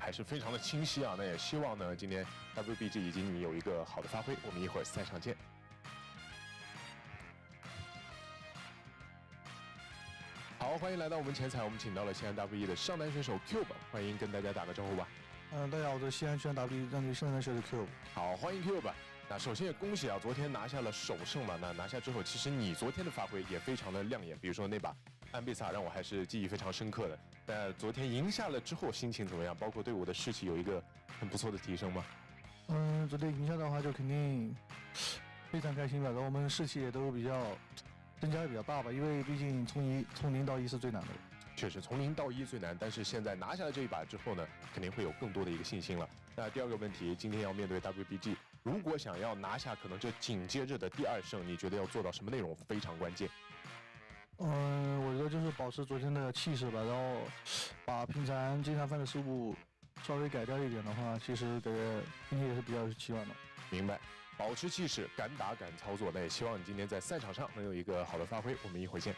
还是非常的清晰啊。那也希望呢，今天 WBG 以及你有一个好的发挥。我们一会儿赛场见。好，欢迎来到我们前彩，我们请到了西安 W1 的上单选手 Cube， 欢迎跟大家打个招呼吧。大家好，我是西安全 W1 战队上单选手 Cube。好，欢迎 Cube。那首先也恭喜啊，昨天拿下了首胜嘛。那拿下之后，其实你昨天的发挥也非常的亮眼，比如说那把安贝萨让我还是记忆非常深刻的。那昨天赢下了之后，心情怎么样？包括对我的士气有一个很不错的提升吗？昨天赢下的话就肯定非常开心吧，然后我们士气也都比较增加的比较大吧，因为毕竟从0到1是最难的。确实，从0到1最难，但是现在拿下了这一把之后呢，肯定会有更多的一个信心了。那第二个问题，今天要面对 WBG， 如果想要拿下可能这紧接着的第2胜，你觉得要做到什么内容非常关键？我觉得就是保持昨天的气势吧，然后把平常经常犯的失误稍微改掉一点的话，其实感觉今天也是比较有希望的。明白，保持气势，敢打敢操作。那也希望你今天在赛场上能有一个好的发挥。我们一会儿见。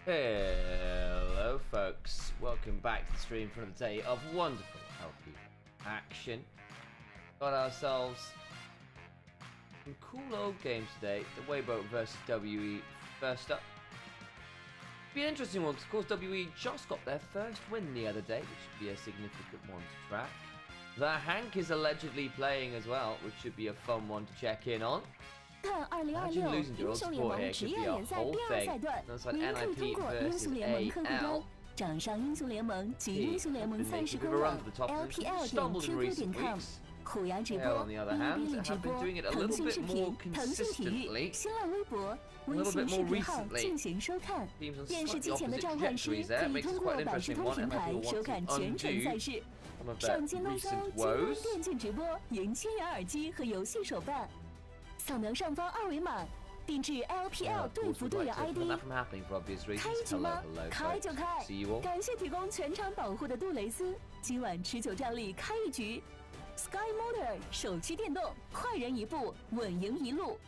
Hello folks, welcome back to the stream for another day of wonderful LPL action. Got ourselves some cool old games today. The Wayboat versus WE first up. Be an interesting one because of course WE just got their first win the other day, which should be a significant one to track. The Hank is allegedly playing as well, which should be a fun one to check in on. 看2026英雄联盟职业联赛第2赛段，名客通过英雄联盟客户端，掌上英雄联盟及英雄联盟赛事官网 LPL.QQ.com 虎牙直 LPL, 播、 on the other 哔哩 hand, 哔哩直 have 播、 been doing it a 腾 little 讯 bit 视 more 频、腾讯体育、 consistently. 新浪微博、微 little 信 bit 视 more 频号 recently. 进行收看。 Teams on 电视 slightly 机前的 opposite 召唤师 trajectories 可 there. 以 Makes 通 it 过 quite an 百视 interesting 通 one. 平 MIP 台 will 收 want 看 to 全程 undo 赛事。 some of 上 their 京东搜 recent 京东 woes. 电竞直播，赢1000元耳机和游戏手办。扫描上方二维码，定制 Yeah, LPL of 队 course, 服 we'd 队 like 员 to prevent ID that。from happening for obvious 开 reasons. 局 Hello, 吗？ hello. 开就 So, 开 see you all. 感谢提供全场保护的杜蕾斯，今晚持久战力开一局。Sky Motor 手机电动，快人一步，稳赢一路。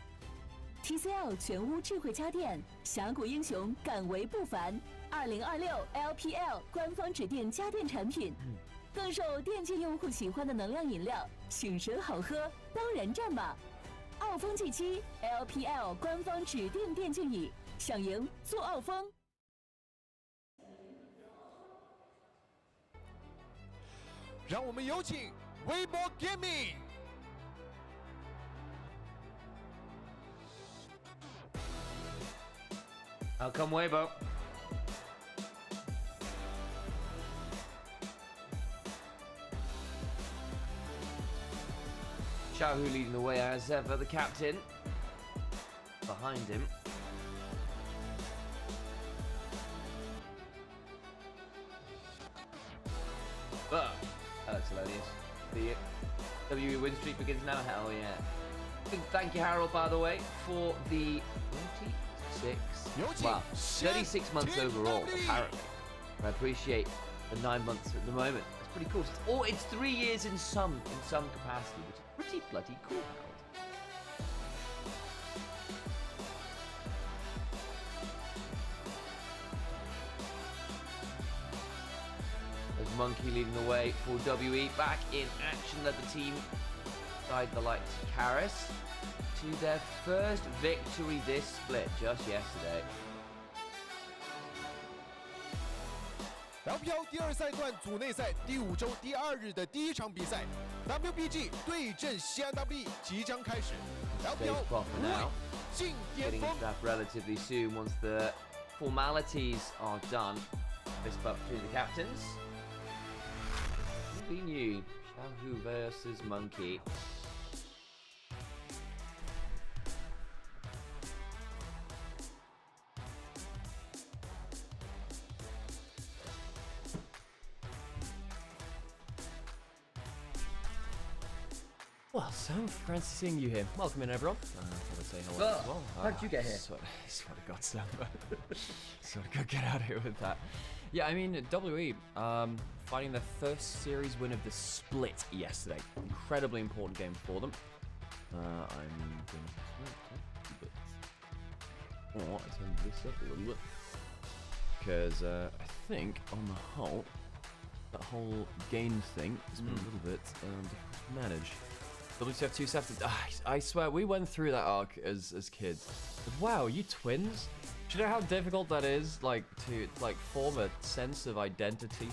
TCL 全屋智慧家电，峡谷英雄敢为不凡。2026 LPL 官方指定家电产品，更受电竞用户喜欢的能量饮料，醒神好喝，当然站吧。傲风 G7 LPL 官方指定电竞椅，想赢做傲风。让我们有请微博 Gaming。Out come Weibo. Xiaohu leading the way as ever, the captain. Behind him. Hello, Salonius. The WE win streak begins now. Hell yeah. Thank you, Harold, by the way, for the 36 months overall, apparently. I appreciate the 9 months at the moment. It's pretty cool. It's 3 years in some capacity, which is pretty bloody cool, Harold. There's Monkey leading the way for WE. Back in action, led the team side the likes of Karis to their first victory this split just yesterday. LPL 第2赛段组内赛第5周第2日的第1场比赛 ，WBG 对阵西安 WE 即将开始。LPL proper now. 进巅 Getting 峰 into。that relatively soon once the formalities are done. Fist bump through the captains. Who knew? Xiaohu versus Monkey. Well, so fancy seeing you here. Welcome in, everyone. I thought I'd say hello as well. How did you get here? Swear to God, Sam. Swear to God, get out of here with that. Yeah, I mean, WE fighting their first series win of the split yesterday. Incredibly important game for them. I'm going to turn this up a little bit. Because I think, on the whole, that whole game thing has been a little bit difficult to manage. WTF 2 Sefton. I swear, we went through that arc as kids. Wow, you twins? Do you know how difficult that is, to form a sense of identity?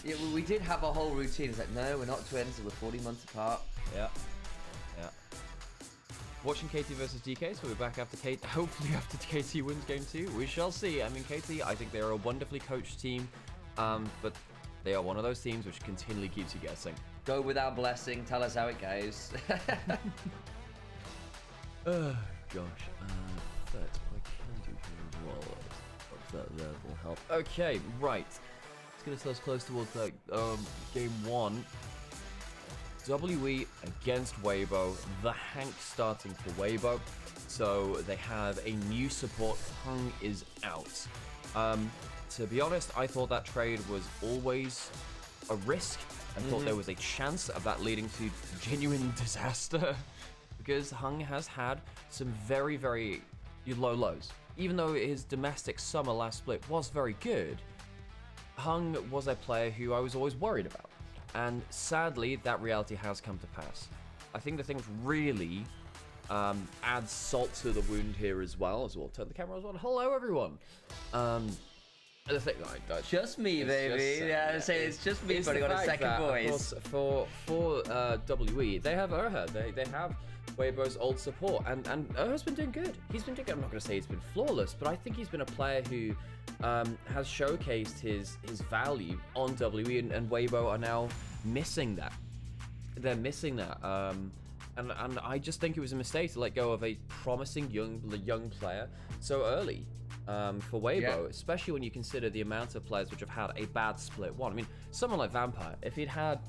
Yeah, we did have a whole routine. It's like, no, we're not twins. We're 40 months apart. Yeah. Watching KT versus DK, so we're back after KT. Hopefully after KT wins game 2. We shall see. I mean, KT, I think they're a wonderfully coached team, but they are one of those teams which continually keeps you guessing. Go with our blessing. Tell us how it goes. Oh gosh, that's what I can do here as well. That will help. Okay, right. Let's get ourselves close towards game 1. WE against Weibo. The Hank starting for Weibo. So they have a new support. Hung is out. To be honest, I thought that trade was always a risk. I thought there was a chance of that leading to genuine disaster. Because Hung has had some very, very low lows. Even though his domestic summer last split was very good, Hung was a player who I was always worried about. And sadly, that reality has come to pass. I think the thing which really adds salt to the wound here as well, turn the camera as well. Hello, everyone. The thing, Just me, baby. It's just me, but I got a second voice. For WE, they have Urha. They have Weibo's old support, and Urha's been doing good. He's been doing good. I'm not going to say he's been flawless, but I think he's been a player who has showcased his value on WE, and Weibo are now missing that. they're missing that. And I just think it was a mistake to let go of a promising young player so early for Weibo, especially when you consider the amount of players which have had a bad split one. I mean, someone like Vampire, if he'd had,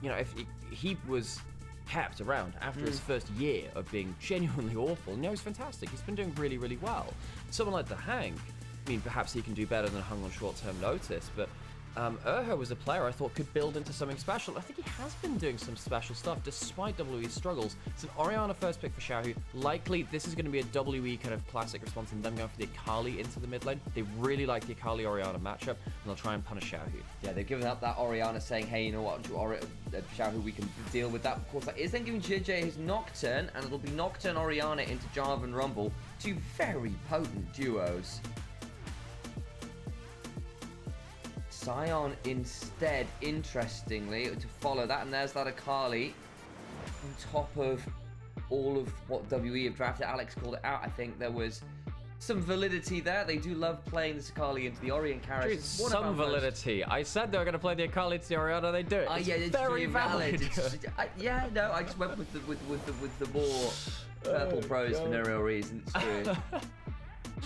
if he was kept around after his first year of being genuinely awful, he's fantastic. He's been doing really, really well. Someone like the Hank, I mean, perhaps he can do better than hung on short-term notice, but Urha was a player I thought could build into something special. I think he has been doing some special stuff despite WE's struggles. It's an Orianna first pick for Xiaohu. Likely, this is going to be a WE kind of classic response in them going for the Akali into the mid lane. They really like the Akali-Orianna matchup, and they'll try and punish Xiaohu. Yeah, they've given up that Orianna saying, hey, you know what, Xiaohu, we can deal with that. Of course, that is then giving JJ his Nocturne, and it'll be Nocturne Orianna into Jarvan Rumble. Two very potent duos. Sion instead, interestingly, to follow that, and there's that Akali on top of all of what WE have drafted. Alex called it out. I think there was some validity there. They do love playing this Akali into the Orion carriage. Some validity. I said they were going to play the Akali to the Orianna. They do it. Yeah, it's very valid. I just went with the more purple pros for no real reason. It's true.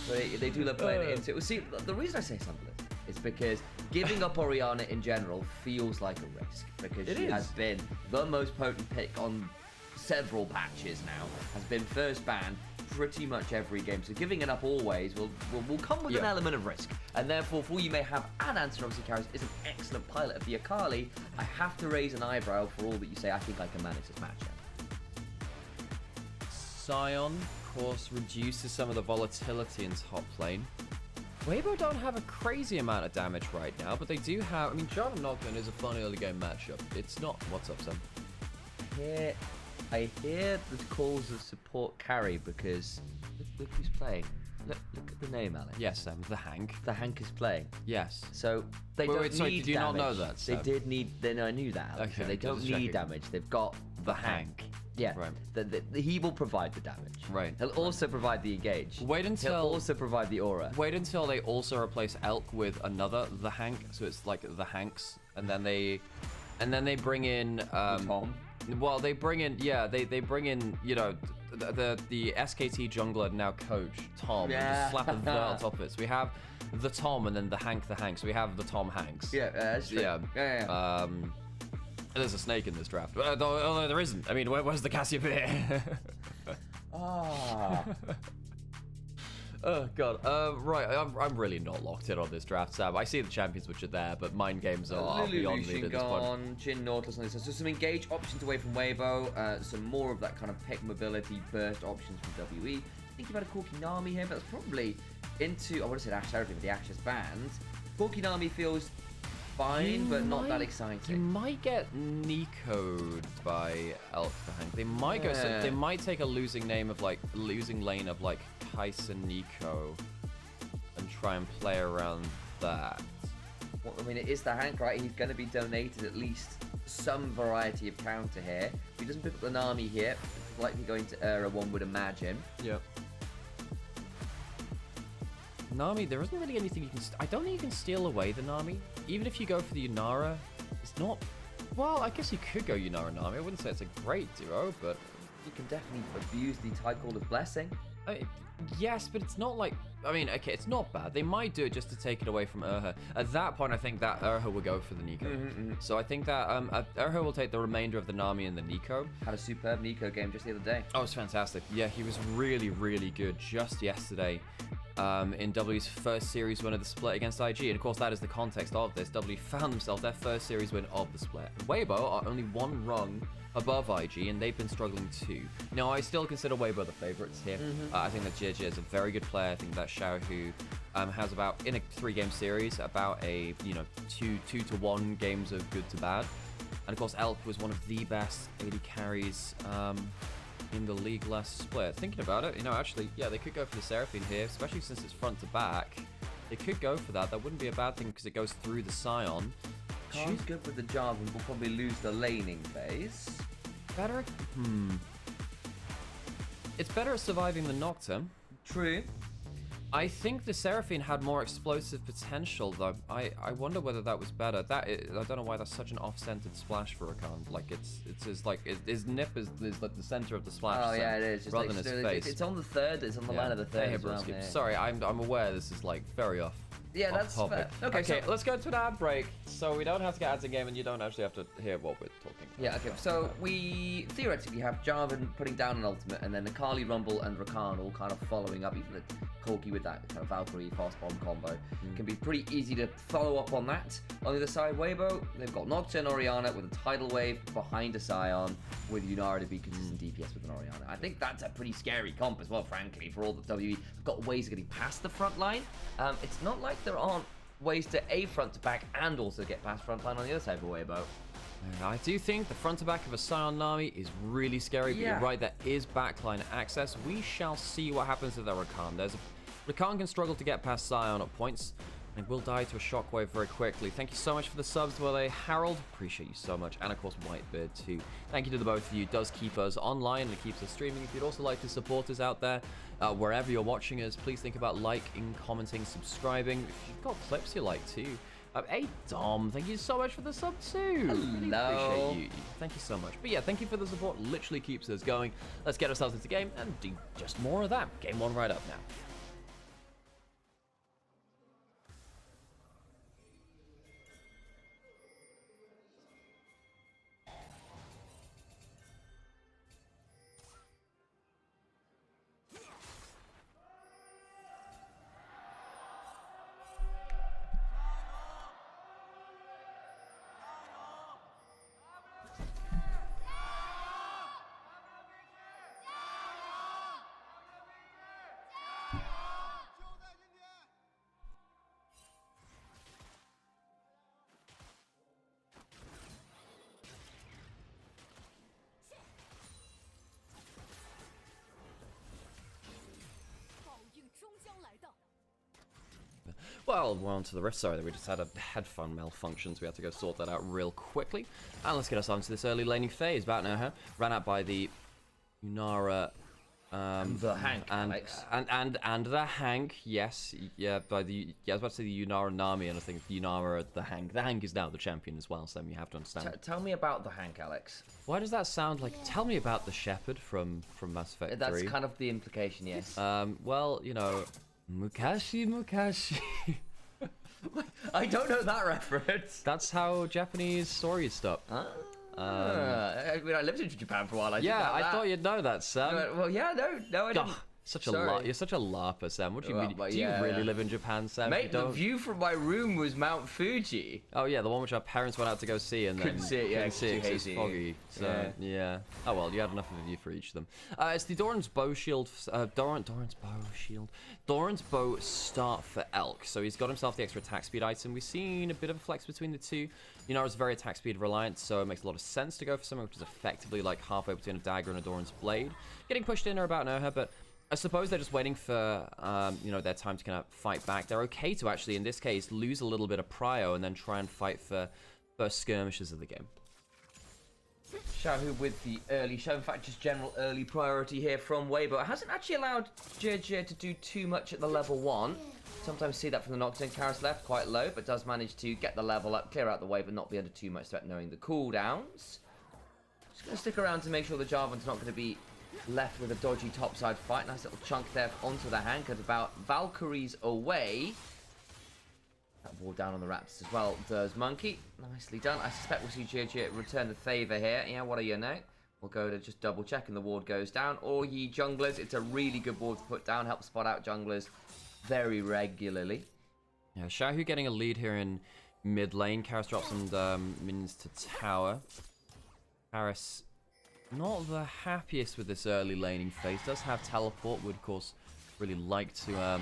But they do love playing it into it. Well, see, the reason I say something is because giving up Orianna in general feels like a risk, because she has been the most potent pick on several patches now, has been first ban pretty much every game, so giving it up always will come with an element of risk, and therefore, for all you may have, and Answer obviously carries is an excellent pilot of the Akali. I have to raise an eyebrow for all that you say. I think I can manage this matchup. Sion, of course, reduces some of the volatility in top lane. Weibo don't have a crazy amount of damage right now, but they do have... I mean, Jarvan Nocturne is a fun early game matchup. It's not... What's up, Sam? I hear the calls of support carry because... Look who's playing. Look at the name, Alex. Yes, Sam. The Hank. The Hank is playing. Yes. So they don't need sorry, did you damage. not know that, Sam? They did need... Then I knew that, Alex. Okay, So they don't need damage. They've got the Hank. Yeah, right. He will provide the damage. Right. He'll also provide the engage. Wait until... He'll also provide the aura. Wait until they also replace Elk with another The Hank, so it's like The Hanks, and then they bring in... Tom? Well, they bring in... Yeah, they bring in, the SKT jungler, now coach, Tom, and just slap a the on top of it. So we have the Tom and then the Hank. So we have the Tom Hanks. Yeah, that's true. Yeah. There's a snake in this draft. Although there isn't. I mean, where's the Cassiopeia? Oh, God. Right, I'm really not locked in on this draft, Sam. I see the champions which are there, but mind games are beyond me at this point. Jin, Nautilus, and this. So some engage options away from Weibo, some more of that kind of pick mobility burst options from WE. Thinking about a Corki Nami here, but that's probably into... I want to say Ash Therapy, but the Ash is banned. Corki Nami feels... fine, but not that exciting. You might get Nico'd by Elk the Hank. They might go. So they might take a losing lane of like Tyson Nico, and try and play around that. Well, I mean, it is the Hank, right? He's going to be donated at least some variety of counter here. If he doesn't pick up the Nami here, it's likely going to Ura, one would imagine. Yep. Nami, there isn't really anything you can... I don't think you can steal away the Nami. Even if you go for the Yunara, it's not... Well, I guess you could go Yunara Nami. I wouldn't say it's a great duo, but... You can definitely abuse the Tycaller's Blessing. Yes, but it's not like... I mean, okay, it's not bad. They might do it just to take it away from Urha. At that point, I think that Urha will go for the Nico. So I think that Urha will take the remainder of the Nami and the Nico. Had a superb Nico game just the other day. Oh, it was fantastic. Yeah, he was really, really good just yesterday. In W's first series win of the split against IG. And of course, that is the context of this. W found themselves their first series win of the split. Weibo are only one rung above IG, and they've been struggling too. Now, I still consider Weibo the favorites here. I think that JJ is a very good player. I think that Xiaohu has about, in a 3-game series, about a, 2-to-1 games of good to bad. And of course, Elk was one of the best AD carries in the league last split. Thinking about it, actually, yeah, they could go for the Seraphine here, especially since it's front to back. They could go for that. That wouldn't be a bad thing because it goes through the Scion. She's good with the Jarvan, will probably lose the laning phase. Better? It's better at surviving the Nocturne. True. I think the Seraphine had more explosive potential, though. I wonder whether that was better. I don't know why that's such an off-centered splash for Rakan. Like his nip is like the center of the splash. Oh yeah, it is. Just rather like, than his face. It's on the third. It's on the line of the third. Hey, as well, broski. Sorry, I'm aware this is like very off. Yeah, that's topic. fair. Okay, Okay, so let's go to an ad break, so we don't have to get ads in game, and you don't actually have to hear what we're talking about. yeah, okay. So we theoretically have Jarvan putting down an ultimate, and then the Kali Rumble and Rakan all kind of following up. Even the Corki with that kind of Valkyrie fast bomb combo can be pretty easy to follow up on that. On the other side, Weibo, they've got Nocturne Orianna with a tidal wave behind a Scion with Yunara to be consistent DPS with an Orianna. I think that's a pretty scary comp as well, frankly, for all the WE have got ways of getting past the front line. It's not like there aren't ways to A front to back and also get past front line on the other side of Weibo. I do think the front to back of a Scion Nami is really scary, but you're right, there is backline access. We shall see what happens with the Rakan. Rakan can struggle to get past Scion at points, and will die to a shockwave very quickly. Thank you so much for the subs, Harold. Appreciate you so much. And of course, Whitebeard too. Thank you to the both of you. It does keep us online and it keeps us streaming. If you'd also like to support us out there, wherever you're watching us, please think about liking, commenting, subscribing. If you've got clips you like too. Hey Dom, thank you so much for the sub too. Really appreciate you. Thank you so much. But yeah, thank you for the support. Literally keeps us going. Let's get ourselves into the game and do just more of that. Game 1 right up now. Well, we're on to the rift. Sorry that we just had a headphone malfunction, so we had to go sort that out real quickly. And let's get us on to this early laning phase. Back now, ran out by the Yunara, the Hank, Alex. And the Hank, yes, yeah. By the I was about to say the Yunara Nami, and I think Yunara the Hank. The Hank is now the champion as well, so you have to understand. Tell me about the Hank, Alex. Why does that sound like? Tell me about the Shepherd from Mass Effect 3. That's kind of the implication, yes. Well, you know. Mukashi. I don't know that reference. That's how Japanese stories stop. I mean, I lived in Japan for a while. I thought you'd know that, Sam. Well, yeah, no, I didn't. You're such a larper, Sam. What do you mean? Do you really live in Japan, Sam? Mate, the view from my room was Mount Fuji. Oh yeah, the one which our parents went out to go see and couldn't then see it. Yeah, couldn't see it 'cause it's foggy. So yeah. Oh well, you had enough of a view for each of them. It's the Doran's bow shield. Doran's bow start for Elk. So he's got himself the extra attack speed item. We've seen a bit of a flex between the two. Yunara's very attack speed reliant, so it makes a lot of sense to go for something which is effectively like halfway between a dagger and a Doran's blade. Getting pushed in or about Noha, but I suppose they're just waiting for, their time to kind of fight back. They're okay to actually, in this case, lose a little bit of prio and then try and fight for first skirmishes of the game. Shahu with the early show. In fact, just general early priority here from Weibo. It hasn't actually allowed JJ to do too much at the level 1. Sometimes see that from the Nocturne. Karis left quite low, but does manage to get the level up, clear out the wave, and not be under too much threat knowing the cooldowns. Just going to stick around to make sure the Jarvan's not going to be left with a dodgy topside fight. Nice little chunk there onto the Hank at about Valkyries away. That wall down on the Raptors as well does Monkey. Nicely done. I suspect we'll see JJ return the favour here. Yeah, what are you now? We'll go to just double check and the ward goes down. Or ye junglers. It's a really good ward to put down. Help spot out junglers very regularly. Yeah, Shahu getting a lead here in mid lane. Karis drops some minions to tower. Karis not the happiest with this early laning phase. Does have teleport. Would of course really like to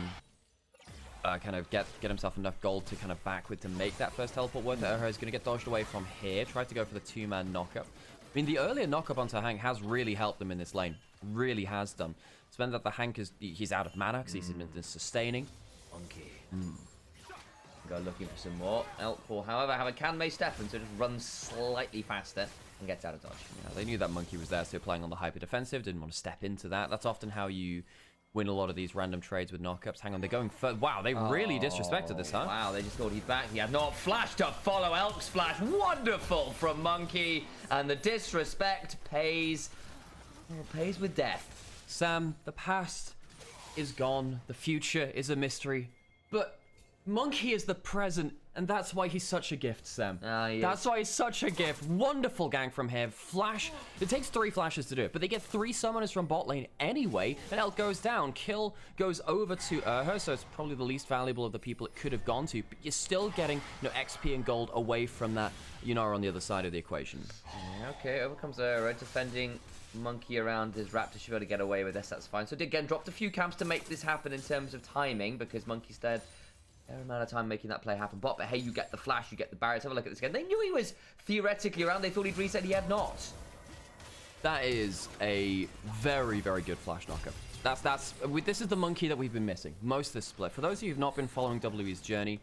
kind of get himself enough gold to kind of back with to make that first teleport worth it. Is going to get dodged away from here. Tried to go for the 2-man knockup. I mean, the earlier knockup onto Hank has really helped them in this lane. Really has done. It's meant that the Hank he's out of mana because he's been sustaining. Monkey. Go looking for some more. Elk will, however, have a Kanmei Stefan, so just runs slightly faster and gets out of dodge. Yeah, they knew that Monkey was there, so playing on the hyper defensive. Didn't want to step into that. That's often how you win a lot of these random trades with knockups. Hang on, they're going for... Wow, they really disrespected this, huh? Wow, they just thought he'd back. He had not flashed to follow Elk's flash. Wonderful from Monkey. And the disrespect pays with death. Sam, the past is gone. The future is a mystery. But Monkey is the present, and that's why he's such a gift, Sam. Yes. That's why he's such a gift. Wonderful gang from him. Flash. It takes 3 flashes to do it, but they get 3 summoners from bot lane anyway, and Elk goes down. Kill goes over to her, so it's probably the least valuable of the people it could have gone to, but you're still getting, you know, XP and gold away from that Nymaera on the other side of the equation. Okay, overcomes Ura, defending Monkey around his Raptor. Should be able to get away with this, that's fine. So again, dropped a few camps to make this happen in terms of timing, because Monkey stayed a fair amount of time making that play happen. But hey, you get the flash, you get the barriers. Have a look at this again. They knew he was theoretically around. They thought he'd reset. He had not. That is a very, very good flash knocker. This is the Monkey that we've been missing most of this split. For those of you who've not been following WE's journey,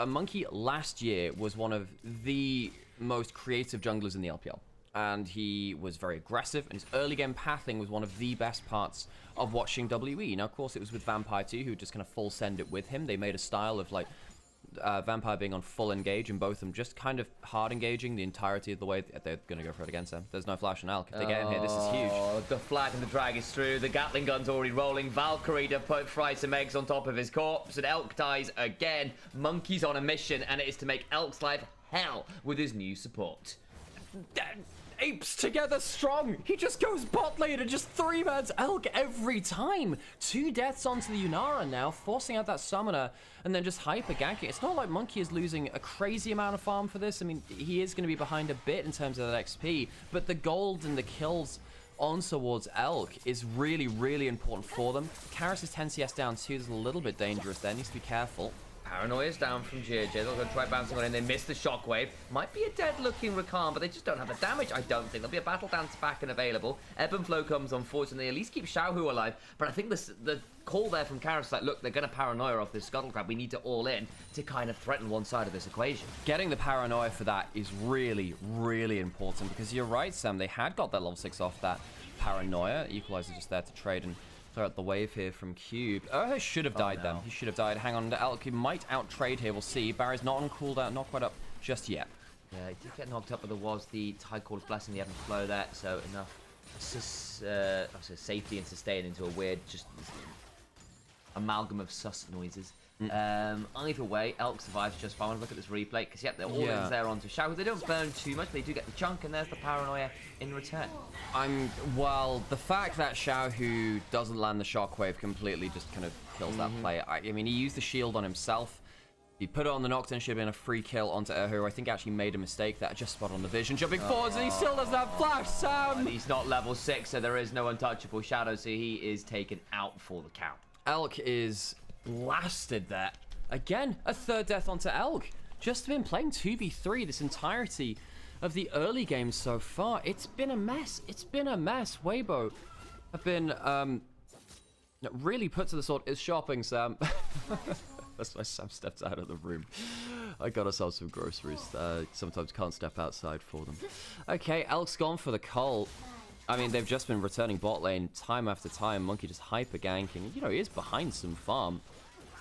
Monkey last year was one of the most creative junglers in the LPL. And he was very aggressive, and his early game pathing was one of the best parts of watching WE. Now, of course, it was with Vampire too, who just kind of full send it with him. They made a style of like Vampire being on full engage, and both of them just kind of hard engaging the entirety of the way. They're going to go for it against him. There's no flash on Elk. If they get in here, this is huge. The flag and the drag is through. The Gatling gun's already rolling. Valkyrie to fry some eggs on top of his corpse, and Elk dies again. Monkey's on a mission, and it is to make Elk's life hell with his new support. Apes together strong. He just goes bot lane and just 3-mans Elk every time. 2 deaths onto the Nymaera now, forcing out that summoner and then just hyper ganking. It's not like Monkey is losing a crazy amount of farm for this. I mean, he is going to be behind a bit in terms of that XP, but the gold and the kills on towards Elk is really, really important for them. Karras' 10 CS down too. Is a little bit dangerous there. Needs to be careful. Paranoia's down from JJ. They're going to try bouncing on in. They miss the shockwave. Might be a dead-looking Rakan, but they just don't have the damage, I don't think. There'll be a battle dance back and available. Ebb and Flow comes on force, and they at least keep Xiaohu alive. But I think the call there from Karras is like, look, they're going to Paranoia off this Scuttle Crab. We need to all in to kind of threaten one side of this equation. Getting the Paranoia for that is really, really important, because you're right, Sam. They had got that level 6 off that Paranoia. Equalizer just there to trade and throw out the wave here from Cube. Should have died then. He should have died. Hang on, Elk might out-trade here. We'll see. Barry's not on cooldown, not quite up just yet. Yeah, he did get knocked up, but there was the Tide Caller's Blessing, the Ebb and Flow there, so enough safety and sustain into a weird, just amalgam of sus noises. Either way, Elk survives just fine. Look at this replay, because yep, they're all in there onto Xiaohu. They don't burn too much, they do get the chunk, and there's the Paranoia in return. Well, the fact that Xiaohu doesn't land the shockwave completely just kind of kills that play. I mean, he used the shield on himself. He put it on the Nocturne, should have been a free kill onto Erhu. I think actually made a mistake that just spot on the vision. Jumping forwards, and he still doesn't have flash, Sam! And he's not level 6, so there is no untouchable shadow, so he is taken out for the count. Elk is blasted there. Again, a 3rd death onto Elk. Just been playing 2v3 this entirety of the early game so far. It's been a mess. It's been a mess. Weibo have been really put to the sword. Is shopping, Sam. That's why Sam stepped out of the room. I got ourselves some groceries. Sometimes can't step outside for them. Okay, Elk's gone for the cult. I mean, they've just been returning bot lane time after time. Monkey just hyper ganking. You know, he is behind some farm.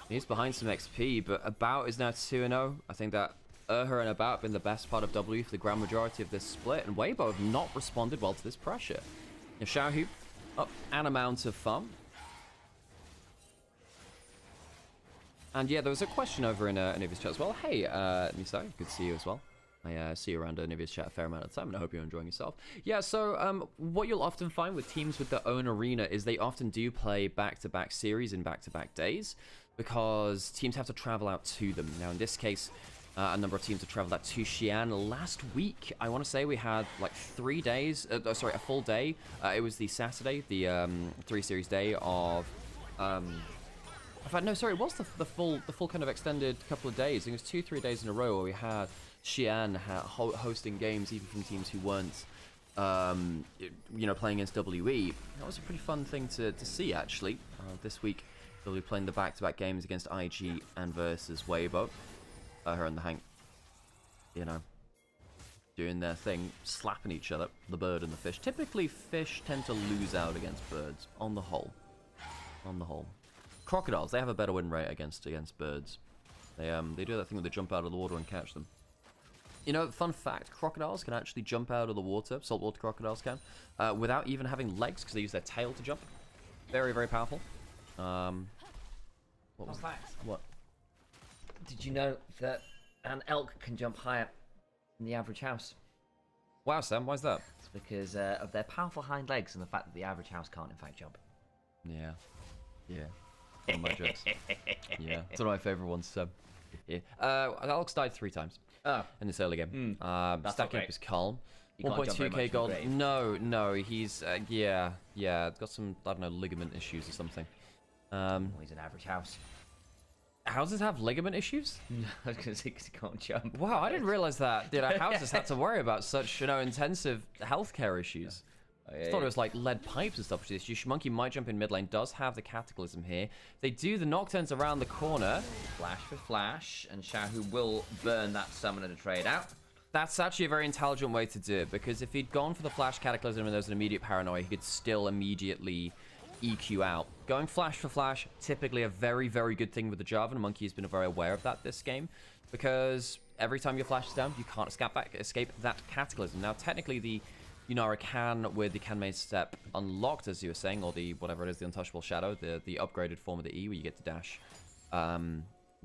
He's behind some XP, but About is now 2-0. I think that Erher and About have been the best part of W for the grand majority of this split, and Weibo have not responded well to this pressure. Now, Xiaohu up an amount of farm. And yeah, there was a question over in Onivia's chat as well. Hey, Nisai, good to see you as well. I see you around Onivia's chat a fair amount of time, and I hope you're enjoying yourself. Yeah, so what you'll often find with teams with their own arena is they often do play back-to-back series in back-to-back days, because teams have to travel out to them. Now, in this case, a number of teams have traveled out to Xi'an. Last week, I want to say we had like 3 days, a full day. It was the Saturday, the 3-series day of... in fact, no, sorry, it was the full kind of extended couple of days. I think it was 2-3 days in a row where we had Xi'an hosting games, even from teams who weren't, you know, playing against WE. That was a pretty fun thing to see, actually. This week, they'll be playing the back-to-back games against IG and versus Weibo. Her and the Hank, you know, doing their thing, slapping each other, the bird and the fish. Typically, fish tend to lose out against birds, on the whole. on the whole. Crocodiles, they have a better win rate against birds. They do that thing where they jump out of the water and catch them. You know, fun fact, crocodiles can actually jump out of the water, saltwater crocodiles can, without even having legs, because they use their tail to jump. Very, very powerful. What was fact? What? Did you know that an elk can jump higher than the average house? Wow, Sam, why's that? It's because of their powerful hind legs and the fact that the average house can't, in fact, jump. Yeah. Yeah. One of my jokes. Yeah. It's one of my favourite ones, Sam. Yeah. Elk's died 3 times. Oh. In this early game. Stacking up is calm. You can't jump very 1.2k much gold. from the grave. No, he's yeah, got some, I don't know, ligament issues or something. Well, he's an average house. Houses have ligament issues? I was going to say because he can't jump. Wow, I didn't realize that. Dude, our houses had to worry about such, you know, intensive healthcare issues. I thought it was like lead pipes and stuff. Monkey might jump in mid lane, does have the Cataclysm here. They do the Nocturnes around the corner. Flash for flash, and Xiaohu will burn that summoner to trade out. That's actually a very intelligent way to do it, because if he'd gone for the Flash Cataclysm and there was an immediate paranoia, he could still immediately EQ out. Going flash for flash, typically a very, very good thing with the Jarvan, and Monkey has been very aware of that this game, because every time your flash is down, you can't escape that Cataclysm. Now, technically, the Nymaera can, with the Kanmei step unlocked, as you were saying, or the, whatever it is, the Untouchable Shadow, the upgraded form of the E, where you get to dash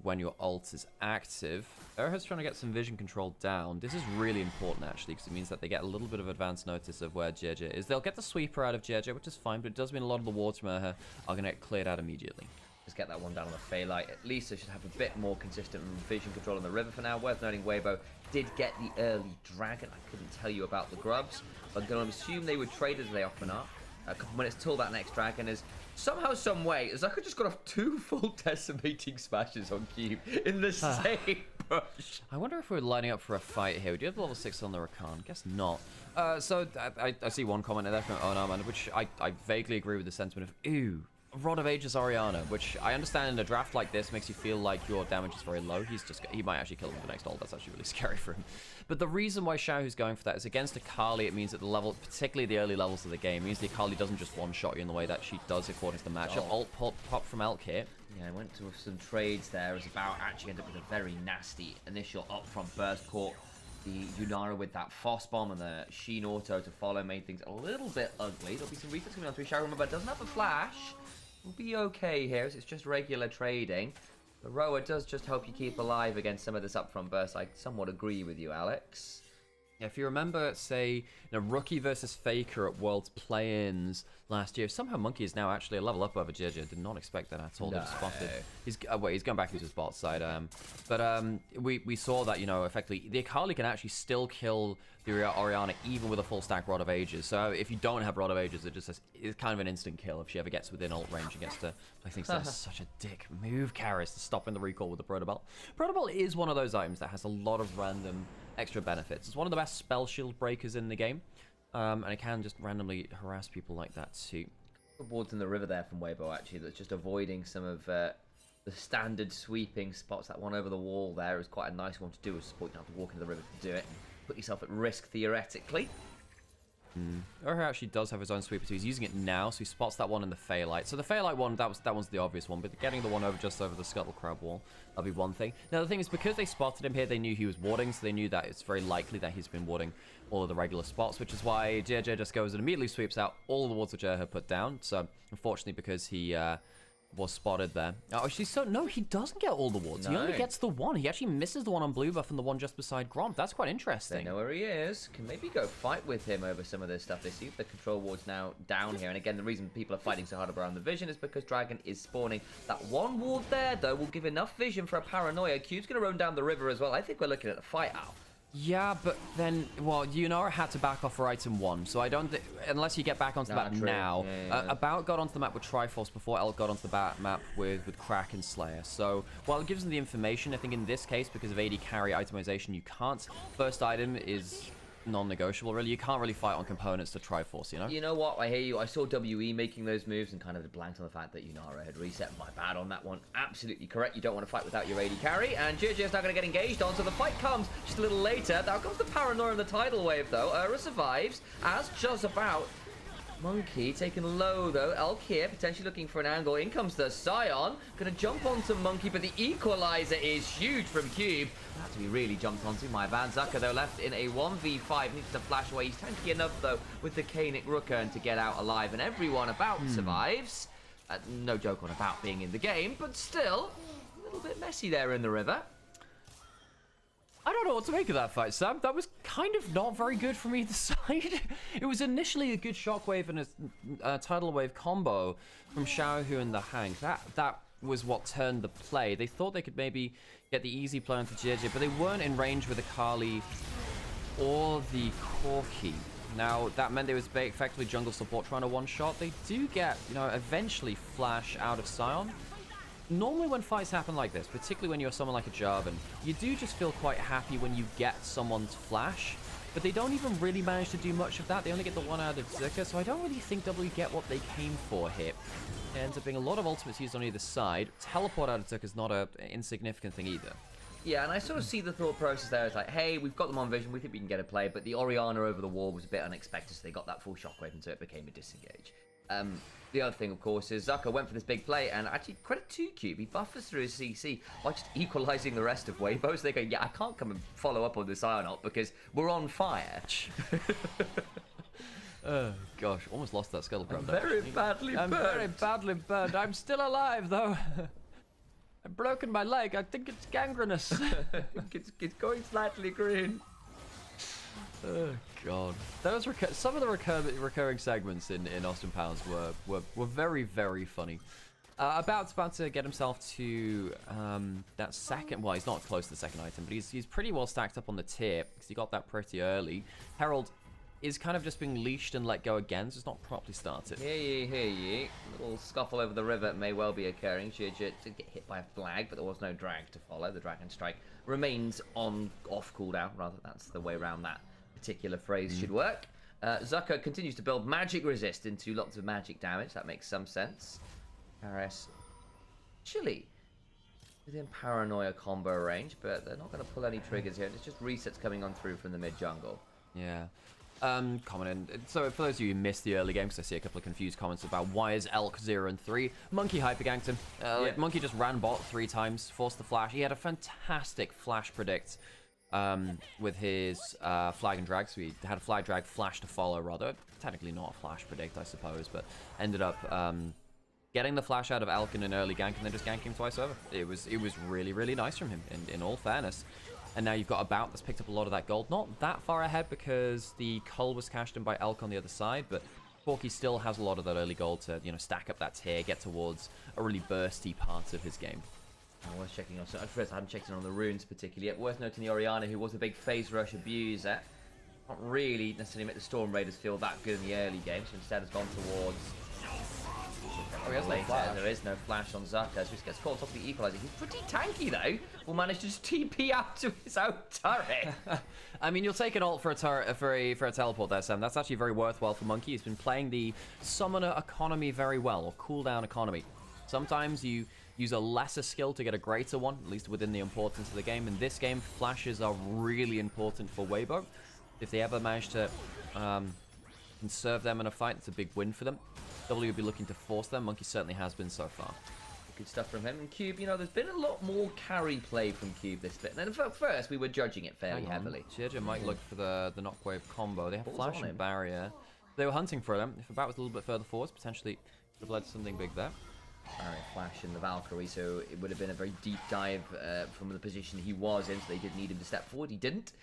when your ult is active. Erha's trying to get some vision control down. This is really important, actually, because it means that they get a little bit of advance notice of where JJ is. They'll get the sweeper out of JJ, which is fine, but it does mean a lot of the wards from Erha are going to get cleared out immediately. Just get that one down on the Phaelite. At least they should have a bit more consistent vision control on the river for now. Worth noting, Weibo did get the early dragon. I couldn't tell you about the grubs. I'm going to assume they would trade as they often are. A couple minutes till that next dragon is somehow, some way, Zaka just got off 2 full decimating smashes on Cube in the same push. I wonder if we're lining up for a fight here. Do you have level 6 on the Rakan? Guess not. So I see one comment there from Onam, which I vaguely agree with the sentiment of, ew, Rod of Ages Orianna, which I understand in a draft like this makes you feel like your damage is very low. He might actually kill him with the next ult. That's actually really scary for him. But the reason why Xiaohu's going for that is against Akali, it means that the level, particularly the early levels of the game, means the Akali doesn't just one-shot you in the way that she does according to the matchup. Ult pop from Elk here. Yeah, I went to some trades there. It was about actually ended up with a very nasty initial upfront burst caught. The Nymaera with that Foss Bomb and the Sheen Auto to follow made things a little bit ugly. There'll be some reflex coming on through Xiaohu, but doesn't have a flash. We'll be okay here, as it's just regular trading. The Roa does just help you keep alive against some of this upfront burst. I somewhat agree with you, Alex. Yeah, if you remember, say, Rookie versus Faker at Worlds Play-Ins last year, somehow Monkey is now actually a level up over JJ. Did not expect that at all. No. Spotted. He's going back into his bot side. We saw that, effectively, the Akali can actually still kill the Orianna even with a full stack Rod of Ages. So if you don't have Rod of Ages, it's kind of an instant kill if she ever gets within ult range and gets to. I think that's such a dick move, Karis, to stopping the recall with the Protobelt. Protobelt is one of those items that has a lot of random extra benefits. It's one of the best spell shield breakers in the game, and it can just randomly harass people like that too. Wards in the river there from Weibo, actually, that's just avoiding some of the standard sweeping spots. That one over the wall there is quite a nice one to do as support. You don't have to walk into the river to do it. Put yourself at risk, theoretically. Urha actually does have his own sweeper, so he's using it now, so he spots that one in the Phaelite. So the Phaelite one, that one's the obvious one, but getting the one just over the Scuttle Crab wall, that'll be one thing. Now the thing is, because they spotted him here, they knew he was warding, so they knew that it's very likely that he's been warding all of the regular spots, which is why JJ just goes and immediately sweeps out all of the wards which Urha put down. So unfortunately, because he was spotted there. Oh, actually, so no, he doesn't get all the wards. No. He only gets the one. He actually misses the one on blue buff and the one just beside Gromp. That's quite interesting. They know where he is. Can maybe go fight with him over some of this stuff. They see the control wards now down here. And again, the reason people are fighting so hard around the vision is because Dragon is spawning. That one ward there, though, will give enough vision for a paranoia. Cube's going to roam down the river as well. I think we're looking at a fight out. Yeah, but then, well, Nymaera had to back off for item 1, so I don't think, unless you get back onto the map now. About got onto the map with Triforce before Elk got onto the map with Crack and Slayer. So, while it gives them the information, I think in this case, because of AD carry itemization, you can't. First item is non-negotiable, really. You can't really fight on components to Triforce, You know what? I hear you. I saw WE making those moves and kind of blanked on the fact that Nymaera had reset. My bad on that one. Absolutely correct. You don't want to fight without your AD carry. And JJ is now going to get engaged on, so the fight comes just a little later. Now comes the paranoia and the tidal wave, though. Ura survives, as just about Monkey taken low though. Elk here, potentially looking for an angle. In comes the Scion. Gonna jump onto Monkey, but the equalizer is huge from Cube. That to be really jumped onto. My Van Zucker though left in a 1v5. Needs to flash away. He's tanky enough though with the Kainic Rooker to get out alive. And everyone about survives. No joke on about being in the game, but still a little bit messy there in the river. I don't know what to make of that fight, Sam. That was kind of not very good from either side. It was initially a good shockwave and a tidal wave combo from Xiaohu and the Hank. That was what turned the play. They thought they could maybe get the easy play onto JJ, but they weren't in range with the Kali or the Corki. Now, that meant they was effectively jungle support trying to one-shot. They do get, you know, eventually flash out of Scion. Normally when fights happen like this, particularly when you're someone like a Jarvan, you do just feel quite happy when you get someone's flash, but they don't even really manage to do much of that. They only get the one out of Zika, so I don't really think W get what they came for here. It ends up being a lot of ultimates used on either side. Teleport out of Zika is not an insignificant thing either. Yeah, and I sort of see the thought process there. It's like, hey, we've got them on vision, we think we can get a play, but the Orianna over the wall was a bit unexpected, so they got that full shockwave, and so it became a disengage. The other thing, of course, is Zucker went for this big play, and actually, credit to Cube, he buffers through his CC by just equalizing the rest of Weibo, so they go, yeah, I can't come and follow up on this Iron ult because we're on fire. Oh, gosh, almost lost that skull crab. Very badly burned. I'm very badly burned. I'm still alive, though. I've broken my leg. I think it's gangrenous. It's going slightly green. Oh god, those some of the recurring segments in Austin Powers were very, very funny. About to get himself to that second. Well, he's not close to the second item, but he's pretty well stacked up on the tier because he got that pretty early. Herald is kind of just being leashed and let go again, so it's not properly started. Hear ye. A little scuffle over the river may well be occurring. She did get hit by a flag, but there was no drag to follow. The Dragon Strike remains off cooldown. Rather, that's the way around that particular phrase should work. Zucker continues to build magic resist into lots of magic damage. That makes some sense. Paris, Chile within Paranoia combo range, but they're not going to pull any triggers here. It's just resets coming on through from the mid jungle. Yeah. Coming in. So for those of you who missed the early game, because I see a couple of confused comments about why is Elk 0 and 3, Monkey hyperganked him. Like Monkey just ran bot 3 times, forced the flash. He had a fantastic flash predict with his flag and drag. So he had a flag drag flash to follow, rather. Technically not a flash predict, I suppose, but ended up getting the flash out of Elk in an early gank and then just ganking him twice over. It was really, really nice from him, in all fairness. And now you've got About that's picked up a lot of that gold. Not that far ahead because the Cull was cashed in by Elk on the other side, but Porky still has a lot of that early gold to, you know, stack up that tier, get towards a really bursty part of his game. Worth checking on. So at first I haven't checked in on the runes particularly yet. Worth noting the Orianna, who was a big phase rush abuser, not really necessarily make the Storm Raiders feel that good in the early game, so instead has gone towards... Oh, he has no flash. There is no flash on Zucker, so he gets caught off the equalizer. He's pretty tanky though. Will manage to just TP out to his own turret. I mean, you'll take an ult for a turret for a teleport there, Sam. That's actually very worthwhile for Monkey. He's been playing the summoner economy very well, or cooldown economy. Sometimes you use a lesser skill to get a greater one, at least within the importance of the game. In this game, flashes are really important for Weibo. If they ever manage to conserve them in a fight, it's a big win for them. W will be looking to force them. Monkey certainly has been so far. Good stuff from him. And Cube, you know, there's been a lot more carry play from Cube this bit. And at first, we were judging it fairly heavily. JJ might look for the knockwave combo. They have flash and barrier. They were hunting for them. If About was a little bit further forwards, potentially could have led to something big there. Barrier flash in the Valkyrie, so it would have been a very deep dive from the position he was in, so they did need him to step forward. He didn't.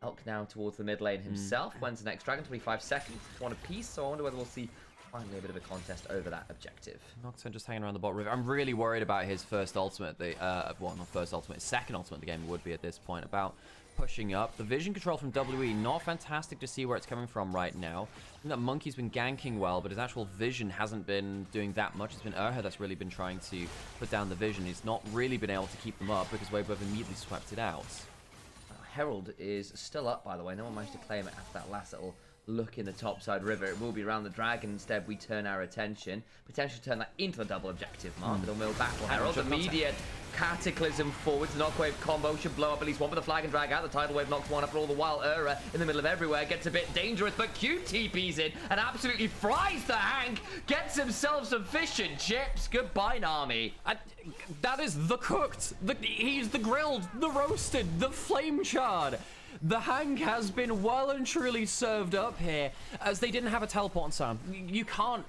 Elk now towards the mid lane himself. When's the next dragon? 25 seconds. One apiece, so I wonder whether we'll see finally a bit of a contest over that objective. Nocturne just hanging around the bot river. I'm really worried about his first ultimate. Well, not first ultimate, his second ultimate the game would be at this point. About pushing up. The vision control from WE, not fantastic to see where it's coming from right now. I think that Monkey's been ganking well, but his actual vision hasn't been doing that much. It's been Urha that's really been trying to put down the vision. He's not really been able to keep them up because Weibo have immediately swept it out. Herald is still up, by the way. No one managed to claim it after that last little look in the topside river. It will be around the dragon. Instead, we turn our attention. Potentially turn that into the double objective mark. It'll mill Battle Herald. The immediate Cataclysm forwards. The Knockwave combo should blow up at least one with the flag and drag out. The Tidal Wave knocks one up, but all the while Ura in the middle of everywhere gets a bit dangerous. But Q TP's in and absolutely fries the Hank. Gets himself some fish and chips. Goodbye, Nami. That is the cooked. He's the grilled, the roasted, the flame charred. The Hank has been well and truly served up here, as they didn't have a teleport on Sam. You can't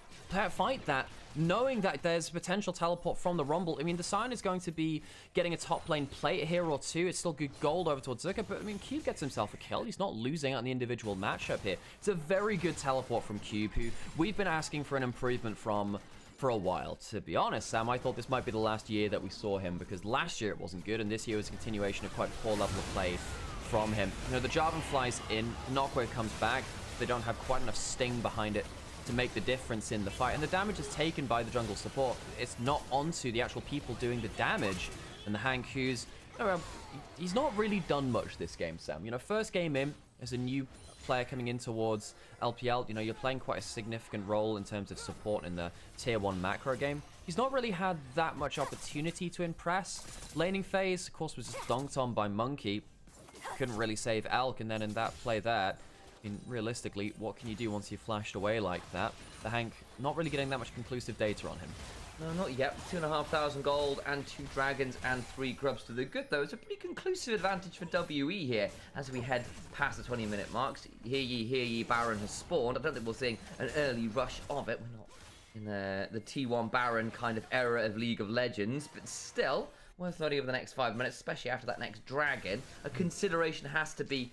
fight that, knowing that there's potential teleport from the Rumble. I mean, the Sign is going to be getting a top lane plate here or two. It's still good gold over towards Zuka, but I mean, Cube gets himself a kill. He's not losing on the individual matchup here. It's a very good teleport from Cube, who we've been asking for an improvement from for a while. To be honest, Sam, I thought this might be the last year that we saw him, because last year it wasn't good, and this year was a continuation of quite a poor level of play from him. You know, the Jarvan flies in, Knockwave comes back. They don't have quite enough sting behind it to make the difference in the fight, and the damage is taken by the jungle support. It's not onto the actual people doing the damage. And the Hank, who's, he's not really done much this game, Sam. You know, first game in as a new player coming in towards LPL, you know, you're playing quite a significant role in terms of support in the tier 1 macro game. He's not really had that much opportunity to impress. Laning phase, of course, was just dunked on by Monkey. Couldn't really save Elk, and then in that play there, realistically, what can you do once you've flashed away like that? The Hank not really getting that much conclusive data on him. No, not yet. 2,500 gold and 2 dragons and 3 grubs to the good, though. It's a pretty conclusive advantage for WE here as we head past the 20-minute marks. Hear ye, Baron has spawned. I don't think we're seeing an early rush of it. We're not in the T1 Baron kind of era of League of Legends, but still, worth noting over the next 5 minutes, especially after that next dragon. A consideration has to be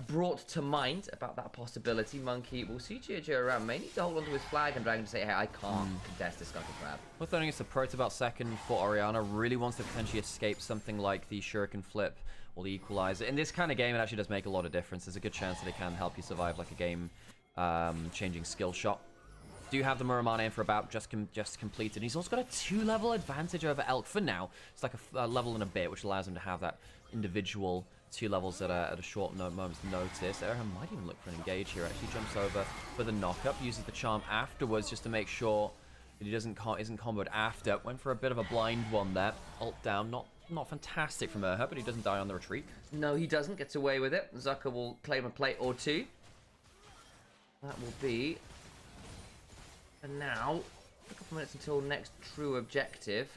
brought to mind about that possibility. Monkey will see JJ around. May need to hold onto his flag and dragon to say, hey, I can't contest this Scuttle Crab. Worth noting it's the Protobelt second for Orianna. Really wants to potentially escape something like the Shuriken flip or the Equalizer. In this kind of game, it actually does make a lot of difference. There's a good chance that it can help you survive like a game changing skill shot. Do have the Muramana in for about just completed. He's also got a 2-level advantage over Elk for now. It's like a level and a bit, which allows him to have that individual 2 levels at a short moment's notice. Erhan might even look for an engage here. Actually jumps over for the knock-up, uses the charm afterwards just to make sure that he isn't comboed after. Went for a bit of a blind one there. Ult down, not fantastic from Erhan, but he doesn't die on the retreat. No, he doesn't. Gets away with it. Zucker will claim a plate or 2. That will be... And now, a couple minutes until next true objective.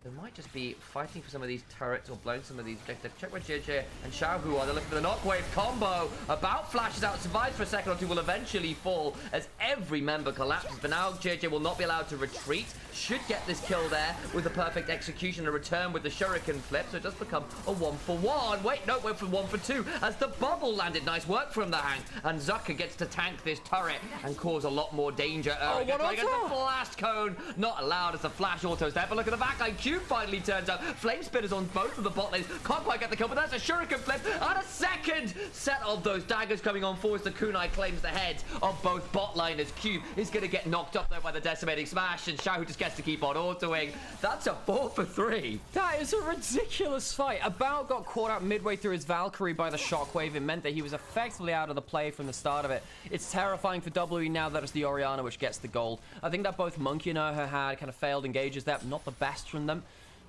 They might just be fighting for some of these turrets or blowing some of these objectives. Check where JJ and Xiaohu are. They're looking for the Knockwave combo. About flashes out, survives for a second or two, will eventually fall as every member collapses. But now JJ will not be allowed to retreat. Should get this kill there with a perfect execution, a return with the Shuriken flip. So it does become a 1-for-1. Wait, no, went for 1-for-2 as the bubble landed. Nice work from the Hank. And Zucker gets to tank this turret and cause a lot more danger. What gets the blast cone. Not allowed as the flash autos there. But look at the back line. Q finally turns up. Flame spinners on both of the bot lanes. Can't quite get the kill, but that's a Shuriken flip. And a second set of those daggers coming on forward. The Kunai claims the heads of both bot liners. Cube is going to get knocked up there by the decimating smash, and Xiao just gets to keep on autoing. That's a 4-for-3. That is a ridiculous fight. About got caught out midway through his Valkyrie by the shockwave. It meant that he was effectively out of the play from the start of it. It's terrifying for WE now that it's the Orianna which gets the gold. I think that both Monkey and Erha had kind of failed engages there, not the best from them.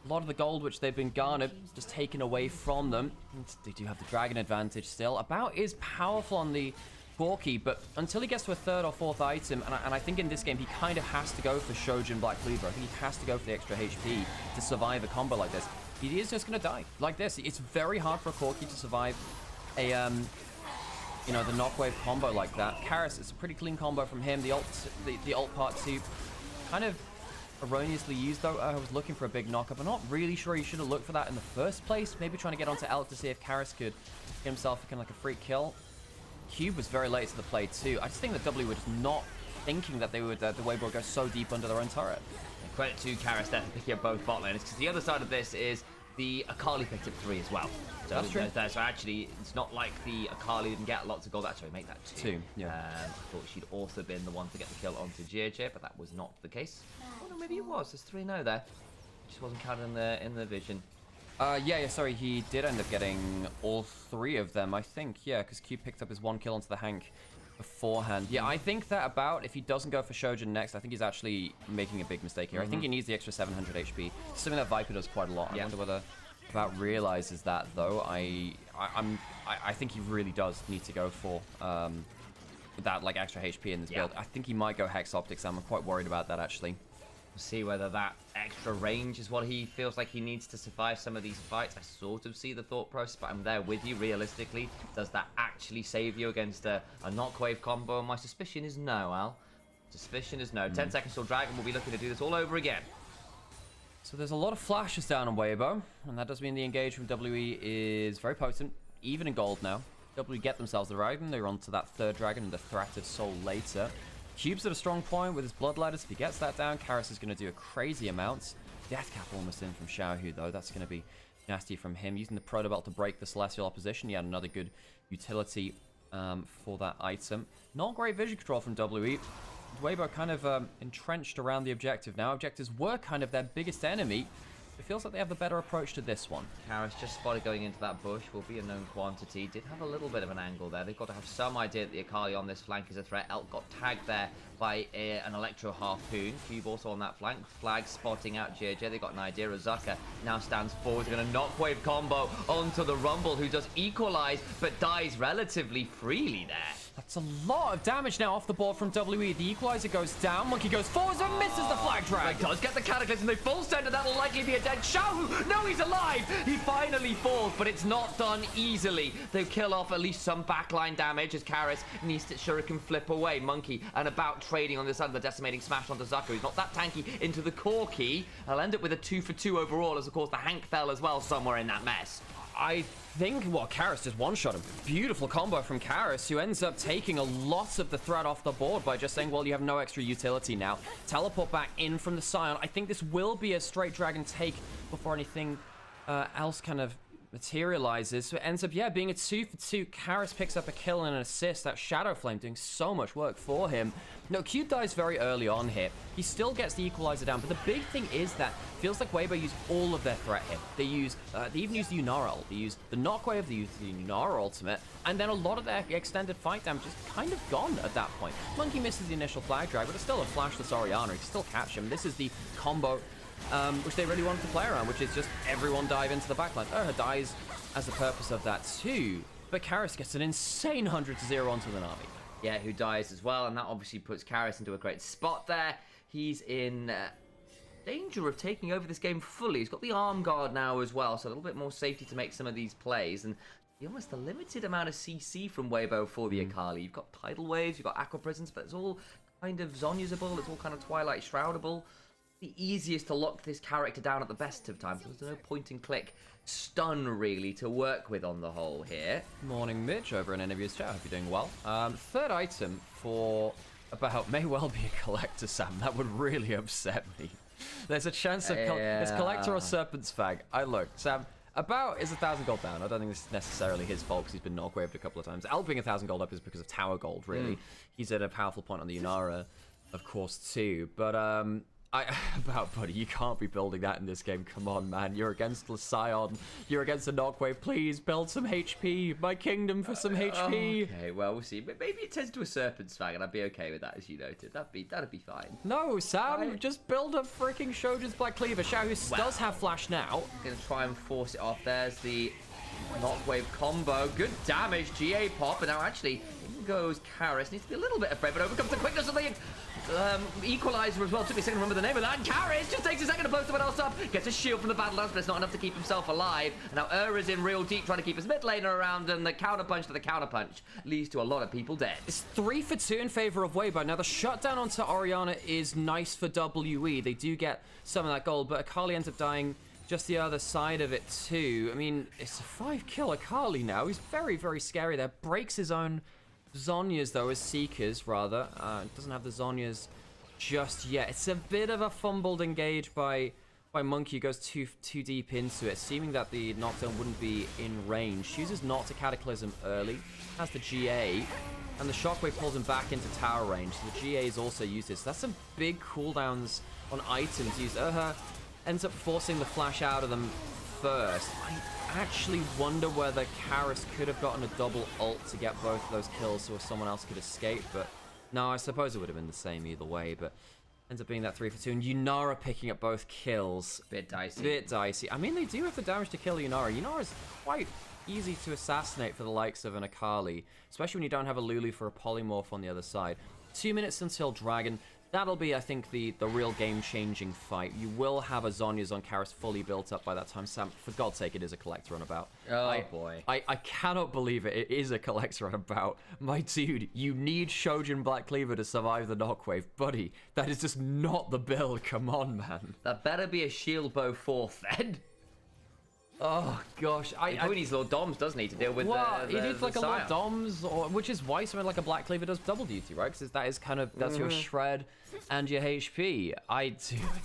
A lot of the gold which they've been garnered just taken away from them. And they do have the dragon advantage still. About is powerful on the Gorky, but until he gets to a 3rd or 4th item, and I think in this game he kind of has to go for Shojin Black Cleaver. I think he has to go for the extra HP to survive a combo like this. He is just going to die like this. It's very hard for a Corki to survive a you know, the Knockwave combo like that. Karis, it's a pretty clean combo from him. The ult part 2 kind of erroneously used though. I was looking for a big knockup. I'm not really sure he should have looked for that in the first place. Maybe trying to get onto Elk to see if Karis could get himself kind of like a free kill. Cube was very late to the play too. I just think that W were just not thinking that they would the wave would go so deep under their own turret. And credit to Karis there for picking up both bot laners, because the other side of this is the Akali picked up 3 as well. So that's true. So actually, it's not like the Akali didn't get lots of gold. Actually, make that 2. Yeah. I thought she'd also been the one to get the kill onto JJ, but that was not the case. Oh no, maybe it was. There's 3-0 there. Just wasn't counted in the vision. Yeah, sorry, he did end up getting all 3 of them, I think. Yeah, because Q picked up his 1 kill onto the Hank beforehand. Yeah, I think that about if he doesn't go for Shojin next, I think he's actually making a big mistake here. I think he needs the extra 700 HP. Something that Viper does quite a lot. I wonder whether about realizes that though. I think he really does need to go for that like extra HP in this build. I think he might go Hex Optics. I'm quite worried about that actually. See whether that extra range is what he feels like he needs to survive some of these fights. I sort of see the thought process, but I'm there with you. Realistically, does that actually save you against a knockwave combo? My suspicion is no, Al. Suspicion is no. 10 seconds till Dragon will be looking to do this all over again. So there's a lot of flashes down on Weibo, and that does mean the engage from WE is very potent, even in gold now. WE get themselves the dragon. They're on to that third dragon and the Threat of Soul later. Cube's at a strong point with his Blood Ladders. If he gets that down, Karis is going to do a crazy amount. Death Cap almost in from Xiaohu, though. That's going to be nasty from him. Using the Proto Belt to break the Celestial opposition. He had another good utility for that item. Not great vision control from WE. Weibo kind of entrenched around the objective now. Objectives were kind of their biggest enemy. It feels like they have the better approach to this one. Karis just spotted going into that bush, will be a known quantity. Did have a little bit of an angle there. They've got to have some idea that the Akali on this flank is a threat. Elk got tagged there by an Electro Harpoon. Cube also on that flank. Flag spotting out JJ. They got an idea. Azaka now stands forward. Going to knockwave combo onto the Rumble, who does equalize, but dies relatively freely there. That's a lot of damage now off the board from WE. The equalizer goes down. Monkey goes forwards and misses the flag drag. He does get the Cataclysm. They full send, and that'll likely be a dead Xiaohu. No, he's alive. He finally falls, but it's not done easily. They kill off at least some backline damage as Karis needs to Shuriken flip away. Monkey and about trading on the side of the decimating smash onto Zucker. He's not that tanky into the core key. I'll end up with a 2 for 2 overall, as of course the Hank fell as well somewhere in that mess. I think, well, Karis just one-shot him. Beautiful combo from Karis, who ends up taking a lot of the threat off the board by just saying, well, you have no extra utility now. Teleport back in from the Scion. I think this will be a straight dragon take before anything else kind of materializes. So it ends up, yeah, being a 2 for 2. Karis picks up a kill and an assist. That Shadow Flame doing so much work for him. No, Cube dies very early on here. He still gets the equalizer down, but the big thing is that feels like Weibo use all of their threat here. They even use the Yunara ult. They use the knockwave, they use the Yunara ultimate, and then a lot of their extended fight damage is kind of gone at that point. Monkey misses the initial flag drag, but it's still a flashless Orianna. He can still catch him. This is the combo which they really wanted to play around, which is just everyone dive into the backline. Urha dies as the purpose of that too, but Karis gets an insane 100-0 onto the Na'Vi. Yeah, who dies as well, and that obviously puts Karis into a great spot there. He's in danger of taking over this game fully. He's got the arm guard now as well, so a little bit more safety to make some of these plays, and almost a limited amount of CC from Weibo for the Akali. You've got Tidal Waves, you've got Aqua Prisons, but it's all kind of Zonyasable, it's all kind of Twilight Shroudable. The easiest to lock this character down at the best of times. There's no point and click stun really to work with on the whole here. Morning Mitch over in Onivia's chat. Hope you're doing well. Third item for about may well be a collector, Sam. That would really upset me. There's a chance of it's collector or Serpent's Fag. Look, Sam. About is 1,000 gold down. I don't think this is necessarily his fault because he's been knockwaved a couple of times. Elk being 1,000 gold up is because of tower gold, really. He's at a powerful point on the Yunara, of course, too. But buddy, you can't be building that in this game. Come on, man. You're against the Scion. You're against the Knockwave. Please build some HP. My kingdom for some HP. Okay, well, we'll see. Maybe it turns to a Serpent's Fang, and I'd be okay with that, as you noted. That'd be fine. No, Sam, just build a freaking Shojin's Black Cleaver. Xiaohu does have flash now. Gonna try and force it off. There's the Knockwave combo. Good damage. GA pop, and now actually in goes Karis. Needs to be a little bit afraid, but overcomes the quickness of the equalizer as well. Took me a second to remember the name of that. Karis just takes a second to blow someone else up. Gets a shield from the battle lance, but it's not enough to keep himself alive. And now Ura's in real deep, trying to keep his mid laner around, and the counterpunch to the counterpunch leads to a lot of people dead. It's 3 for 2 in favor of Weibo. Now the shutdown onto Orianna is nice for WE. They do get some of that gold, but Akali ends up dying just the other side of it too. I mean, it's a 5-kill Akali now. He's very, very scary there. Breaks his own Zonyas, though, as Seekers, rather. Doesn't have the Zonyas just yet. It's a bit of a fumbled engage by Monkey. Goes too deep into it, seeming that the knockdown wouldn't be in range. Chooses not to Cataclysm early. Has the GA, and the Shockwave pulls him back into tower range. So the GA is also used this. So that's some big cooldowns on items used. Ends up forcing the flash out of them first. actually wonder whether Karis could have gotten a double ult to get both of those kills so someone else could escape, but no, I suppose it would have been the same either way, but ends up being that 3 for 2, and Yunara picking up both kills. Bit dicey. Bit dicey. I mean, they do have the damage to kill Yunara. Yunara's quite easy to assassinate for the likes of an Akali, especially when you don't have a Lulu for a polymorph on the other side. 2 minutes until Dragon. That'll be, I think, the real game-changing fight. You will have a Zhonya's on Karis fully built up by that time. Sam, for God's sake, it is a Collector runabout. Oh, boy. I cannot believe it. It is a Collector runabout. My dude, you need Shojin Black Cleaver to survive the knockwave. Buddy, that is just not the build. Come on, man. That better be a shield bow 4th then. Oh, gosh. He probably needs little doms, doesn't he, to deal with well, the he needs like a lot of Scion. doms, which is why something like a Black Cleaver does double duty, right? Because that is kind of, that's your shred and your HP. I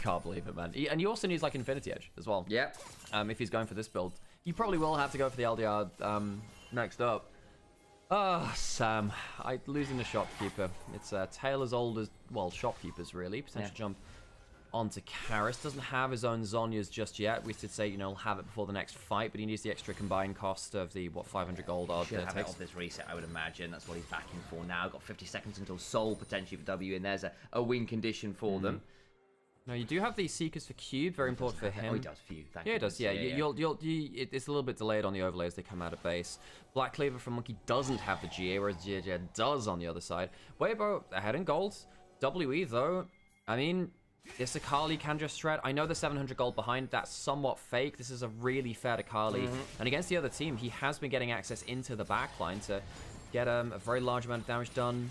can't believe it, man. And you also need like Infinity Edge as well. Yep. If he's going for this build. You probably will have to go for the LDR next up. Sam. Losing the Shopkeeper. It's a tale as old as, well, Shopkeepers, really. Potential jump onto Karis. Doesn't have his own Zhonya's just yet. We should say, you know, he'll have it before the next fight, but he needs the extra combined cost of the, 500 gold odd. Should have it off this reset, I would imagine. That's what he's backing for now. Got 50 seconds until Soul potentially for W, and there's a win condition for them. Now, you do have the Seekers for Cube, very important for him. Oh, he does for you. Thank Yeah, you. it does. Yeah, it's a little bit delayed on the overlay as they come out of base. Black Cleaver from Monkey doesn't have the GA, whereas GA does on the other side. Weibo ahead in gold. WE, though, I mean, this Akali can just shred. I know the 700 gold behind. That's somewhat fake. This is a really fair Akali. And against the other team, he has been getting access into the backline to get a very large amount of damage done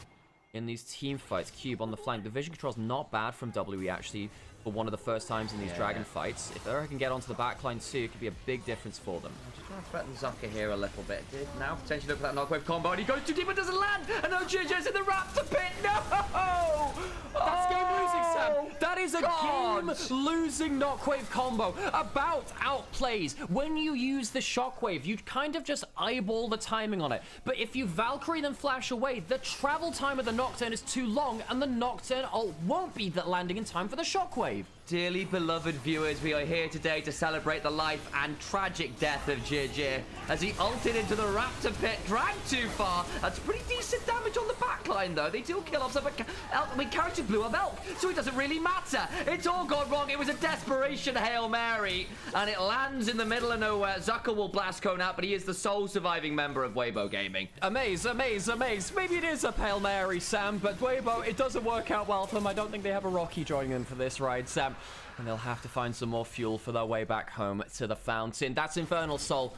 in these team fights. Cube on the flank. The vision control's not bad from WE, actually, for one of the first times in these Dragon fights. If Ura can get onto the backline too, it could be a big difference for them. I'm just trying to threaten Zucker here a little bit. Did now potentially look for that knockwave combo, and he goes too deep and doesn't land. And now JJ's in the Raptor pit. No! That's game losing, Sam. That is a game-losing knockwave combo. About outplays. When you use the shockwave, you kind of just eyeball the timing on it. But if you Valkyrie then flash away, the travel time of the Nocturne is too long, and the Nocturne ult won't be landing in time for the shockwave. Dearly beloved viewers, we are here today to celebrate the life and tragic death of JJ as he ulted into the Raptor pit, dragged too far. That's pretty decent damage on the backline, though. They do kill off some, but character blew up Elk, so it doesn't really matter. It's all gone wrong. It was a desperation Hail Mary, and it lands in the middle of nowhere. Zucker will blast Cone out, but he is the sole surviving member of Weibo Gaming. Amaze. Maybe it is a Hail Mary, Sam, but Weibo, it doesn't work out well for them. I don't think they have a Rocky joining in for this ride, Sam. And they'll have to find some more fuel for their way back home to the fountain. That's Infernal Soul.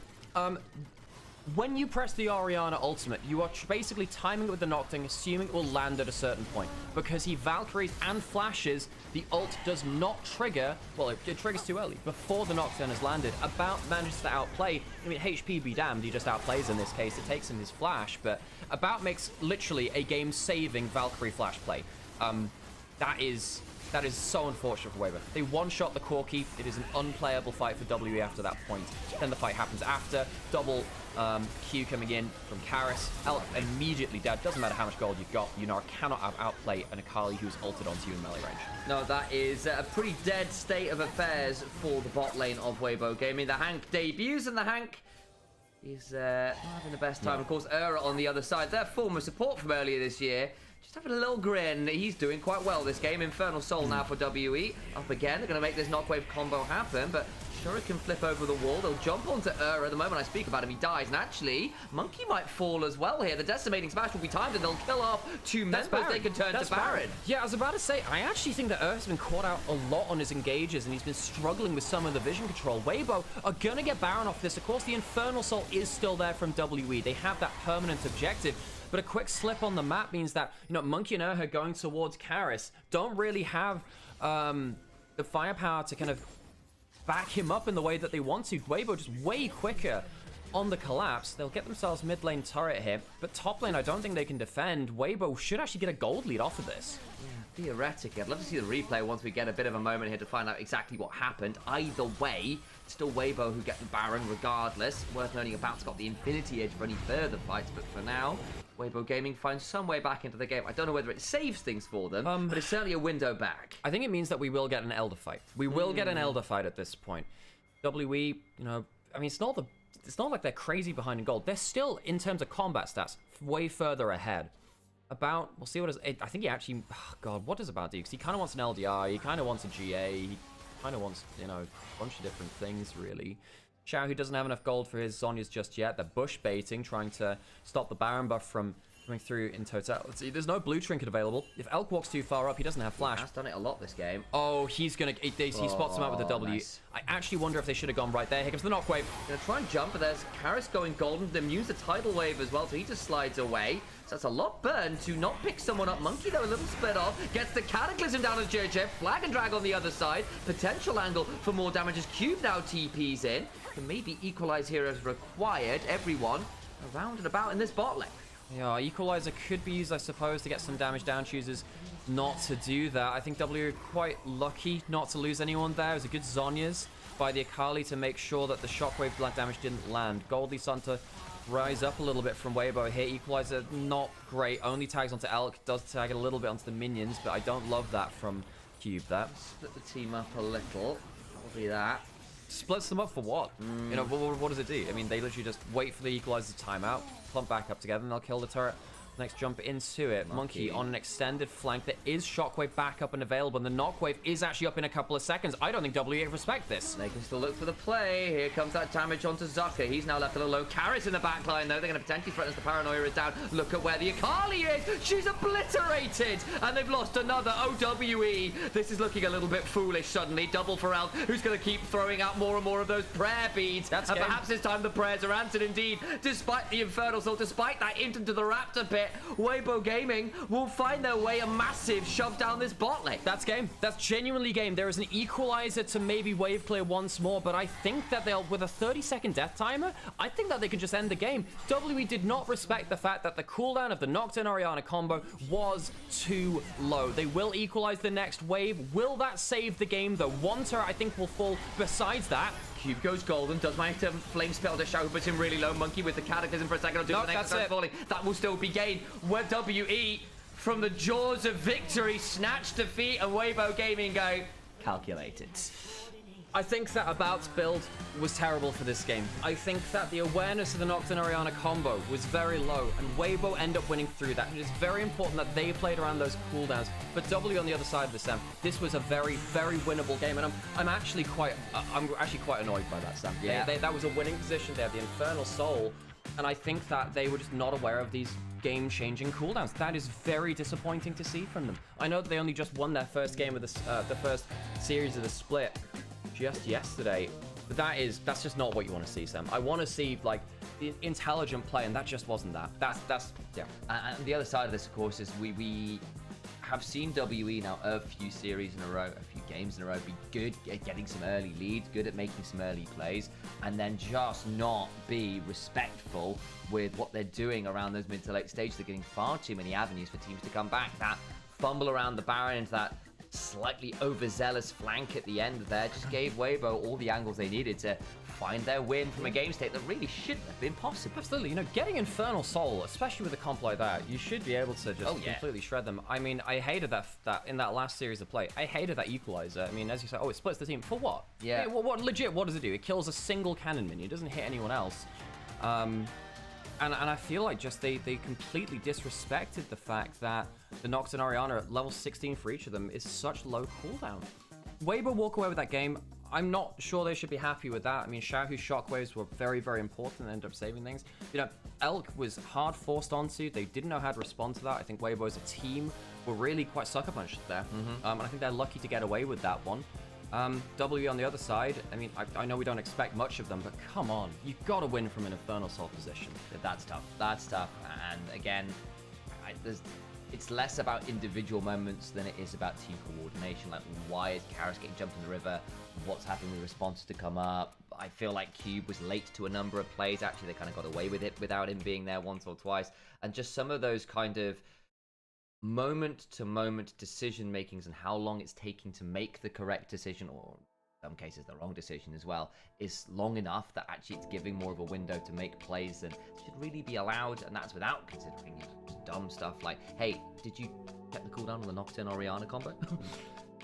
When you press the Orianna ultimate, you are basically timing it with the Nocturne, assuming it will land at a certain point. Because he Valkyries and flashes, the ult does not trigger, well, it triggers too early, before the Nocturne has landed. About manages to outplay. I mean, HP be damned, he just outplays in this case. It takes him his flash, but About makes literally a game-saving Valkyrie flash play. That is so unfortunate for Weibo. They one-shot the Corki. It is an unplayable fight for WE after that point. Then the fight happens after. Double Q coming in from Karis. Elk immediately dead. Doesn't matter how much gold you've got. Yunara cannot outplay an Akali who's ulted onto you in melee range. No, that is a pretty dead state of affairs for the bot lane of Weibo Gaming. The Hank debuts, and the Hank is not having the best time. Of course, Ura on the other side. Their former support from earlier this year. Just having a little grin. He's doing quite well this game. Infernal Soul now for WE. Up again. They're going to make this knockwave combo happen, but Shura can flip over the wall. They'll jump onto Ura. The moment I speak about him, he dies. And actually, Monkey might fall as well here. The decimating smash will be timed, and they'll kill off two members. They can turn to Baron. Yeah, I was about to say, I actually think that Ura's been caught out a lot on his engages, and he's been struggling with some of the vision control. Weibo are going to get Baron off this. Of course, the Infernal Soul is still there from WE. They have that permanent objective. But a quick slip on the map means that, you know, Monkey and Ura going towards Karis don't really have the firepower to kind of back him up in the way that they want to. Weibo just way quicker on the collapse. They'll get themselves mid lane turret here, but top lane I don't think they can defend. Weibo should actually get a gold lead off of this. Yeah, theoretically, I'd love to see the replay once we get a bit of a moment here to find out exactly what happened. Either way, still Weibo who get the Baron regardless. Worth noting, About's got the Infinity Edge for any further fights, but for now, Weibo Gaming finds some way back into the game. I don't know whether it saves things for them, but it's certainly a window back. I think it means that we will get an Elder fight. We will get an Elder fight at this point. WE, you know, I mean, it's it's not like they're crazy behind in gold. They're still, in terms of combat stats, way further ahead. About, we'll see what I think he actually, oh God, what does About do? Because he kind of wants an LDR, he kind of wants a GA, he kind of wants, you know, a bunch of different things, really. Xiao, who doesn't have enough gold for his Zhonya's just yet. They're bush baiting, trying to stop the Baron buff from coming through in totality. There's no blue trinket available. If Elk walks too far up, he doesn't have flash. He's done it a lot this game. Oh, he's gonna, he spots him out with the W. Nice. I actually wonder if they should have gone right there. Here comes the knock wave. Gonna try and jump, but there's Karis going golden. Them use the tidal wave as well, so he just slides away. So that's a lot burn to not pick someone up. Monkey, though, a little split off. Gets the Cataclysm down as JJ. Flag and drag on the other side. Potential angle for more damage as Cube now TPs in. And maybe equalize here as required. Everyone around and about in this bot lane. Yeah, Equalizer could be used, I suppose, to get some damage down. Chooses not to do that. I think W quite lucky not to lose anyone there. It was a good Zhonya's by the Akali to make sure that the Shockwave black damage didn't land. Goldie starting to rise up a little bit from Weibo here. Equalizer, not great. Only tags onto Elk. Does tag a little bit onto the minions, but I don't love that from Cube. That Split the team up a little. That'll be that. splits them up for what? You know, what does it do? I mean, they literally just wait for the Equalizer timeout, clump back up together, and they'll kill the turret. Next jump into it. Monkey on an extended flank. There is Shockwave back up and available, and the Knockwave is actually up in a couple of seconds. I don't think WE respect this. They can still look for the play. Here comes that damage onto Zucker. He's now left alone. Karis in the back line, though. They're going to potentially threaten as the Paranoia is down. Look at where the Akali is. She's obliterated. And they've lost another OWE. This is looking a little bit foolish suddenly. Double for Elk, who's going to keep throwing out more and more of those prayer beads. That's and game. perhaps this time the prayers are answered indeed. Despite the Infernal Soul, despite that into the Raptor pit, Weibo Gaming will find their way a massive shove down this bot lane. That's game. That's genuinely game. There is an Equalizer to maybe wave clear once more, but I think that they'll, with a 30-second death timer, I think that they can just end the game. WE did not respect the fact that the cooldown of the Nocturne Orianna combo was too low. They will equalize the next wave. Will that save the game? The one turret, I think, will fall. Besides that, Cube goes golden, does manage to flame spell to Shadow, puts him really low. Monkey with the Cataclysm for a second or two. Nope, the next that's time it. falling. That will still be gained. Where WE, from the jaws of victory, snatch defeat, and Weibo Gaming go calculated. I think that About's build was terrible for this game. I think that the awareness of the Nocturne Orianna combo was very low, and Weibo end up winning through that. And it's very important that they played around those cooldowns. But W on the other side of the Sam, this was a very, very winnable game, and I'm actually quite annoyed by that, Sam. Yeah. That was a winning position. They had the Infernal Soul, and I think that they were just not aware of these game-changing cooldowns. That is very disappointing to see from them. I know that they only just won their first game of the first series of the split just yesterday, but that's just not what you want to see, Sam. I want to see like the intelligent play, and that just wasn't that. That's yeah. And the other side of this, of course, is we have seen WE now a few series in a row, a few games in a row, be good at getting some early leads, good at making some early plays, and then just not be respectful with what they're doing around those mid to late stages. They're getting far too many avenues for teams to come back. That fumble around the Baron into that slightly overzealous flank at the end there just gave Weibo all the angles they needed to find their win from a game state that really shouldn't have been possible. Absolutely, you know, getting Infernal Soul, especially with a comp like that, you should be able to just completely shred them. I mean, I hated that in that last series of play. I hated that Equalizer. I mean, as you said, it splits the team. For what? Yeah. What legit, what does it do? It kills a single cannon minion. It doesn't hit anyone else. And I feel like just they completely disrespected the fact that the Nocturne Orianna at level 16 for each of them is such low cooldown. Weibo walk away with that game. I'm not sure they should be happy with that. I mean, Xiaohu's shockwaves were very, very important and ended up saving things. You know, Elk was hard forced onto. They didn't know how to respond to that. I think Weibo as a team were really quite sucker punched there. And I think they're lucky to get away with that one. WE on the other side, I mean, I know we don't expect much of them, but come on, you've got to win from an Infernal Soul position. That's tough. That's tough. And again, it's less about individual moments than it is about team coordination. Like, why is Karis getting jumped in the river? What's happening with responses to come up? I feel like Cube was late to a number of plays. Actually, they kind of got away with it without him being there once or twice. And just some of those kind of moment-to-moment decision makings and how long it's taking to make the correct decision, or in some cases the wrong decision as well, is long enough that actually it's giving more of a window to make plays than should really be allowed. And that's without considering dumb stuff like, hey, did you check the cooldown on the Nocturne Orianna combo?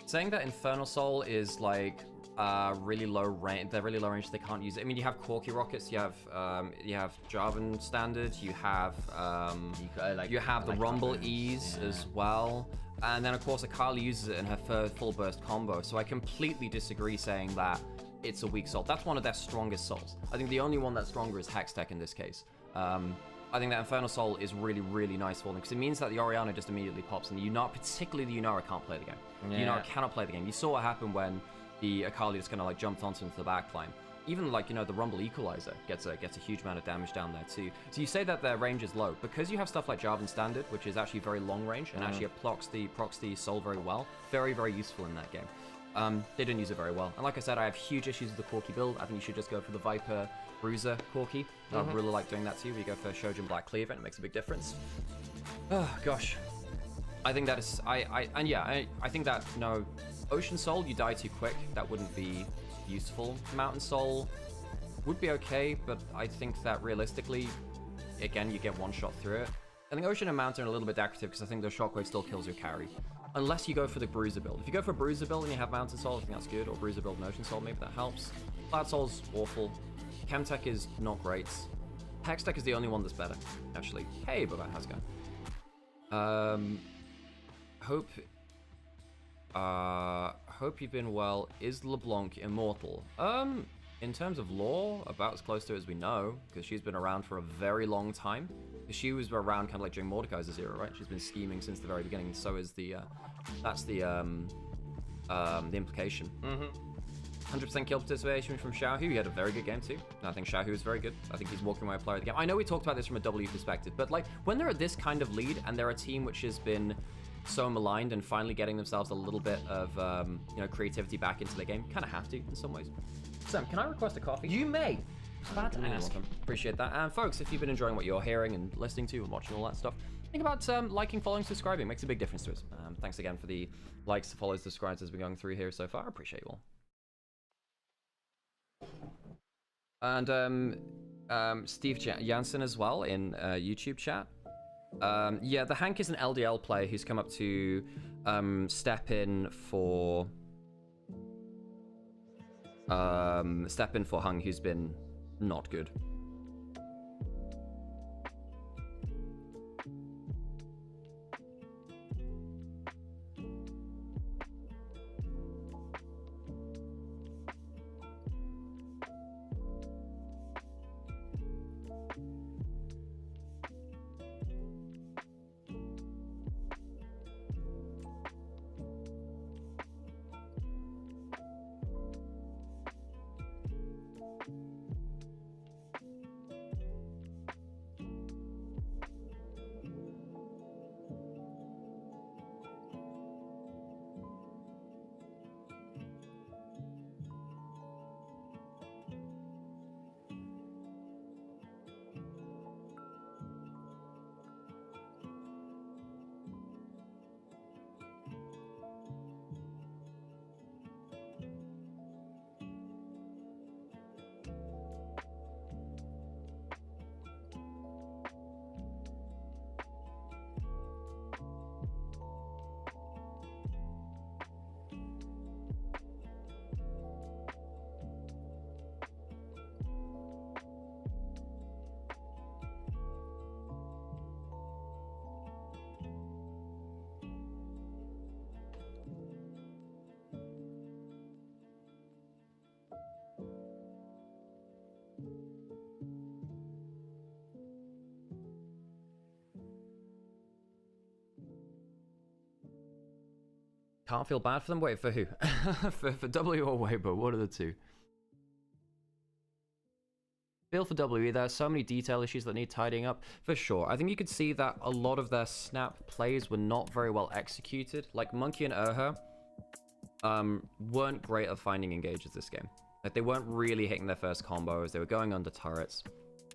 Saying that Infernal Soul is like really low range. They're really low range. They can't use it. I mean, you have Corky rockets. You have Jarvan standard. You have you have the Rumble Ease as well. And then of course Akali uses it in her full burst combo. So I completely disagree saying that it's a weak Soul. That's one of their strongest Souls. I think the only one that's stronger is Hextech in this case. I think that Infernal Soul is really, really nice for them because it means that the Orianna just immediately pops and particularly the Yunara can't play the game. Yeah. Yunara cannot play the game. You saw what happened when the Akali just kind of like jumped onto into the backline. Even like, you know, the Rumble Equalizer gets a huge amount of damage down there too. So you say that their range is low because you have stuff like Jarvan Standard, which is actually very long range and actually it procs the Soul very well. Very, very useful in that game. They didn't use it very well. And like I said, I have huge issues with the Corki build. I think you should just go for the Viper Bruiser Corki. I really like doing that too. We go for Shojin Black Cleaver and it makes a big difference. Oh gosh. I think that is I think that, you know, Ocean Soul, you die too quick. That wouldn't be useful. Mountain Soul would be okay, but I think that realistically, again, you get one shot through it. I think Ocean and Mountain are a little bit decorative because I think the Shockwave still kills your carry. Unless you go for the Bruiser build. If you go for a Bruiser build and you have Mountain Soul, I think that's good. Or Bruiser build and Ocean Soul, maybe that helps. Cloud Soul's awful. Chemtech is not great. Hextech is the only one that's better, actually. Hey, Baba, how's it going? Hope you've been well. Is LeBlanc immortal? In terms of lore, about as close to it as we know, because she's been around for a very long time. She was around kind of like during Mordekaiser's era, right? She's been scheming since the very beginning. So is the that's the implication. 100% kill participation from Xiaohu. He had a very good game too. I think Xiaohu is very good. I think he's walking my player of the game. I know we talked about this from a W perspective, but like when they're at this kind of lead and they're a team which has been so maligned and finally getting themselves a little bit of you know, creativity back into the game, kind of have to in some ways. Sam, can I request a coffee? You may. Glad to ask. Appreciate that. And folks, if you've been enjoying what you're hearing and listening to and watching all that stuff, think about liking, following, subscribing. It makes a big difference to us. Thanks again for the likes, follows, subscribes as we're going through here so far. I appreciate you all. And Steve Jansen as well in YouTube chat. Yeah, the Hank is an LDL player who's come up to step in for Hung, who's been not good. Can't feel bad for them? Wait, for who? for W or Weibo? What are the two? Feel for W. There are so many detail issues that need tidying up. For sure. I think you could see that a lot of their snap plays were not very well executed. Like Monkey and Urha weren't great at finding engages this game. Like they weren't really hitting their first combos. They were going under turrets.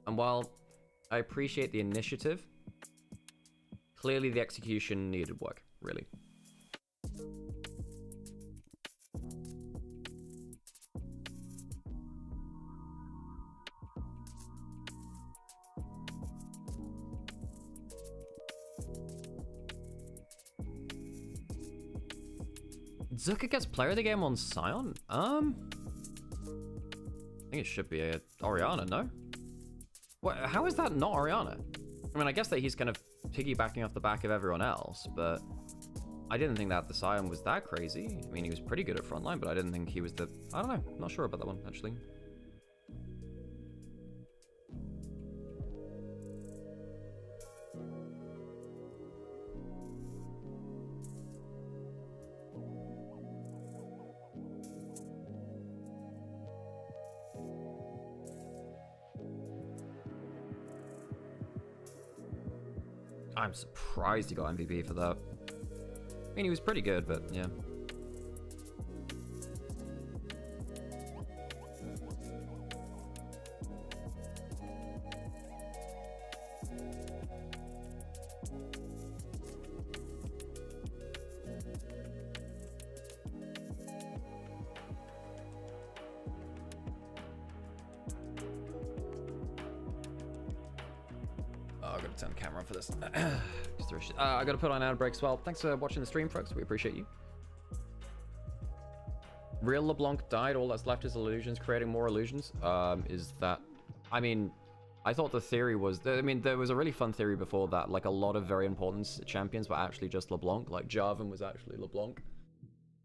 And while I appreciate the initiative, clearly the execution needed work, really. Zuka gets player of the game on Sion? think it should be a Oriana, no? What? How is that not Oriana? I mean, I guess that he's kind of piggybacking off the back of everyone else, but I didn't think that the Scion was that crazy. I mean, he was pretty good at frontline, but I didn't think he was the... I don't know. I'm not sure about that one, actually. I'm surprised he got MVP for that. I mean, he was pretty good, but yeah. Oh, I gotta turn the camera on for this. I gotta put on ad breaks as well. Thanks for watching the stream, folks. We appreciate you. Real LeBlanc died. All that's left is illusions. Creating more illusions. Is that... I mean, I thought the theory was... I mean, there was a really fun theory before that. Like, a lot of very important champions were actually just LeBlanc. Like, Jarvan was actually LeBlanc.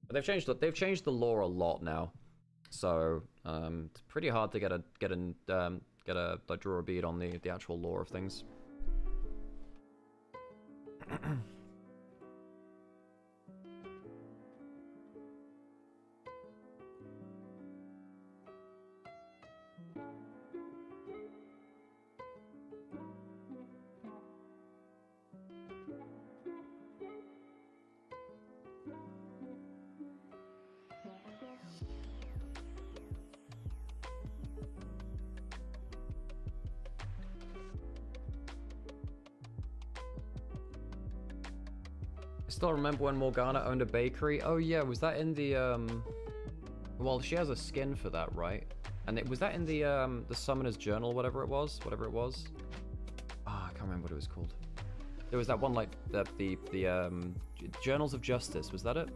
But they've changed the lore a lot now. So, it's pretty hard to draw a bead on the actual lore of things. I still remember when Morgana owned a bakery. Oh yeah, was that in the well, she has a skin for that, right? And was that in the Summoner's Journal, whatever it was? Ah, I can't remember what it was called. There was that one, like the Journals of Justice. Was that it?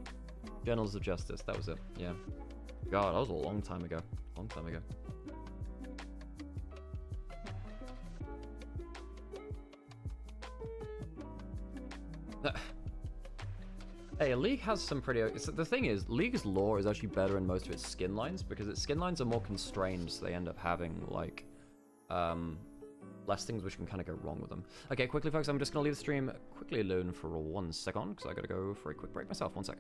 Journals of Justice. That was it. Yeah. God, that was a long time ago. Long time ago. Hey, League has some pretty... The thing is, League's lore is actually better in most of its skin lines, because its skin lines are more constrained, so they end up having, like, less things which can kind of go wrong with them. Okay, quickly, folks, I'm just going to leave the stream quickly alone for 1 second, because I got to go for a quick break myself. 1 sec.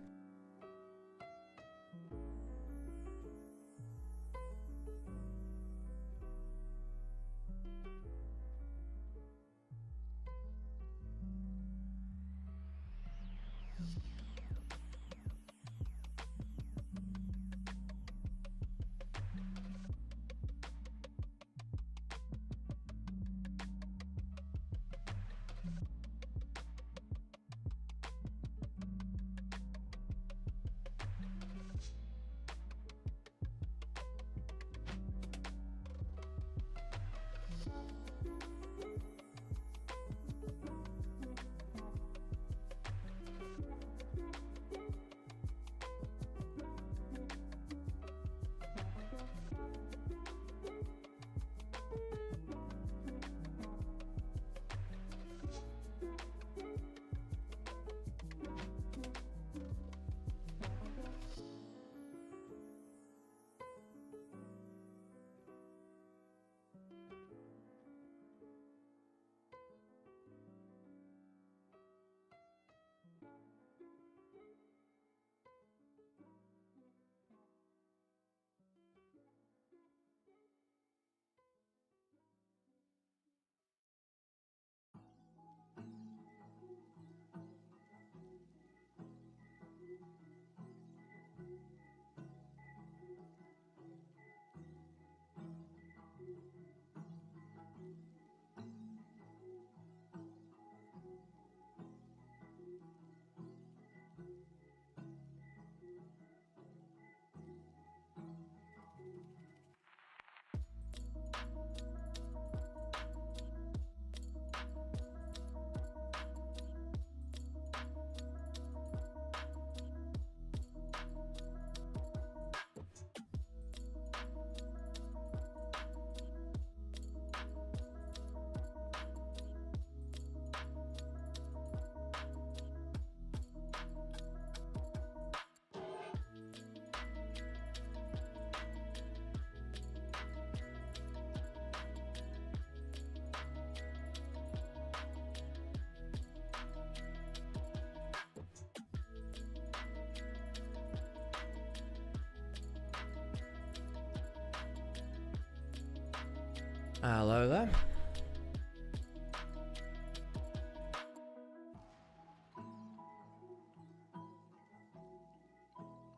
Hello there.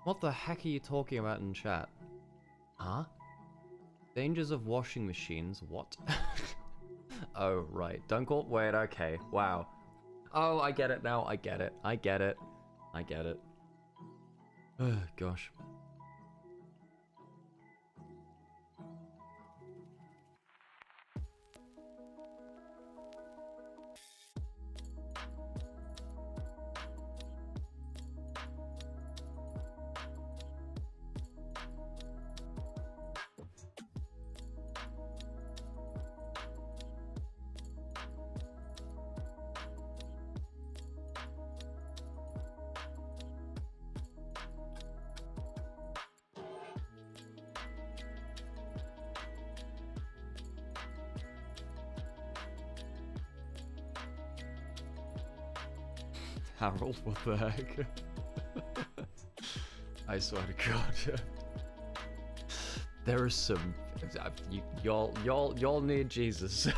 What the heck are you talking about in chat? Huh? Dangers of washing machines? What? Oh, right. Don't call... Wait, okay. Wow. Oh, I get it now. I get it. I get it. I get it. Oh, gosh. Harold, what the heck? I swear to God. There are some... Y'all need Jesus.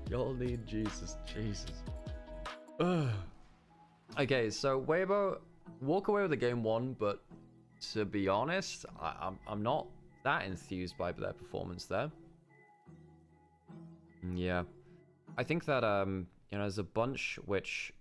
Y'all need Jesus. Jesus. Ugh. Okay, so Weibo, walk away with the game 1, but to be honest, I'm not that enthused by their performance there. Yeah. I think that, you know, there's a bunch which,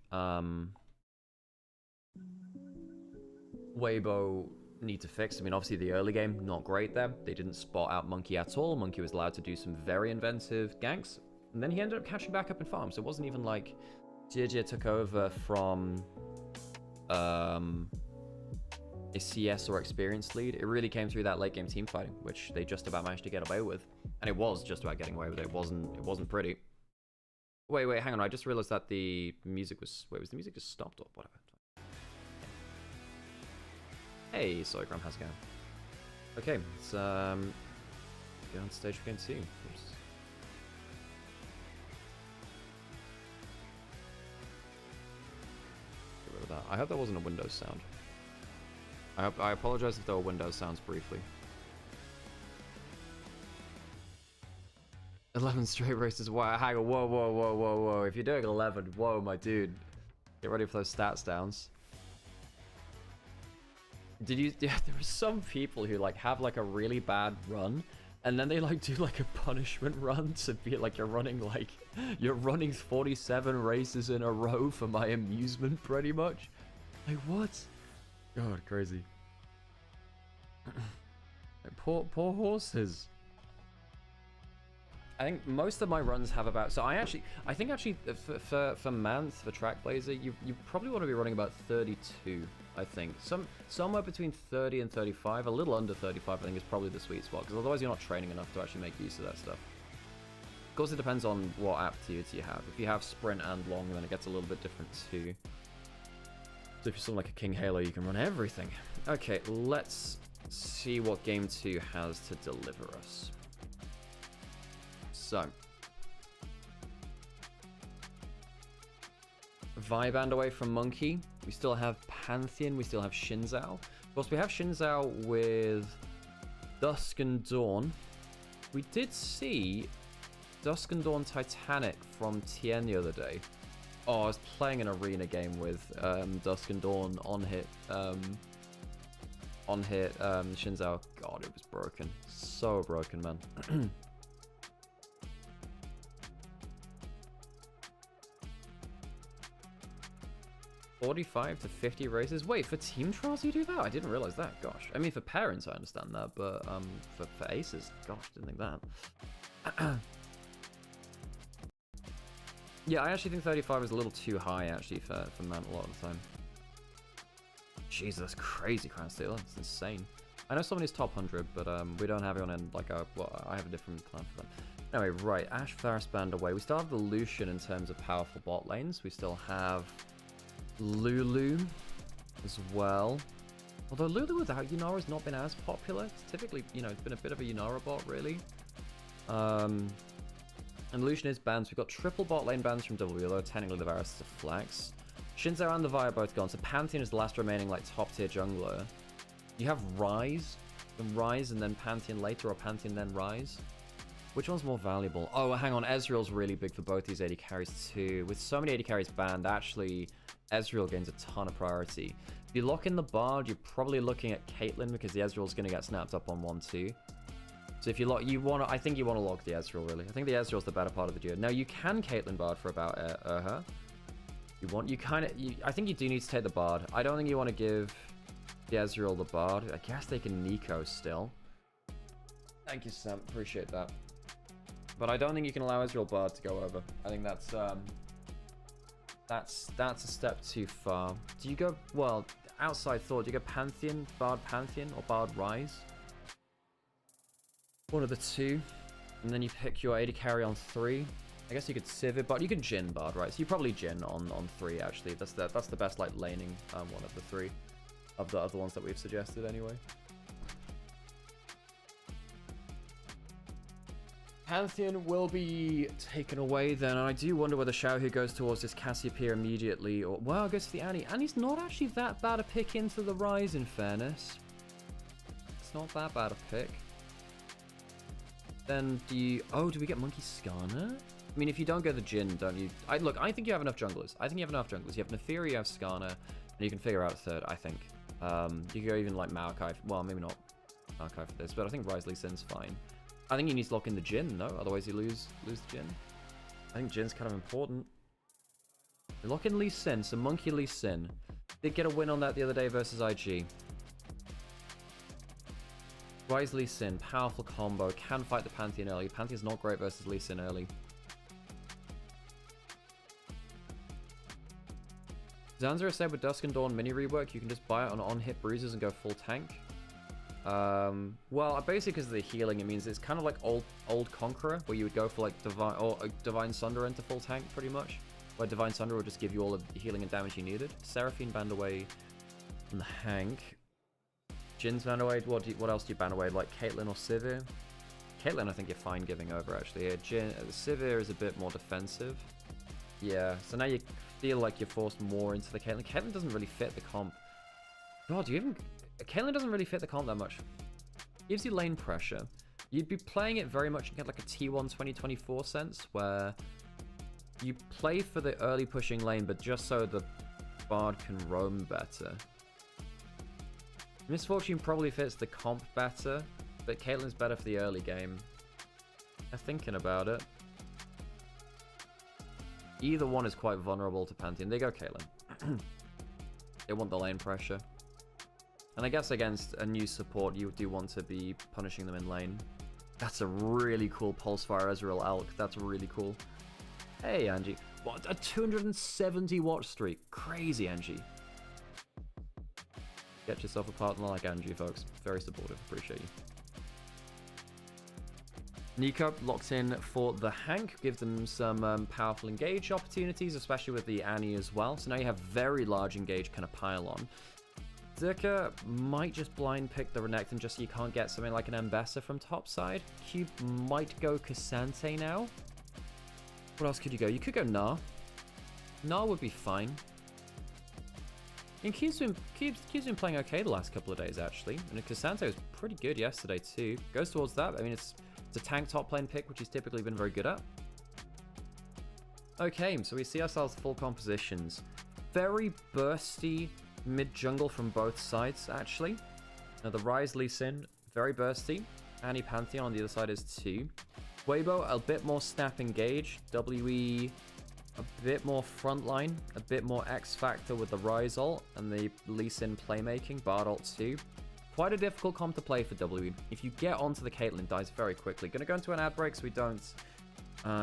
Weibo need to fix. I mean, obviously the early game, not great there. They didn't spot out Monkey at all. Monkey was allowed to do some very inventive ganks. And then he ended up catching back up in farm. So it wasn't even like JJ took over from, a CS or experienced lead. It really came through that late game team fighting, which they just about managed to get away with. And it was just about getting away with it. It wasn't pretty. Wait, hang on. I just realized that the music was... Wait, was the music just stopped or whatever? Hey, Soygram, how's it going? Okay, let's go on stage for game 2. Oops. Get rid of that. I hope that wasn't a Windows sound. I apologize if there were Windows sounds briefly. 11 straight races. Wow, hang on. Whoa. If you're doing 11, whoa, my dude. Get ready for those stats downs. Did you... Yeah, there are some people who, like, have, like, a really bad run, and then they, like, do, like, a punishment run to be, like, you're running 47 races in a row for my amusement, pretty much. Like, what? God, crazy. Like, poor horses. I think most of my runs have about... So I think actually for Manth, for Trackblazer, you probably want to be running about 32, I think. Somewhere between 30 and 35, a little under 35 I think is probably the sweet spot, because otherwise you're not training enough to actually make use of that stuff. Of course it depends on what aptitudes you have. If you have sprint and long, then it gets a little bit different too. So if you're something like a King Halo, you can run everything. Okay, let's see what Game 2 has to deliver us. So, Viband away from Monkey. We still have Pantheon. We still have Shinzao. Of course, we have Shinzao with Dusk and Dawn. We did see Dusk and Dawn Titanic from Tien the other day. Oh, I was playing an arena game with Dusk and Dawn on hit Shinzao. God, it was broken. So broken, man. 45 to 50 races? Wait, for team trials you do that? I didn't realize that, gosh. I mean, for parents I understand that, but for aces, gosh, didn't think that. Yeah, I actually think 35 is a little too high, actually, for man a lot of the time. Jesus, that's crazy crown stealer. That's insane. I know someone is top 100, but we don't have it on like a... Well, I have a different plan for them. Anyway, right, Ash Ferris Band away. We still have the Lucian in terms of powerful bot lanes. We still have Lulu as well. Although Lulu without Yunara has not been as popular. It's typically, you know, it's been a bit of a Yunara bot, really. And Lucian is banned. So we've got triple bot lane bans from W, though technically the Varus is a flex. Shinzo and the Vi are both gone. So Pantheon is the last remaining, like, top tier jungler. You have Ryze Then Rise and then Pantheon later, or Pantheon then Rise? Which one's more valuable? Oh, hang on. Ezreal's really big for both these AD carries too. With so many AD carries banned, actually, Ezreal gains a ton of priority. If you lock in the Bard, you're probably looking at Caitlyn because the Ezreal's going to get snapped up on 1-2. So if you lock, I think you want to lock the Ezreal, really. I think the Ezreal's the better part of the duo. Now, you can Caitlyn Bard for about I think you do need to take the Bard. I don't think you want to give the Ezreal the Bard. I guess they can Nico still. Thank you, Sam. Appreciate that. But I don't think you can allow Ezreal Bard to go over. I think that's a step too far. Do you go, well, outside thought, do you go Pantheon, Bard Pantheon, or Bard Rise? One of the two. And then you pick your AD carry on 3. I guess you could Civ it, but you can Jhin Bard, right? So you probably Jhin on 3, actually. That's the best, like, laning one of the 3. Of the other ones that we've suggested, anyway. Pantheon will be taken away then. And I do wonder whether Xiaohu goes towards this Cassiopeia immediately, or, well, goes to the Annie. Annie's not actually that bad a pick into the Rise, in fairness. It's not that bad a pick. Then do you... Oh, do we get Monkey Skarner? I mean, if you don't go the Jhin, don't you... Look, I think you have enough junglers. I think you have enough junglers. You have Nefiri, you have Skarner, and you can figure out a third, I think. You could go even like Maokai. Well, maybe not Maokai for this, but I think Rise Lee Sin's fine. I think you need to lock in the Jhin, no? Otherwise you lose the Jhin. I think Jin's kind of important. You lock in Lee Sin, so Monkey Lee Sin. Did get a win on that the other day versus IG. Rise Lee Sin, powerful combo, can fight the Pantheon early. Pantheon's not great versus Lee Sin early. Zanzara said with Dusk and Dawn mini rework, you can just buy it on hit bruises and go full tank. Well, basically because of the healing, it means it's kind of like old Conqueror, where you would go for like Divine Sunder into full tank, pretty much. Where Divine Sunder will just give you all of the healing and damage you needed. Seraphine banned away from the Hank. Jin's banned away. What else do you ban away? Like Caitlyn or Sivir? Caitlyn, I think you're fine giving over, actually. Sivir is a bit more defensive. Yeah, so now you feel like you're forced more into the Caitlyn. Caitlyn doesn't really fit the comp. God, Caitlyn doesn't really fit the comp that much. Gives you lane pressure. You'd be playing it very much in like a T1 2024 sense, where you play for the early pushing lane, but just so the Bard can roam better. Misfortune probably fits the comp better, but Caitlyn's better for the early game. I'm thinking about it. Either one is quite vulnerable to Pantheon. They go Caitlyn. They want the lane pressure. And I guess against a new support, you do want to be punishing them in lane. That's a really cool Pulsefire Ezreal Elk. That's really cool. Hey, Angie. What? A 270 watch streak. Crazy, Angie. Get yourself a partner like Angie, folks. Very supportive. Appreciate you. Nico locked in for the Hank. Give them some powerful engage opportunities, especially with the Annie as well. So now you have very large engage kind of pile on. Zerka might just blind pick the Renekton just so you can't get something like an Ambessa from topside. Cube might go Cassante now. What else could you go? You could go Gnar. Gnar would be fine. And Cube's been playing okay the last couple of days, actually. And Cassante was pretty good yesterday, too. Goes towards that. I mean, it's a tank top lane pick, which he's typically been very good at. Okay, so we see ourselves full compositions. Very bursty mid-jungle from both sides, actually. Now, the Rise Lee Sin, very bursty. Annie Pantheon on the other side is 2. Weibo, a bit more snap engage. WE, a bit more frontline. A bit more X-Factor with the Rise ult and the Lee Sin playmaking. Bard ult 2. Quite a difficult comp to play for WE. If you get onto the Caitlyn, dies very quickly. Gonna go into an ad break so we don't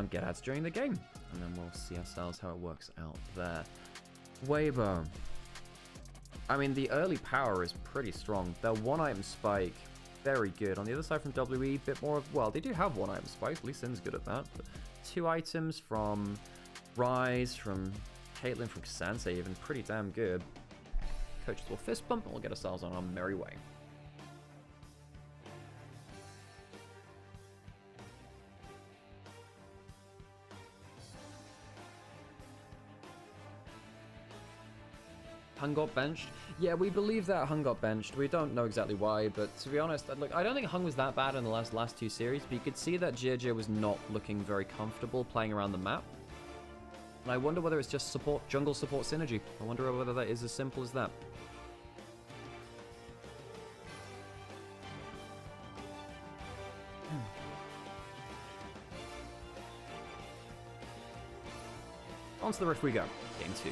get ads during the game. And then we'll see ourselves how it works out there. Weibo. I mean, the early power is pretty strong. Their one-item spike, very good. On the other side from WE, bit more of... Well, they do have one-item spike. Lee Sin's good at that. But 2 items from Rise, from Caitlyn, from Cassante even. Pretty damn good. Coaches will fist bump and we'll get ourselves on our merry way. Hung got benched. Yeah, we believe that Hung got benched. We don't know exactly why, but to be honest, look, I don't think Hung was that bad in the last 2 series, but you could see that JJ was not looking very comfortable playing around the map. And I wonder whether it's just jungle support synergy. I wonder whether that is as simple as that. On to the rift we go. Game 2.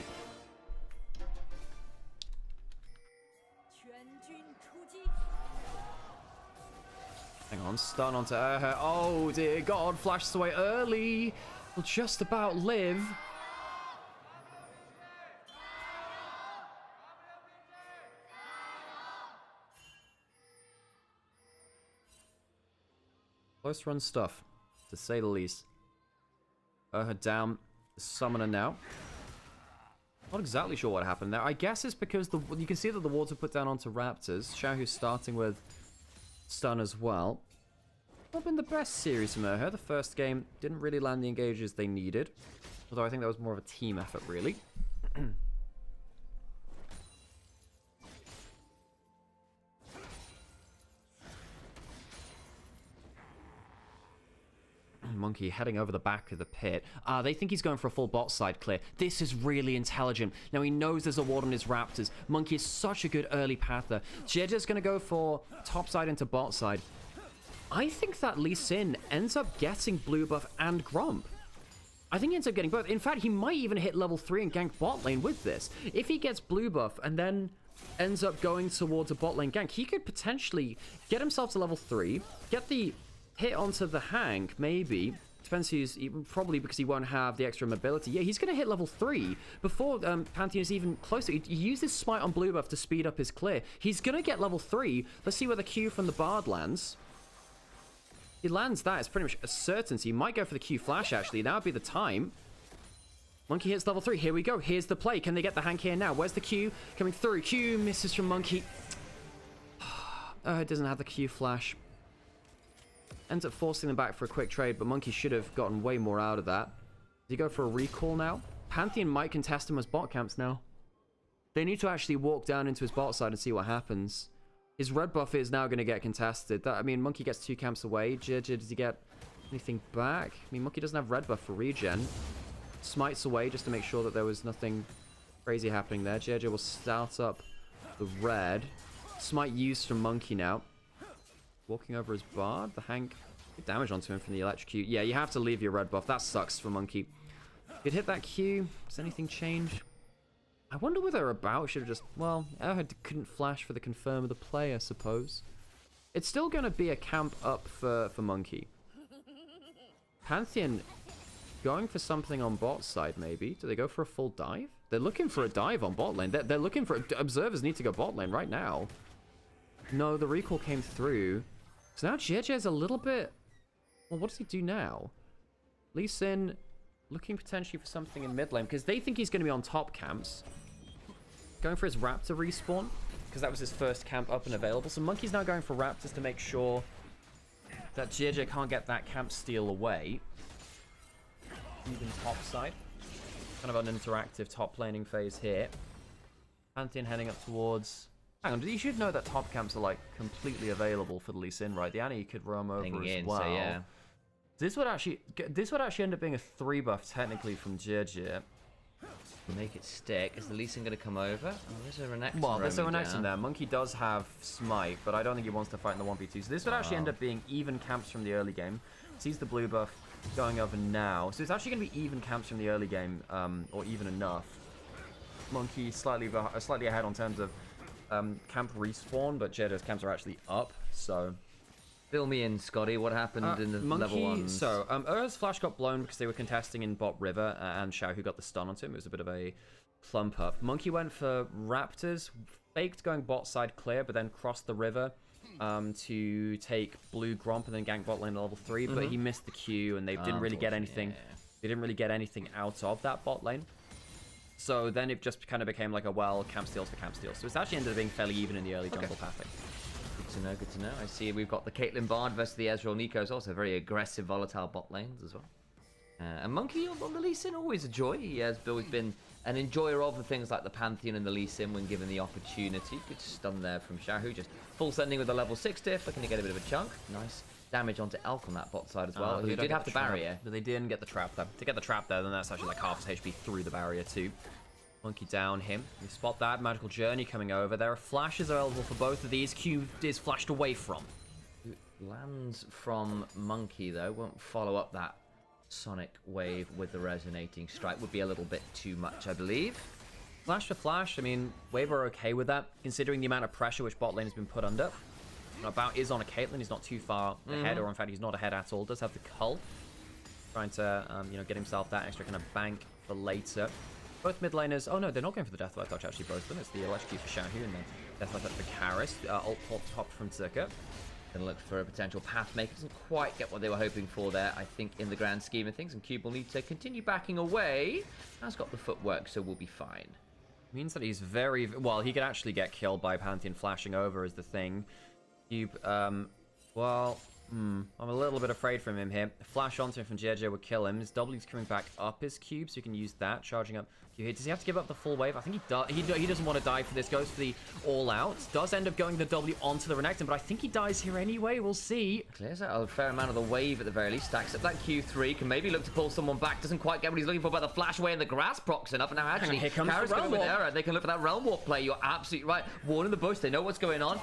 Hang on, stun onto her. Oh dear God, flashes away early. Will just about live. Close run stuff, to say the least. Her down. Summoner now. Not exactly sure what happened there. I guess it's because you can see that the wards are put down onto Raptors. Xiaohu's starting with stun as well. Not been the best series from her. The first game didn't really land the engages they needed. Although I think that was more of a team effort, really. Monkey heading over the back of the pit. They think he's going for a full bot side clear. This is really intelligent. Now he knows there's a ward on his Raptors. Monkey is such a good early pather. Jeja's going to go for top side into bot side. I think that Lee Sin ends up getting blue buff and Gromp. I think he ends up getting both. In fact, he might even hit level 3 and gank bot lane with this. If he gets blue buff and then ends up going towards a bot lane gank, he could potentially get himself to level 3, get the hit onto the Hang, maybe. Depends who's... Probably because he won't have the extra mobility. Yeah, he's going to hit level 3 before Pantheon is even closer. He used his smite on blue buff to speed up his clear. He's going to get level 3. Let's see where the Q from the Bard lands. He lands that. It's pretty much a certainty. He might go for the Q flash, actually. That would be the time. Monkey hits level 3. Here we go. Here's the play. Can they get the Hank here now? Where's the Q? Coming through. Q misses from Monkey. It doesn't have the Q flash. Ends up forcing them back for a quick trade, but Monkey should have gotten way more out of that. Does he go for a recall now? Pantheon might contest him as bot camps now. They need to actually walk down into his bot side and see what happens. His red buff is now going to get contested. I mean, Monkey gets 2 camps away. Jeja, does he get anything back? I mean, Monkey doesn't have red buff for regen. Smites away just to make sure that there was nothing crazy happening there. Jeja will start up the red. Smite used from Monkey now. Walking over his Bard. The Hank. Good damage onto him from the electrocute. Yeah, you have to leave your red buff. That sucks for Monkey. Could hit that Q. Does anything change? I wonder whether About should have just... Well, Erhard couldn't flash for the confirm of the play, I suppose. It's still going to be a camp up for Monkey. Pantheon going for something on bot side, maybe. Do they go for a full dive? They're looking for a dive on bot lane. They're looking for... Observers need to go bot lane right now. No, the recall came through. So now Jeja's a little bit... Well, what does he do now? Lee Sin looking potentially for something in mid lane, because they think he's going to be on top camps. Going for his Raptor respawn, because that was his first camp up and available. So Monkey's now going for Raptors to make sure that Jeja can't get that camp steal away. Even top side. Kind of an interactive top laning phase here. Pantheon heading up towards... Hang on, you should know that top camps are like completely available for the Lee Sin, right? The Annie could roam over as well. So, yeah. This would actually end up being a 3 buff technically from Jeja. Make it stick. Is the Lee Sin going to come over? Oh, there's a Renekton. Well, there's a Renekton there. Monkey does have Smite, but I don't think he wants to fight in the 1v2. So this would actually end up being even camps from the early game. Sees the blue buff going over now. So it's actually going to be even camps from the early game, or even enough. Monkey slightly ahead on terms of camp respawn, but Jeja's camps are actually up, so... Fill me in, Scotty. What happened in the level 1s? So, Ur's flash got blown because they were contesting in bot river, and Xiaohu got the stun onto him. It was a bit of a clump up. Monkey went for Raptors, faked going bot side clear, but then crossed the river to take blue Gromp and then gank bot lane at level 3, but he missed the Q, and they didn't really get anything. Yeah. They didn't really get anything out of that bot lane. So then it just kind of became like a, well, camp steals for camp steals. So it's actually ended up being fairly even in the early jungle pathing. Good to know, good to know. I see we've got the Caitlyn Bard versus the Ezreal Nico's, also very aggressive, volatile bot lanes as well. And Monkey on the Lee Sin, always a joy. He has always been an enjoyer of the things like the Pantheon and the Lee Sin when given the opportunity. Good stun there from Shahu, just full sending with a level 6 diff, looking to get a bit of a chunk. Nice damage onto Elk on that bot side as well, who did have the barrier. But they didn't get the trap though. To get the trap there, then that's actually like half his HP through the barrier too. Monkey down him. You spot that. Magical Journey coming over. There are flashes available for both of these. Cube is flashed away from. Lands from Monkey though, won't follow up that Sonic Wave with the Resonating Strike. Would be a little bit too much, I believe. Flash to flash, I mean, Wave are okay with that, considering the amount of pressure which bot lane has been put under. About is on a Caitlyn, he's not too far ahead, or in fact he's not ahead at all. Does have the Cull, trying to you know, get himself that extra kind of bank for later. Both mid laners, oh no, they're not going for the Deathlight Touch actually, both of them. It's the electrocute for Shahu and then Deathlight Touch for Karis. Ult top from Zerka. Gonna look for a potential path maker. Doesn't quite get what they were hoping for there, I think, in the grand scheme of things. And Cube will need to continue backing away. Has got the footwork, so we'll be fine. Means that he's very, well, he could actually get killed by Pantheon flashing over is the thing. Cube, well, I'm a little bit afraid from him here. Flash onto him from JJ would kill him. His W's coming back up his Cube, so you can use that, charging up. Does he have to give up the full wave? I think he does. He doesn't want to die for this. Goes for the all-out. Does end up going the W onto the Renekton, but I think he dies here anyway. We'll see. Clears out a fair amount of the wave at the very least. Stacks up that Q3. Can maybe look to pull someone back. Doesn't quite get what he's looking for, but the flash away in the grass procs enough. And now actually, here comes the Realm Warp. They can look for that Realm Warp play. You're absolutely right. Warning the bush. They know what's going on.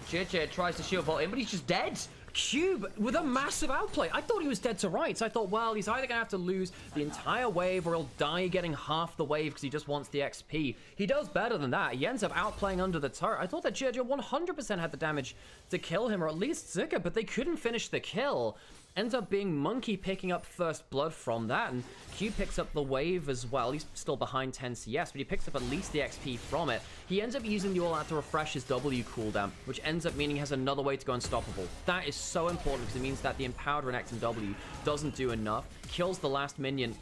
JJ tries to shield vault in, but he's just dead. Cube with a massive outplay. I thought he was dead to rights. I thought, well, he's either going to have to lose the entire wave or he'll die getting half the wave because he just wants the XP. He does better than that. He ends up outplaying under the turret. I thought that JJ 100% had the damage to kill him, or at least Zika, but they couldn't finish the kill. Ends up being Monkey picking up first blood from that, and Q picks up the wave as well. He's still behind 10 CS, but he picks up at least the XP from it. He ends up using the all-out to refresh his W cooldown, which ends up meaning he has another way to go unstoppable. That is so important because it means that the empowered Renekton W doesn't do enough, kills the last minion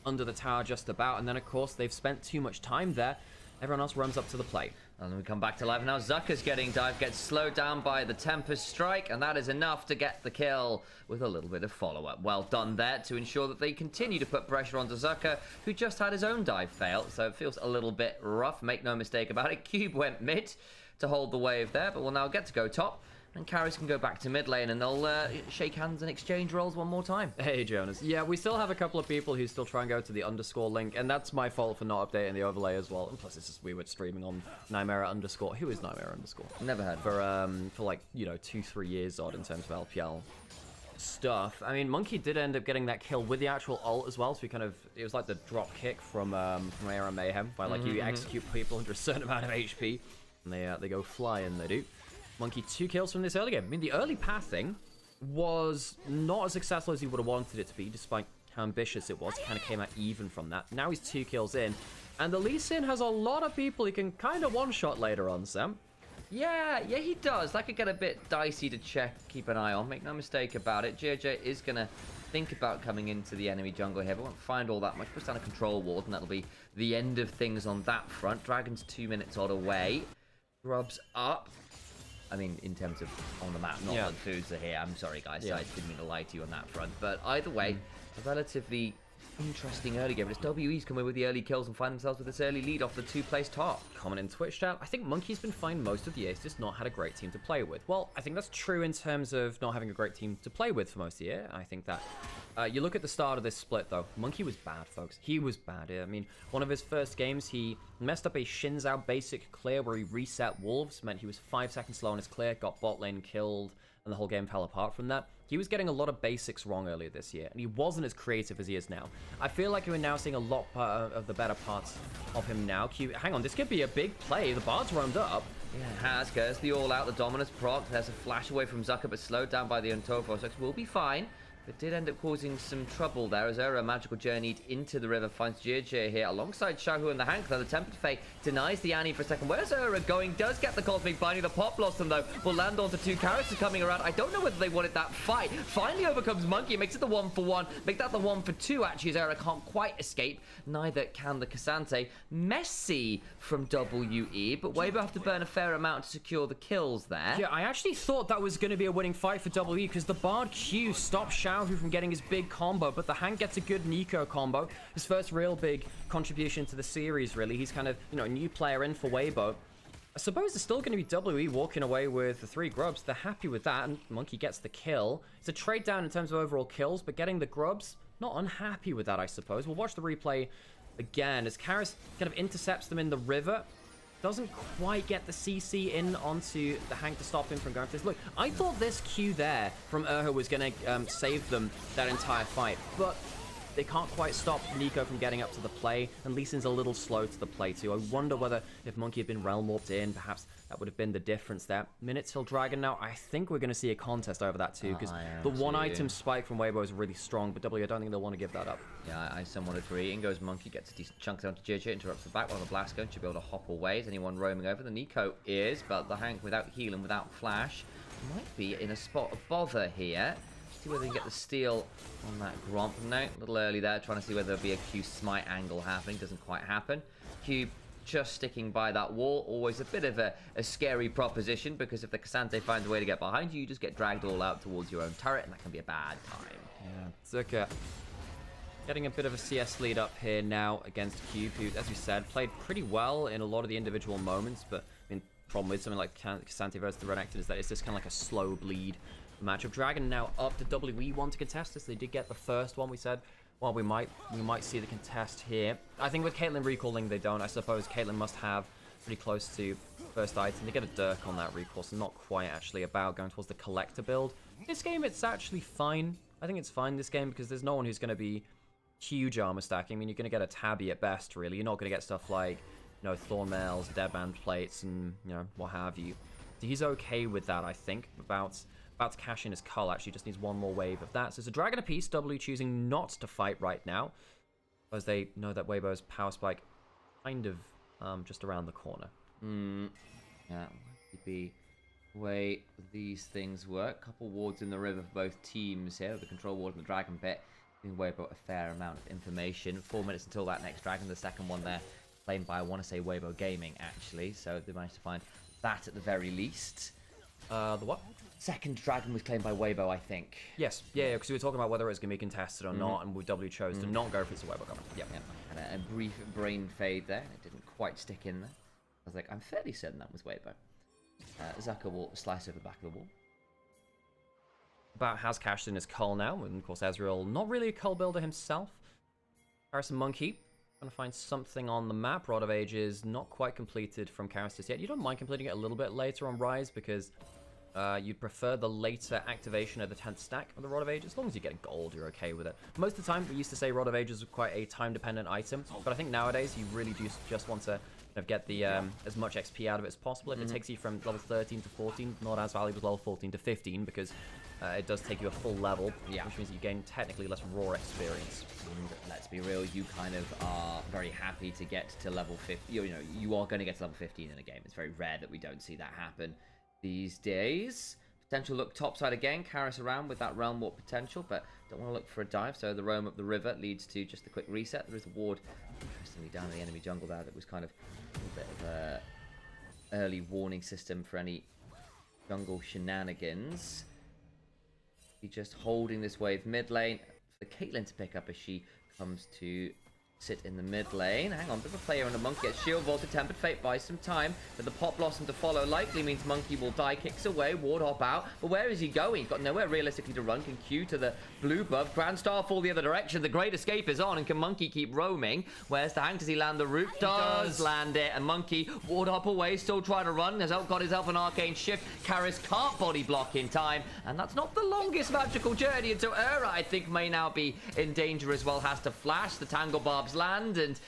under the tower just about, and then of course they've spent too much time there. Everyone else runs up to the plate. And then we come back to life. Now Zucker's getting dived, gets slowed down by the Tempest Strike, and that is enough to get the kill with a little bit of follow-up. Well done there to ensure that they continue to put pressure onto Zucker, who just had his own dive fail, so it feels a little bit rough. Make no mistake about it. Cube went mid to hold the wave there, but will now get to go top. And Karis can go back to mid lane, and they'll shake hands and exchange roles one more time. Hey, Jonas. Yeah, we still have a couple of people who still try and go to the underscore link, and that's my fault for not updating the overlay as well. And plus, it's just we were streaming on Nymaera underscore. Who is Nymaera underscore? Never heard. For like, you know, 2-3 years odd in terms of LPL stuff. I mean, Monkey did end up getting that kill with the actual ult as well, so we kind of, it was like the drop kick from Era Mayhem, where like you execute people under a certain amount of HP, and they go flying, they do. Monkey 2 kills from this early game. I mean, the early pathing was not as successful as he would have wanted it to be, despite how ambitious it was. He kind of came out even from that. Now he's 2 kills in. And the Lee Sin has a lot of people he can kind of one-shot later on, Sam. Yeah, he does. That could get a bit dicey to keep an eye on. Make no mistake about it. JJ is going to think about coming into the enemy jungle here, but won't find all that much. Puts down a control ward, and that'll be the end of things on that front. Dragon's 2 minutes odd away. Grubs up. I mean, in terms of on the map, not that foods are here. I'm sorry, guys. I didn't mean to lie to you on that front. But either way, a relatively interesting early game. But it's WE's come in with the early kills and find themselves with this early lead off the 2-place top. Comment in Twitch chat. I think Monkey's been fine most of the year. He's just not had a great team to play with. Well, I think that's true in terms of not having a great team to play with for most of the year. I think that you look at the start of this split, though. Monkey was bad, folks. He was bad. I mean, one of his first games, he messed up a Xin Zhao basic clear where he reset Wolves. Meant he was 5 seconds slow on his clear, got bot lane killed, and the whole game fell apart from that. He was getting a lot of basics wrong earlier this year, and he wasn't as creative as he is now. I feel like we're now seeing a lot of the better parts of him now. Hang on, this could be a big play. The bard's roamed up. Yeah, it has. Goes the all-out, the dominance proc. There's a flash away from Zucker, but slowed down by the Untofo. So will be fine. But did end up causing some trouble there as Era magical journeyed into the river, finds JJ here alongside Shahu and the Hank. Though the Tempest Fake denies the Annie for a second. Where's Era going? Does get the Cosmic Binding. The pop lost them though. Will land onto 2 characters coming around. I don't know whether they wanted that fight. Finally overcomes Monkey, makes it the 1-for-1. Make that the 1-for-2 actually, as Era can't quite escape. Neither can the Cassante. Messy from WE, but Weibo have to burn a fair amount to secure the kills there. Yeah, I actually thought that was going to be a winning fight for WE because the Bard Q stopped Shahu Xiaohu from getting his big combo, but the Hank gets a good Nico combo. His first real big contribution to the series, really. He's kind of, you know, a new player in for Weibo. I suppose it's still going to be WE walking away with the 3 grubs. They're happy with that, and Monkey gets the kill. It's a trade down in terms of overall kills, but getting the grubs, not unhappy with that, I suppose. We'll watch the replay again as Karis kind of intercepts them in the river. Doesn't quite get the CC in onto the Hank to stop him from going for this. Look, I thought this Q there from Erha was going to save them that entire fight, but they can't quite stop Nico from getting up to the play, and Lee Sin's a little slow to the play too. I wonder whether if Monkey had been realm warped in, perhaps that would have been the difference there. Minute till Dragon now. I think we're going to see a contest over that too, because the one item spike from Weibo is really strong, but W, I don't think they'll want to give that up. Yeah, I somewhat agree. In goes Monkey, gets a decent chunk down to JJ, interrupts the back while the Blast Gun should be able to hop away. Is anyone roaming over? The Nico is, but the Hank without heal and without flash might be in a spot of bother here. See whether they can get the steal on that Gromp. No, a little early there, trying to see whether there'll be a Q smite angle happening. Doesn't quite happen. Q just sticking by that wall. Always a bit of a scary proposition, because if the Cassante finds a way to get behind you, you just get dragged all out towards your own turret, and that can be a bad time. Yeah, Zuka getting a bit of a CS lead up here now against Cube, who, as you said, played pretty well in a lot of the individual moments, but I mean, problem with something like Cassante versus the Renekton is that it's just kind of like a slow bleed matchup. Dragon now up to WE want to contest this. They did get the first one. We said, well, we might see the contest here. I think with Caitlyn recalling, they don't. I suppose Caitlyn must have pretty close to first item. They get a Dirk on that recall, so not quite actually about going towards the collector build. This game, it's actually fine. I think it's fine this game, because there's no one who's going to be huge armor stacking. I mean, you're going to get a Tabby at best, really. You're not going to get stuff like, you know, Thornmails, Deadband plates, and, you know, what have you. So he's okay with that, I think. About to cash in his cull, actually. Just needs one more wave of that. So it's a dragon apiece. W choosing not to fight right now, as they know that Weibo's power spike kind of just around the corner. Yeah, might be the way these things work. Couple wards in the river for both teams here. The control ward and the dragon pit giving Weibo a fair amount of information. 4 minutes until that next dragon. The second one there claimed by, I want to say, Weibo Gaming, actually. So they managed to find that at the very least. The what? Second dragon was claimed by Weibo, I think. Yes, yeah, because we were talking about whether it was going to be contested or not, and W chose to not go for it, so Weibo got it. Yep. And a brief brain fade there. It didn't quite stick in there. I was like, I'm fairly certain that was Weibo. Zuka will slice over the back of the wall. About has cashed in his cull now, and of course Ezreal, not really a cull builder himself. Karis and Monkey, trying to find something on the map. Rod of Ages not quite completed from Karis just yet. You don't mind completing it a little bit later on Rise, because you'd prefer the later activation of the 10th stack of the Rod of Ages. As long as you get gold, you're okay with it. Most of the time, we used to say Rod of Ages was quite a time-dependent item, but I think nowadays you really do just want to kind of get the as much XP out of it as possible. If it takes you from level 13 to 14, not as valuable as level 14 to 15, because it does take you a full level, which means that you gain technically less raw experience. And let's be real, you kind of are very happy to get to level 50. You know, you are going to get to level 15 in a game. It's very rare that we don't see that happen these days. Potential look topside again. Karis around with that realm warp potential, but don't want to look for a dive. So the roam up the river leads to just a quick reset. There is a ward, interestingly, down in the enemy jungle there that was kind of a little bit of a early warning system for any jungle shenanigans. He just holding this wave mid lane for Caitlyn to pick up as she comes to sit in the mid lane. Hang on, bit of a player and a Monkey gets shield vaulted. Tempered Fate buys some time, but the Pop Blossom to follow likely means Monkey will die. Kicks away, ward hop out, but where is he going? He's got nowhere realistically to run. Can Q to the blue buff. Grand Star fall the other direction. The Great Escape is on, and can Monkey keep roaming? Where's the Hank? Does he land the root? Does land it, and Monkey ward hop away, still trying to run. Has got himself an arcane shift. Karis can't body block in time, and that's not the longest magical journey until Era, I think, may now be in danger as well. Has to flash. The Tangle Barbs land, and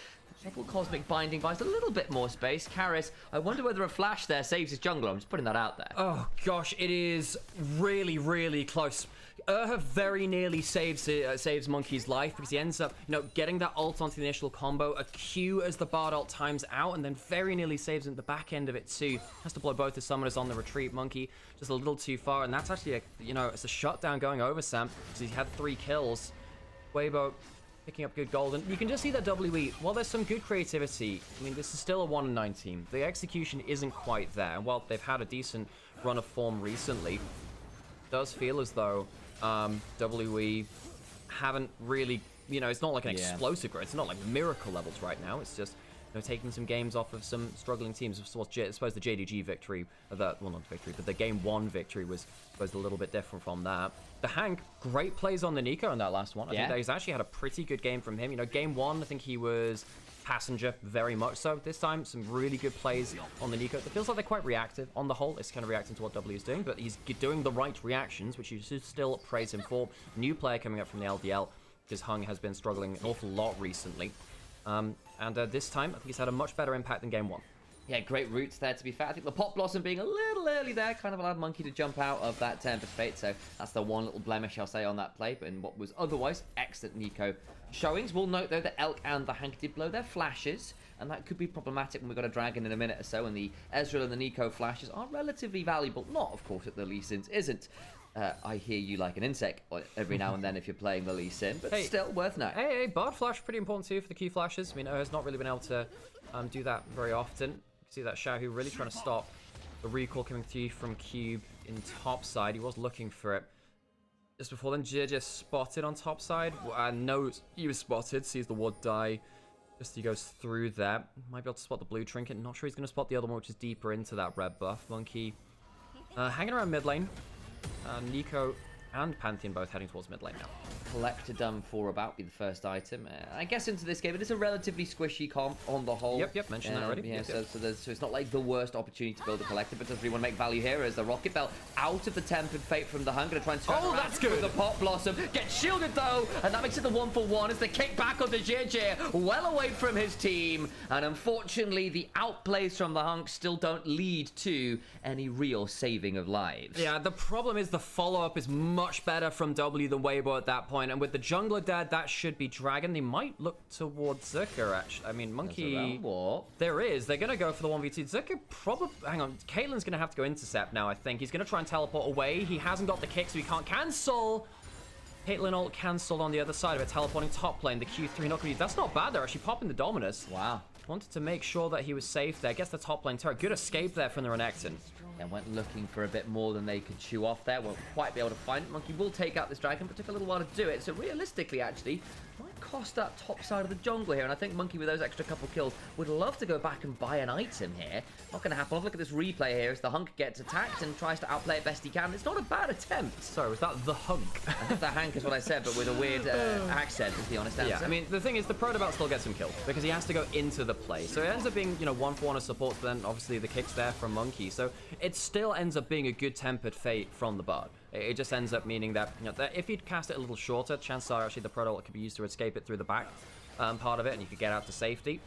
double Cosmic Binding buys a little bit more space. Karis, I wonder whether a flash there saves his jungler. I'm just putting that out there. Oh gosh, it is really, really close. Urha very nearly saves Monkey's life, because he ends up, you know, getting that ult onto the initial combo, a Q as the Bard ult times out, and then very nearly saves him at the back end of it too. Has to blow both the summoners on the retreat. Monkey just a little too far, and that's actually a, you know, it's a shutdown going over Sam, because he had 3 kills. Weibo picking up good gold, and you can just see that WE, while there's some good creativity, I mean, this is still a 1-9 team. The execution isn't quite there, and while they've had a decent run of form recently, it does feel as though WE haven't really, you know, it's not like an explosive growth. It's not like miracle levels right now. It's just, you know, taking some games off of some struggling teams. I suppose the JDG victory, well, not victory, but the game 1 victory was a little bit different from that. The Hank, great plays on the Nico in that last one. I think that he's actually had a pretty good game from him. You know, game 1, I think he was passenger, very much so. This time, some really good plays on the Nico. It feels like they're quite reactive. On the whole, it's kind of reacting to what W is doing, but he's doing the right reactions, which you should still praise him for. New player coming up from the LDL, because Hung has been struggling an awful lot recently. This time, I think he's had a much better impact than game 1. Yeah, great roots there, to be fair. I think the Pop Blossom being a little early there kind of allowed Monkey to jump out of that Tempest Fate, so that's the one little blemish I'll say on that play, but in what was otherwise excellent Nico showings. We'll note, though, that Elk and the Hank did blow their flashes, and that could be problematic when we've got a Dragon in a minute or so, and the Ezreal and the Nico flashes are relatively valuable. Not, of course, that the Lee Sin's isn't. I hear you like an insect every now and then if you're playing the Lee Sin, but still worth knowing. Hey, Bard Flash, pretty important too for the Q flashes. I mean, has not really been able to do that very often. You can see that Xiaohu really trying to stop the recall coming through from Cube in top side. He was looking for it just before then. JJ spotted on top side. Knows he was spotted, sees the ward die. Just he goes through there. Might be able to spot the blue trinket. Not sure he's going to spot the other one, which is deeper into that red buff. Monkey hanging around mid lane. Nico and Pantheon both heading towards mid lane now. Collector done for about be the first item. I guess into this game, it is a relatively squishy comp on the whole. Yep, mentioned that already. Yeah, so it's not like the worst opportunity to build a collector, but does really want to make value here as the Rocket Belt out of the Tempered Fate from the Hun. Going to try and turn around that's good. with the Pop Blossom. Gets shielded though, and that makes it the 1-for-1 as the kick back onto JJ, well away from his team. And unfortunately, the outplays from the Hunk still don't lead to any real saving of lives. Yeah, the problem is the follow-up is much better from W than Weibo at that point, and with the jungler dead, that should be Dragon. They might look towards Zerka, actually. I mean, Monkey... There is. They're going to go for the 1v2. Zerka probably... Hang on. Caitlyn's going to have to go intercept now, I think. He's going to try and teleport away. He hasn't got the kick, so he can't cancel. Caitlyn ult cancelled on the other side of it, teleporting top lane. The Q3 not going to... That's not bad. They're actually popping the Dominus. Wow. Wanted to make sure that he was safe there. Gets the top lane turret. Good escape there from the Renekton. And went looking for a bit more than they could chew off there. Won't quite be able to find it. Monkey will take out this dragon, but took a little while to do it. So realistically, actually, might cost that top side of the jungle here. And I think Monkey, with those extra couple kills, would love to go back and buy an item here. Not going to happen. Look at this replay here as the Hunk gets attacked and tries to outplay it best he can. It's not a bad attempt. Sorry, was that the Hunk? I think the Hank is what I said, but with a weird accent, is the honest answer. Yeah, I mean, the thing is, the Protobelt still gets him killed because he has to go into the play. So it ends up being, you know, 1-for-1 of support, but then obviously the kick's there from Monkey. So it still ends up being a good Tempered Fate from the Bard. It just ends up meaning that, you know, that if he'd cast it a little shorter, chances are actually the Protobelt could be used to escape it through the back part of it, and you could get out to safety.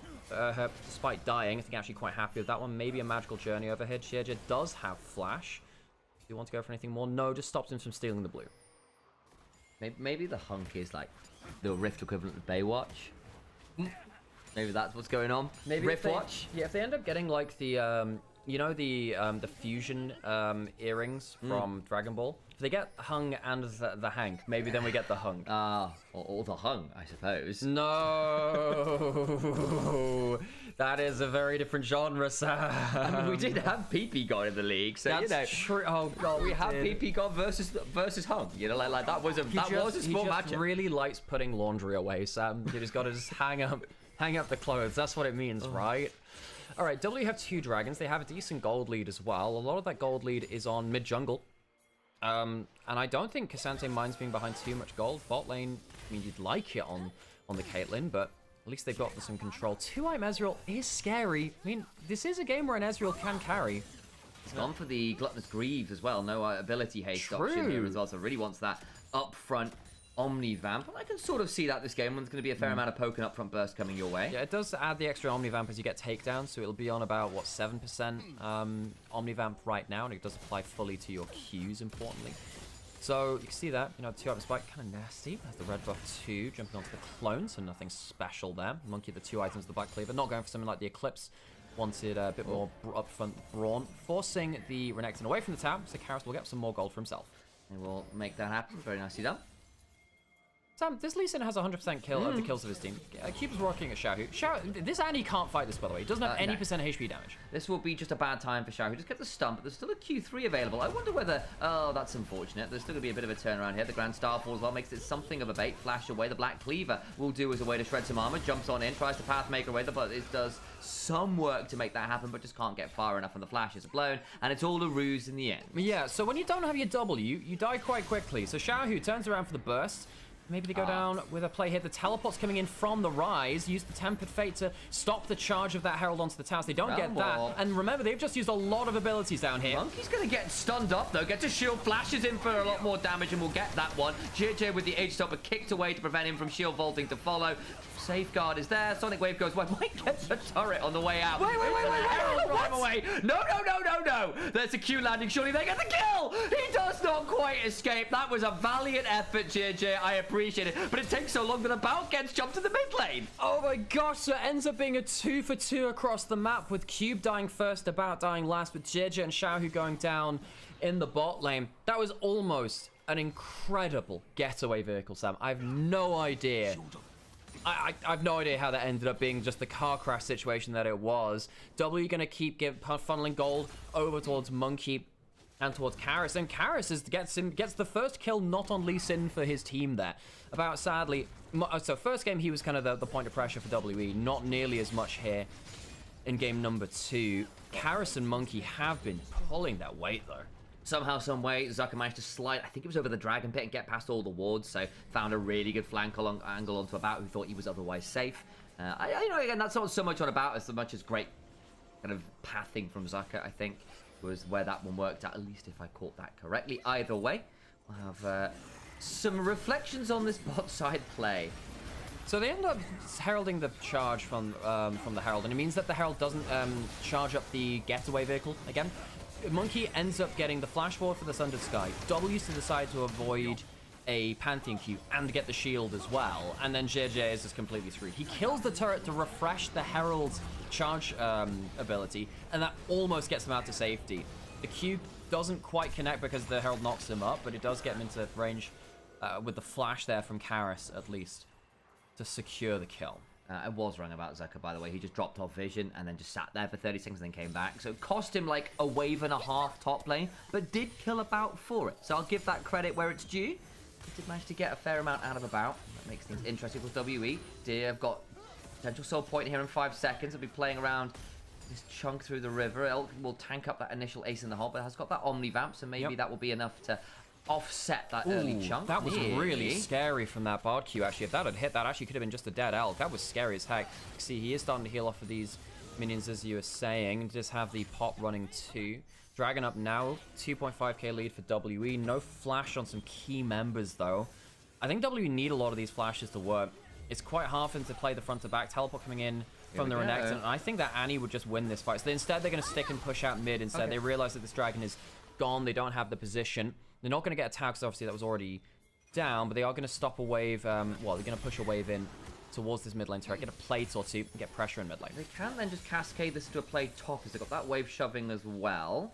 Despite dying, I think actually quite happy with that one. Maybe a magical journey overhead. Shieja does have flash. Do you want to go for anything more? No, just stops him from stealing the blue. Maybe the Hunk is like the Rift equivalent of Baywatch. Maybe that's what's going on. Maybe Rift Watch. Yeah, if they end up getting like the you know, the fusion earrings from Dragon Ball. If they get Hung and the Hank, maybe then we get the Hung. Or the Hung, I suppose. No, that is a very different genre, Sam. I mean, we did have PP God in the league, so that's you know. True. Oh God, we have PP God versus Hung. You know, like that was a small matchup. He really likes putting laundry away, Sam. You just got to just hang up the clothes. That's what it means, right? All right, W have 2 dragons. They have a decent gold lead as well. A lot of that gold lead is on mid-jungle. And I don't think Cassante minds being behind too much gold. Bot lane, I mean, you'd like it on the Caitlyn, but at least they've got some control. 2-item Ezreal is scary. I mean, this is a game where an Ezreal can carry. He's gone for the Gluttonous Greaves as well. No ability haste option here as well, so really wants that up front Omnivamp, and I can sort of see that this game. There's going to be a fair amount of poke and upfront burst coming your way. Yeah, it does add the extra Omnivamp as you get takedown, so it'll be on about, what, 7% Omnivamp right now, and it does apply fully to your Qs, importantly. So you can see that, you know, 2-item spike, kind of nasty. Has the red buff 2, jumping onto the clone, so nothing special there. Monkey, the 2 items, the Black Cleaver, not going for something like the Eclipse. Wanted a bit more upfront brawn, forcing the Renekton away from the tower, so Karis will get some more gold for himself. And we'll make that happen. Very nicely done. Sam, this Lee Sin has 100% kill of the kills of his team. Keeps rocking at Xiaohu. This Annie can't fight this, by the way. He doesn't have any percent HP damage. This will be just a bad time for Xiaohu. Just get the stump, but there's still a Q3 available. I wonder whether... Oh, that's unfortunate. There's still going to be a bit of a turnaround here. The Grand Starfall as well makes it something of a bait. Flash away. The Black Cleaver will do as a way to shred some armor. Jumps on in, tries to Pathmaker away, but it does some work to make that happen, but just can't get far enough, and the flash is blown, and it's all a ruse in the end. Yeah, so when you don't have your W, you die quite quickly. So Xiaohu turns around for the burst. Maybe they go down with a play here. The teleport's coming in from the rise. Use the Tempered Fate to stop the charge of that Herald onto the towers. They don't get that. And remember, they've just used a lot of abilities down here. Monkey's going to get stunned up, though. Gets a shield, flashes in for a lot more damage, and we'll get that one. JJ with the Age Stopper kicked away to prevent him from shield vaulting to follow. Safeguard is there. Sonic Wave goes wide. Mike gets a turret on the way out. Wait. Drive away. No. There's a Q landing. Surely they get the kill. He does not quite escape. That was a valiant effort, JJ. I appreciate it. But it takes so long that About gets jumped to the mid lane. Oh my gosh, so it ends up being a 2-for-2 across the map with Cube dying first, About dying last, with JJ and Xiaohu going down in the bot lane. That was almost an incredible getaway vehicle, Sam. I have no idea. I have no idea how that ended up being just the car crash situation that it was. W going to keep funneling gold over towards Monkey and towards Karis. And Karis gets the first kill not on Lee Sin for his team there. About sadly, so first game he was kind of the point of pressure for WE. Not nearly as much here in game number 2. Karis and Monkey have been pulling their weight though. Somehow, some way, Zucker managed to slide, I think it was over the Dragon Pit, and get past all the wards, so found a really good flank angle onto About, who thought he was otherwise safe. Again, that's not so much on About as much as great kind of pathing from Zucker, I think, was where that one worked out, at least if I caught that correctly. Either way, we'll have some reflections on this bot side play. So they end up heralding the charge from the Herald, and it means that the Herald doesn't charge up the getaway vehicle again. Monkey ends up getting the flash forward for the Sundered Sky. W's to decide to avoid a Pantheon Q and get the shield as well. And then JJ is just completely screwed. He kills the turret to refresh the Herald's charge ability, and that almost gets him out to safety. The Q doesn't quite connect because the Herald knocks him up, but it does get him into range with the flash there from Karis, at least, to secure the kill. I was wrong about Zucker, by the way. He just dropped off vision and then just sat there for 30 seconds and then came back. So it cost him like a wave and a half top lane, but did kill About for it. So I'll give that credit where it's due. He did manage to get a fair amount out of About. That makes things interesting with WE. I've got potential soul point here in 5 seconds. I'll be playing around this chunk through the river. Elk will tank up that initial ace in the hole, but has got that Omni Vamp, so maybe that will be enough to offset that early chunk. That was really scary from that Bard Q, actually. If that had hit, that actually could have been just a dead Elk. That was scary as heck. See, he is starting to heal off of these minions, as you were saying. Just have the pop running too. Dragon up now, 2.5k lead for WE. No flash on some key members, though. I think WE need a lot of these flashes to work. It's quite hard for them to play the front to back. Teleport coming in from the Renekton. And I think that Annie would just win this fight. So instead, they're going to stick and push out mid. Instead, they realize that this Dragon is gone. They don't have the position. They're not going to get attacked, because obviously that was already down, but they are going to stop a wave. Well, they're going to push a wave in towards this mid lane turret, get a plate or two, and get pressure in mid lane. They can then just cascade this to a play top, as they've got that wave shoving as well.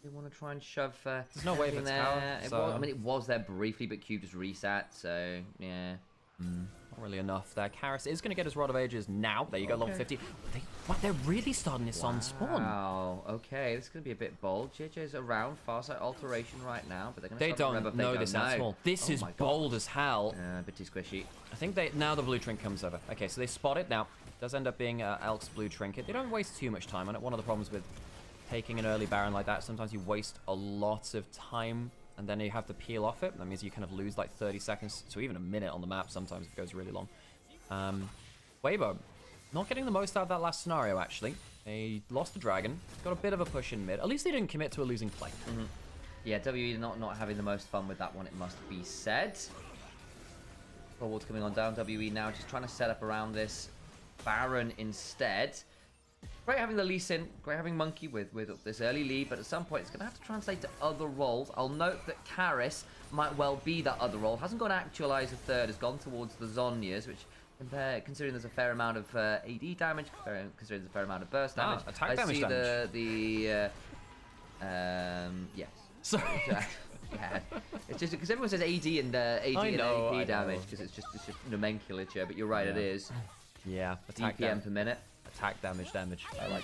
They want to try and shove there's no wave in there. tower, so... I mean, it was there briefly, but Cube just reset, so yeah. Not really enough there. Karis is going to get his Rod of Ages now. There you go, level 50. They're really starting this on spawn. Wow, okay, this is going to be a bit bold. JJ's around Farsight Alteration right now, but they're going to don't know this at all. This is bold as hell. A bit too squishy. I think now the blue trinket comes over. Okay, so they spot it now. It does end up being Elk's blue trinket. They don't waste too much time on it. One of the problems with taking an early Baron like that, sometimes you waste a lot of time and then you have to peel off it. That means you kind of lose like 30 seconds to even a minute on the map sometimes if it goes really long. Weibo, not getting the most out of that last scenario, actually. They lost the Dragon, got a bit of a push in mid. At least they didn't commit to a losing play. Yeah, WE not having the most fun with that one, it must be said. Forward's coming on down. WE now just trying to set up around this Baron instead. Great having the Lee Sin, great having Monkey with this early lead, but at some point it's going to have to translate to other roles. I'll note that Karis might well be that other role. Hasn't got Actualize a third, has gone towards the Zhonya's, which, considering there's a fair amount of AD damage, considering there's a fair amount of burst damage. Attack damage yes. Sorry. Yeah, it's just because everyone says AD and AP damage because it's just nomenclature. But you're right, it is. Yeah, DPM per minute. Attack damage.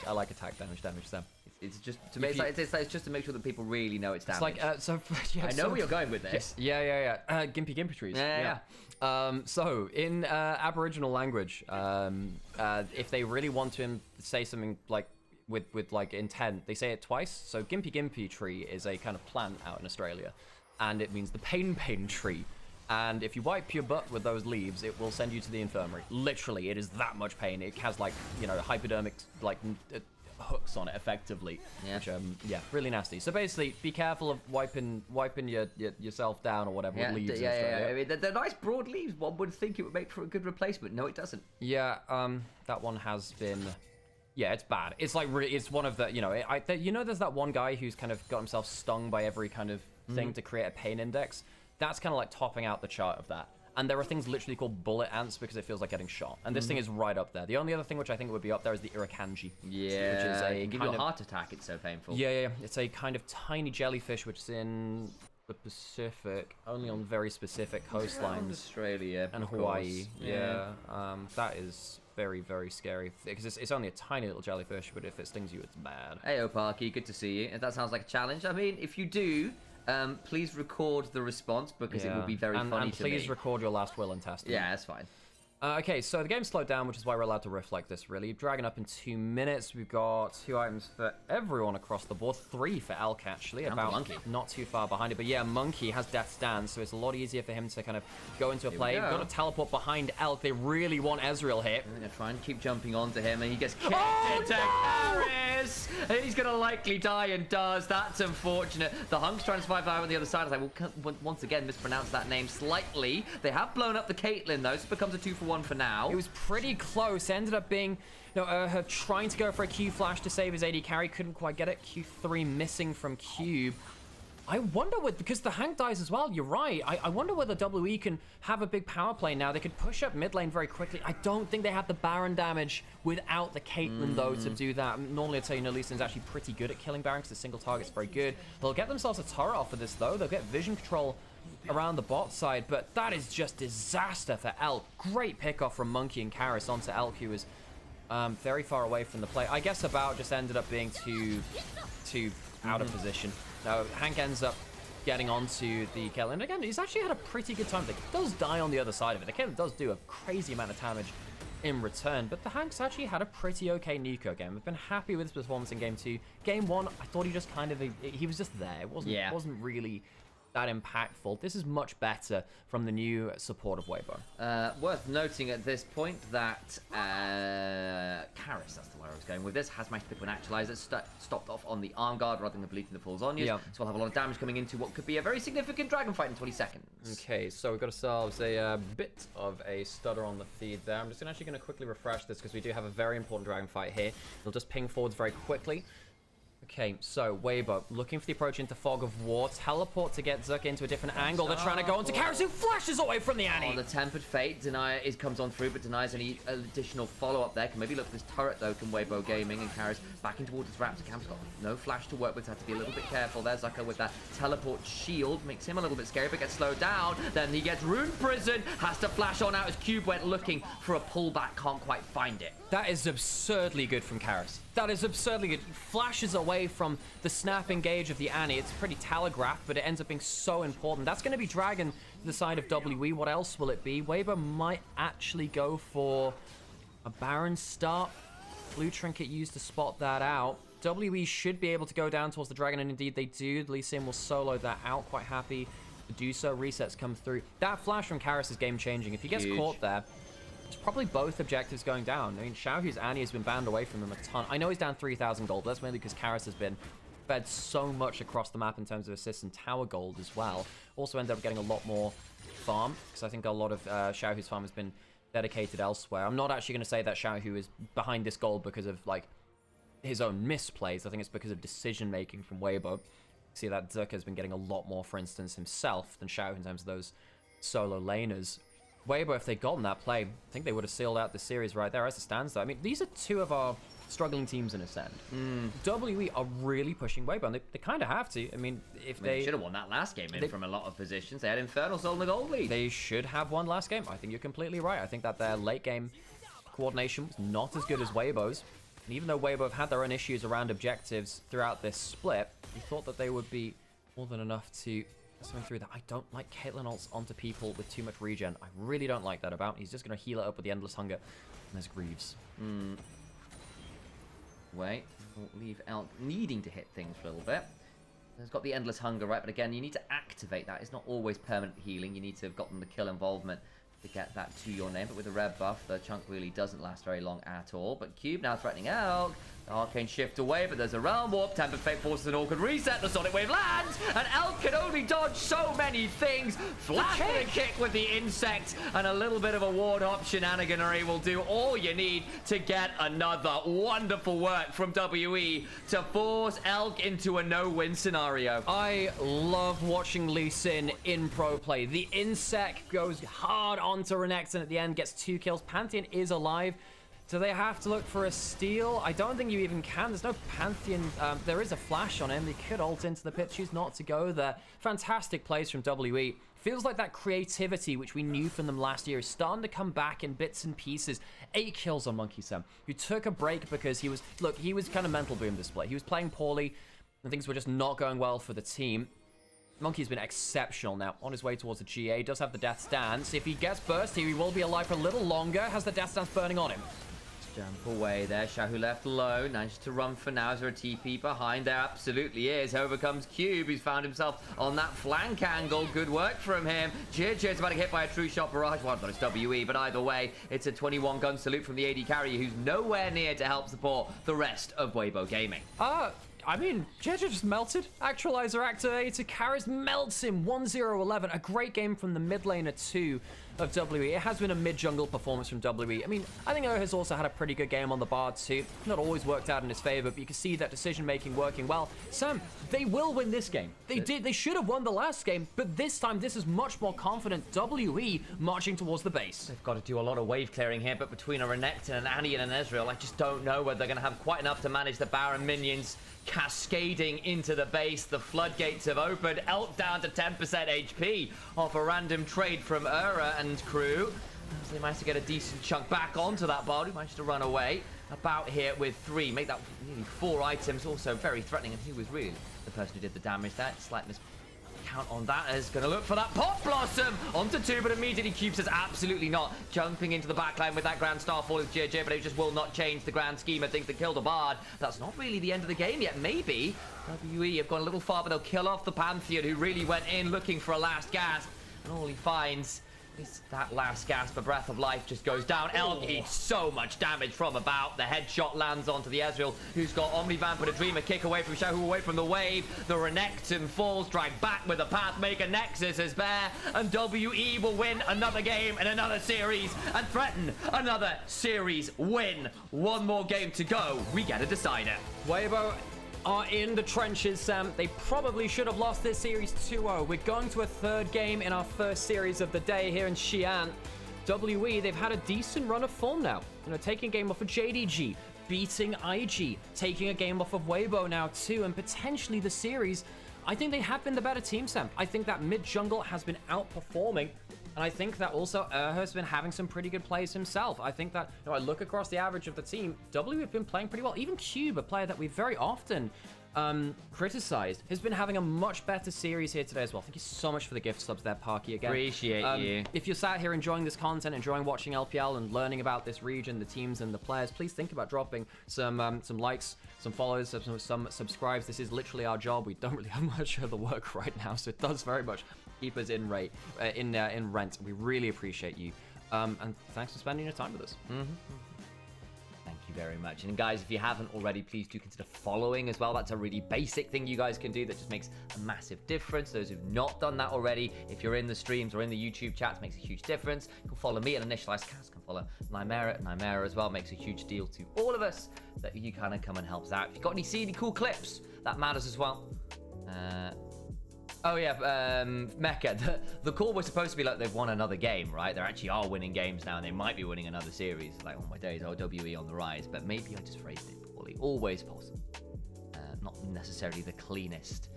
I like attack damage, Sam. It's just to make it's just to make sure that people really know it's damage. It's like I know where you're going with this. Yeah. Gimpy trees. Yeah. So in Aboriginal language, if they really want to say something like with like intent, they say it twice. So Gimpy tree is a kind of plant out in Australia, and it means the pain tree. And if you wipe your butt with those leaves, it will send you to the infirmary. Literally, it is that much pain. It has like, hypodermic like hooks on it effectively. Yeah. Which, really nasty. So basically, be careful of wiping yourself down or whatever with leaves. Yeah. I mean, they're nice broad leaves. One would think it would make for a good replacement. No, it doesn't. Yeah. That one has been. Yeah, it's bad. It's like it's one of the there's that one guy who's kind of got himself stung by every kind of thing to create a pain index. That's kind of like topping out the chart of that. And there are things literally called bullet ants because it feels like getting shot. And this thing is right up there. The only other thing which I think would be up there is the irakanji. Yeah, which is a give you a heart attack. It's so painful. Yeah. It's a kind of tiny jellyfish which is in the Pacific, only on very specific coastlines. Australia and Hawaii. Yeah. That is very, very scary because it's only a tiny little jellyfish, but if it stings you, it's bad. Hey, Parky, good to see you. If that sounds like a challenge, I mean, if you do. Please record the response because it will be very funny to me. And please record your last will and testament. Yeah, that's fine. Okay, so the game slowed down, which is why we're allowed to riff like this, really. Dragging up in 2 minutes. We've got 2 items for everyone across the board. 3 for Elk, actually. About Monkey. Not too far behind it. But yeah, Monkey has Death's Dance, so it's a lot easier for him to kind of go into a play. We've got to teleport behind Elk. They really want Ezreal here. I'm going to try and keep jumping onto him, and he gets kicked into Paris! And he's going to likely die and does. That's unfortunate. The Hunk's trying to survive out on the other side. I was like, we'll once again mispronounce that name slightly. They have blown up the Caitlyn, though, so it becomes a 2-for-1 for now. It was pretty close. Ended up being, her trying to go for a Q flash to save his AD carry. Couldn't quite get it. Q3 missing from Cube. I wonder because the Hank dies as well. You're right. I wonder whether WE can have a big power play now. They could push up mid lane very quickly. I don't think they have the Baron damage without the Caitlyn, though, to do that. Normally, I'd say, Lee Sin's actually pretty good at killing Baron because the single target's very good. They'll get themselves a turret off of this, though. They'll get vision control around the bot side, but that is just disaster for Elk. Great pickoff from Monkey and Karis onto Elk, who was very far away from the play. I guess About just ended up being too out of position. Now, Hank ends up getting onto the Caitlyn. And again, he's actually had a pretty good time. He does die on the other side of it. The Caitlyn does do a crazy amount of damage in return, but the Hank's actually had a pretty okay Nico game. I've been happy with his performance in Game 2. Game 1, I thought he just he was just there. It wasn't really that impactful. This is much better from the new support of Weibo. Worth noting at this point that Karis, that's the way I was going with this, has managed to pick up an Actualizer, stopped off on the arm guard rather than completing the full Zonyas. So we'll have a lot of damage coming into what could be a very significant dragon fight in 20 seconds. Okay, so we've got ourselves a bit of a stutter on the feed there. I'm just actually going to quickly refresh this because we do have a very important dragon fight here. It'll just ping forwards very quickly. Okay, so Weibo looking for the approach into Fog of War. Teleport to get Zuck into a different angle. They're trying to go into Karis, who flashes away from the Annie. Oh, the Tempered Fate comes on through, but denies any additional follow-up there. Can maybe look for this turret, though, can Weibo Gaming, and Karis backing towards his Raptor Camp's got no flash to work with. Had to be a little bit careful there. Zucker with that teleport shield makes him a little bit scary, but gets slowed down. Then he gets Rune Prison, has to flash on out as Cube went looking for a pullback, can't quite find it. That is absurdly good from Karis. That is absurdly good. He flashes away from the snap engage of the Annie. It's pretty telegraphed, but it ends up being so important. That's going to be Dragon to the side of WE. What else will it be? Weibo might actually go for a Baron start. Blue Trinket used to spot that out. WE should be able to go down towards the Dragon, and indeed they do. Lee Sin will solo that out, quite happy to do so. Resets come through. That flash from Karis is game-changing. If he gets caught there, it's probably both objectives going down. I mean, Xiaohu's Annie has been banned away from him a ton. I know he's down 3,000 gold, but that's mainly because Karis has been fed so much across the map in terms of assists and tower gold as well. Also ended up getting a lot more farm, because I think a lot of Xiaohu's farm has been dedicated elsewhere. I'm not actually going to say that Xiaohu is behind this gold because of, like, his own misplays. I think it's because of decision-making from Weibo. See that Zucker has been getting a lot more, for instance, himself than Xiaohu in terms of those solo laners. Weibo, if they'd gotten that play, I think they would have sealed out the series right there as it stands, though. I mean, these are two of our struggling teams in Ascend. WE are really pushing Weibo, and they kind of have to. I mean, they should have won that last game from a lot of positions. They had Infernal Soul in the gold lead. They should have won last game. I think you're completely right. I think that their late game coordination was not as good as Weibo's. And even though Weibo have had their own issues around objectives throughout this split, we thought that they would be more than enough to swing through that. I don't like Caitlyn ults onto people with too much regen. I really don't like that about him. He's just going to heal it up with the Endless Hunger. And there's Greaves. Wait, we'll leave Elk needing to hit things for a little bit. He's got the Endless Hunger, right? But again, you need to activate that. It's not always permanent healing. You need to have gotten the kill involvement to get that to your name. But with the red buff, the chunk really doesn't last very long at all. But Cube now threatening Elk. The Arcane shift away, but there's a Realm Warp. Tempered Fate forces an awkward reset. The Sonic Wave lands, and Elk can only dodge so many things. Flash and a kick with the Insect, and a little bit of a ward hop shenaniganery will do all you need to get another wonderful work from WE to force Elk into a no-win scenario. I love watching Lee Sin in pro play. The Insect goes hard onto Renekton at the end, gets 2 kills. Pantheon is alive. Do they have to look for a steal? I don't think you even can. There's no Pantheon. There is a flash on him. They could ult into the pit. Choose not to go there. Fantastic plays from WE. Feels like that creativity, which we knew from them last year, is starting to come back in bits and pieces. 8 kills on Monkey Sam, who took a break because he was kind of mental boom display. He was playing poorly, and things were just not going well for the team. Monkey's been exceptional now, on his way towards the GA. Does have the Death Stance. If he gets burst here, he will be alive for a little longer. Has the Death Stance burning on him. Jump away there. Shahu left alone. Managed to run for now. Is there a TP behind? There absolutely is. Over comes Cube, who's found himself on that flank angle. Good work from him. Jir's about to get hit by a true shot barrage. Well, not it's WE, but either way, it's a 21-gun salute from the AD carrier, who's nowhere near to help support the rest of Weibo Gaming. I mean, Jir just melted. Actualizer activated. Karis melts him. 1-0-11. A great game from the mid laner too of WE. It has been a mid-jungle performance from WE. I mean, I think O has also had a pretty good game on the Bard too. Not always worked out in his favor, but you can see that decision-making working well. Sam, they will win this game. They should have won the last game, but this time, this is much more confident. WE marching towards the base. They've got to do a lot of wave clearing here, but between a Renekton, an Annie, and an Ezreal, I just don't know whether they're going to have quite enough to manage the Baron minions cascading into the base. The floodgates have opened. Elk down to 10% HP off a random trade from Ura and crew. They managed to get a decent chunk back onto that Bard, who managed to run away. About here with 3, make that nearly 4 items, also very threatening, and he was really the person who did the damage there. Slight count on that is going to look for that Pop Blossom onto 2, but immediately Cube says absolutely not. Jumping into the backline with that Grand Starfall is JJ, but it just will not change the grand scheme of things to kill the Bard. That's not really the end of the game yet. Maybe WE have gone a little far, but they'll kill off the Pantheon, who really went in looking for a last gasp, and all he finds is that last gasp. A breath of life just goes down. Elk eats so much damage from about. The headshot lands onto the Ezreal, who's got Omnivamp and a Dreamer kick away from Shahu, away from the wave. The Renekton falls, dragged back with a Pathmaker. Nexus is bare, and WE will win another game in another series and threaten another series win. One more game to go. We get a decider. Weibo are in the trenches, Sam. They probably should have lost this series 2-0. We're going to a 3rd game in our first series of the day here in Xi'an. WE, they've had a decent run of form now. You know, taking a game off of JDG, beating IG, taking a game off of Weibo now too, and potentially the series. I think they have been the better team, Sam. I think that mid-jungle has been outperforming. And I think that also has been having some pretty good plays himself. I think that, you know, I look across the average of the team, W have been playing pretty well. Even Cube, a player that we very often criticized, has been having a much better series here today as well. Thank you so much for the gift subs there, Parky, again. Appreciate you. If you're sat here enjoying this content, enjoying watching LPL and learning about this region, the teams and the players, please think about dropping some likes, some follows, some subscribes. This is literally our job. We don't really have much of the work right now, so it does very much keep us in rent. We really appreciate you, and thanks for spending your time with us. Thank you very much. And guys, if you haven't already, please do consider following as well. That's a really basic thing you guys can do that just makes a massive difference. Those who've not done that already, if you're in the streams or in the YouTube chats, makes a huge difference. You can follow me at Initialise. Can follow Nymaera at Nymaera as well. Makes a huge deal to all of us that you kind of come and help us out. If you've got any cool clips, that matters as well. Oh yeah, Mecha. The call was supposed to be like they've won another game, right? They actually are winning games now, and they might be winning another series. Like, oh my days, OWE on the rise. But maybe I just phrased it poorly. Always possible. Not necessarily the cleanest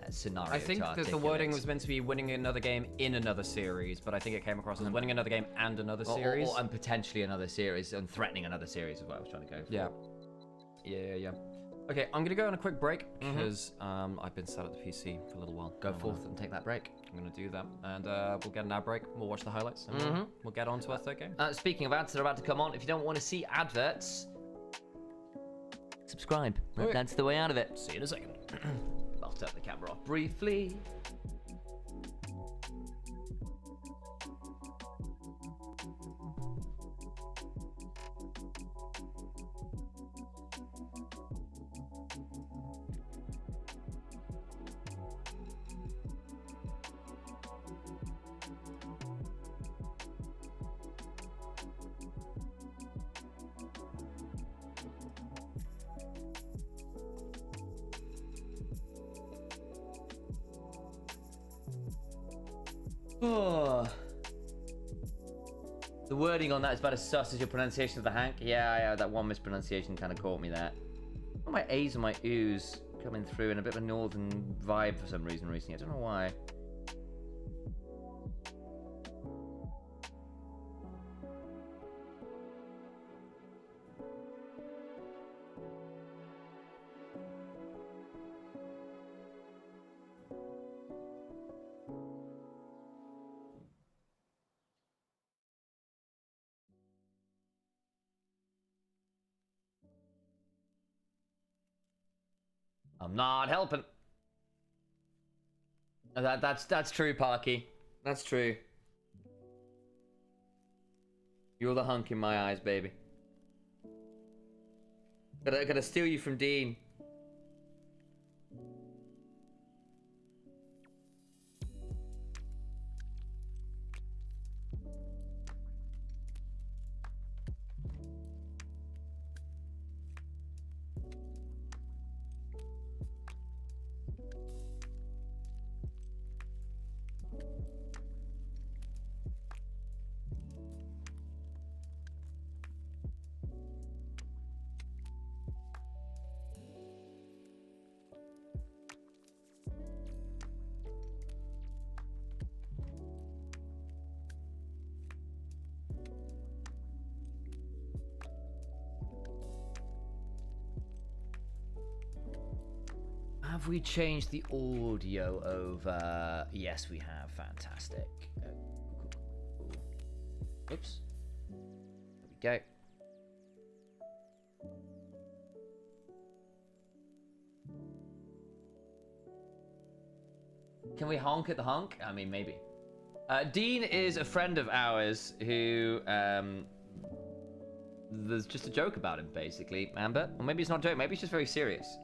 scenario. I think that the wording was meant to be winning another game in another series, but I think it came across as winning another game and another series. And potentially another series, and threatening another series is what I was trying to go for. Yeah. Okay, I'm gonna go on a quick break because I've been sat at the PC for a little while. Go forth and take that break. I'm gonna do that, and we'll get an ad break. We'll watch the highlights, and we'll get on to our third game. Speaking of ads that are about to come on, if you don't want to see adverts, subscribe. Okay. That's the way out of it. See you in a second. I'll turn the camera off briefly. Oh. The wording on that is about as sus as your pronunciation of the Hank. Yeah, that one mispronunciation kind of caught me there. Oh, my A's and my U's coming through in a bit of a northern vibe for some reason recently. I don't know why. I'm not helping. That's true, Parky. That's true. You're the hunk in my eyes, baby. Gotta steal you from Dean. Have we changed the audio over? Yes, we have. Fantastic. Oops. There we go. Can we honk at the honk? I mean, maybe. Dean is a friend of ours who, there's just a joke about him, basically, Amber. Or maybe it's not a joke, maybe it's just very serious.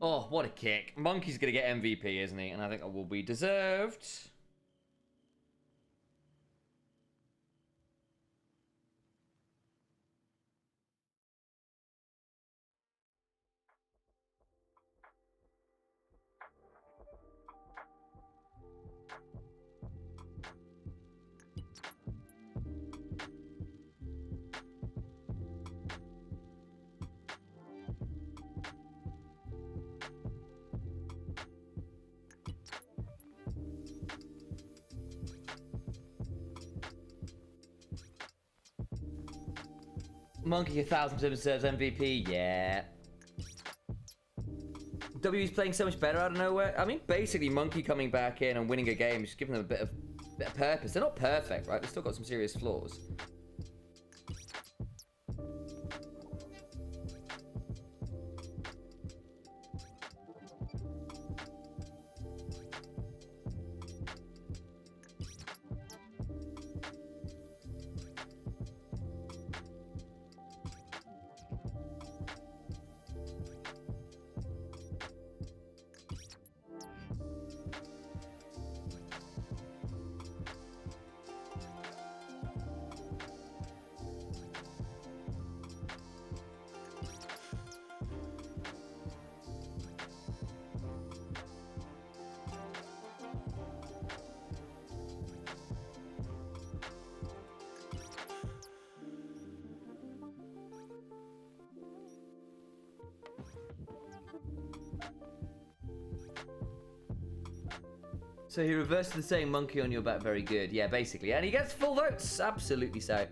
Oh, what a kick. Monkey's going to get MVP, isn't he? And I think it will be deserved. Monkey 1,000% deserves MVP. Yeah. W is playing so much better out of nowhere. I mean, basically, Monkey coming back in and winning a game, just giving them a bit of purpose. They're not perfect, right? They've still got some serious flaws. So he reversed the saying monkey on your back, very good. Yeah, basically. And he gets full votes. Absolutely so.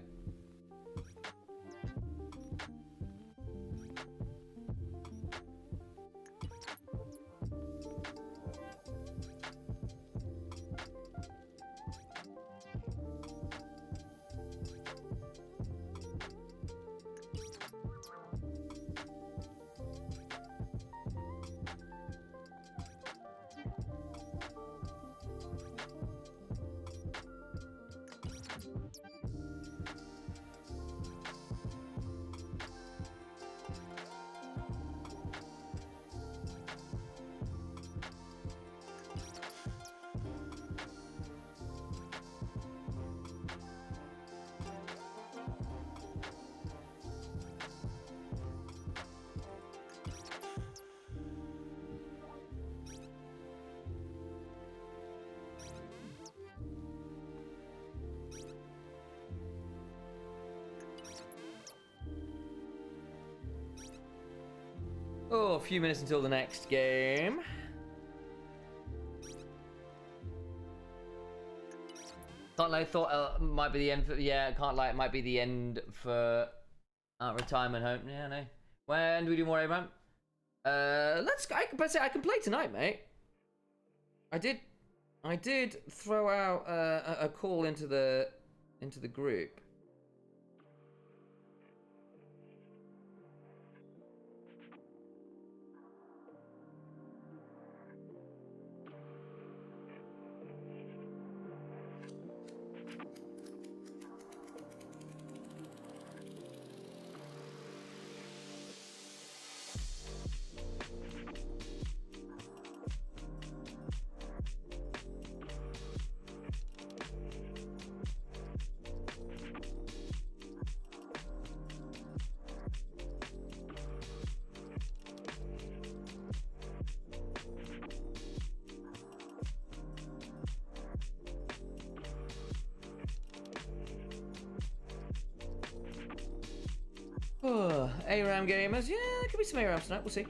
Oh, a few minutes until the next game. Can't lie, thought might be the end for, yeah, can't lie, it might be the end for retirement home. Yeah, no. When do we do more A-Ramp? But say I can play tonight, mate. I did throw out a call into the group. ARAM gamers, yeah, there could be some ARAMs tonight, we'll see.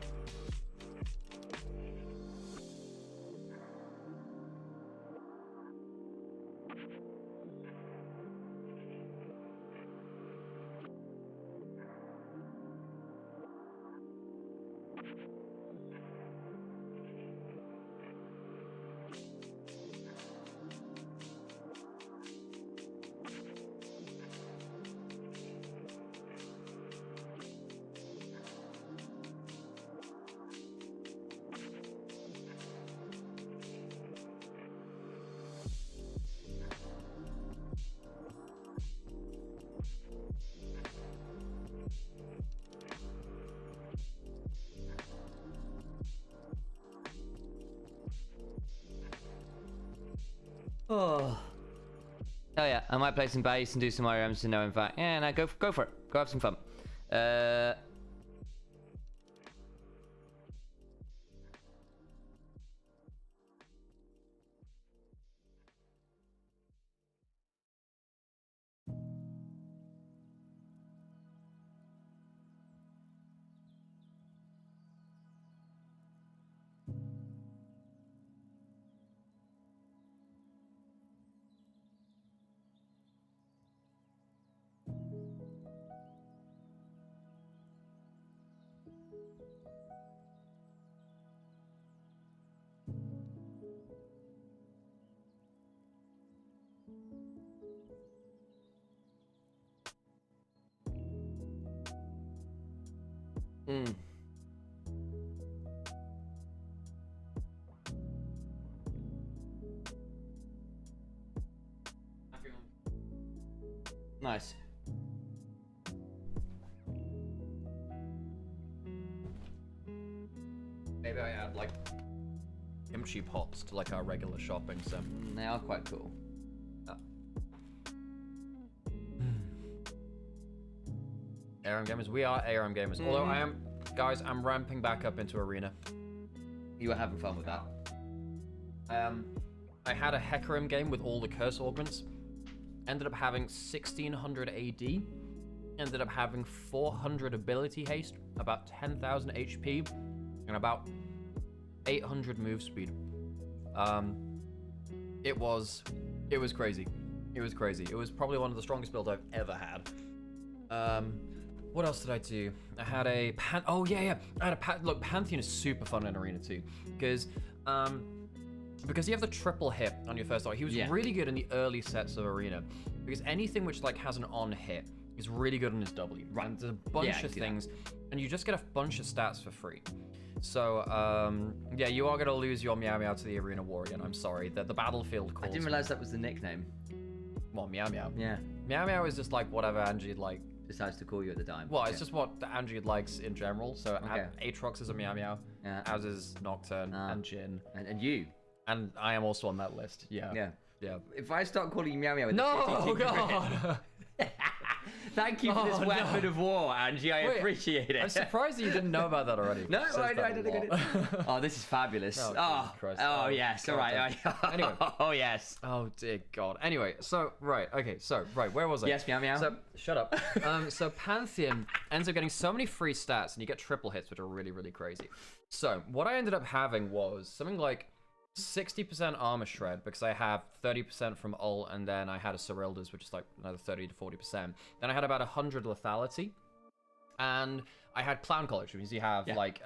Oh yeah, I might play some bass and do some IRMs to know in fact. Yeah, no, go for it. Go have some fun. Nice. Maybe I add like kimchi pots to like our regular shopping, so They are quite cool. ARM gamers, we are ARM gamers. Although I am, guys, I'm ramping back up into arena. You were having fun with that. I had a Hecarim game with all the curse augments. Ended up having 1600 AD. Ended up having 400 ability haste, about 10,000 HP, and about 800 move speed. It was crazy. It was crazy. It was probably one of the strongest builds I've ever had. What else did I do? I had a oh yeah. I had a look, Pantheon is super fun in arena too, because you have the triple hit on your first dart. He was really good in the early sets of arena, because anything which like has an on hit is really good on his W. Right, and there's a bunch of things, and you just get a bunch of stats for free. So yeah, you are gonna lose your Meow Meow to the arena war again. I'm sorry. The battlefield calls. I didn't realize that was the nickname. Well, Meow Meow. Yeah. Meow Meow is just like whatever Angie like decides to call you at the time. Well, it's just what Angie likes in general. So Aatrox is a Meow Meow, as is Nocturne and Jin. And you. And I am also on that list. Yeah. If I start calling you Meow Meow with no, God. Thank you for this weapon of war, Angie. I appreciate it. I'm surprised that you didn't know about that already. No, I didn't. Oh, this is fabulous. Oh, yes. All right. Anyway. Oh, yes. Oh, dear God. Anyway, so, right. Where was I? Yes, Meow Meow. So, shut up. So, Pantheon ends up getting so many free stats, and you get triple hits, which are really, really crazy. So, what I ended up having was something like 60% armor shred, because I have 30% from ult, and then I had a Cyrilda's, which is like another 30 to 40%. Then I had about 100 lethality, and I had clown college, which means you have like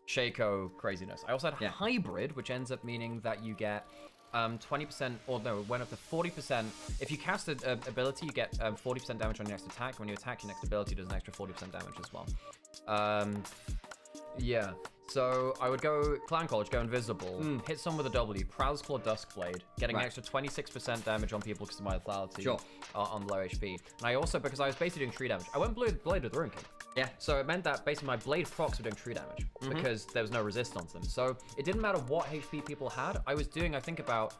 Shaco craziness. I also had hybrid, which ends up meaning that you get 20%, or no, it went up to 40%. If you cast an ability, you get 40% damage on your next attack. When you attack, your next ability does an extra 40% damage as well. Yeah. So I would go Clan College, go invisible, hit someone with a W, Prowler's Claw, Duskblade, getting an extra 26% damage on people because of my lethality on low HP. And I also, because I was basically doing tree damage, I went Blade of the Ruin King. Yeah. So it meant that basically my Blade procs were doing tree damage because there was no resistance on them. So it didn't matter what HP people had. I was doing, I think about,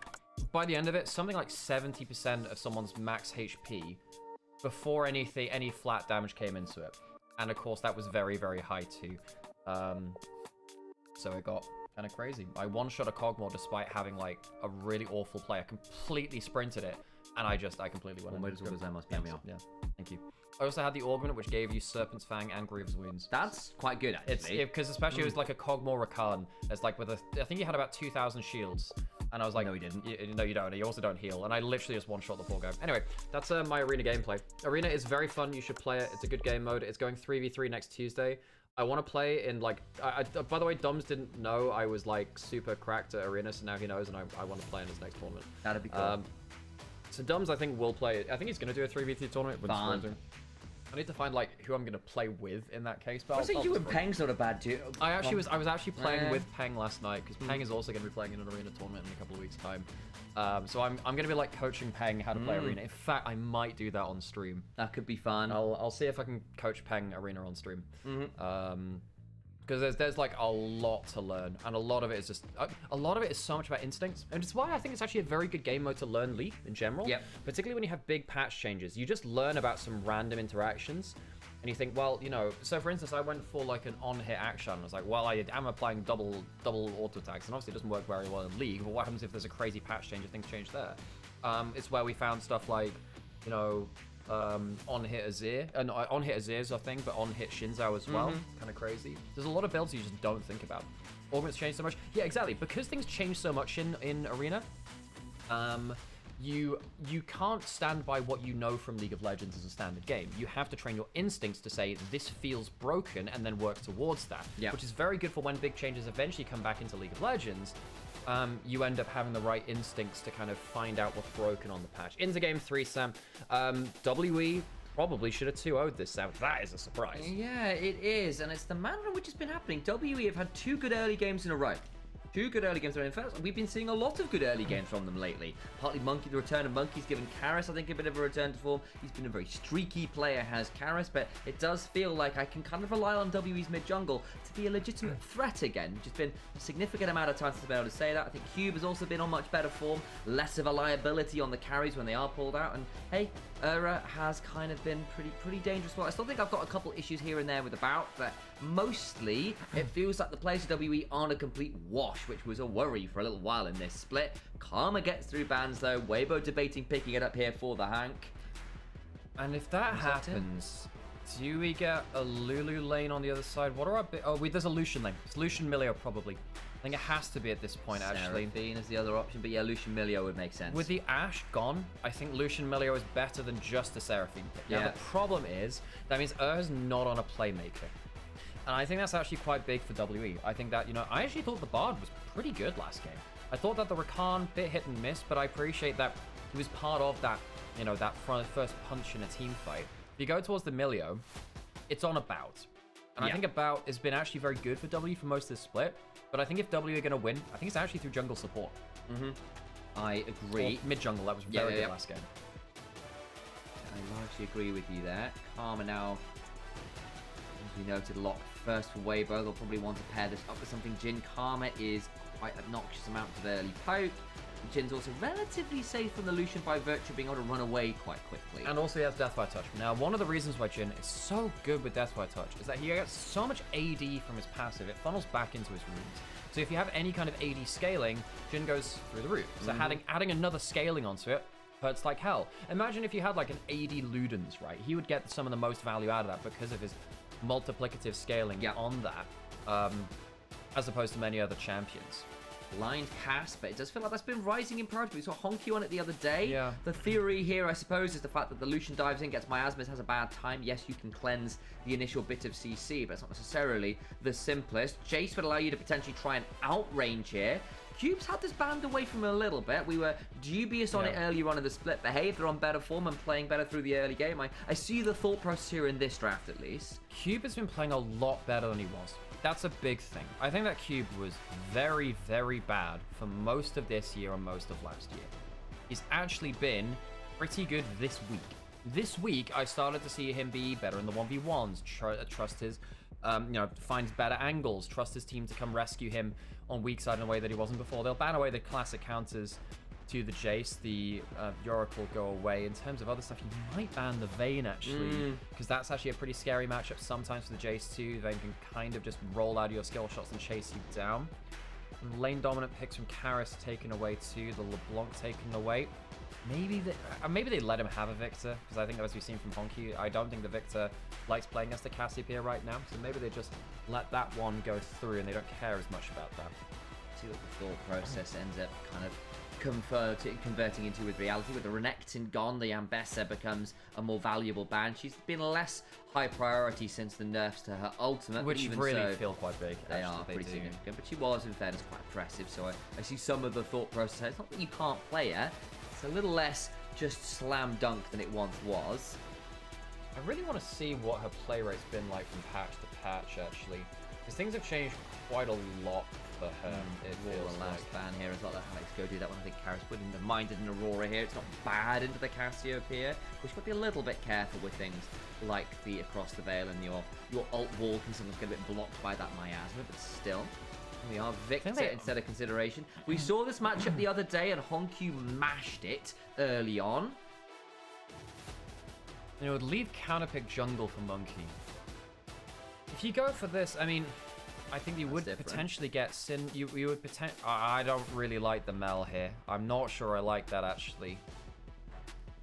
by the end of it, something like 70% of someone's max HP before any flat damage came into it. And of course that was very, very high too. So it got kind of crazy. I one-shot a Cogmore despite having like a really awful play. I completely sprinted it, and I completely went. Well, yeah, thank you. I also had the Augment, which gave you Serpent's Fang and Grievous Wounds. That's quite good, actually. Because especially it was like a Cogmore Rakan. It's like with I think he had about 2,000 shields. And I was like, no, he didn't. No, you don't. You also don't heal. And I literally just one-shot the poor guy. Anyway, that's my arena gameplay. Arena is very fun. You should play it. It's a good game mode. It's going 3v3 next Tuesday. I want to play in like, by the way, Dums didn't know I was like super cracked at Arena, so now he knows, and I want to play in his next tournament. That'd be cool. So Dums, I think, will play. I think he's going to do a 3v3 tournament. Fun. I need to find like who I'm going to play with in that case. But I think you and Peng's not a bad duo. I was actually playing with Peng last night, because Peng is also going to be playing in an Arena tournament in a couple of weeks' time. So I'm going to be like coaching Peng how to play Arena. In fact, I might do that on stream. That could be fun. I'll see if I can coach Peng Arena on stream. Because there's like a lot to learn, and a lot of it is just a lot of it is so much about instincts, and it's why I think it's actually a very good game mode to learn Leaf in general. Yep. Particularly when you have big patch changes, you just learn about some random interactions, and you think, well, you know. So for instance, I went for like an on-hit action. I was like, well, I am applying double auto attacks, and obviously it doesn't work very well in League. But what happens if there's a crazy patch change and things change there? It's where we found stuff like, you know. On-hit Azir, and on-hit Azir is a thing, but on-hit Shinzao as well. Kind of crazy. There's a lot of builds you just don't think about. Augments change so much. Yeah, exactly. Because things change so much in Arena, you can't stand by what you know from League of Legends as a standard game. You have to train your instincts to say, this feels broken, and then work towards that. Yeah. Which is very good for when big changes eventually come back into League of Legends. You end up having the right instincts to kind of find out what's broken on the patch. Into game 3, Sam. WE probably should have 2-0'd this, Sam. That is a surprise. Yeah, it is, and it's the manner in which it's been happening. WE have had 2 good early games in a row. 2 good early games. In fact, we've been seeing a lot of good early games from them lately. Partly Monkey, the return of Monkey's given Karis, I think, a bit of a return to form. He's been a very streaky player, has Karis, but it does feel like I can kind of rely on WE's mid-jungle to be a legitimate threat again, which has been a significant amount of time since I've been able to say that. I think Cube has also been on much better form, less of a liability on the carries when they are pulled out, and hey, Ura has kind of been pretty dangerous. Well, I still think I've got a couple issues here and there with About, but mostly it feels like the players of WE aren't a complete wash, which was a worry for a little while in this split. Karma gets through bans though. Weibo debating picking it up here for the Hank. And if that happens, do we get a Lulu lane on the other side? What are our there's a Lucian lane. It's Lucian Milio probably. I think it has to be at this point, actually. Seraphine is the other option, but yeah, Lucian Milio would make sense. With the Ashe gone, I think Lucian Milio is better than just a Seraphine pick. Yeah. Now, the problem is, that means is not on a playmaker. And I think that's actually quite big for WE. I think that, I actually thought the Bard was pretty good last game. I thought that the Rakan bit hit and miss, but I appreciate that he was part of that, that first punch in a team fight. If you go towards the Milio, it's on About. And I think About has been actually very good for W for most of this split. But I think if W are going to win, I think it's actually through jungle support. I agree. Mid-jungle, that was very good last game. I largely agree with you there. Karma now, as we noted, locked first for Weibo. They'll probably want to pair this up with something. Jhin. Karma is quite obnoxious amounts of early poke. Jin's also relatively safe from the Lucian by virtue of being able to run away quite quickly. And also he has Deathfire Touch. Now, one of the reasons why Jhin is so good with Deathfire Touch is that he gets so much AD from his passive, it funnels back into his runes. So if you have any kind of AD scaling, Jhin goes through the roof. So adding another scaling onto it hurts like hell. Imagine if you had like an AD Ludens, right? He would get some of the most value out of that because of his multiplicative scaling on that, as opposed to many other champions. Blind cast, but it does feel like that's been rising in priority. We saw Honky on it the other day. Yeah. The theory here, I suppose, is the fact that the Lucian dives in, gets miasmas, has a bad time. Yes, you can cleanse the initial bit of CC, but it's not necessarily the simplest. Jace would allow you to potentially try and outrange here. Cube's had this banned away from him a little bit. We were dubious on it earlier on in the split, but hey, they're on better form and playing better through the early game. I see the thought process here in this draft, at least. Cube has been playing a lot better than he was. That's a big thing. I think that Cube was very, very bad for most of this year and most of last year. He's actually been pretty good this week. This week, I started to see him be better in the 1v1s, trust his, finds better angles, trust his team to come rescue him on weak side in a way that he wasn't before. They'll ban away the classic counters to the Jace, the Yorick will go away. In terms of other stuff, you might ban the Vayne actually, because that's actually a pretty scary matchup sometimes for the Jace too. Vayne can kind of just roll out of your skill shots and chase you down. And lane dominant picks from Karis taken away too, the LeBlanc taken away. Maybe they let him have a Victor, because I think as we've seen from Honky, I don't think the Victor likes playing against the Cassiopeia right now, so maybe they just let that one go through and they don't care as much about that. See what the thought process ends up kind of converting into with reality. With the Renekton gone, the Ambessa becomes a more valuable ban. She's been less high priority since the nerfs to her ultimate, which even really so, feel quite big. They are pretty significant, but she was in fairness quite impressive, so I see some of the thought process. It's not that you can't play her, it's a little less just slam dunk than it once was. I really want to see what her play rate's been like from patch to patch actually, because things have changed quite a lot for her. It feels the last like. ban here as well. Let's go do that one. I think Karis wouldn't have minded an Aurora here. It's not bad into the Cassiopeia. We've got to be a little bit careful with things like the across the veil and your alt wall can sometimes get a bit blocked by that miasma, but still. We are Victor instead of consideration. We saw this matchup the other day and Honku mashed it early on. It would leave counterpick jungle for Monkey. If you go for this, I mean, I think you would potentially get Sin. You would potentially. I don't really like the Mel here. I'm not sure I like that actually.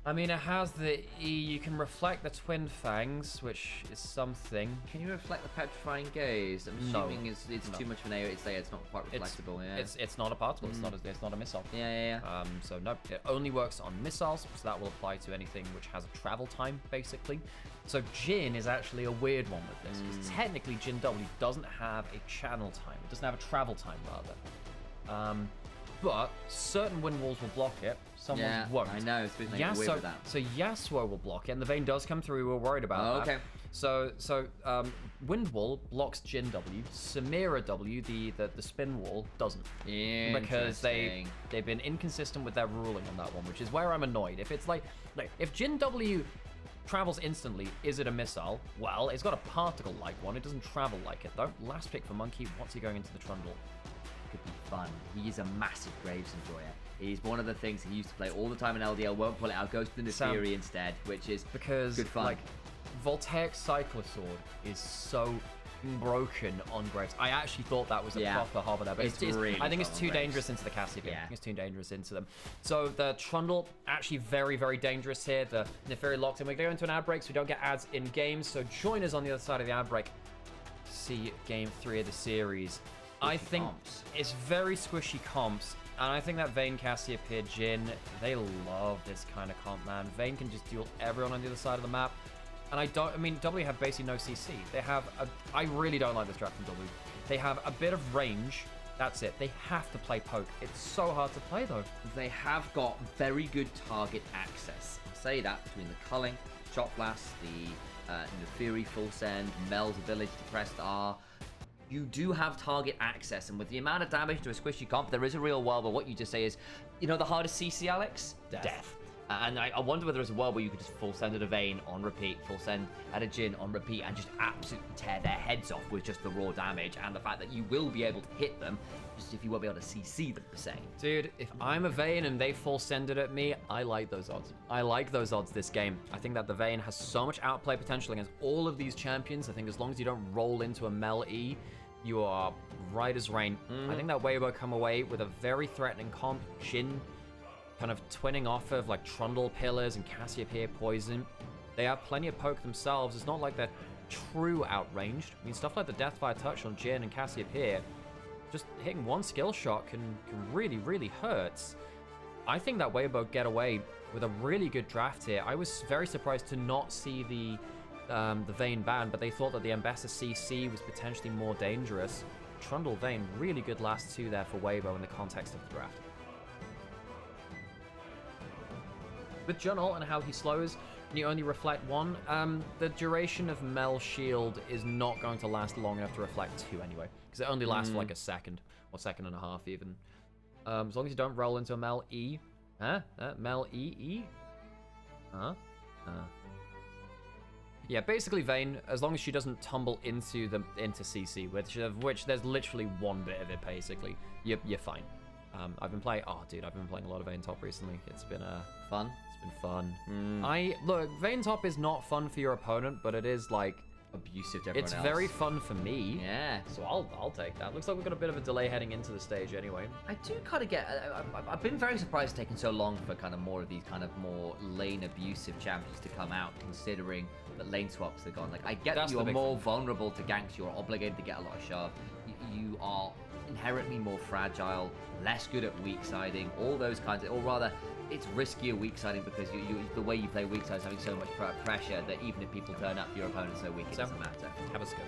I mean, it has the E. You can reflect the twin fangs, which is something. Can you reflect the petrifying gaze? I'm No. assuming it's too much of an area. It's not quite reflectable. It's not a particle. It's not a missile. Yeah. So no, it only works on missiles, so that will apply to anything which has a travel time, basically. So Jin is actually a weird one with this, because technically Jin W doesn't have a channel time. It doesn't have a travel time, rather. But certain wind walls will block it. Some ones won't. I know. It's been weird with that. So Yasuo will block it, and the Vayne does come through. We're worried about that. Okay. So Wind Wall blocks Jin W. Samira W, the spin wall, doesn't. Because they've been inconsistent with their ruling on that one, which is where I'm annoyed. If it's like if Jin W travels instantly, is it a missile? Well, it's got a particle-like one. It doesn't travel like it, though. Last pick for Monkey. What's he going into the Trundle? Could be fun. He is a massive Graves enjoyer. He's one of the things he used to play all the time in LDL, won't pull it out, goes to the Neferi instead, which is because good fun. Like, Voltaic Cyclosword is so broken on Graves. I actually thought that was a proper hover there, but it's really I think it's too dangerous into the Cassiopeia. I think it's too dangerous into them. So the Trundle, actually very, very dangerous here. The Neferi locked in. We go into an ad break, so we don't get ads in games. So join us on the other side of the ad break. See game 3 of the series. I think it's very squishy comps, and I think that Vayne, Cassiopeia, Jin, they love this kind of comp, man. Vayne can just duel everyone on the other side of the map, and I mean, W have basically no CC. They have I really don't like this draft from W. They have a bit of range, that's it. They have to play poke. It's so hard to play, though. They have got very good target access. I'll say that between the culling, shot blast, the Neferi full send, Mel's ability to press the R. You do have target access, and with the amount of damage to a squishy comp, there is a real world where what you just say is, you know the hardest CC, Alex? Death. And I wonder whether there's a world where you could just full send at a Vayne on repeat, full send at a Jin on repeat, and just absolutely tear their heads off with just the raw damage, and the fact that you will be able to hit them, just if you won't be able to CC them, per se. Dude, if I'm a Vayne and they full send it at me, I like those odds. I like those odds this game. I think that the Vayne has so much outplay potential against all of these champions. I think as long as you don't roll into a Mel E, you are right as rain. I think that Weibo come away with a very threatening comp. Jin kind of twinning off of like Trundle Pillars and Cassiopeia Poison. They have plenty of poke themselves. It's not like they're true outranged. I mean, stuff like the Deathfire Touch on Jin and Cassiopeia, just hitting one skill shot can really, really hurt. I think that Weibo get away with a really good draft here. I was very surprised to not see the Vayne ban, but they thought that the Ambessa CC was potentially more dangerous. Trundle Vayne, really good last two there for Weibo in the context of the draft. With John Alt and how he slows, and you only reflect one, the duration of Mel Shield is not going to last long enough to reflect two anyway, because it only lasts for like a second, or second and a half even. As long as you don't roll into a Mel E. Mel E? Yeah, basically Vayne, as long as she doesn't tumble into CC, which there's literally one bit of it basically, you're fine. I've been playing a lot of Vayne top recently. It's been fun. It's been fun. Look, Vayne top is not fun for your opponent, but it is like abusive to everyone else. It's very fun for me. Yeah. So I'll take that. Looks like we've got a bit of a delay heading into the stage anyway. I do kind of get. I've been very surprised it's taken so long for kind of more of these kind of more lane abusive champions to come out, considering that lane swaps are gone. Like I get that you are more vulnerable to ganks. You're obligated to get a lot of shove. You are inherently more fragile, less good at weak siding, all those kinds of, or rather, it's riskier weak siding because the way you play weak side is having so much pressure that even if people turn up, your opponent's so weak it doesn't matter. Have a schedule.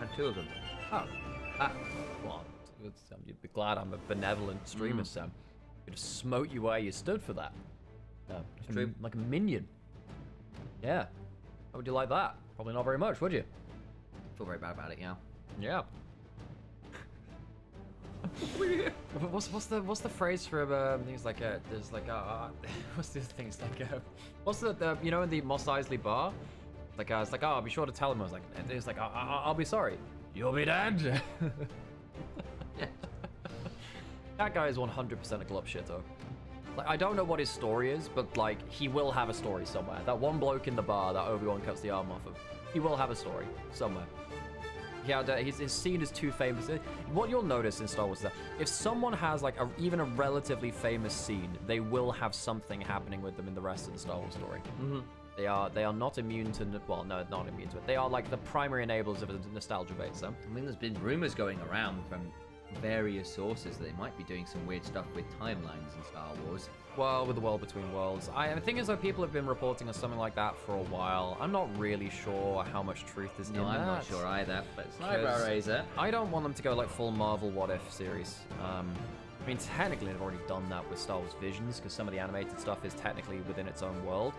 And two of them. Oh. Well, you'd be glad I'm a benevolent streamer, Sam. I'd have smote you where you stood for that. True. Like a minion. Yeah. How would you like that? Probably not very much, would you? Feel very bad about it, yeah. Yeah. What's the phrase for things like there's like what's the things like what's the you know in the Mos Eisley bar, like it's like, oh, I'll be sure to tell him. I was like, it's like, I'll be sorry, you'll be dead. That guy is 100% a glove shitter. Like, I don't know what his story is, but like he will have a story somewhere. That one bloke in the bar that Obi-Wan cuts the arm off of, he will have a story somewhere. his scene is too famous. What you'll notice in Star Wars is that if someone has like even a relatively famous scene, they will have something happening with them in the rest of the Star Wars story. They are not immune to, well, no, not immune to it. They are like the primary enablers of a nostalgia base. So. I mean, there's been rumors going around from various sources that they might be doing some weird stuff with timelines in Star Wars. Well, with the World Between Worlds. The thing is, though, people have been reporting on something like that for a while. I'm not really sure how much truth is in that. No, I'm not sure either, but it's an eyebrow raiser. I don't want them to go like full Marvel What If series. I mean, technically, they've already done that with Star Wars Visions, because some of the animated stuff is technically within its own world,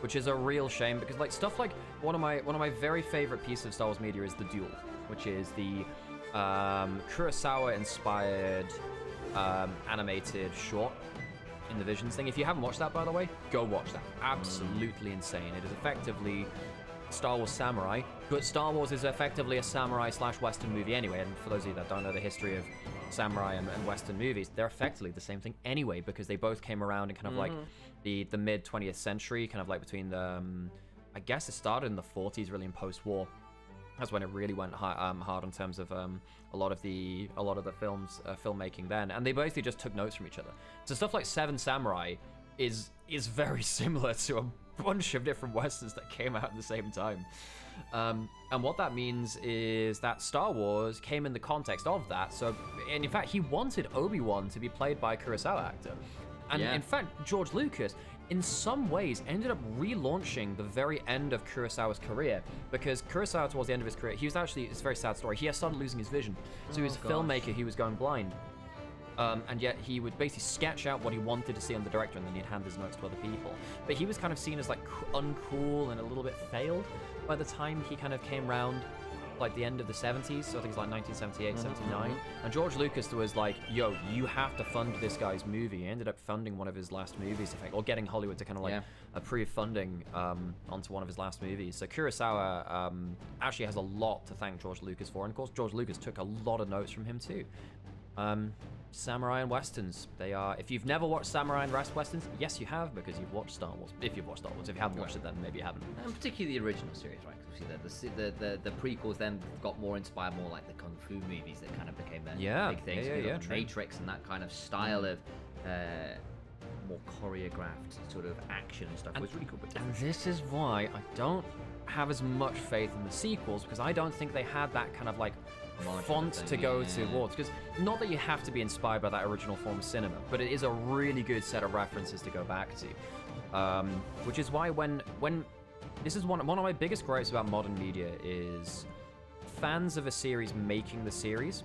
which is a real shame, because like stuff like one of my very favorite pieces of Star Wars media is The Duel, which is the Kurosawa-inspired animated short in the Visions thing. If you haven't watched that, by the way, go watch that. Absolutely insane. It is effectively Star Wars Samurai, but Star Wars is effectively a samurai/Western movie anyway. And for those of you that don't know the history of samurai and Western movies, they're effectively the same thing anyway, because they both came around in kind of like the mid 20th century, kind of like between the I guess it started in the 40s, really, in post-war. That's when it really went hard in terms of a lot of the films filmmaking then, and they basically just took notes from each other. So stuff like Seven Samurai is very similar to a bunch of different westerns that came out at the same time. And what that means is that Star Wars came in the context of that. So, and in fact, he wanted Obi-Wan to be played by a Kurosawa actor. And in fact, George Lucas, in some ways, ended up relaunching the very end of Kurosawa's career, because Kurosawa, towards the end of his career, he was actually, it's a very sad story, he had started losing his vision. So he was a filmmaker, he was going blind. And yet he would basically sketch out what he wanted to see on the director, and then he'd hand his notes to other people. But he was kind of seen as like uncool and a little bit failed by the time he kind of came round, like the end of the 70s, so I think it's like 1978, 79. And George Lucas was like, yo, you have to fund this guy's movie. He ended up funding one of his last movies, in fact, or getting Hollywood to kind of like approve funding onto one of his last movies. So Kurosawa actually has a lot to thank George Lucas for, and of course George Lucas took a lot of notes from him too. Samurai and Westerns, they are, if you've never watched Samurai and Westerns, yes you have, because you've watched Star Wars. If you've watched Star Wars, if you haven't watched it, then maybe you haven't. And particularly the original series, right? Because the prequels then got more inspired, more like the Kung Fu movies that kind of became their big things. The Matrix and that kind of style of more choreographed sort of action and stuff was really cool. And this is why I don't have as much faith in the sequels, because I don't think they had that kind of like font to go towards, because not that you have to be inspired by that original form of cinema, but it is a really good set of references to go back to, which is why when this is one of my biggest gripes about modern media is fans of a series making the series.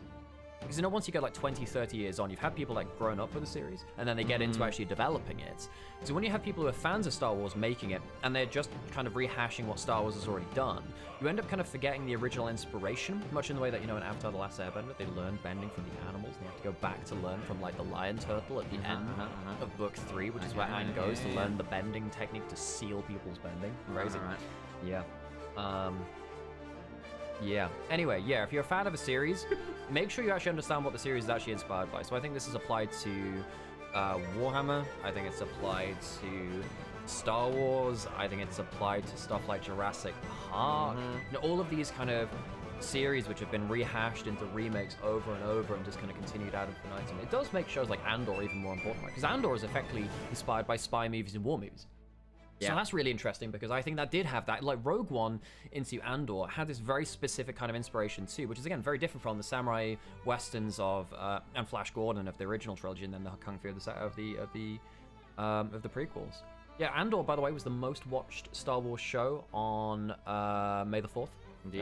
Because, you know, once you get like 20, 30 years on, you've had people like grown up with the series, and then they get into actually developing it. So when you have people who are fans of Star Wars making it, and they're just kind of rehashing what Star Wars has already done, you end up kind of forgetting the original inspiration, much in the way that, you know, in Avatar: The Last Airbender, they learn bending from the animals, and they have to go back to learn from like the lion turtle at the end of Book 3, which is where Aang goes to learn the bending technique to seal people's bending. Crazy. Yeah. Yeah. Anyway, yeah, if you're a fan of a series, make sure you actually understand what the series is actually inspired by. So I think this is applied to Warhammer. I think it's applied to Star Wars. I think it's applied to stuff like Jurassic Park. You know, all of these kind of series which have been rehashed into remakes over and over and just kind of continued out infinitum. It does make shows like Andor even more important, because Andor is effectively inspired by spy movies and war movies. So that's really interesting, because I think that did have that, like Rogue One into Andor had this very specific kind of inspiration too, which is again very different from the samurai westerns of and Flash Gordon of the original trilogy, and then the Kung Fu of the prequels. Yeah, Andor, by the way, was the most watched Star Wars show on May the 4th,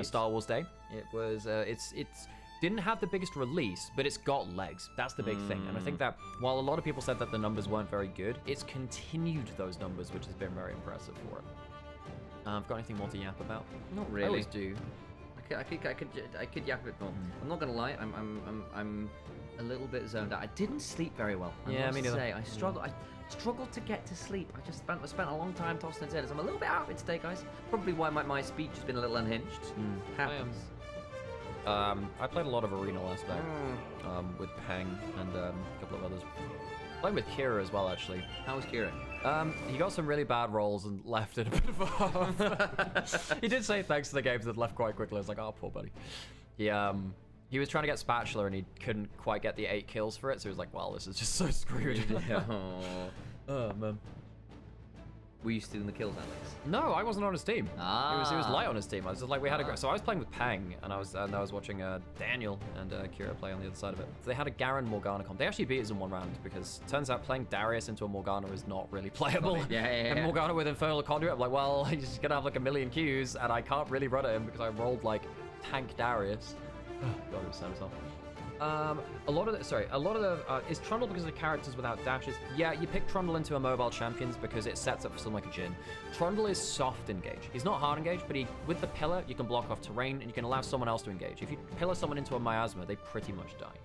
Star Wars Day. It was it's didn't have the biggest release, but it's got legs. That's the big thing. And I think that while a lot of people said that the numbers weren't very good, it's continued those numbers, which has been very impressive for it. I've got anything more to yap about? Not really. I always do. I could yap a bit more. I'm not gonna lie. I'm a little bit zoned out. I didn't sleep very well. Yeah, me neither. I struggled to get to sleep. I just spent a long time tossing and turning. So I'm a little bit out of it today, guys. Probably why my speech has been a little unhinged. Happens. I played a lot of Arena last night with Peng and a couple of others. Playing with Kira as well, actually. How was Kira? He got some really bad rolls and left in a bit of a huff. He did say thanks to the games that left quite quickly. I was like, oh, poor buddy. He was trying to get Spatula and he couldn't quite get the 8 kills for it, so he was like, well, this is just so screwed. Oh, man. Were you stealing the kills, Alex? No, I wasn't on his team. Ah. He was light on his team. I was just like, we had a so I was playing with Pang, and I was watching Daniel and Kira play on the other side of it. So they had a Garen Morgana comp. They actually beat us in one round because it turns out playing Darius into a Morgana is not really playable. Yeah. And Morgana with Infernal Conduit, I'm like, well, he's just gonna have like a million Qs, and I can't really run at him because I rolled like tank Darius. Oh, God, it was so tough. A lot of the is Trundle because of the characters without dashes? Yeah, you pick Trundle into a mobile champions because it sets up for something like a Jhin. Trundle is soft engage. He's not hard engage, but with the pillar, you can block off terrain and you can allow someone else to engage. If you pillar someone into a miasma, they pretty much die.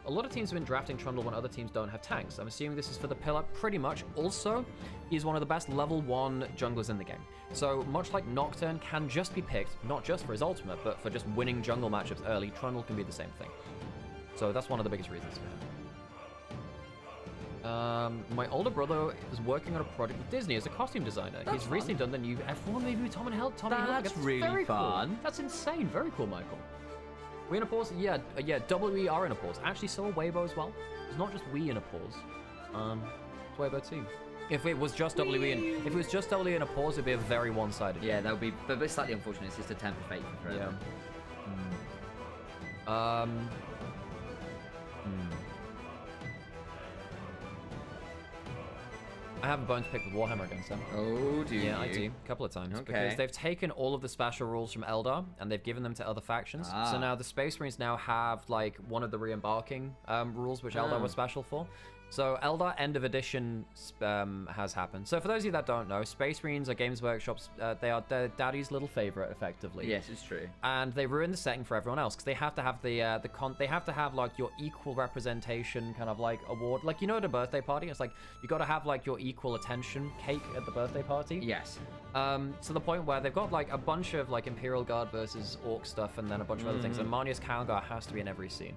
A lot of teams have been drafting Trundle when other teams don't have tanks. I'm assuming this is for the pillar, pretty much. Also, he's one of the best level 1 junglers in the game. So, much like Nocturne can just be picked, not just for his ultimate, but for just winning jungle matchups early, Trundle can be the same thing. So that's one of the biggest reasons for him. My older brother is working on a project with Disney as a costume designer. He's recently done the new F1 movie with Tommy Hill. That's really very fun. Cool. That's insane. Very cool, Michael. We in a pause? Yeah, WE are in a pause. Actually, so are Weibo as well. It's not just we in a pause. It's Weibo too. If it was just WE in a pause, it'd be a very one-sided. Yeah, that would be a bit slightly unfortunate. It's just a temper fate for forever. Yeah. I have a bone to pick with Warhammer against them. Oh, do you? Yeah, I do. A couple of times. Okay. Because they've taken all of the special rules from Eldar, and they've given them to other factions. So now the Space Marines now have, like, one of the re-embarking rules, which Eldar was special for. So Eldar End of Edition has happened. So for those of you that don't know, Space Marines are Games Workshop's, they are their daddy's little favorite, effectively. Yes, it's true. And they ruin the setting for everyone else because they have to have they have to have like your equal representation kind of like award, like, you know, at a birthday party, it's like you got to have like your equal attention cake at the birthday party. Yes. To the point where they've got like a bunch of like Imperial Guard versus Orc stuff and then a bunch of other things, and Marnius Calgar has to be in every scene.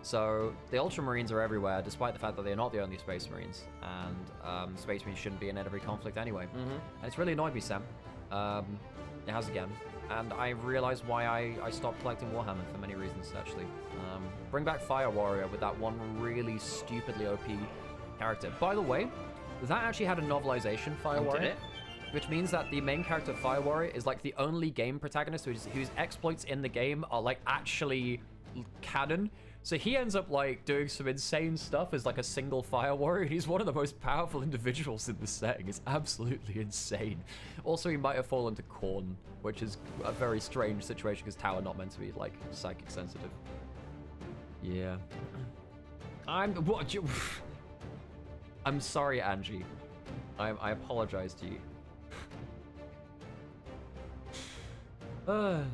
So the Ultramarines are everywhere, despite the fact that they're not the only Space Marines, and Space Marines shouldn't be in every conflict anyway. And it's really annoyed me, Sam. It has again, and I realized why I stopped collecting Warhammer for many reasons, actually. Bring back Fire Warrior with that one really stupidly OP character. By the way, that actually had a novelization, Fire Warrior. Did it? Which means that the main character, Fire Warrior, is like the only game protagonist whose exploits in the game are like actually canon. So he ends up like doing some insane stuff as like a single Fire Warrior. He's one of the most powerful individuals in the setting. It's absolutely insane. Also, he might have fallen to Khorne, which is a very strange situation because Tower not meant to be like psychic sensitive. Yeah. I'm sorry, Angie. I apologize to you. God.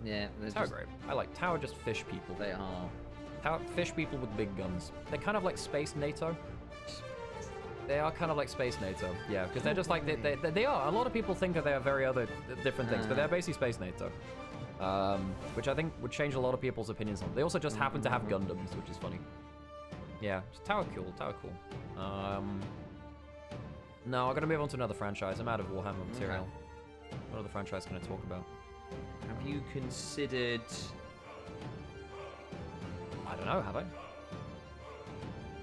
Yeah. Tower great. I like Tower just fish people. They are. Tower fish people with big guns. They're kind of like Space NATO. They are kind of like Space NATO. Yeah, because they're just like, they are. A lot of people think that they are very other different things, but they're basically Space NATO. Which I think would change a lot of people's opinions on. They also just happen to have Gundams, which is funny. Yeah, Tower cool, Tower cool. No, I'm gonna move on to another franchise. I'm out of Warhammer material. What other franchise can I talk about? Have you considered... I don't know, have I? I'm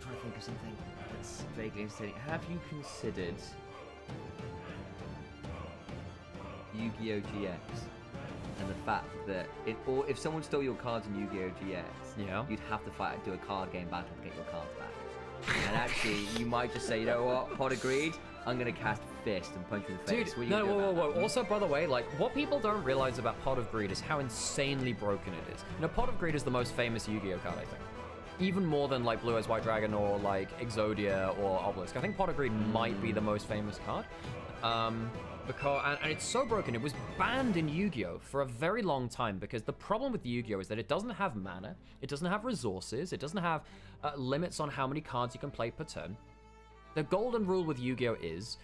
trying to think of something that's vaguely interesting. Have you considered Yu-Gi-Oh! GX? And the fact that if someone stole your cards in Yu-Gi-Oh! GX, you'd have to do a card game battle to get your cards back. And actually, you might just say, you know what, Pot of Greed, I'm gonna cast Fist and punch you in the face. Dude, no, whoa. Also, by the way, like, what people don't realize about Pot of Greed is how insanely broken it is. You know, Pot of Greed is the most famous Yu-Gi-Oh! Card, I think. Even more than, like, Blue Eyes White Dragon or, like, Exodia or Obelisk. I think Pot of Greed might be the most famous card. Because it's so broken, it was banned in Yu-Gi-Oh! For a very long time, because the problem with Yu-Gi-Oh! Is that it doesn't have mana, it doesn't have resources, it doesn't have limits on how many cards you can play per turn. The golden rule with Yu-Gi-Oh! Is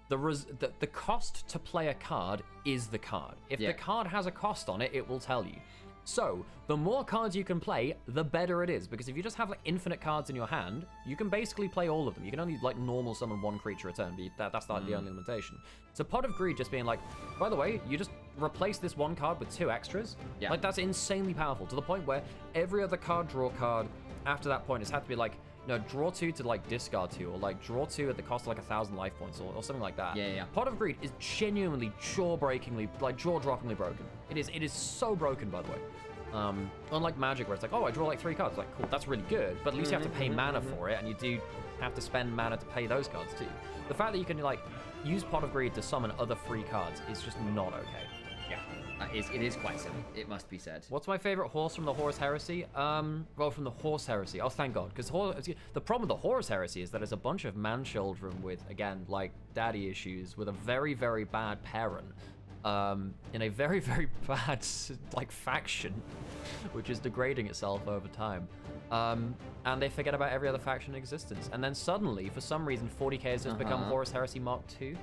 the cost to play a card is the card. If the card has a cost on it, it will tell you. So, the more cards you can play, the better it is, because if you just have like infinite cards in your hand, you can basically play all of them. You can only like normal summon one creature a turn, but that's like the only limitation. So Pot of Greed just being like, by the way, you just replace this one card with 2 extras. Yeah. Like that's insanely powerful, to the point where every other card draw card after that point has had to be like, no, draw 2 to like discard 2, or like draw 2 at the cost of like 1,000 life points, or something like that. Yeah. Pot of Greed is genuinely jaw-breakingly, like jaw-droppingly broken. It is so broken, by the way. Unlike Magic, where it's like, oh, I draw like 3 cards. Like, cool, that's really good, but at least you have to pay mana for it, and you do have to spend mana to pay those cards too. The fact that you can like use Pot of Greed to summon other free cards is just not okay. Yeah. It is quite silly, it must be said. What's my favorite horse from the Horus Heresy? Well, from the Horse Heresy. Oh, thank God. Because the problem with the Horus Heresy is that it's a bunch of man-children with, again, like, daddy issues with a very, very bad parent. In a very, very bad, like, faction, which is degrading itself over time. And they forget about every other faction in existence. And then suddenly, for some reason, 40k has just become Horus Heresy Mark II.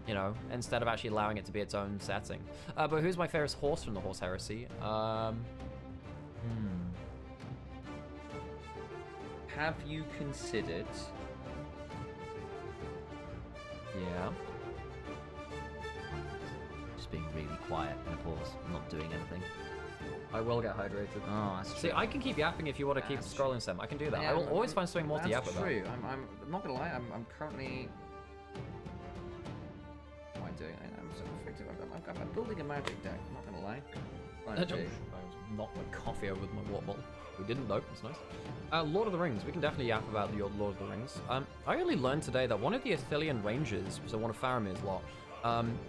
You know, instead of actually allowing it to be its own setting. But who's my favorite horse from the Horse Heresy? Have you considered... Yeah. Just being really quiet in a pause, not doing anything. I will get hydrated. Oh, that's true. See, I can keep yapping if you want to keep That's scrolling some. I can do that. Yeah, I will always find something more to yap That's about. true. I'm not gonna lie. I'm currently. What am I doing? I'm so effective. I'm building a magic deck. I'm not gonna lie. I knocked my coffee over with my water bottle. We didn't though. It's nice. Lord of the Rings. We can definitely yap about the Lord of the Rings. I only learned today that one of the Ithilien Rangers, so one of Faramir's lot,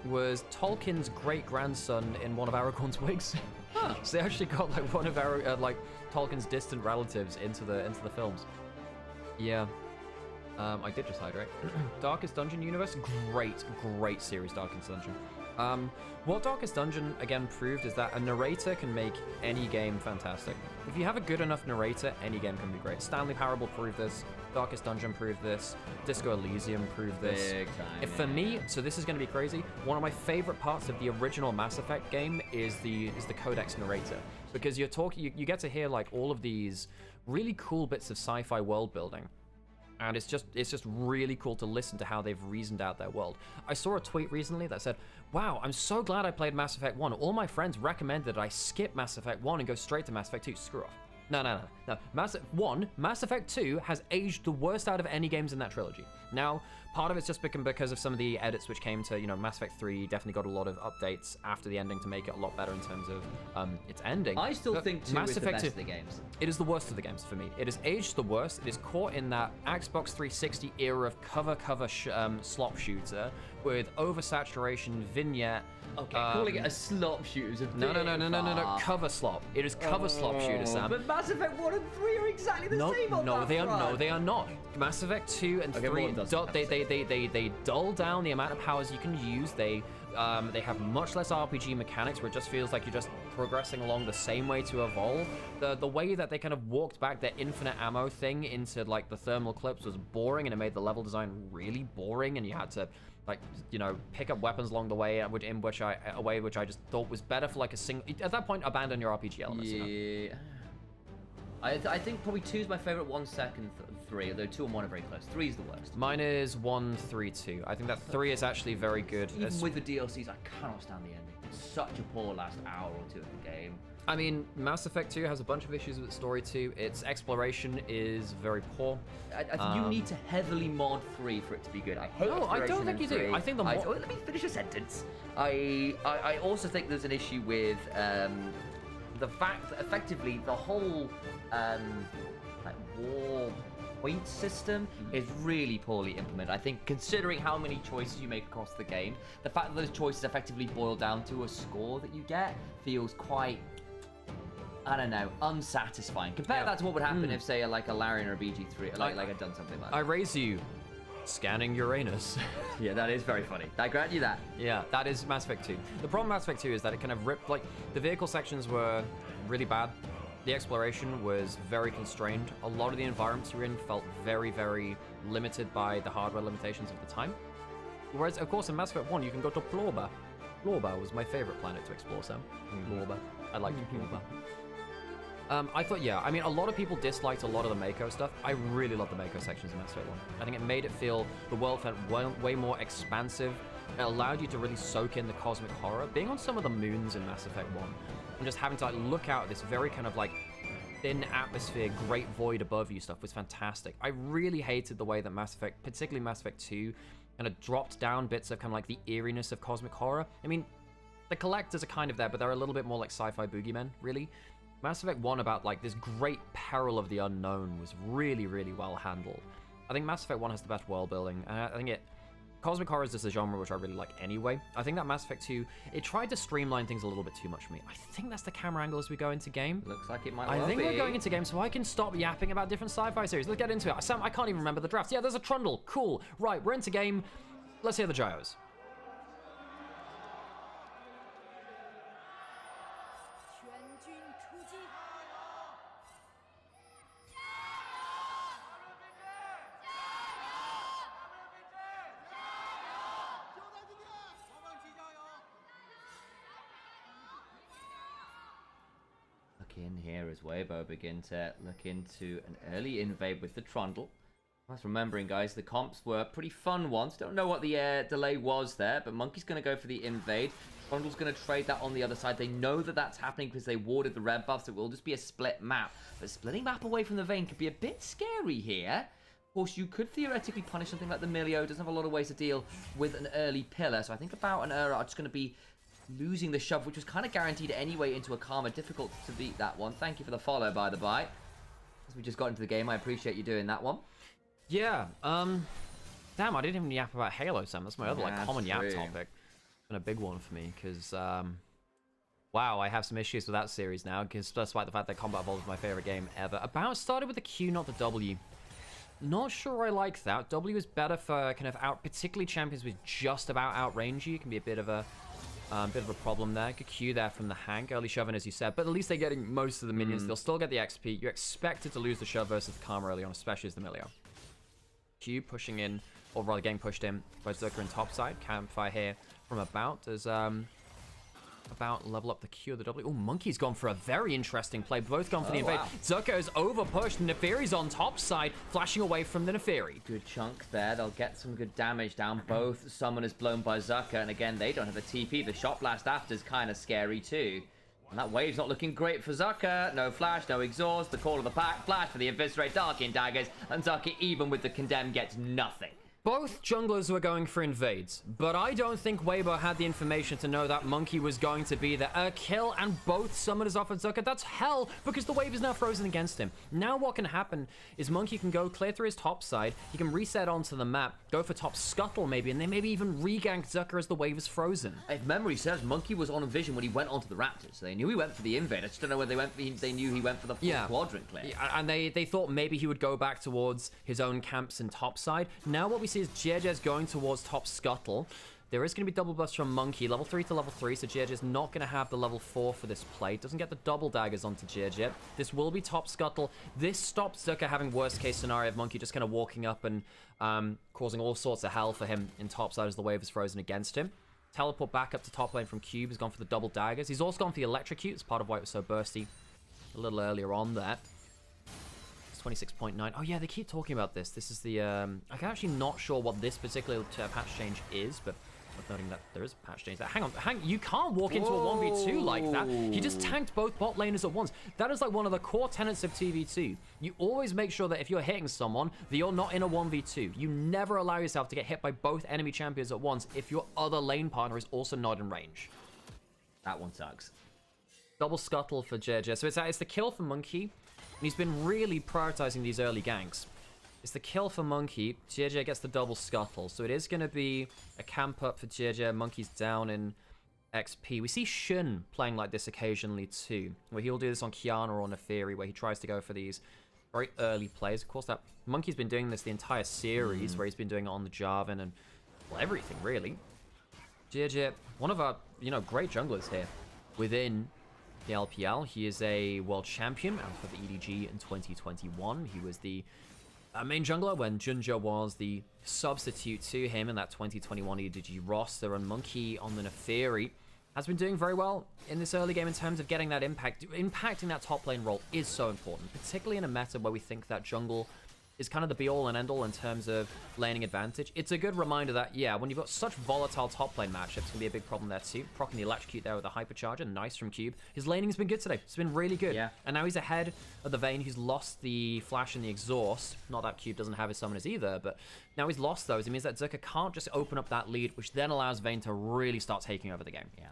was Tolkien's great-grandson in one of Aragorn's wigs. Huh. So they actually got like one of like Tolkien's distant relatives into the films. Yeah. I did just hydrate. Darkest Dungeon universe, great series, Darkest Dungeon. What Darkest Dungeon again proved is that a narrator can make any game fantastic. If you have a good enough narrator, any game can be great. Stanley Parable proved this. Darkest Dungeon proved this. Disco Elysium proved this. Big time. If for me, so this is going to be crazy. One of my favorite parts of the original Mass Effect game is the Codex narrator, because you're talking, you get to hear like all of these really cool bits of sci-fi world building. And it's just really cool to listen to how they've reasoned out their world. I saw a tweet recently that said, wow, I'm so glad I played Mass Effect 1. All my friends recommended that I skip Mass Effect 1 and go straight to Mass Effect 2. Screw off. No. Mass Effect 2 has aged the worst out of any games in that trilogy. Now, part of it's just because of some of the edits which came to, you know, Mass Effect 3 definitely got a lot of updates after the ending to make it a lot better in terms of its ending. I still think 2 Mass is the Effect best 2, of the games. It is the worst of the games for me. It is aged the worst. It is caught in that Xbox 360 era of cover slop shooter with oversaturation, vignette. Okay, calling it a slop shooter is a bit No. Cover slop. It is cover slop shooter, Sam. But Mass Effect 1 and 3 are exactly the same on that they are. front. No, they are not. Mass Effect 2 and 3, they dull down the amount of powers you can use. They have much less RPG mechanics, where it just feels like you're just progressing along the same way to evolve. The way that they kind of walked back their infinite ammo thing into like the thermal clips was boring, and it made the level design really boring, and you had to like, you know, pick up weapons along the way, a way which I just thought was better for like a single. At that point, abandon your RPG elements. Yeah. You know? I think probably 2 is my favorite, 1 second, 3, although 2 and 1 are very close. 3 is the worst. Mine is 1, 3, 2. I think that 3 is actually very good. Even with the DLCs, I cannot stand the ending. It's such a poor last hour or 2 of the game. I mean, Mass Effect 2 has a bunch of issues with the story too. Its exploration is very poor. I think you need to heavily mod 3 for it to be good. I hate No, I don't think you do. I think the mod... Let me finish a sentence. I also think there's an issue with the fact that effectively the whole like war point system is really poorly implemented. I think considering how many choices you make across the game, the fact that those choices effectively boil down to a score that you get feels quite, I don't know, unsatisfying. Compare that to what would happen if, say, like a Larian or a BG3, like had done something like that. I raise you, scanning Uranus. Yeah, that is very funny. I grant you that. Yeah, that is Mass Effect 2. The problem with Mass Effect 2 is that it kind of ripped, like, the vehicle sections were really bad. The exploration was very constrained. A lot of the environments you're in felt very, very limited by the hardware limitations of the time. Whereas, of course, in Mass Effect 1, you can go to Plorba. Lorba was my favorite planet to explore, Sam. Lorba. I liked Lorba. I thought, yeah, I mean, a lot of people disliked a lot of the Mako stuff. I really love the Mako sections in Mass Effect 1. I think it made it feel, the world felt way more expansive. It allowed you to really soak in the cosmic horror. Being on some of the moons in Mass Effect 1, and just having to like look out at this very kind of like thin atmosphere, great void above you stuff was fantastic. I really hated the way that Mass Effect, particularly Mass Effect 2, kind of dropped down bits of kind of like the eeriness of cosmic horror. I mean, the collectors are kind of there, but they're a little bit more like sci-fi boogeymen, really. Mass Effect 1 about like this great peril of the unknown was really, really well handled. I think Mass Effect 1 has the best world building, and I think cosmic horror is just a genre which I really like anyway. I think that Mass Effect 2, it tried to streamline things a little bit too much for me. I think that's the camera angle as we go into game. Looks like it might I well think be. we're going into game, so I can stop yapping about different sci-fi series. Let's get into it. Sam, I can't even remember the drafts. Yeah, there's a Trundle. Cool. Right, we're into game. Let's hear the gyros. In here as Weibo begin to look into an early invade with the Trundle. That's remembering, guys, the comps were pretty fun ones. Don't know what the delay was there, but Monkey's going to go for the invade. Trundle's going to trade that on the other side. They know that that's happening because they warded the red buff, so it will just be a split map. But splitting map away from the vein could be a bit scary here. Of course, you could theoretically punish something like the Milio. Doesn't have a lot of ways to deal with an early pillar, so I think About and Ura are just going to be losing the shove, which was kind of guaranteed anyway into a Karma. Difficult to beat that one. Thank you for the follow, by the by. As we just got into the game, I appreciate you doing that one. Yeah, damn, I didn't even yap about Halo, Sam. That's my other, like, common yap topic. It's been a big one for me, because, wow, I have some issues with that series now, because despite the fact that Combat Evolved is my favorite game ever. About started with the Q, not the W. Not sure I like that. W is better for kind of particularly champions with just about outrange you. It can be a bit of a problem there. Good Q there from the Hank. Early shoving, as you said, but at least they're getting most of the minions. They'll still get the XP. You're expected to lose the shove versus the Karma early on, especially as the Milio. Q pushing in, or rather getting pushed in by Zucker in topside. Campfire here from About as About level up the Q or the W. Oh, Monkey's gone for a very interesting play. Both gone for the invade. Wow. Zucker is over pushed. Neferi's on top side, flashing away from the Neferi. Good chunk there. They'll get some good damage down. Both summoners blown by Zucker, and again, they don't have a TP. The shot blast after is kind of scary too. And that wave's not looking great for Zucker. No flash, no exhaust. The call of the pack. Flash for the Eviscerate, Darkin daggers, and Zucker, even with the condemn, gets nothing. Both junglers were going for invades, but I don't think Weibo had the information to know that Monkey was going to be there. A kill and both summoners off of Zucker. That's hell, because the wave is now frozen against him. Now what can happen is Monkey can go clear through his top side, he can reset onto the map, go for top scuttle maybe, and they maybe even regank Zucker as the wave is frozen. If memory serves, Monkey was on vision when he went onto the Raptors, so they knew he went for the invade. I just don't know whether they knew he went for the full quadrant clear. Yeah, and they thought maybe he would go back towards his own camps and top side. Now what we see is JJ's going towards top scuttle. There is going to be double buffs from Monkey, level 3 to level 3, so JJ's not going to have the level 4 for this play. Doesn't get the double daggers onto JJ. This will be top scuttle. This stops Zucker having worst case scenario of Monkey just kind of walking up and causing all sorts of hell for him in top side as the wave is frozen against him. Teleport back up to top lane from Cube. He's gone for the double daggers. He's also gone for the electrocute. It's part of why it was so bursty a little earlier on there. 26.9. Oh yeah, they keep talking about this. This is the I'm actually not sure what this particular patch change is, but worth noting that there is a patch change there. Hang on, you can't walk into a 1v2 like that. He just tanked both bot laners at once. That is like one of the core tenets of TV2. You always make sure that if you're hitting someone, that you're not in a 1v2. You never allow yourself to get hit by both enemy champions at once if your other lane partner is also not in range. That one sucks. Double scuttle for JJ. So it's the kill for Monkey. And he's been really prioritizing these early ganks. It's the kill for Monkey. JJ gets the double scuttle. So it is going to be a camp up for JJ. Monkey's down in XP. We see Shun playing like this occasionally too, where he'll do this on Kiana or Neferi, where he tries to go for these very early plays. Of course, that Monkey's been doing this the entire series, where he's been doing it on the Jarvan and, well, everything really. JJ, one of our, great junglers here within the LPL. He is a world champion out for the EDG in 2021. He was the main jungler when Junja was the substitute to him in that 2021 EDG roster, and Monkey on the Neferi has been doing very well in this early game in terms of getting that impact. Impacting that top lane role is so important, particularly in a meta where we think that jungle is kind of the be-all and end-all in terms of laning advantage. It's a good reminder that, yeah, when you've got such volatile top lane matchups, it can be a big problem there too. Proccing the electrocute there with a hypercharger, nice from Cube. His laning's been good today. It's been really good. Yeah. And now he's ahead of the Vayne, who's lost the flash and the exhaust. Not that Cube doesn't have his summoners either, but now he's lost those. It means that Zerka can't just open up that lead, which then allows Vayne to really start taking over the game. Yeah.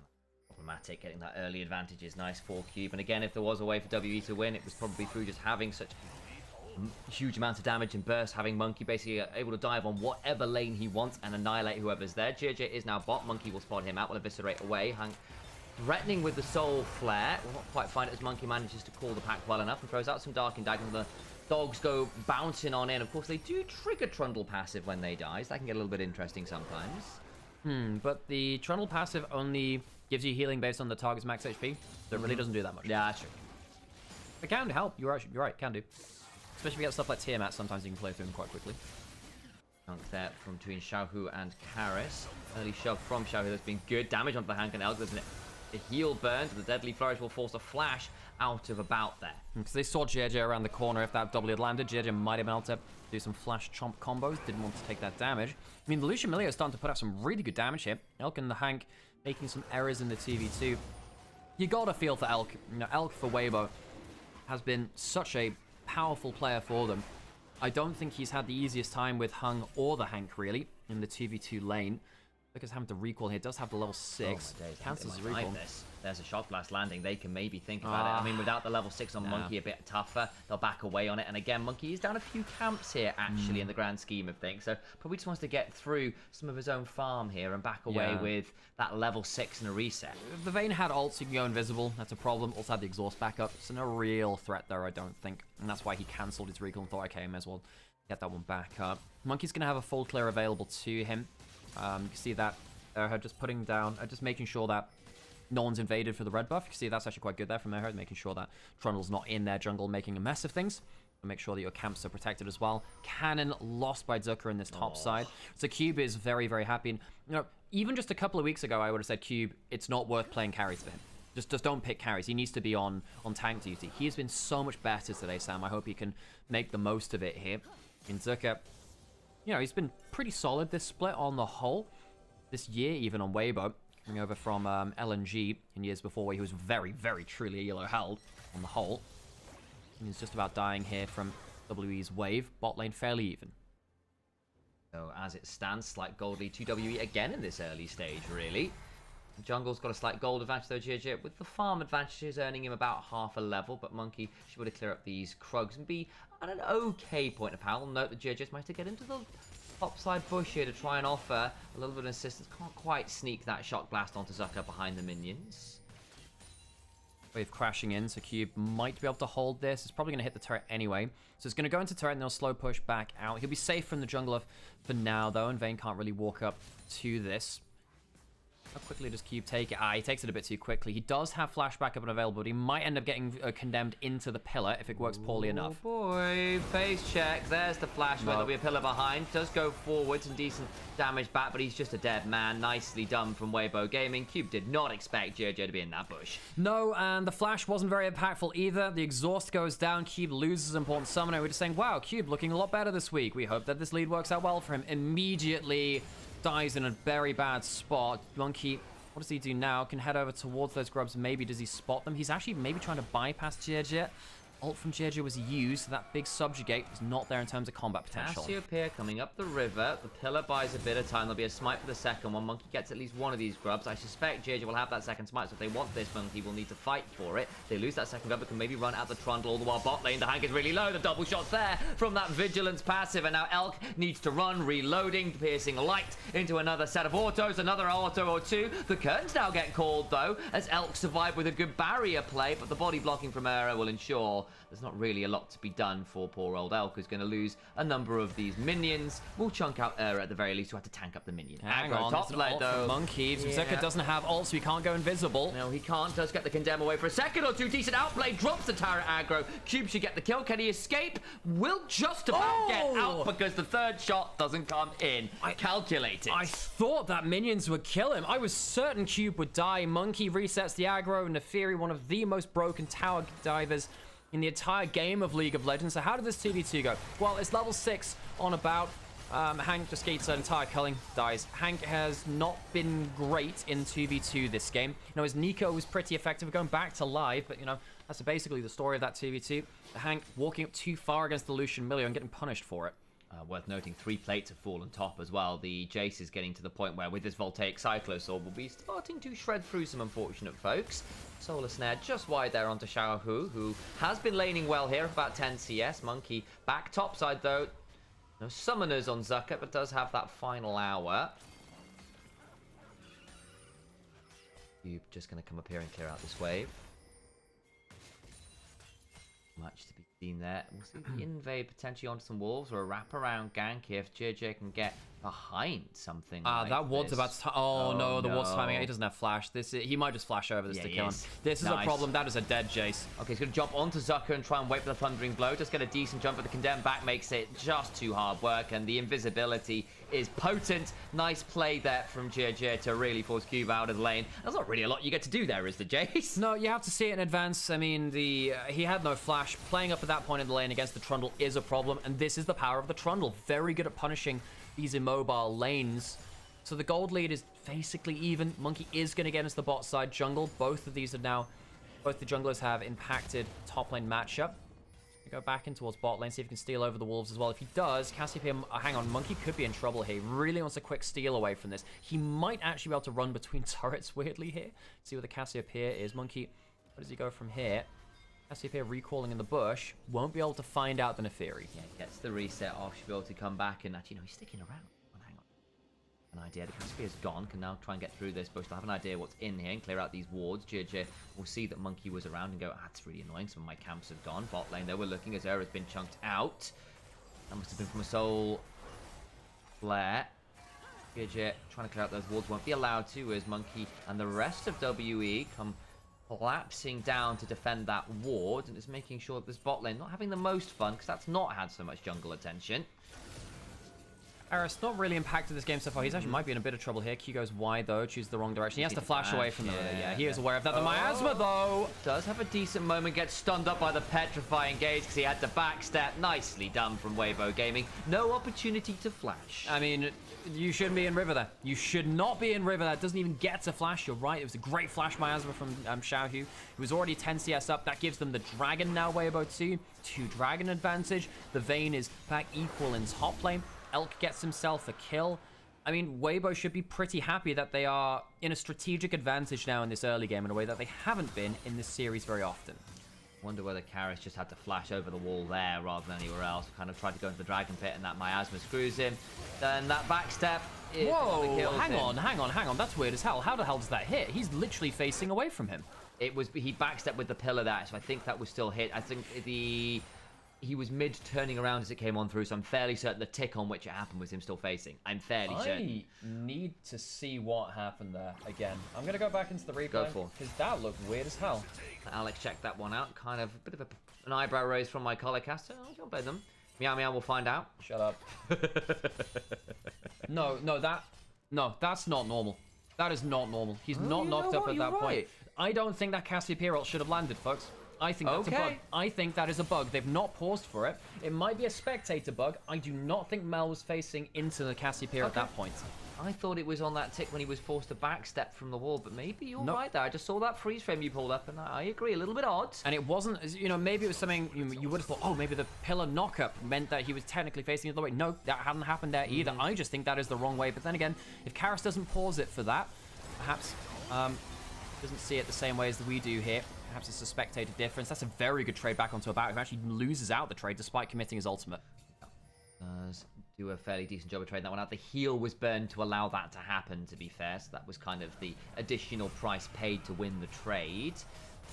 Problematic. Getting that early advantage is nice for Cube. And again, if there was a way for WE to win, it was probably through just having such huge amounts of damage and burst, having Monkey basically able to dive on whatever lane he wants and annihilate whoever's there. JJ is now bot. Monkey will spot him out, will eviscerate away. Hank threatening with the soul flare. Will not quite find it as Monkey manages to call the pack well enough and throws out some Dark and Dagger. The dogs go bouncing on in. Of course, they do trigger Trundle passive when they die, so that can get a little bit interesting sometimes. But the Trundle passive only gives you healing based on the target's max HP, so it really doesn't do that much. Yeah, that's true. It can help. You're right, can do. Especially if you get stuff like Tiamat, sometimes you can play through them quite quickly. Dunk there from between Xiaohu and Karis. Early shove from Xiaohu that's been good. Damage onto the Hank and Elk. There's a heal burn. The Deadly Flourish will force a flash out of about there. Because they saw JJ around the corner. If that W had landed, JJ might have been able to do some flash chomp combos. Didn't want to take that damage. I mean, the Lucian Milio is starting to put out some really good damage here. Elk and the Hank making some errors in the 2v2. You gotta feel for Elk. You know, Elk for Weibo has been such a powerful player for them. I don't think he's had the easiest time with Hung or the Hank, really, in the 2v2 lane. Because having to recall here does have the level 6. Cancels his recall. There's a Shock Blast landing. They can maybe think about it. I mean, without the level 6 on Monkey, a bit tougher. They'll back away on it. And again, Monkey is down a few camps here, actually, in the grand scheme of things. So probably just wants to get through some of his own farm here and back away with that level 6 and a reset. The Vayne had ults, you can go invisible. That's a problem. Also had the exhaust backup. So no real threat there, I don't think. And that's why he cancelled his recall and thought, okay, I may as well get that one back up. Monkey's going to have a full clear available to him. You can see that her just putting down, just making sure that no one's invaded for the red buff. You can see that's actually quite good there from her, making sure that Trundle's not in their jungle making a mess of things. And make sure that your camps are protected as well. Cannon lost by Zucker in this top side. So Cube is very, very happy. And, you know, even just a couple of weeks ago, I would have said, Cube, it's not worth playing carries for him. Just don't pick carries. He needs to be on tank duty. He has been so much better today, Sam. I hope he can make the most of it here. In Zucker, you know, he's been pretty solid this split on the whole. This year, even on Weibo, coming over from LNG in years before, where he was very, very truly a yellow held on the whole. And he's just about dying here from WE's wave. Bot lane fairly even. So as it stands, slight gold lead to WE again in this early stage, really. The jungle's got a slight gold advantage though, JJ, with the farm advantages earning him about half a level, but Monkey should be able to clear up these Krugs and be at an okay point of power. Note that JJ's managed to get into the topside bush here to try and offer a little bit of assistance. Can't quite sneak that Shock Blast onto Zucker behind the minions. Wave crashing in, so Cube might be able to hold this. It's probably going to hit the turret anyway. So it's going to go into turret and they'll slow push back out. He'll be safe from the jungler for now, though, and Vayne can't really walk up to this. How quickly does Cube take it? He takes it a bit too quickly. He does have flash backup and available, but he might end up getting condemned into the pillar if it works poorly enough. Oh boy, face check. There's the flash, but there'll be a pillar behind. Does go forward, some decent damage back, but he's just a dead man. Nicely done from Weibo Gaming. Cube did not expect JJ to be in that bush. No, and the flash wasn't very impactful either. The exhaust goes down. Cube loses important summoner. We're just saying, wow, Cube looking a lot better this week. We hope that this lead works out well for him. Immediately dies in a very bad spot. Monkey, what does he do now? Can head over towards those grubs. Maybe does he spot them? He's actually maybe trying to bypass JJ. Ult from JJ was used, so that big subjugate was not there in terms of combat potential. Cassiopeia coming up the river. The pillar buys a bit of time. There'll be a smite for the second one. Monkey gets at least one of these grubs. I suspect JJ will have that second smite, so if they want this, Monkey will need to fight for it. If they lose that second grub, it can maybe run out the Trundle all the while bot lane. The Hank is really low. The double shot's there from that Vigilance passive, and now Elk needs to run, reloading, piercing light into another set of autos, another auto or two. The curtains now get called, though, as Elk survived with a good barrier play, but the body blocking from Era will ensure there's not really a lot to be done for poor old Elk, who's going to lose a number of these minions. We'll chunk out Era at the very least, who had to tank up the minion. Hang on, top lane though. Monkey. Yeah. Zucker doesn't have ult, so he can't go invisible. No, he can't. Does get the condemn away for a second or two. Decent outplay. Drops the tower aggro. Cube should get the kill. Can he escape? Will just about get out because the third shot doesn't come in. Calculated. I thought that minions would kill him. I was certain Cube would die. Monkey resets the aggro. Neferi, one of the most broken tower divers in the entire game of League of Legends. So how did this 2v2 go? Well, it's level 6 on about. Hank just gates an entire culling, dies. Hank has not been great in 2v2 this game. You know, his Nico was pretty effective going back to live, but you know, that's basically the story of that 2v2. Hank walking up too far against the Lucian Milio and getting punished for it. Worth noting, 3 plates have fallen top as well. The Jace is getting to the point where with this Voltaic Cyclosaur will be starting to shred through some unfortunate folks. Solar Snare just wide there onto Xiaohu, who has been laning well here, about 10 CS. Monkey back topside though. No summoners on Zucker, but does have that final hour. Cube just going to come up here and clear out this wave. Much to be seen there. We'll see the invade potentially onto some wolves or a wraparound gank here if JJ can get behind something. Like that ward's this. about to. Oh no, the ward's timing. He doesn't have flash. He might just flash over this to kill him. This is a problem. That is a dead Jace. Okay, he's going to jump onto Zucker and try and wait for the thundering blow. Just get a decent jump, but the condemn back makes it just too hard work, and the invisibility is potent. Nice play there from JJ to really force Cube out of the lane. There's not really a lot you get to do there, is the Jace? No, you have to see it in advance. I mean, he had no flash. Playing up at that point in the lane against the Trundle is a problem, and this is the power of the Trundle. Very good at punishing these immobile lanes. So the gold lead is basically even. Monkey is going to get into the bot side jungle. Both of these are now, both the junglers have impacted top lane matchup. Go back in towards bot lane, see if he can steal over the wolves as well. If he does, Cassiopeia, hang on, Monkey could be in trouble here. He really wants a quick steal away from this. He might actually be able to run between turrets weirdly here. See where the Cassiopeia is. Monkey, where does he go from here? Cassiopeia recalling in the bush. Won't be able to find out the Neferi. Yeah, gets the reset off. Should be able to come back and actually, no, he's sticking around. Hang on. An idea. The Caspier's gone. Can now try and get through this bush. They'll have an idea what's in here and clear out these wards. JJ will see that Monkey was around and go, that's really annoying. Some of my camps have gone. Bot lane, though, we're looking as Era's been chunked out. That must have been from a soul flare. JJ trying to clear out those wards. Won't be allowed to as Monkey and the rest of WE come collapsing down to defend that ward, and it's making sure that this bot lane not having the most fun because that's not had so much jungle attention. Eris not really impacted this game so far. He's actually might be in a bit of trouble here. Q goes wide though, chooses the wrong direction. He has to flash away from the he is aware of that. The miasma though does have a decent moment, gets stunned up by the petrifying gaze because he had the backstep. Nicely done from Weibo Gaming. No opportunity to flash. I mean, you shouldn't be in river there. You should not be in river. That doesn't even get to flash. You're right. It was a great flash miasma from Xiaohu. He was already 10 CS up. That gives them the dragon now. Weibo 2 dragon advantage. The Vayne is back equal in top lane. Elk gets himself a kill. I mean, Weibo should be pretty happy that they are in a strategic advantage now in this early game in a way that they haven't been in this series very often. Wonder whether Karras just had to flash over the wall there rather than anywhere else. Kind of tried to go into the dragon pit and that miasma screws him. Then that backstep. Whoa, hang on. That's weird as hell. How the hell does that hit? He's literally facing away from him. He backstepped with the pillar there, so I think that was still hit. I think he was mid turning around as it came on through, so I'm fairly certain the tick on which it happened was him still facing. I'm fairly certain. I need to see what happened there again. I'm going to go back into the replay. Go for it. Because that looked weird as hell. Alex checked that one out. Kind of a bit of an eyebrow raise from my color caster. I don't blame them. Meow Meow will find out. Shut up. No, that's not normal. That is not normal. He's not knocked up at that point. I don't think that Cassiopeia ult should have landed, folks. I think that's a bug. I think that is a bug. They've not paused for it. It might be a spectator bug. I do not think Mel was facing into the Cassiopeia at that point. I thought it was on that tick when he was forced to backstep from the wall, but maybe you're right there. I just saw that freeze frame you pulled up, and I agree, a little bit odd. And it wasn't, you know, maybe it was something you would have thought, oh, maybe the pillar knockup meant that he was technically facing the other way. No, that hadn't happened there either. I just think that is the wrong way. But then again, if Karras doesn't pause it for that, perhaps doesn't see it the same way as we do here. Perhaps it's a spectator difference. That's a very good trade back onto a back who actually loses out the trade despite committing his ultimate. Does do a fairly decent job of trading that one out. The heal was burned to allow that to happen, to be fair. So that was kind of the additional price paid to win the trade.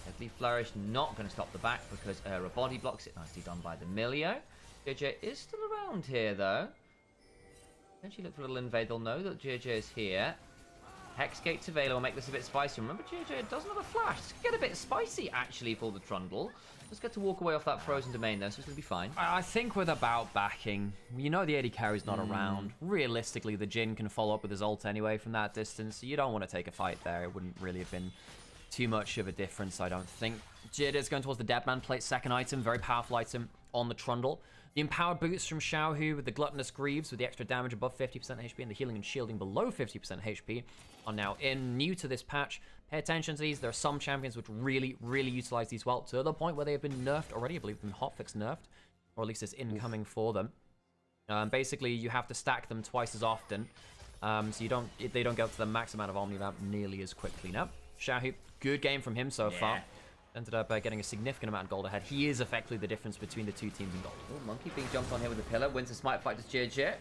Deadly Flourish not going to stop the back because Era body blocks it. Nicely done by the Milio. JJ is still around here, though. Potentially look for a little invade. They'll know that JJ is here. Hex Gate's available. Will make this a bit spicy. Remember, JJ doesn't have a flash. It's going to get a bit spicy, actually, for the Trundle. Just get to walk away off that frozen domain, though, so it's going to be fine. I think with about backing, you know the AD carry's not around. Realistically, the Jhin can follow up with his ult anyway from that distance, so you don't want to take a fight there. It wouldn't really have been too much of a difference, I don't think. Jid is going towards the Deadman Plate, second item, very powerful item on the Trundle. The Empowered Boots from Xiaohu with the Gluttonous Greaves with the extra damage above 50% HP and the healing and shielding below 50% HP are now in. New to this patch. Pay attention to these. There are some champions which really, really utilize these well to the point where they have been nerfed already. I believe they've been hotfix nerfed, or at least it's incoming for them. Basically, you have to stack them twice as often, so they don't get to the max amount of Omnivamp nearly as quickly. Now, Xiaohu, good game from him so far. Ended up getting a significant amount of gold ahead. He is effectively the difference between the two teams in gold. Oh, Monkey being jumped on here with the pillar. Wins the smite fight to JJ.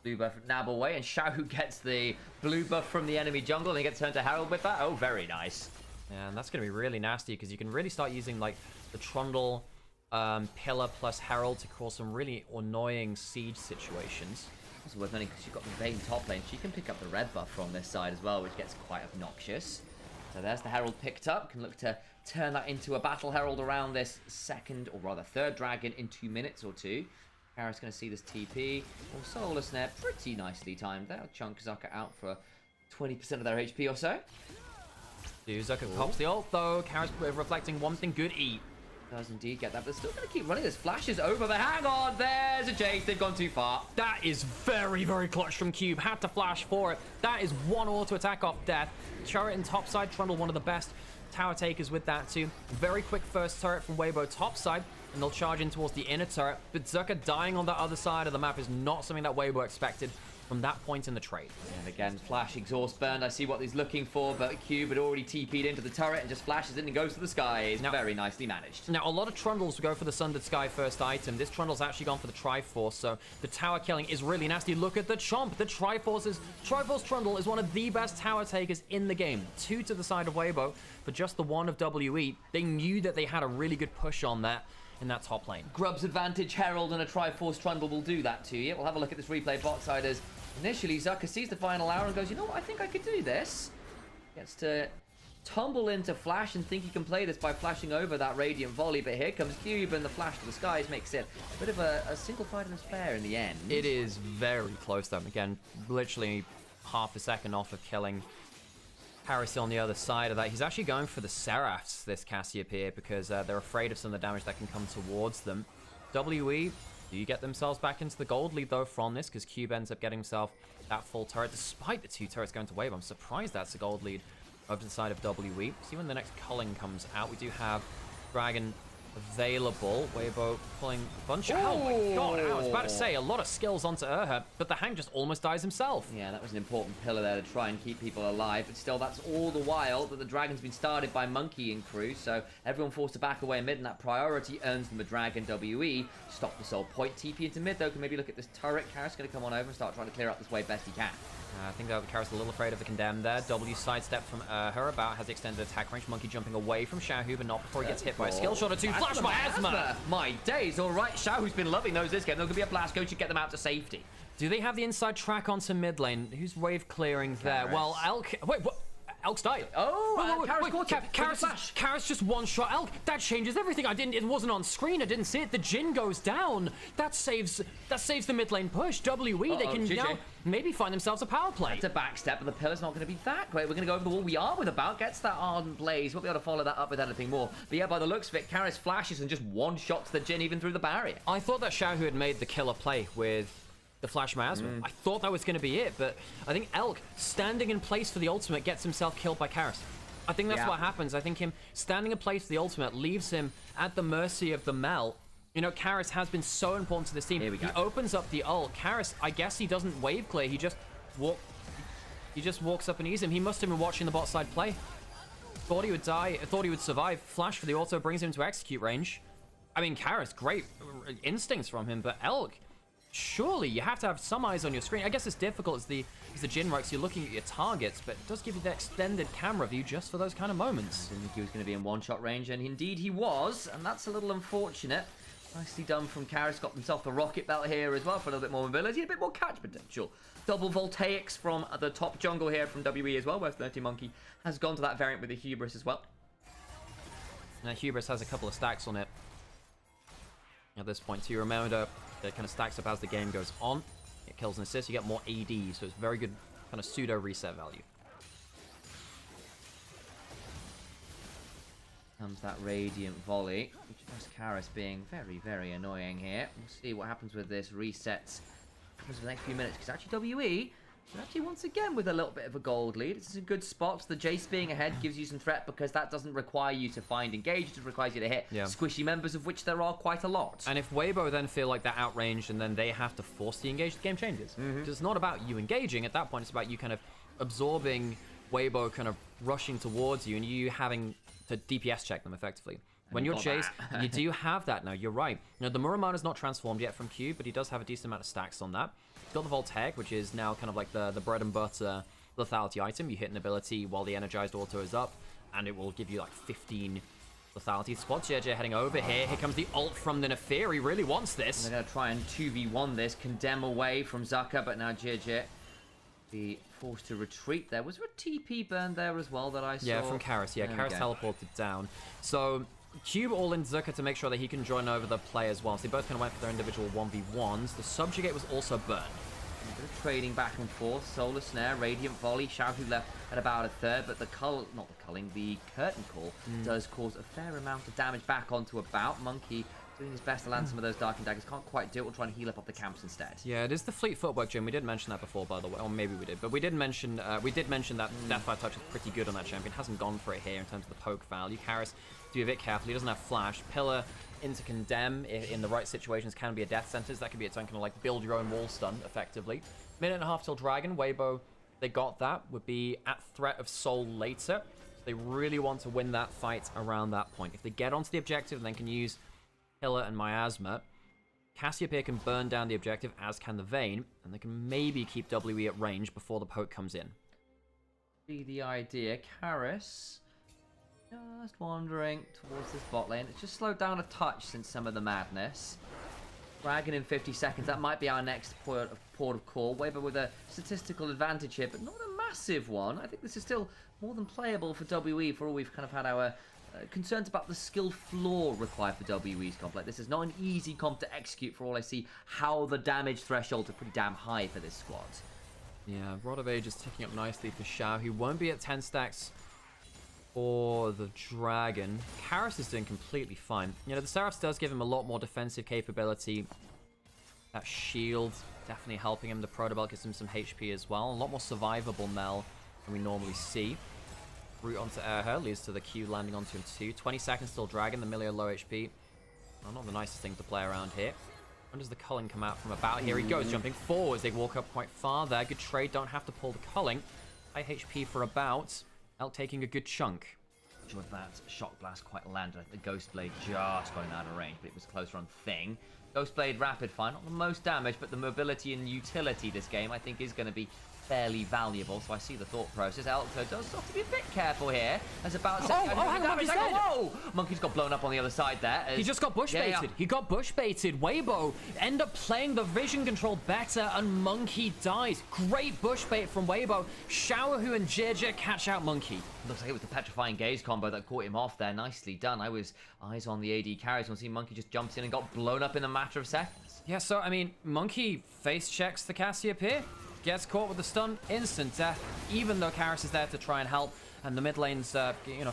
Blue buff nab away, and Xiaohu gets the blue buff from the enemy jungle, and he gets turned to Herald with that. Oh, very nice. Yeah, and that's going to be really nasty, because you can really start using like the Trundle, pillar plus Herald to cause some really annoying siege situations. It's worth noting because you've got the Vayne top lane. She can pick up the red buff from this side as well, which gets quite obnoxious. So there's the Herald picked up. Can look to turn that into a Battle Herald around this second, or rather third dragon in 2 minutes or two. Karis going to see this TP. Or Solar Snare, pretty nicely timed there. Chunk Zucker out for 20% of their HP or so. Zucker pops the ult though. Karis reflecting one thing, good E. Does indeed get that, but still going to keep running. There's flashes over, but hang on, there's a Jace. They've gone too far. That is very, very clutch from Cube. Had to flash for it. That is one auto attack off death. Turret and topside. Trundle, one of the best tower takers with that too. Very quick first turret from Weibo topside, and they'll charge in towards the inner turret. But Zucker dying on the other side of the map is not something that Weibo expected from that point in the trade. And again, flash exhaust burned. I see what he's looking for, but Cube had already TP'd into the turret and just flashes in and goes to the skies. Now, very nicely managed. Now, a lot of Trundles go for the Sundered Sky first item. This Trundle's actually gone for the Triforce, so the tower killing is really nasty. Look at the Chomp. The Triforce Trundle is one of the best tower takers in the game. 2 to the side of Weibo for just the 1 of WE. They knew that they had a really good push on that in that top lane. Grub's Advantage Herald and a Triforce Trundle will do that to you. We'll have a look at this replay bot side as initially Zucker sees the final hour and goes, you know what, I think I could do this. Gets to tumble into flash and think he can play this by flashing over that Radiant Volley, but here comes Cube and the flash to the skies makes it a bit of a single-fighted affair in the end. It is very close though. Again, literally half a second off of killing Harris on the other side of that. He's actually going for the Seraphs, this Cassiopeia, because they're afraid of some of the damage that can come towards them. WE do get themselves back into the gold lead though from this, because Cube ends up getting himself that full turret, despite the 2 turrets going to Wave. I'm surprised that's a gold lead over to the side of WE. See when the next culling comes out. We do have Dragon available. Weibo pulling a bunch of... Oh my god, I was about to say, a lot of skills onto Urha, but the Hang just almost dies himself. Yeah, that was an important pillar there to try and keep people alive, but still, that's all the while that the Dragon's been started by Monkey and crew, so everyone forced to back away mid, and that priority earns them a Dragon. WE. Stop the soul point. TP into mid, though, can maybe look at this turret. Karis going to come on over and start trying to clear up this wave best he can. I think that Karis a little afraid of the Condemned there. W sidestep from her about has extended attack range. Monkey jumping away from Xiaohu, but not before he gets hit by a skill shot or 2. Flash Miasma! My days, all right. Xiaohu's been loving those this game. There'll be a blast coach to get them out to safety. Do they have the inside track onto mid lane? Who's wave clearing there? Well, Elk... Wait, what? Elk's died. Oh, Karis just one-shot Elk. That changes everything. It wasn't on screen. I didn't see it. The Jhin goes down. That saves the mid lane push. WE, they can now maybe find themselves a power play. It's a backstep, but the pillar's not going to be that great. We're going to go over the wall. We are with about. Gets that Ardent Blaze. We'll be able to follow that up with anything more. But yeah, by the looks of it, Karis flashes and just one-shots the Jhin even through the barrier. I thought that Xiaohu had made the killer play with the Flash Miasma. I thought that was going to be it, but I think Elk standing in place for the ultimate gets himself killed by Karis. I think that's what happens. I think him standing in place for the ultimate leaves him at the mercy of the Mel. You know, Karis has been so important to this team. He opens up the ult. Karis, I guess he doesn't wave clear. He just walks up and eats him. He must have been watching the bot side play. Thought he would die. Thought he would survive. Flash for the auto brings him to execute range. I mean, Karis, great instincts from him, but Elk surely you have to have some eyes on your screen. I guess it's difficult as the Jhin Rox, you're looking at your targets, but it does give you the extended camera view just for those kind of moments. I didn't think he was going to be in one-shot range, and indeed he was, and that's a little unfortunate. Nicely done from Karis, got himself the rocket belt here as well for a little bit more mobility, a bit more catch potential. Double voltaics from the top jungle here from WE as well, where 30 Monkey has gone to that variant with the Hubris as well. Now Hubris has a couple of stacks on it at this point, so you remember that kind of stacks up as the game goes on. It kills and assists, you get more AD, so it's very good kind of pseudo reset value. Comes that Radiant Volley, which has Karis being very, very annoying here. We'll see what happens with this reset for the next few minutes, because actually WE, actually once again with a little bit of a gold lead. It's a good spot. The Jace being ahead gives you some threat, because that doesn't require you to find engage, it just requires you to hit squishy members, of which there are quite a lot. And if Weibo then feel like they're outranged and then they have to force the engage, the game changes. Because it's not about you engaging at that point, it's about you kind of absorbing Weibo kind of rushing towards you and you having to DPS check them effectively. When you're Jace, you do have that now, you're right. Now, the Muramana's not transformed yet from Q, but he does have a decent amount of stacks on that. He's got the Voltaic, which is now kind of like the bread and butter lethality item. You hit an ability while the energized auto is up, and it will give you like 15 lethality. Squad JJ heading over here. Here comes the ult from the Nefir. He really wants this. And they're going to try and 2v1 this, condemn away from Zucker, but now JJ be forced to retreat there. Was there a TP burn there as well that I saw? Yeah, from Karis. Yeah, Karis teleported down. So Cube all in Zucker to make sure that he can join over the play as well. So they both kind of went for their individual 1v1s. The Subjugate was also burned. A bit of trading back and forth. Solar Snare, Radiant Volley, Xiaohu left at about a third, but the the Curtain Call does cause a fair amount of damage back onto About. Monkey doing his best to land some of those Dark and Daggers. Can't quite do it. We'll try and heal up the camps instead. Yeah, it is the fleet footwork, Jim. We did mention that before, by the way. Or maybe we did. But we did mention that Deathfire Touch is pretty good on that champion. Hasn't gone for it here in terms of the poke value. Karis, to be a bit careful. He doesn't have flash. Pillar into Condemn in the right situations can be a death sentence. That could be its own kind of like build your own wall stun, effectively. Minute and a half till Dragon. Weibo, they got that. Would be at threat of Soul later. So they really want to win that fight around that point. If they get onto the objective and then can use Pillar and Miasma, Cassiopeia can burn down the objective, as can the Vayne, and they can maybe keep WE at range before the poke comes in. Be the idea. Karis just wandering towards this bot lane. It's just slowed down a touch since some of the madness. Dragon in 50 seconds. That might be our next port of call. Weber with a statistical advantage here, but not a massive one. I think this is still more than playable for WE, for all we've kind of had our concerns about the skill floor required for WE's comp. Like, this is not an easy comp to execute, for all I see how the damage thresholds are pretty damn high for this squad. Yeah, Rod of Age is ticking up nicely for Xiao, who won't be at 10 stacks for the Dragon. Karis is doing completely fine. You know, the Seraphs does give him a lot more defensive capability. That shield definitely helping him. The Protobelt gives him some HP as well. A lot more survivable Mel than we normally see. Root onto Erher leads to the Q landing onto him too. 20 seconds till Dragon, the Milio low HP. Well, not the nicest thing to play around here. When does the culling come out from about? Here he goes, jumping forwards. They walk up quite far there. Good trade, don't have to pull the culling. High HP for About. Elk taking a good chunk. Sure, that shock blast quite landed. The Ghost Blade just going out of range, but it was closer on Thing. Ghost Blade rapid fire, not the most damage, but the mobility and utility this game I think is going to be fairly valuable. So I see the thought process. Elto does have to be a bit careful here. As About hang on, damage. Whoa! Monkey's got blown up on the other side there. He just got bush baited. He got bush baited. Weibo end up playing the vision control better, and Monkey dies. Great bush bait from Weibo. Xiaohu and Jirja catch out Monkey. Looks like it was the petrifying gaze combo that caught him off there. Nicely done. I was eyes on the AD carries. We'll see Monkey just jumps in and got blown up in a matter of seconds. Yeah, so I mean, Monkey face checks the Cassiopeia. Gets caught with the stun, instant death, even though Karis is there to try and help, and the mid lane's,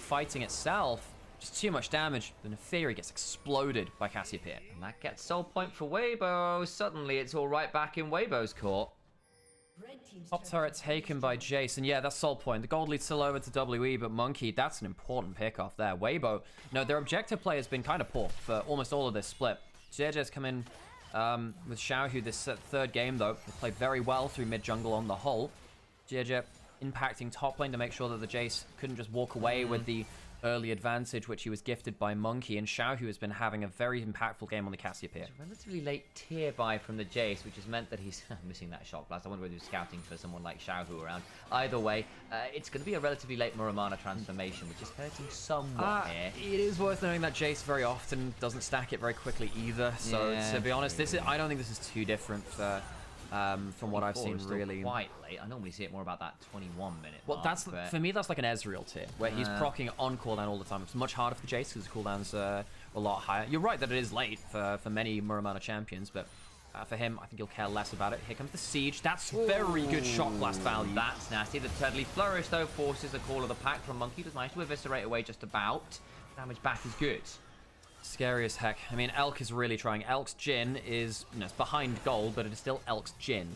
fighting itself. Just too much damage. The Neferi gets exploded by Cassiopeia. And that gets soul point for Weibo. Suddenly, it's all right back in Weibo's court. Top turret taken by Jace, and yeah, that's soul point. The gold lead's still over to WE, but Monkey, that's an important pick off there. Weibo, no, their objective play has been kind of poor for almost all of this split. JJ's come in with Xiaohu this third game, though. They played very well through mid-jungle on the whole. JJ impacting top lane to make sure that the Jace couldn't just walk away with the early advantage, which he was gifted by Monkey, and Xiao, who has been having a very impactful game on the Cassiopeia. It's a relatively late tier buy from the Jace, which has meant that he's missing that shot blast. I wonder whether he was scouting for someone like Xiao Hu around. Either way, it's going to be a relatively late Muramana transformation, which is hurting somewhat here. It is worth noting that Jace very often doesn't stack it very quickly either. So to be honest, I don't think this is too different from what I've seen, really. Quite late. I normally see it more about that 21-minute Well, mark, for me, that's like an Ezreal tier, where he's proccing on cooldown all the time. It's much harder for the Jace because the cooldowns are a lot higher. You're right that it is late for many Muramana champions, but for him, I think he'll care less about it. Here comes the Siege. That's very good Shock Blast value. That's nasty. The Turtley Flourish, though, forces a call of the pack from Monkey. Does manage to eviscerate away just about. Damage back is good. Scary as heck. I mean, Elk is really trying. Elk's Jhin is, it's behind gold, but it is still Elk's Jhin.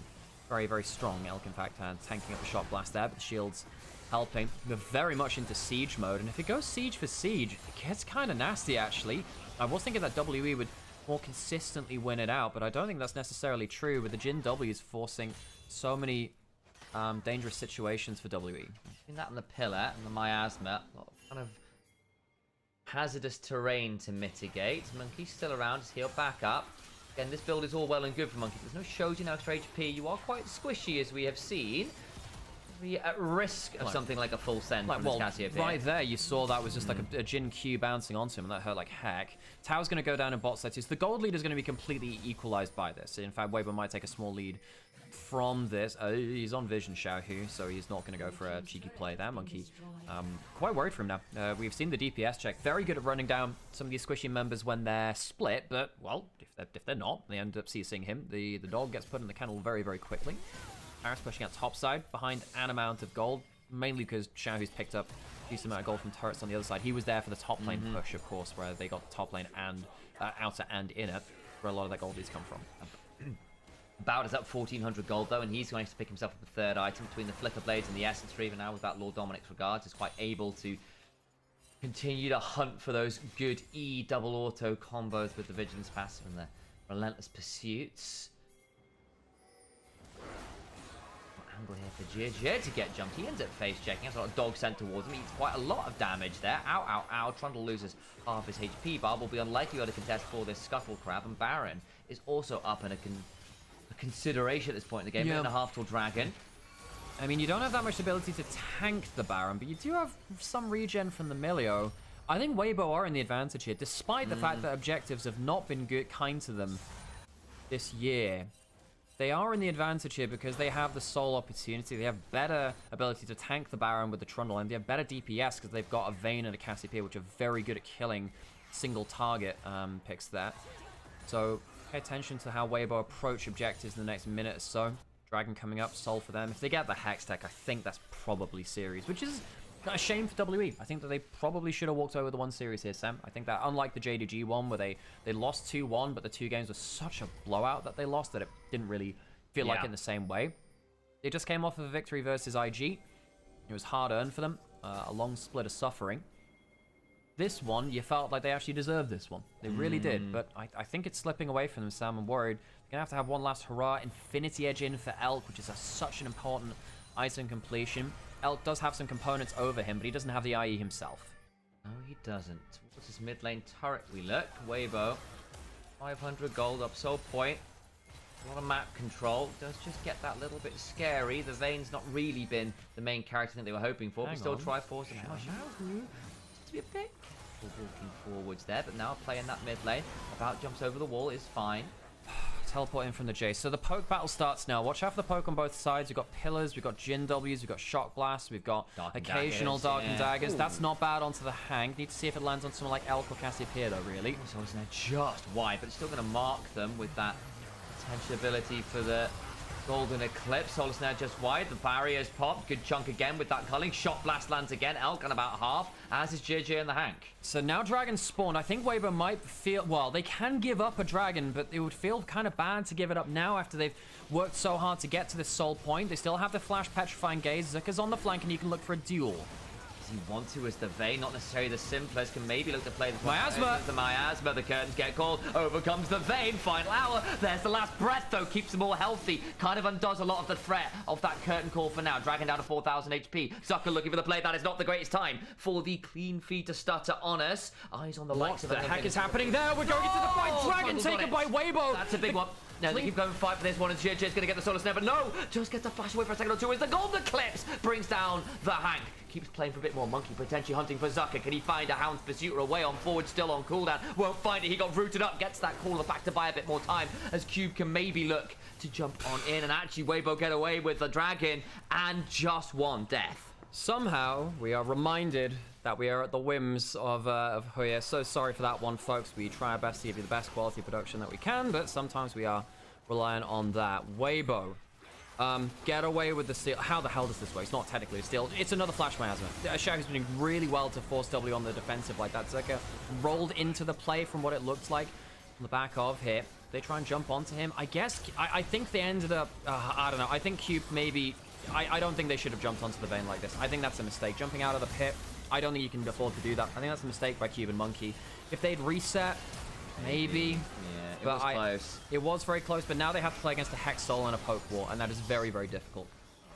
Very, very strong. Elk, in fact, tanking up the Shock Blast there, but the shield's helping. They're very much into Siege mode, and if it goes Siege for Siege, it gets kind of nasty, actually. I was thinking that WE would more consistently win it out, but I don't think that's necessarily true, with the Jhin W's forcing so many dangerous situations for WE. Between that and the Pillar and the Miasma, a lot of kind of hazardous terrain to mitigate. Monkey's still around, just heal back up. Again, this build is all well and good for Monkey. There's no shows in extra HP. You are quite squishy, as we have seen. You're at risk of something like a full send from this Cassiopeia. Right there, you saw that was just like a Jhin Q bouncing onto him, and that hurt like heck. Tao's going to go down in bot side too. So the gold lead is going to be completely equalized by this. In fact, Weibo might take a small lead from this. He's on Vision, Xiao Hu, so he's not going to go for a cheeky play there. Monkey, quite worried for him now. We've seen the DPS check. Very good at running down some of these squishy members when they're split, but, well, if they're not, they end up CCing him. The dog gets put in the kennel very, very quickly. Paris pushing out top side, behind an amount of gold, mainly because Xiao Hu's picked up a decent amount of gold from turrets on the other side. He was there for the top lane push, of course, where they got the top lane and outer and inner, where a lot of that gold leads come from. Bout is up 1,400 gold, though, and he's going to pick himself up a third item between the Flicker Blades and the Essence Reaver now with that Lord Dominic's regards. Is quite able to continue to hunt for those good E double auto combos with the Vigilance passive and the Relentless Pursuits. Angle here for Jir to get jumped. He ends up face checking. Has a lot of dog sent towards him. He eats quite a lot of damage there. Ow, ow, ow. Trundle loses half his HP. Barb will be unlikely to contest for this Scuffle Crab, and Baron is also up in a consideration at this point in the game. Minute and a half till Dragon. I mean, you don't have that much ability to tank the Baron, but you do have some regen from the Milio. I think Weibo are in the advantage here, despite the fact that objectives have not been kind to them this year. They are in the advantage here because they have the sole opportunity. They have better ability to tank the Baron with the Trundle, and they have better DPS because they've got a Vayne and a Cassiopeia, which are very good at killing single target picks there. So pay attention to how Weibo approach objectives in the next minute or so. Dragon coming up, Soul for them. If they get the Hex Tech, I think that's probably series, which is a shame for WE. I think that they probably should have walked over the one series here, Sam. I think that unlike the JDG one, where they lost 2-1, but the two games were such a blowout that they lost that it didn't really feel like in the same way. They just came off of a victory versus IG. It was hard-earned for them. A long split of suffering. This one, you felt like they actually deserved this one. They really did, but I think it's slipping away from them, Sam. I'm worried. They're going to have one last hurrah. Infinity Edge in for Elk, which is such an important item completion. Elk does have some components over him, but he doesn't have the IE himself. No, he doesn't. Towards his mid lane turret we look. Weibo, 500 gold up Soul Point. A lot of map control. Does just get that little bit scary. The Vayne's not really been the main character that they were hoping for, but still try force him. To be a bit careful walking forwards there, but now playing that mid lane. About jumps over the wall is fine. Teleporting from the Jace. So the poke battle starts now. Watch out for the poke on both sides. We've got pillars, we've got Jhin W's, we've got shock blasts, we've got occasional dark and daggers. That's not bad onto the Hang. Need to see if it lands on someone like Elk or Cassiopeia though, really. So it's just wide, but it's still going to mark them with that potential ability for the Golden Eclipse. Solar Snare just wide. The barrier's popped. Good chunk again with that culling. Shot blast lands again. Elk on about half, as is JJ and the Hank. So now Dragon spawn. I think Weibo might feel... Well, they can give up a Dragon, but it would feel kind of bad to give it up now after they've worked so hard to get to this Soul Point. They still have the Flash Petrifying Gaze. Zuka's on the flank, and you can look for a duel. Does he want to as the Vayne? Not necessarily the simplest. Can maybe look to play the Miasma. The Miasma. The curtains get called. Over comes the Vayne. Final hour. There's the last breath, though. Keeps them all healthy. Kind of undoes a lot of the threat of that curtain call for now. Dragging down to 4,000 HP. Zucker looking for the play. That is not the greatest time for the clean feed to stutter on us. Eyes on the likes of What the heck is happening there? We're going into the fight. Dragon taken by Weibo. That's a big one. No, they keep going fight for this one, and JJ's going to get the solar snare, but no! Just gets a flash away for a second or two as the golden eclipse brings down the Hank. Keeps playing for a bit more. Monkey potentially hunting for Zucker. Can he find a Hound's Pursuiter away on forward, still on cooldown? Won't find it. He got rooted up. Gets that caller back to buy a bit more time as Cube can maybe look to jump on in, and actually Weibo get away with the dragon and just one death. Somehow, we are reminded that we are at the whims of Hoya. So sorry for that one, folks. We try our best to give you the best quality production that we can, but sometimes we are relying on that. Weibo, get away with the steal. How the hell does this work? It's not technically a steal. It's another flash miasma. Shahu's been doing really well to force W on the defensive like that. Zerka rolled into the play from what it looks like on the back of here. They try and jump onto him. I guess, I think they ended up, I don't know. I think Cube maybe, I don't think they should have jumped onto the Vayne like this. I think that's a mistake. Jumping out of the pit, I don't think you can afford to do that. I think that's a mistake by Cube and Monkey. If they'd reset, maybe. Yeah, it but was close. It was very close, but now they have to play against a Hex Soul and a Poke War, and that is very, very difficult.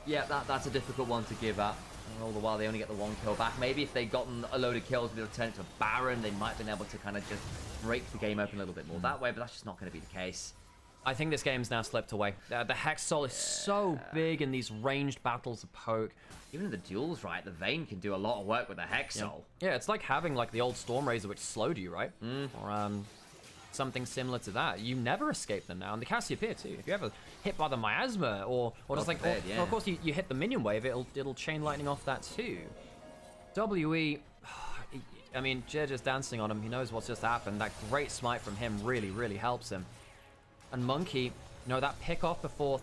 Yeah, that's a difficult one to give up. And all the while, they only get the one kill back. Maybe if they'd gotten a load of kills, they'd return it to Baron, they might have been able to kind of just break the game open a little bit more that way, but that's just not going to be the case. I think this game's now slipped away. The Hex Soul is so big in these ranged battles of Poke. Even in the duels, right, the Vayne can do a lot of work with the Hex Soul. Yeah, it's like having like the old Storm Razor, which slowed you, right? Or something similar to that. You never escape them now. And the Cassiopeia too. If you ever hit by the Miasma or just like, of course you hit the minion wave, it'll chain lightning off that too. WE, I mean, JJ's dancing on him. He knows what's just happened. That great smite from him really, really helps him. And Monkey, you know, that pick off before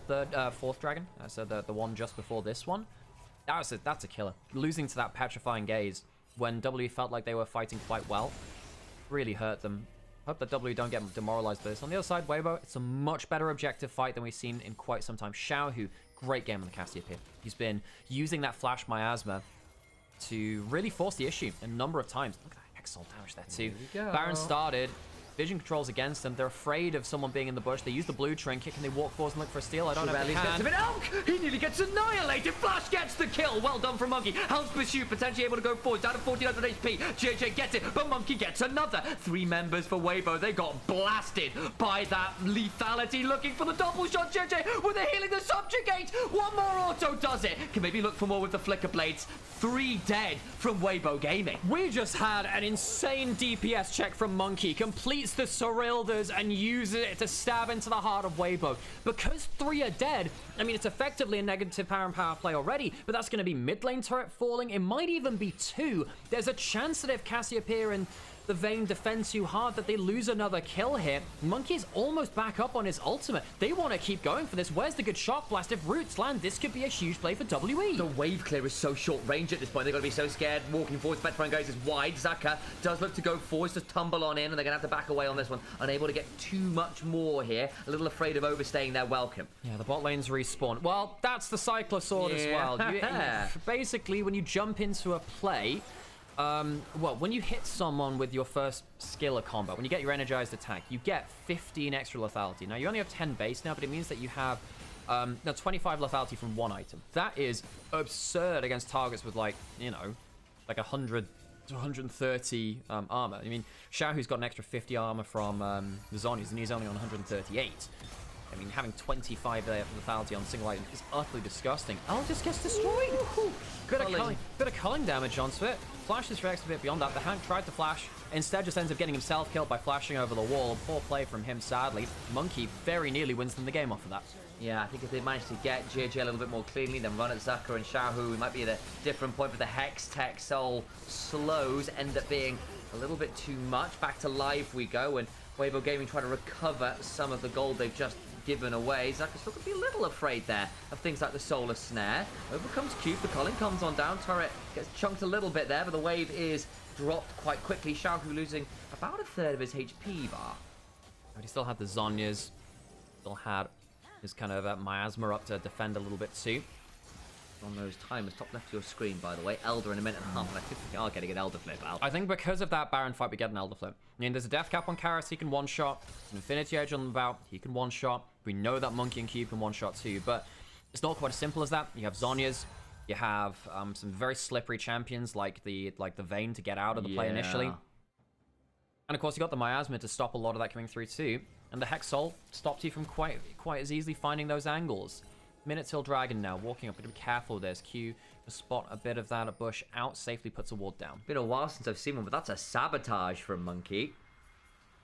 fourth dragon, so the one just before this one, that's a killer. Losing to that petrifying gaze when W felt like they were fighting quite well really hurt them. Hope that W don't get demoralized by this. On the other side, Weibo, it's a much better objective fight than we've seen in quite some time. Xiaohu, great game on the Cassiopeia. He's been using that flash miasma to really force the issue a number of times. Look at that Hex Soul damage there too. Baron started. Vision controls against them. They're afraid of someone being in the bush. They use the blue trinket. Can they walk forward and look for a steal? I don't know if they can. Elk! He nearly gets annihilated. Flash gets the kill. Well done from Monkey. Hound's Pursuit potentially able to go forward. Down to 1400 HP. JJ gets it, but Monkey gets another. 3 members for Weibo. They got blasted by that lethality. Looking for the double shot. JJ with a healing the subjugate. One more auto does it. Can maybe look for more with the flicker blades. 3 dead from Weibo Gaming. We just had an insane DPS check from Monkey. Completes the Sorildas and uses it to stab into the heart of Weibo. Because 3 are dead, I mean, it's effectively a negative power and power play already, but that's going to be mid lane turret falling. It might even be 2. There's a chance that if Cassiopeia and the Vayne defend too hard that they lose another kill here. Monkey's almost back up on his ultimate. They want to keep going for this. Where's the good shock blast? If roots land, this could be a huge play for WE. The wave clear is so short range at this point. They've got to be so scared. Walking forward, Spectre goes is wide. Zaka does look to go forwards, just tumble on in, and they're going to have to back away on this one. Unable to get too much more here. A little afraid of overstaying their welcome. Yeah, the bot lane's respawn. Well, that's the Cycler Sword as well. Basically, when you jump into a play, well, when you hit someone with your first skill of combat, when you get your energized attack, you get 15 extra lethality. Now, you only have 10 base now, but it means that you have 25 lethality from one item. That is absurd against targets with, like, you know, like 100 to 130 armor. I mean, Xiaohu's got an extra 50 armor from the Zhonya's, and he's only on 138. I mean, having 25 lethality on single item is utterly disgusting. Oh, just gets destroyed. Bit of culling damage onto it. Flashes reacts a bit beyond that. The Hank tried to flash, instead just ends up getting himself killed by flashing over the wall. Poor play from him, sadly. Monkey very nearly wins them the game off of that. Yeah, I think if they manage to get JJ a little bit more cleanly, then run at Zucker and Xiaohu, we might be at a different point, but the Hex Tech Soul slows end up being a little bit too much. Back to live we go, and Weibo Gaming try to recover some of the gold they've just given away. Zucker still could be a little afraid there of things like the Solar Snare. Overcomes Cube, the Colin comes on down, turret gets chunked a little bit there, but the wave is dropped quite quickly. Xiaohu losing about a third of his HP bar. But he still had the Zhonya's, still had his kind of miasma up to defend a little bit too. on those timers. Top left of your screen, by the way. Elder in a minute and a half, and I think we are getting an Elder flip out. I think because of that Baron fight, we get an Elder flip. I mean, there's a death cap on Karis, he can one-shot. An Infinity Edge on the bout, he can one-shot. We know that Monkey and Cube can one-shot too, but it's not quite as simple as that. You have Zhonya's, you have some very slippery champions like the Vayne to get out of the play initially. And of course, you got the Miasma to stop a lot of that coming through too. And the Hex Soul stopped you from quite as easily finding those angles. Minute Till Dragon now, walking up, but be careful. There's Q to spot a bit of that. A bush out, safely puts a ward down. Been a while since I've seen one, but that's a sabotage from Monkey.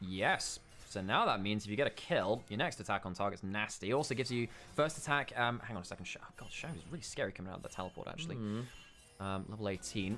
Yes. So now that means if you get a kill, your next attack on target's nasty. It also gives you first attack. Hang on a second. Oh, God, Shadow is really scary coming out of the teleport, actually. Level 18.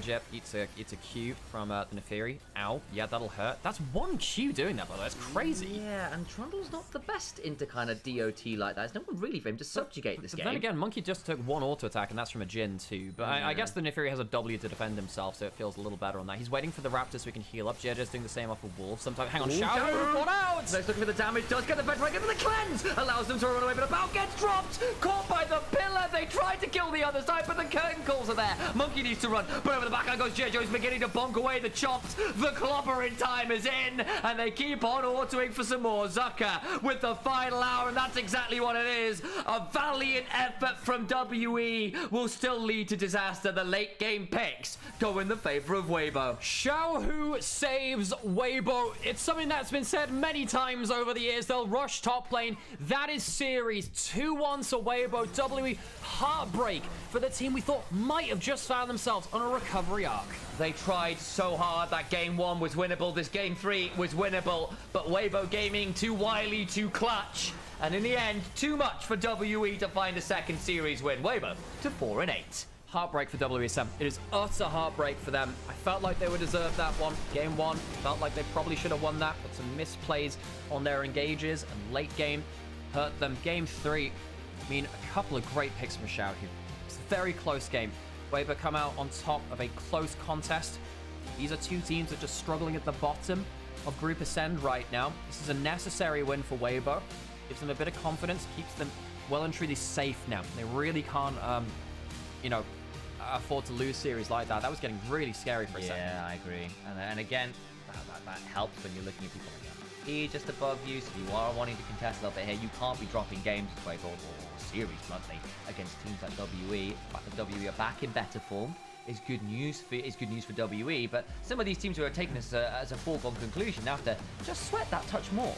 Jib eats a Q from the Neferi. Ow. Yeah, that'll hurt. That's one Q doing that, by the way. That's crazy. Yeah, and Trundle's not the best into kind of DOT like that. There's no one really for him to subjugate this game. Then again, Monkey just took one auto attack, and that's from a Jhin too. But I guess the Neferi has a W to defend himself, so it feels a little better on that. He's waiting for the Raptor so he can heal up. JJ's doing the same off of Wolf. Sometimes, hang on, Shadow got out! Next looking for the damage, does get the bedrock into the cleanse! Allows them to run away, but about gets dropped! Caught by the pillar! They tried to kill the other side, but the curtain calls are there. Monkey needs to run, but over the back line goes JJ. He's beginning to bonk away the chops. The clobbering time is in, and they keep on autoing for some more. Zucker with the final hour, and that's exactly what it is. A valiant effort from WE will still lead to disaster. The late game picks go in the favor of Weibo. Xiaohu saves Weibo. It's something that's been said many times over the years. They'll rush top lane. That is series 2-1 to Weibo. WE heartbreak for the team we thought might have just found themselves on a recovery arc. They tried so hard. That game 1 was winnable. This game 3 was winnable. But Weibo Gaming too wily, too clutch. And in the end, too much for WE to find a second series win. Weibo to 4-8. Heartbreak for WSM. It is utter heartbreak for them. I felt like they would deserve that one. Game 1, felt like they probably should have won that, but some misplays on their engages and late game hurt them. Game 3, I mean, a couple of great picks from Xiaohu. It's a very close game. Weibo come out on top of a close contest. These are two teams that are just struggling at the bottom of Group Ascend right now. This is a necessary win for Weibo. Gives them a bit of confidence, keeps them well and truly safe now. They really can't, you know, afford to lose series like that. That was getting really scary for a second. Yeah, I agree. And again, that helps when you're looking at people like he just above you, so you are wanting to contest a little bit here. You can't be dropping games this way or series monthly against teams like WE. The fact that WE are back in better form is good news for WE, but some of these teams who are taking this as a foregone conclusion now have to just sweat that touch more.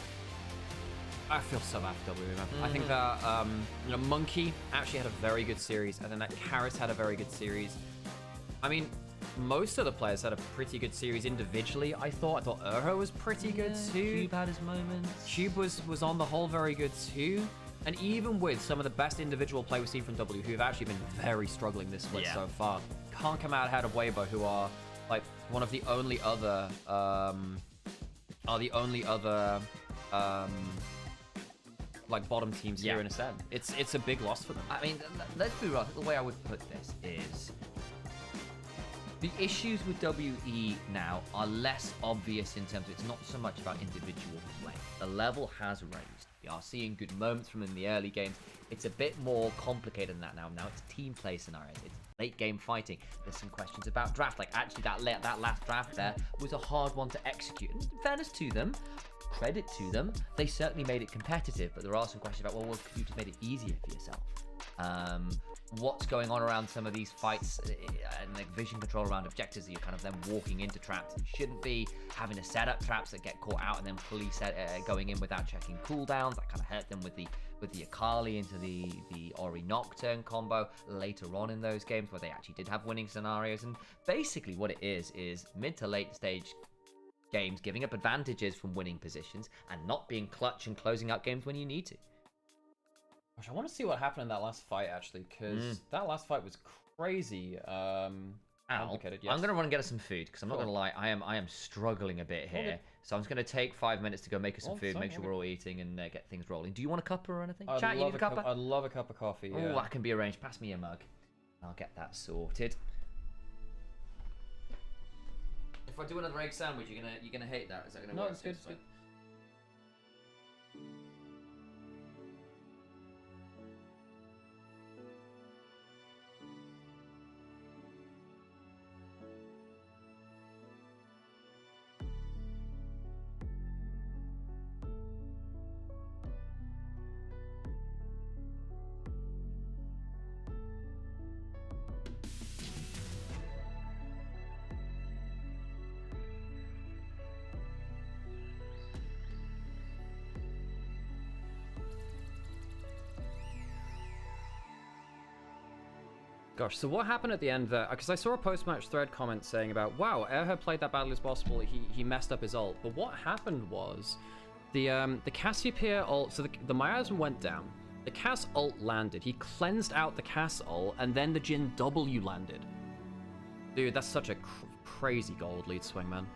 I feel so bad for WE, man. I think that you know, Monkey actually had a very good series, and then that Karis had a very good series. I mean, most of the players had a pretty good series individually. I thought Urho was pretty good too. Cube had his moments. Cube was on the whole very good too. And even with some of the best individual play we've seen from W, who have actually been very struggling this split so far, can't come out ahead of Weibo, who are like one of the only other like bottom teams here in Ascend. It's a big loss for them. I mean, let's be real. The way I would put this is the issues with WE now are less obvious in terms of it's not so much about individual play. The level has raised. We are seeing good moments from in the early games. It's a bit more complicated than that now. Now it's team play scenarios. It's late game fighting. There's some questions about draft. Like actually that last draft there was a hard one to execute. And in fairness to them, credit to them, they certainly made it competitive. But there are some questions about, well, could you just made it easier for yourself? What's going on around some of these fights and like vision control around objectives that you're kind of then walking into traps and shouldn't be, having to set up traps that get caught out and then fully going in without checking cooldowns. That kind of hurt them with the Akali into the Ori Nocturne combo later on in those games where they actually did have winning scenarios. And basically what it is mid to late stage games giving up advantages from winning positions and not being clutch and closing out games when you need to. Gosh, I want to see what happened in that last fight, actually, because that last fight was crazy. Complicated, yes. I'm going to run and get us some food, because I'm not going to lie, I am struggling a bit here. So I'm just going to take 5 minutes to go make us some food, make sure we're all eating, and get things rolling. Do you want a cuppa or anything? Chat, you need a cuppa? I'd love a cup of coffee, Oh, that can be arranged. Pass me a mug. I'll get that sorted. If I do another egg sandwich, you're gonna hate that. Is that gonna work? No, it's good. It's good. Gosh, so what happened at the end there? Because I saw a post-match thread comment saying about, wow, Airher played that badly as possible, he messed up his ult. But what happened was, the Cassiopeia ult, so the miasm went down, the Cass ult landed, he cleansed out the Cass ult, and then the Jhin W landed. Dude, that's such a crazy gold lead swing, man.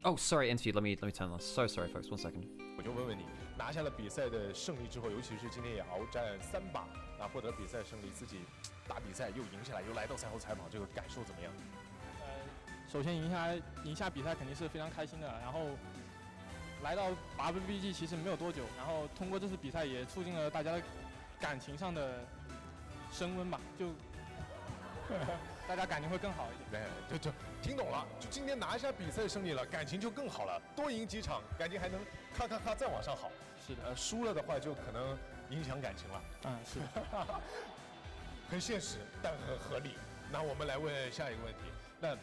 Oh, sorry, interview. Let me turn this. So sorry, folks. 1 second. 我就问问你，拿下了比赛的胜利之后，尤其是今天也鏖战3把，那获得比赛胜利，自己打比赛又赢下来，又来到赛后采访，这个感受怎么样？首先赢下比赛肯定是非常开心的，然后来到WBG 其实没有多久，然后通过这次比赛也促进了大家的感情上的升温吧，就大家感情会更好一点。对，就听懂了，就今天拿下比赛胜利了，感情就更好了，多赢几场，感情还能咔再往上好。是的，输了的话就可能影响感情了。是的，很现实，但很合理。那我们来问下一个问题，那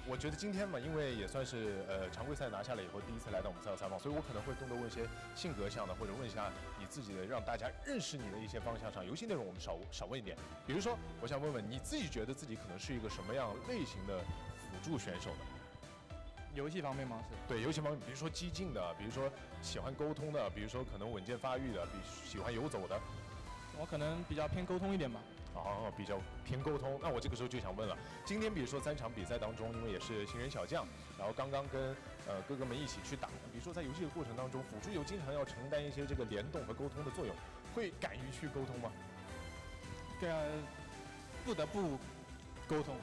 我觉得今天嘛，因为也算是常规赛拿下了以后第一次来到我们赛后采访，所以我可能会更多问一些性格上的，或者问一下你自己的，让大家认识你的一些方向上。游戏内容我们少问一点，比如说我想问问你自己觉得自己可能是一个什么样类型的辅助选手呢？游戏方面吗？是。对，游戏方面，比如说激进的，比如说喜欢沟通的，比如说可能稳健发育的，喜欢游走的。我可能比较偏沟通一点吧。哦，比较偏沟通。那我这个时候就想问了，今天比如说3场比赛当中，因为也是新人小将，然后刚刚跟哥哥们一起去打，比如说在游戏的过程当中，辅助有经常要承担一些这个联动和沟通的作用，会敢于去沟通吗？不得不沟通。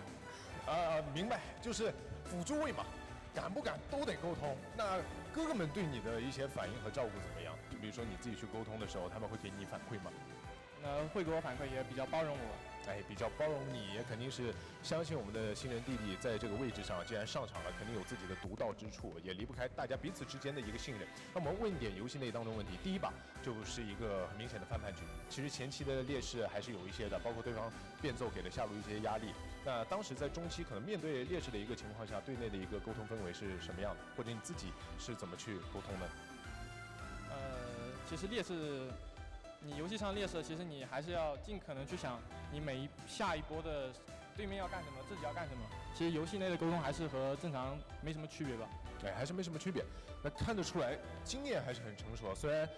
明白，就是辅助位嘛，敢不敢都得沟通。那哥哥们对你的一些反应和照顾怎么样？就比如说你自己去沟通的时候，他们会给你反馈吗？会给我反馈，也比较包容我。比较包容你，也肯定是相信我们的新人弟弟在这个位置上，既然上场了，肯定有自己的独到之处，也离不开大家彼此之间的一个信任。那我们问一点游戏内当中问题，第一把就是一个很明显的翻盘局，其实前期的劣势还是有一些的，包括对方变奏给了下路一些压力。那当时在中期可能面对劣势的一个情况下，队内的一个沟通氛围是什么样的，或者你自己是怎么去沟通的？其实劣势。你游戏上劣势，其实你还是要尽可能去想，你下一波的对面要干什么，自己要干什么。其实游戏内的沟通还是和正常没什么区别吧？还是没什么区别。那看得出来，经验还是很成熟。虽然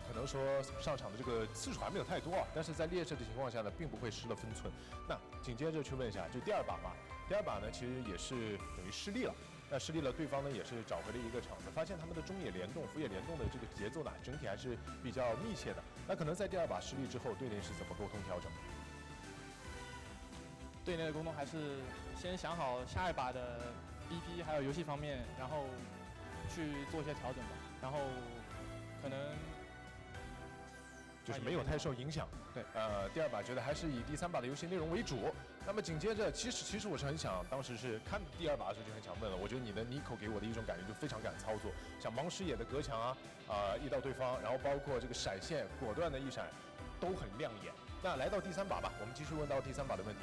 可能说上场的这个次数还没有太多，但是在劣势的情况下呢，并不会失了分寸。那紧接着去问一下，就第2把嘛，第2把呢，其实也是等于失利了。那失利了，对方呢也是找回了一个场子，发现他们的中野联动、辅野联动的这个节奏呢，整体还是比较密切的。那可能在第2把失利之后，队内是怎么沟通调整？队内的沟通还是先想好下一把的 BP 还有游戏方面，然后去做一些调整吧。然后可能就是没有太受影响。对，第2把觉得还是以第3把的游戏内容为主。那么紧接着，其实我是很想，当时是看第2把的时候就很想问了。我觉得你的 Nico 给我的一种感觉就非常敢操作，像盲视野的隔墙遇到对方，然后包括这个闪现果断的一闪，都很亮眼。那来到第3把吧，我们继续问到第3把的问题。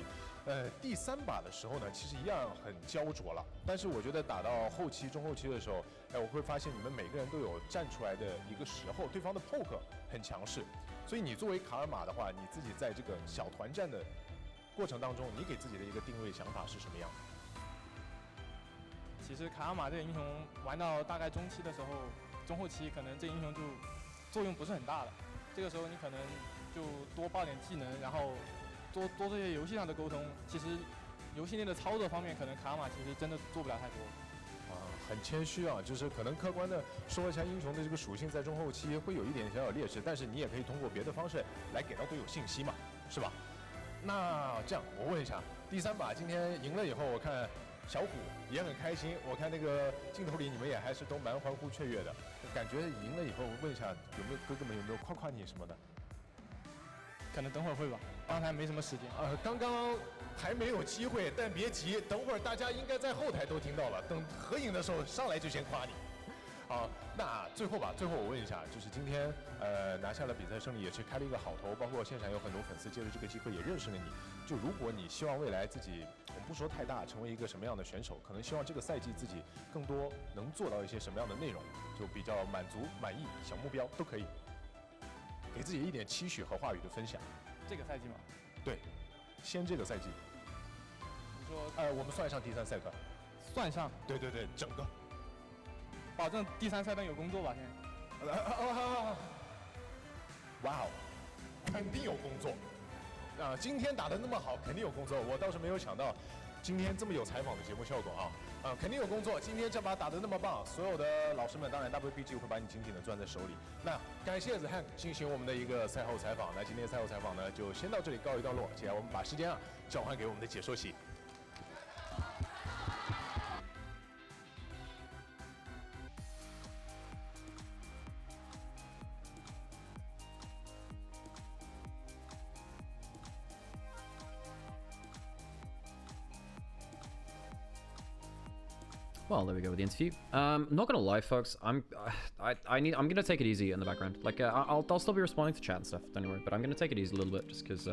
第3把的时候呢，其实一样很焦灼了，但是我觉得打到后期、中后期的时候，我会发现你们每个人都有站出来的一个时候，对方的 poke 很强势，所以你作为卡尔玛的话，你自己在这个小团战的过程当中，你给自己的一个定位想法是什么样的？其实卡尔玛这个英雄玩到大概中期的时候，中后期可能这英雄就作用不是很大了，这个时候你可能就多报点技能，然后多这些游戏上的沟通。其实游戏内的操作方面，可能卡尔玛其实真的做不了太多。很谦虚啊，就是可能客观的说一下英雄的这个属性在中后期会有一点小劣势，但是你也可以通过别的方式来给到队友信息嘛，是吧？那这样我问一下，第3把今天赢了以后，我看小虎也很开心，我看那个镜头里你们也还是都蛮欢呼雀跃的，感觉赢了以后，问一下有没有哥哥们有没有夸夸你什么的？可能等会儿会吧，刚才没什么时间。刚刚还没有机会，但别急，等会儿大家应该在后台都听到了，等合影的时候上来就先夸你。好，那最后我问一下，就是今天拿下了比赛胜利，也是开了一个好头，包括现场有很多粉丝借着这个机会也认识了你。就如果你希望未来自己，我们不说太大，成为一个什么样的选手，可能希望这个赛季自己更多能做到一些什么样的内容，就比较满足、满意、小目标都可以。给自己一点期许和话语的分享。这个赛季吗？对，先这个赛季。你说我们算上第3赛段。算上？对，整个。保证第3赛段有工作吧，现在。哇哦，肯定有工作。今天打得那么好，肯定有工作。我倒是没有想到，今天这么有采访的节目效果肯定有工作。今天这把打得那么棒，所有的老师们，当然 WBG 会把你紧紧的攥在手里。那感谢子翰进行我们的一个赛后采访。那今天赛后采访呢，就先到这里告一段落。接下来我们把时间交还给我们的解说席。Well, there we go with the interview. I'm not gonna lie, folks. I'm gonna take it easy in the background. Like, I'll still be responding to chat and stuff. Don't worry. But I'm gonna take it easy a little bit, just because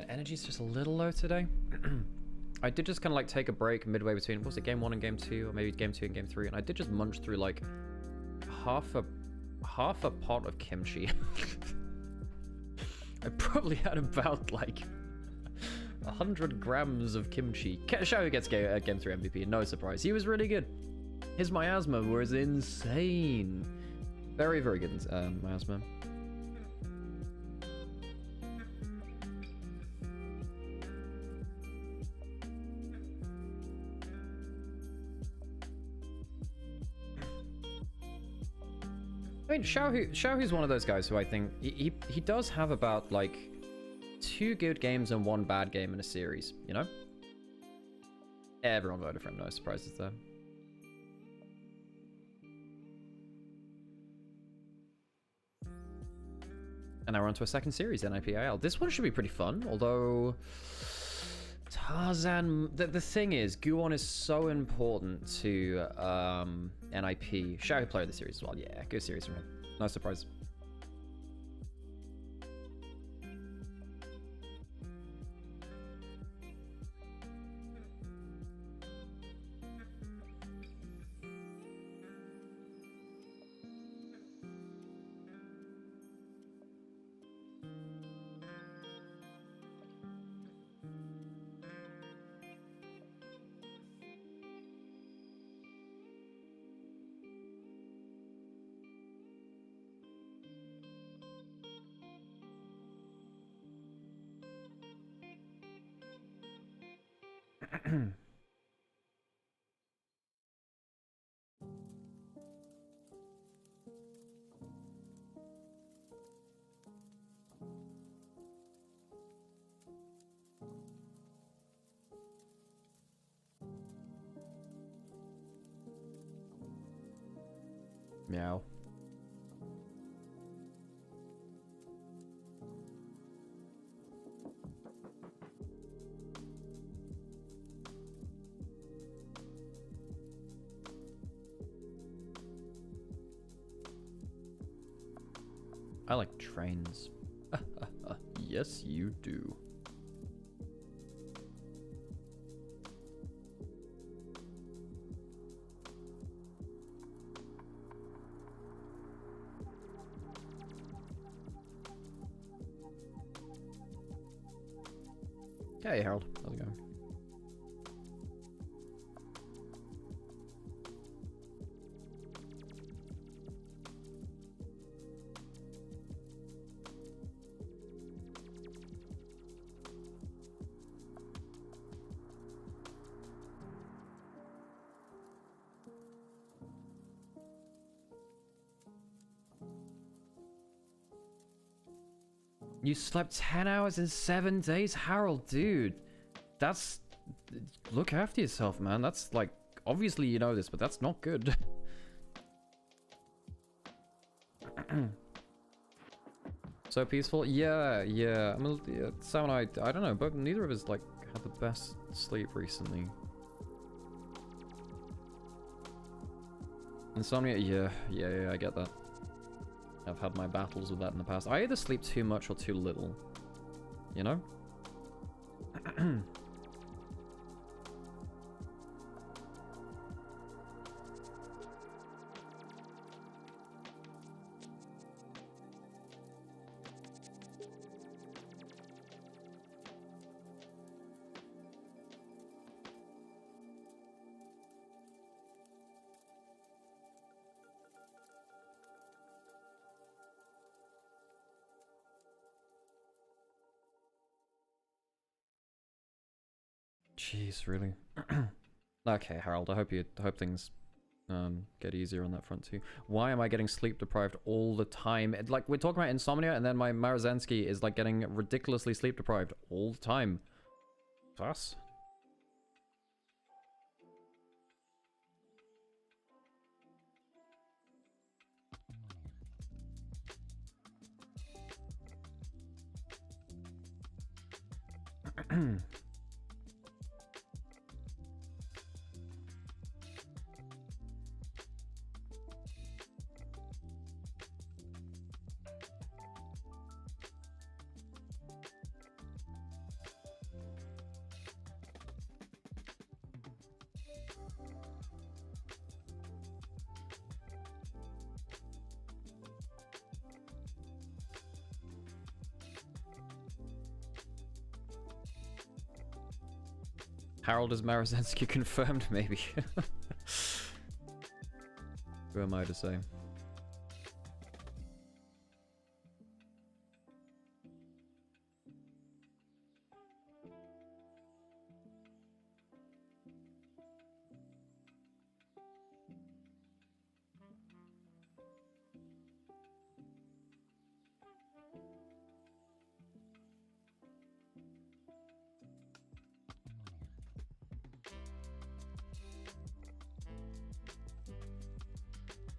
energy's just a little low today. I did just kind of like take a break midway between, what was it, game 1 and game 2, or maybe game 2 and game 3, and I did just munch through like half a pot of kimchi. I probably had about like 100 grams of kimchi. Xiao gets game 3 MVP, no surprise. He was really good. His miasma was insane. Very, very good miasma. I mean, Xiaohu's one of those guys who I think he does have about like 2 good games and 1 bad game in a series, you know? Everyone voted for him, no surprises there. And now we're on to a second series, NIPIL. This one should be pretty fun, although Tarzan, the thing is, Guwon is so important to NIP. Xiao player of the series as well. Yeah, good series from him. No surprise. Meow. I like trains. Yes, you do. Hey, Harold. How's it going? You slept 10 hours in 7 days? Harold, dude. That's... Look after yourself, man. That's like... Obviously you know this, but that's not good. So peaceful? Yeah. I mean, yeah, Sam and I don't know, but neither of us, like, had the best sleep recently. Insomnia? Yeah, I get that. I've had my battles with that in the past. I either sleep too much or too little. You know? Jeez, really? Okay, Harold, I hope things get easier on that front too. Why am I getting sleep deprived all the time? Like, we're talking about insomnia, and then my Marazensky is like getting ridiculously sleep deprived all the time. Plus. Harold is Marozensky confirmed, maybe. Who am I to say?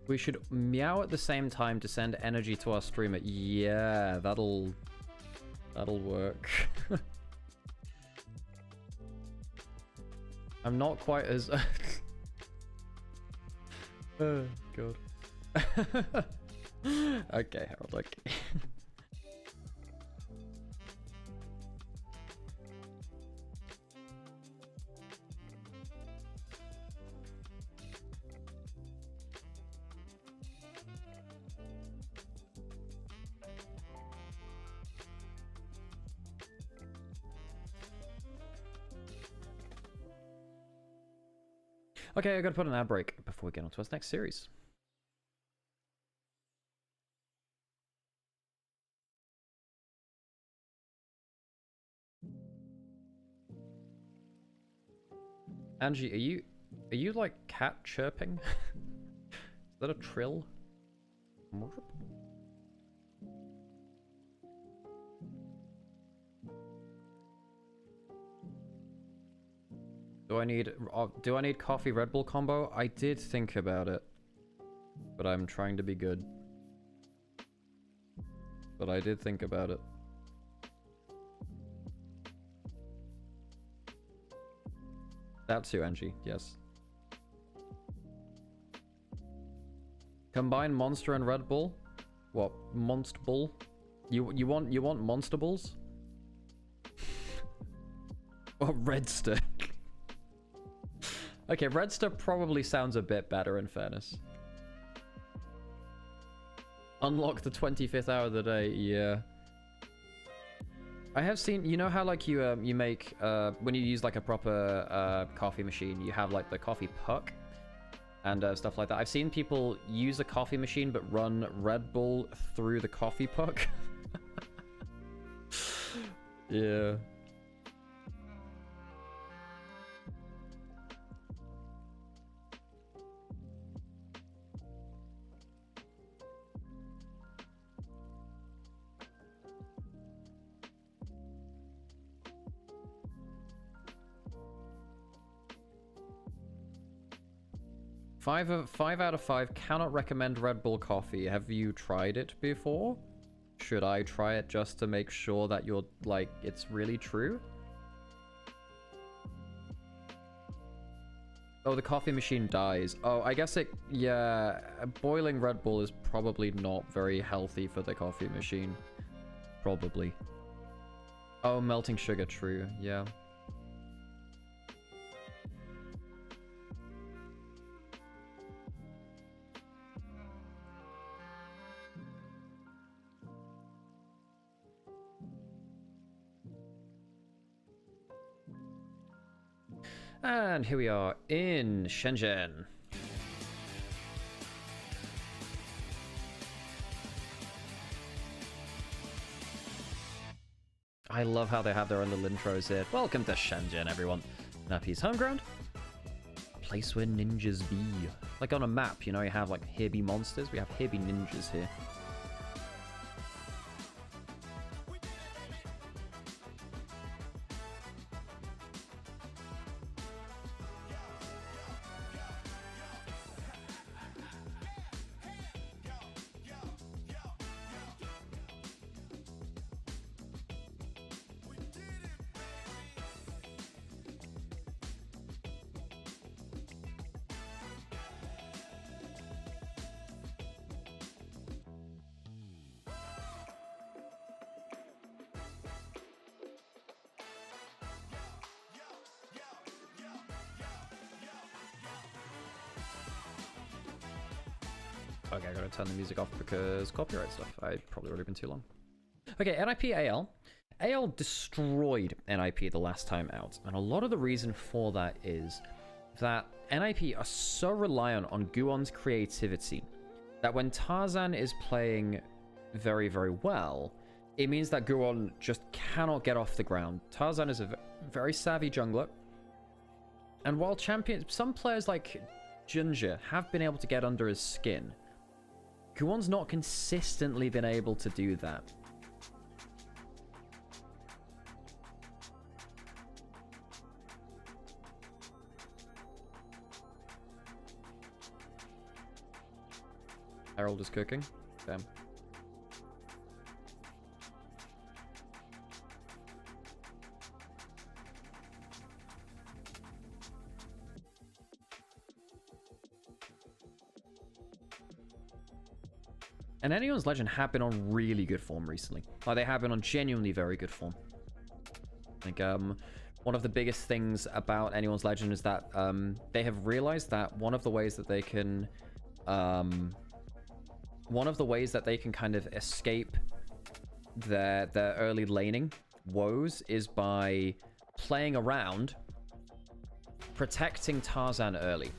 We should meow at the same time to send energy to our streamer. Yeah, that'll work. I'm not quite as oh god. Okay, Harold, okay. Okay, I gotta put an ad break before we get on to our next series. Angie, are you like cat chirping? Is that a trill? Do I need coffee Red Bull combo? I did think about it, but I'm trying to be good. But I did think about it. That too, Angie. Yes. Combine Monster and Red Bull. What? Monster Bull? You want Monster Bulls? Or Redster? Okay, Redster probably sounds a bit better in fairness. Unlock the 25th hour of the day, yeah. I have seen, you know how like you make, when you use like a proper coffee machine, you have like the coffee puck and stuff like that. I've seen people use a coffee machine but run Red Bull through the coffee puck. Yeah. 5 out of 5 cannot recommend Red Bull coffee. Have you tried it before? Should I try it just to make sure that you're like it's really true? Oh, the coffee machine dies. Oh, I guess it, yeah, boiling Red Bull is probably not very healthy for the coffee machine. Probably. Oh, melting sugar, true, yeah. And here we are in Shenzhen. I love how they have their own little intros here. Welcome to Shenzhen, everyone. Nappy's home ground. A place where ninjas be. Like on a map, you know, you have like here be monsters. We have here be ninjas here. Okay, I gotta turn the music off because copyright stuff. I've probably already been too long. Okay, NIPAL. AL destroyed NIP the last time out, and a lot of the reason for that is that NIP are so reliant on Guon's creativity that when Tarzan is playing very, very well, it means that Guon just cannot get off the ground. Tarzan is a very savvy jungler, and while some players like Ginger have been able to get under his skin, Guon's not consistently been able to do that. Harold is cooking. Damn. And Anyone's Legend have been on really good form recently. Like, they have been on genuinely very good form. Like, one of the biggest things about Anyone's Legend is that they have realized that one of the ways that they can kind of escape their early laning woes is by playing around, protecting Tarzan early.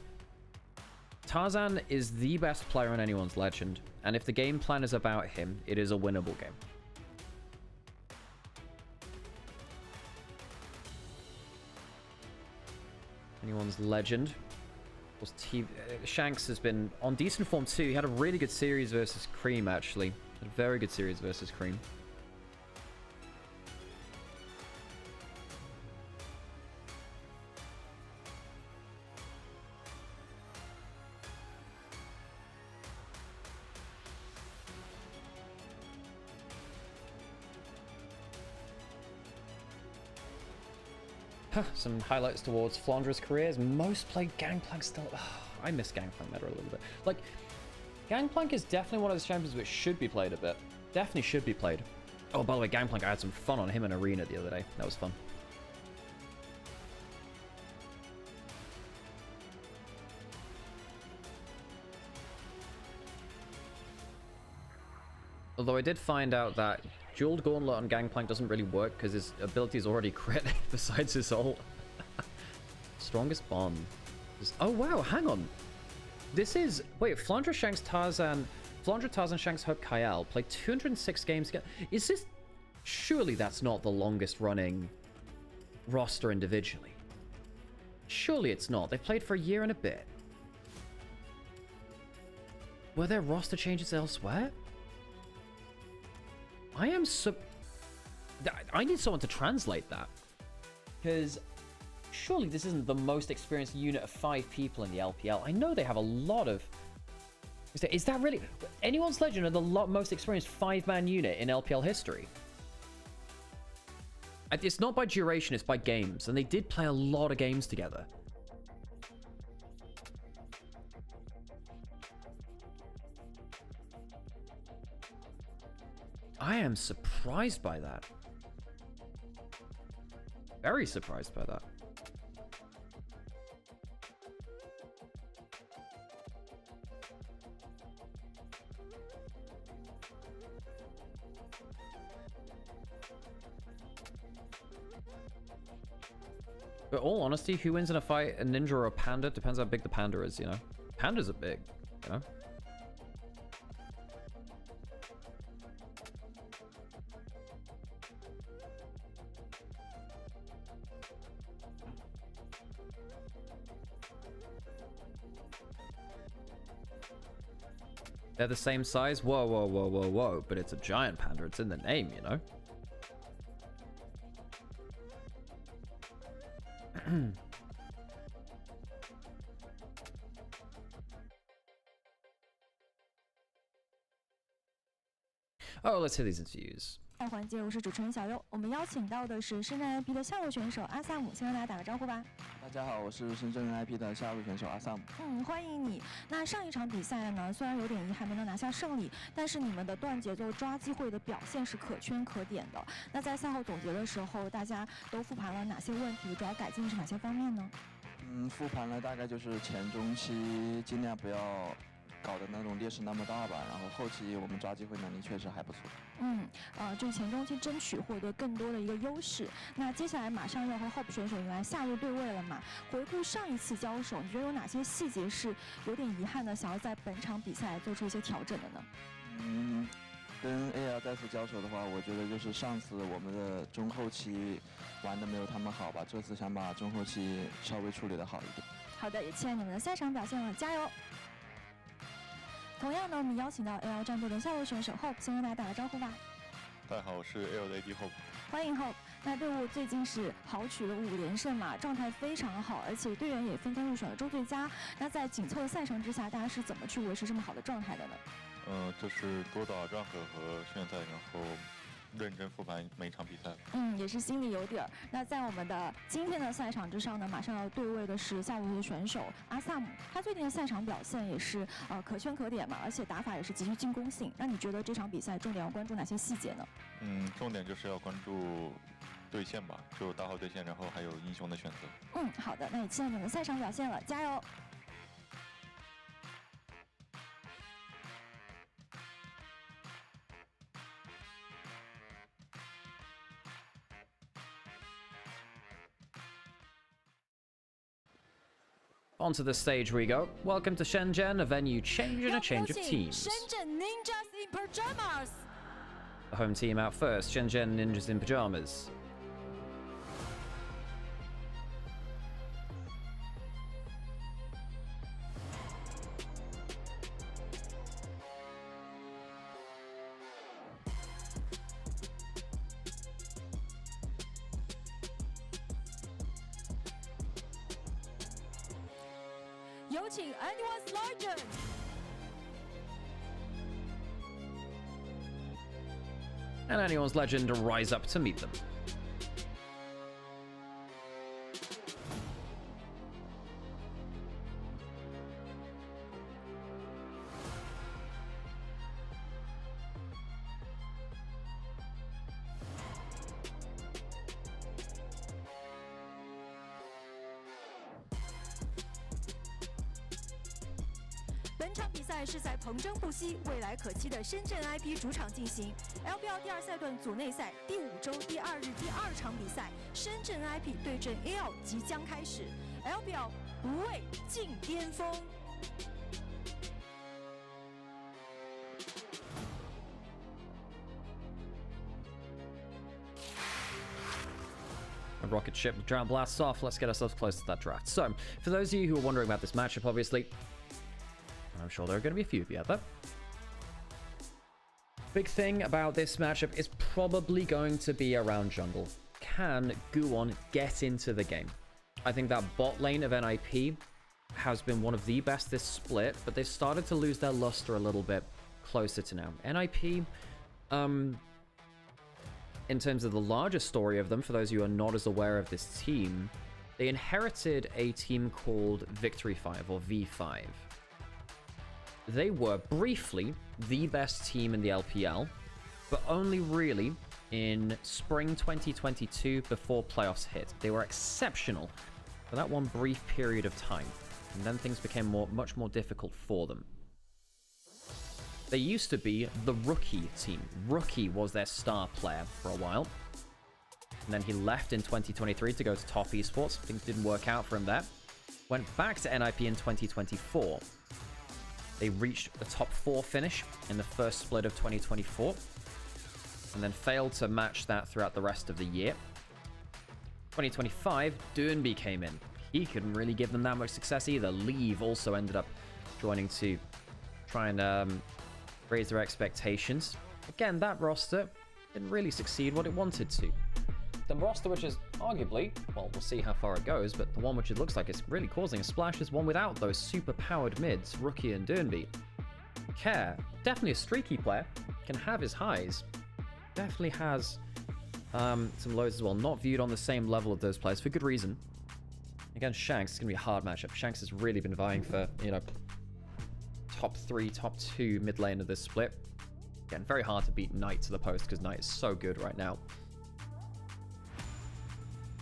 Tarzan is the best player in Anyone's Legend, and if the game plan is about him, it is a winnable game. Anyone's Legend. Shanks has been on decent form too. He had a really good series versus Cream, actually. A very good series versus Cream. Some highlights towards Flandra's careers. Most played Gangplank still. I miss Gangplank meta a little bit. Like, Gangplank is definitely one of those champions which should be played a bit. Definitely should be played. Oh, by the way, Gangplank, I had some fun on him in Arena the other day. That was fun. Although I did find out that Jeweled Gauntlet on Gangplank doesn't really work because his ability is already crit besides his ult. Strongest bond. Oh wow, hang on. This is... Wait, Flandra, Shanks, Tarzan... Flandra, Tarzan, Shanks, Hope, Kyle played 206 games together. Is this... Surely that's not the longest running roster individually. Surely it's not. They played for a year and a bit. Were there roster changes elsewhere? I am I need someone to translate that. Because surely this isn't the most experienced unit of 5 people in the LPL. I know they have a lot of... Is that really... Anyone's Legend are the most experienced 5-man unit in LPL history. It's not by duration, it's by games. And they did play a lot of games together. I am surprised by that. Very surprised by that. But all honesty, who wins in a fight, a ninja or a panda? Depends how big the panda is, you know? Pandas are big, you know? They're the same size? Whoa, whoa, whoa, whoa, whoa. But it's a giant panda. It's in the name, you know? Oh, let's hear these interviews. 环节，我是主持人小优。我们邀请到的是深圳 NIP 的下路选手阿萨姆，先跟大家打个招呼吧。大家好，我是深圳 NIP 的下路选手阿萨姆。欢迎你。那上一场比赛呢，虽然有点遗憾没能拿下胜利，但是你们的断节奏、抓机会的表现是可圈可点的。那在赛后总结的时候，大家都复盘了哪些问题，主要改进是哪些方面呢？复盘了大概就是前中期尽量不要搞的那种劣势那么大吧。然后后期我们抓机会能力确实还不错。就是前中期争取获得更多的一个优势。那接下来马上要和 Hope 选手迎来下路对位了嘛？回顾上一次交手，你觉得有哪些细节是有点遗憾的，想要在本场比赛做出一些调整的呢？跟 AL 再次交手的话，我觉得就是上次我们的中后期玩的没有他们好吧，这次想把中后期稍微处理的好一点。好的，也期待你们的赛场表现了，加油！同样呢，我们邀请到 AL 战队的下路选手 Hope 先跟大家打个招呼吧。大家好，我是 AL 的 AD Hope。欢迎 Hope。那队伍最近是豪取了5连胜嘛，状态非常好，而且队员也纷纷入选了周最佳。那在紧凑的赛程之下，大家是怎么去维持这么好的状态的呢？就是多打rank和训练赛，然后认真复盘每一场比赛。也是心里有底儿。那在我们的今天的赛场之上呢，马上要对位的是下路的选手阿萨姆，他最近的赛场表现也是可圈可点嘛，而且打法也是极具进攻性。那你觉得这场比赛重点要关注哪些细节呢？重点就是要关注对线吧，就打好对线，然后还有英雄的选择。好的，那也期待你们的赛场表现了，加油！Onto the stage we go. Welcome to Shenzhen, a venue change and a change of teams. Shenzhen Ninjas in Pajamas. The home team out first, Shenzhen Ninjas in Pajamas. Anyone's Legend. And anyone's legend to rise up to meet them.本场比赛是在彭真不息、未来可期的深圳 IP 主场进行。LPL 第2赛段组内赛第5周第2日第2场比赛，深圳 IP 对阵 AL 即将开始。LPL 无畏进巅峰。A rocket ship drown blasts off. Let's get ourselves close to that draft. So, for those of you who are wondering about this matchup, obviously, I'm sure there are going to be a few of you out there. Big thing about this matchup is probably going to be around jungle. Can Guwon get into the game? I think that bot lane of NIP has been one of the best this split, but they've started to lose their luster a little bit closer to now. NIP, in terms of the larger story of them, for those of you who are not as aware of this team, they inherited a team called Victory 5 or V5. They were briefly the best team in the LPL, but only really in spring 2022 before playoffs hit. They were exceptional for that one brief period of time, and then things became much more difficult for them. They used to be the Rookie team. Rookie was their star player for a while, and then he left in 2023 to go to Top Esports. Things didn't work out for him there. Went back to NIP in 2024. They reached a top 4 finish in the first split of 2024, and then failed to match that throughout the rest of the year. 2025, Durnby came in. He couldn't really give them that much success either. Leave also ended up joining to try and raise their expectations. Again, that roster didn't really succeed what it wanted to. The roster which is arguably, well, we'll see how far it goes, but the one which it looks like is really causing a splash is one without those super powered mids, Rookie and Durnby. Care, definitely a streaky player, can have his highs, definitely has some lows as well, not viewed on the same level of those players for good reason. Against Shanks, it's going to be a hard matchup. Shanks has really been vying for, top 3, top 2 mid lane of this split. Again, very hard to beat Knight to the post because Knight is so good right now.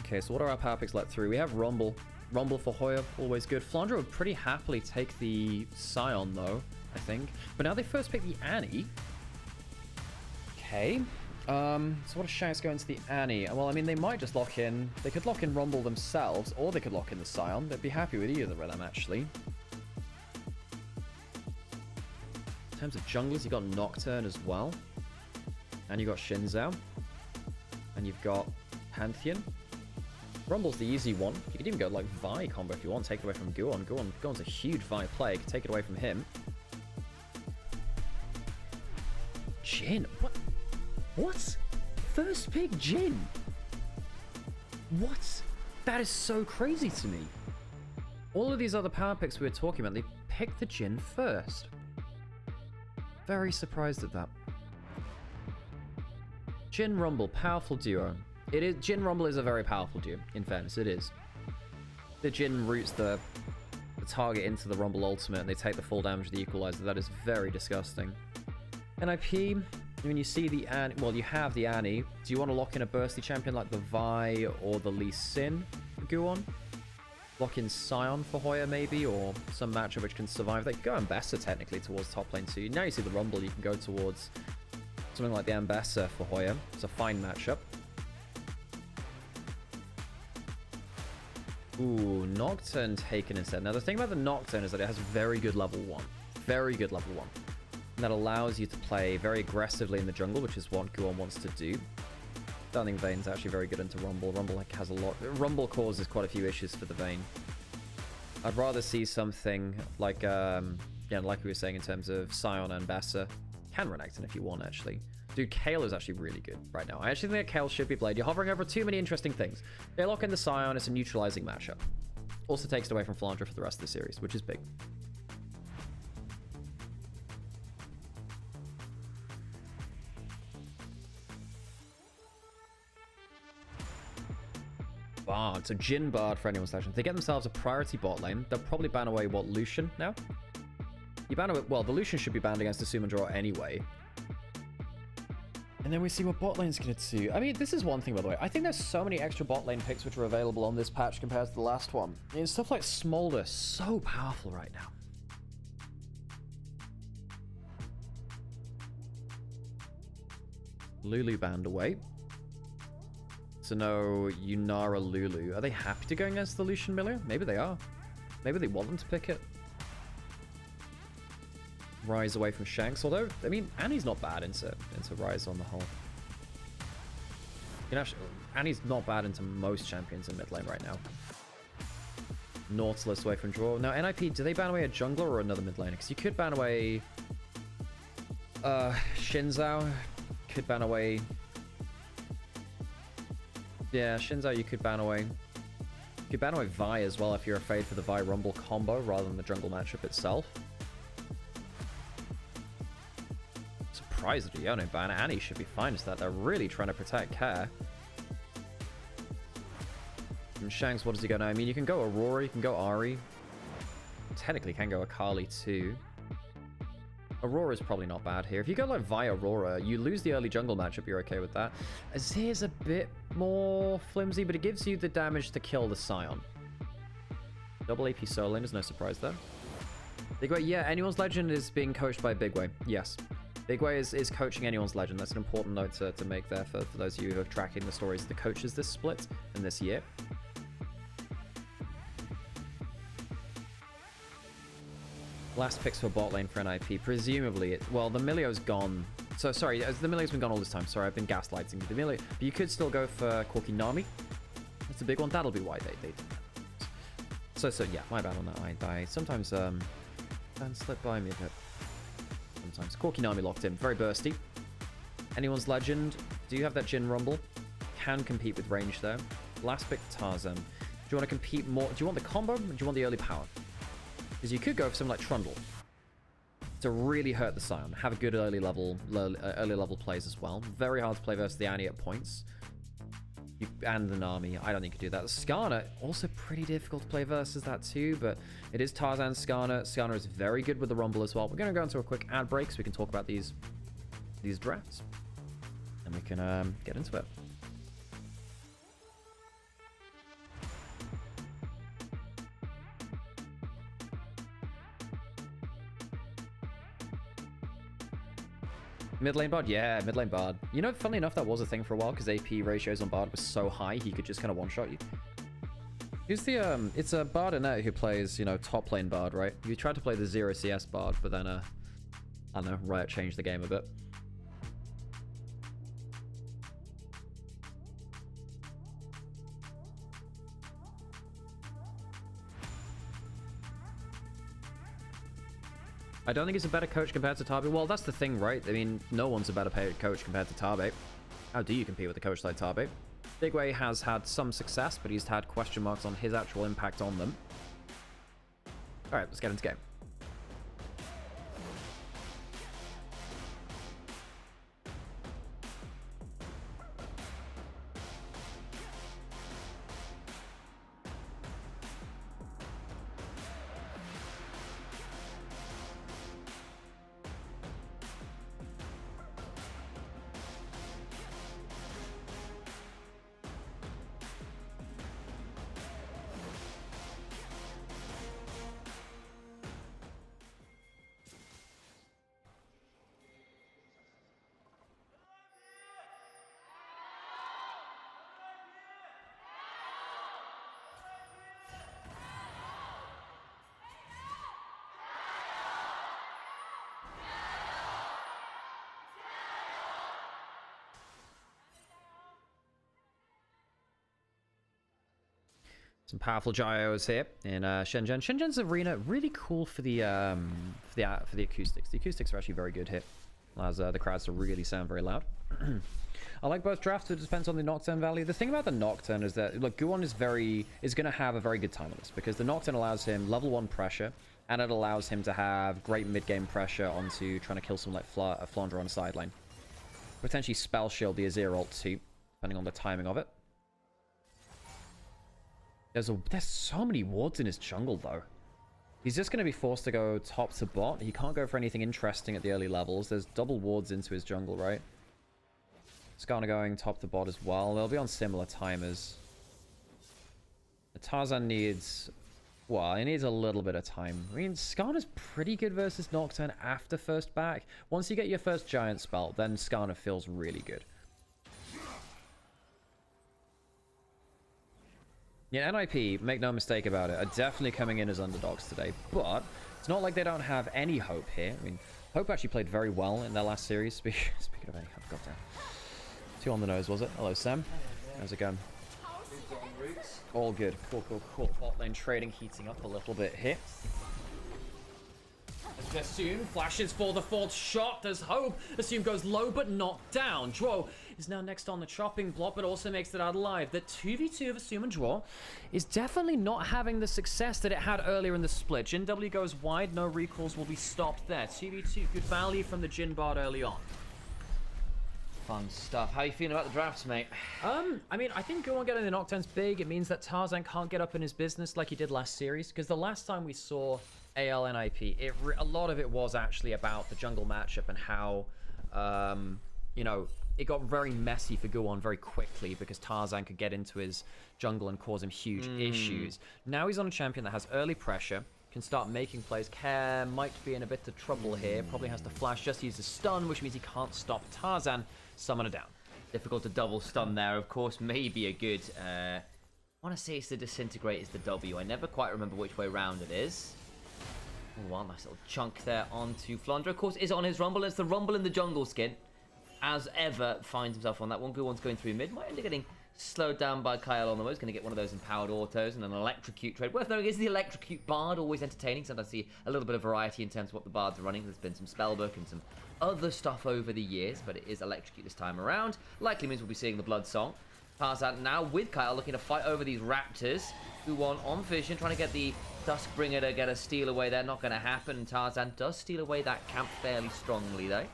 Okay, so what are our power picks let through? We have Rumble. Rumble for Hoya, always good. Flandre would pretty happily take the Scion, though. I think. But now they first pick the Annie. Okay. So what if Shanks go into the Annie? Well, I mean, they might just lock in... They could lock in Rumble themselves, or they could lock in the Scion. They'd be happy with either of them, actually. In terms of junglers, you've got Nocturne as well. And you've got Shinzao. And you've got Pantheon. Rumble's the easy one. You could even go like Vi combo if you want. Take it away from Guon. Guon's a huge Vi player. You can take it away from him. Jhin? What? What? First pick Jhin? What? That is so crazy to me. All of these other power picks we were talking about, they picked the Jhin first. Very surprised at that. Jhin Rumble, powerful duo. It is. Jhin Rumble is a very powerful duo, in fairness, it is. The Jhin roots the target into the Rumble ultimate and they take the full damage of the equalizer. That is very disgusting. NIP, when you see the Annie, well, you have the Annie. Do you want to lock in a bursty champion like the Vi or the Lee Sin for Guon? Lock in Scion for Hoya maybe, or some matchup which can survive. They can go Ambessa technically towards top lane too. Now you see the Rumble, you can go towards something like the Ambessa for Hoya. It's a fine matchup. Ooh, Nocturne taken instead. Now the thing about the Nocturne is that it has very good level 1. Very good level 1. And that allows you to play very aggressively in the jungle, which is what Guon wants to do. I don't think Vayne's actually very good into Rumble. Rumble like has a lot. Rumble causes quite a few issues for the Vayne. I'd rather see something like, yeah, like we were saying in terms of Scion and Bessa. Can run Acton if you want, actually. Dude, Kayle is actually really good right now. I actually think that Kayle should be played. You're hovering over too many interesting things. They lock in the Scion. It's a neutralizing matchup. Also takes it away from Flandre for the rest of the series, which is big. Bard. So Jhin Bard for anyone's legend. They get themselves a priority bot lane. They'll probably ban away, what, Lucian now? You ban away... Well, the Lucian should be banned against the Summon Draw anyway. And then we see what bot lane's going to do. I mean, this is one thing, by the way. I think there's so many extra bot lane picks which are available on this patch compared to the last one. I mean, stuff like Smolder, so powerful right now. Lulu banned away. So no Yunara Lulu. Are they happy to go against the Lucian Miller? Maybe they are. Maybe they want them to pick it. Rise away from Shanks. Although, I mean, Annie's not bad into Rise on the whole. You know, Annie's not bad into most champions in mid lane right now. Nautilus away from draw. Now, NIP, do they ban away a jungler or another mid laner? Because you could ban away Shinzao. Could ban away... Yeah, Shinzao you could ban away. You could ban away Vi as well if you're afraid for the Vi Rumble combo rather than the jungle matchup itself. Surprised that you don't ban Annie should be fine as that. They're really trying to protect Care. And Shanks, what does he go now? I mean, you can go Aurora, you can go Ahri. Technically can go Akali too. Aurora's probably not bad here. If you go like Vi Aurora, you lose the early jungle matchup, you're okay with that. Azir's a bit more flimsy, but it gives you the damage to kill the Scion. Double AP solo lane is no surprise there. Big Way, yeah, Anyone's Legend is being coached by Big Way. Yes. Big Way is coaching Anyone's Legend. That's an important note to make there for those of you who are tracking the stories of the coaches this split and this year. Last picks for bot lane for NIP. Presumably, well, the Milio's gone. So, sorry, the Milio's been gone all this time. Sorry, I've been gaslighting the Milio. But you could still go for Corki Nami. That's a big one. That'll be why they did that. So, yeah, my bad on that. I sometimes, fans slip by me a bit. Sometimes. Corki Nami locked in. Very bursty. Anyone's Legend. Do you have that Jhin Rumble? Can compete with range there. Last pick for Tarzan. Do you want to compete more? Do you want the combo? Or do you want the early power? Because you could go for something like Trundle to really hurt the Scion. Have a good early level plays as well. Very hard to play versus the Annie at points. And the Nami. I don't think you could do that. Skarner, also pretty difficult to play versus that too, but it is Tarzan Skarner. Skarner is very good with the Rumble as well. We're going to go into a quick ad break so we can talk about these drafts. And we can get into it. Mid lane Bard? Yeah, mid lane Bard. You know, funnily enough, that was a thing for a while because AP ratios on Bard was so high, he could just kind of one-shot you. Who's the, it's a Bard Annette who plays, you know, top lane Bard, right? You tried to play the 0 CS Bard, but then, I don't know, Riot changed the game a bit. I don't think he's a better coach compared to Tabe. Well, that's the thing, right? I mean, no one's a better coach compared to Tabe. How do you compete with a coach like Tabe? Bigway has had some success, but he's had question marks on his actual impact on them. All right, let's get into game. Some powerful gyros here in Shenzhen. Shenzhen's arena really cool for the acoustics. The acoustics are actually very good here. Allows the crowds to really sound very loud. I like both drafts. It depends on the Nocturne value. The thing about the Nocturne is that, look, Guwon is going to have a very good time on this because the Nocturne allows him level 1 pressure, and it allows him to have great mid-game pressure onto trying to kill someone like Flandre on the sideline. Potentially spell shield the Azir ult too, depending on the timing of it. There's so many wards in his jungle, though. He's just going to be forced to go top to bot. He can't go for anything interesting at the early levels. There's double wards into his jungle, right? Skarner going top to bot as well. They'll be on similar timers. Tarzan needs... Well, he needs a little bit of time. I mean, Skarner's pretty good versus Nocturne after first back. Once you get your first giant spell, then Skarner feels really good. Yeah, NIP, make no mistake about it, are definitely coming in as underdogs today, but it's not like they don't have any hope here. I mean, Hope actually played very well in their last series. Speaking of any hope, goddamn. 2 on the nose, was it? Hello, Sam. How's it going? All good. Cool, cool, cool. Bot lane trading heating up a little bit here. As Assume flashes for the 4th shot. There's hope. Assume goes low but not down. Dro is now next on the chopping block, but also makes it out alive. The 2v2 of Assume and Dro is definitely not having the success that it had earlier in the split. Jin W goes wide. No recalls will be stopped there. 2v2, good value from the Jin Bard early on. Fun stuff. How are you feeling about the drafts, mate? I mean, I think Guwon getting the Nocturne's big. It means that Tarzan can't get up in his business like he did last series, because the last time we saw AL and IP, a lot of it was actually about the jungle matchup and how, you know, it got very messy for Guwon very quickly because Tarzan could get into his jungle and cause him huge issues. Now he's on a champion that has early pressure, can start making plays. Care might be in a bit of trouble here. Probably has to flash, just use a stun, which means he can't stop Tarzan. Summon it down. Difficult to double stun there, of course. Maybe a good... I want to say it's the Disintegrate is the W. I never quite remember which way round it is. Oh, wow, nice little chunk there onto Flandre. Of course, is on his Rumble. It's the Rumble in the jungle skin. As ever, finds himself on that one. Guwon's going through mid. Might end up getting slowed down by Kyle on the way. He's going to get one of those empowered autos and an electrocute trade. Worth knowing is the electrocute bard always entertaining. Sometimes I see a little bit of variety in terms of what the bards are running. There's been some spellbook and some other stuff over the years, but it is electrocute this time around. Likely means we'll be seeing the Blood Song. Tarzan now with Kyle looking to fight over these Raptors. Guwon on Vision, trying to get the Duskbringer to get a steal away there. Not going to happen. Tarzan does steal away that camp fairly strongly, though.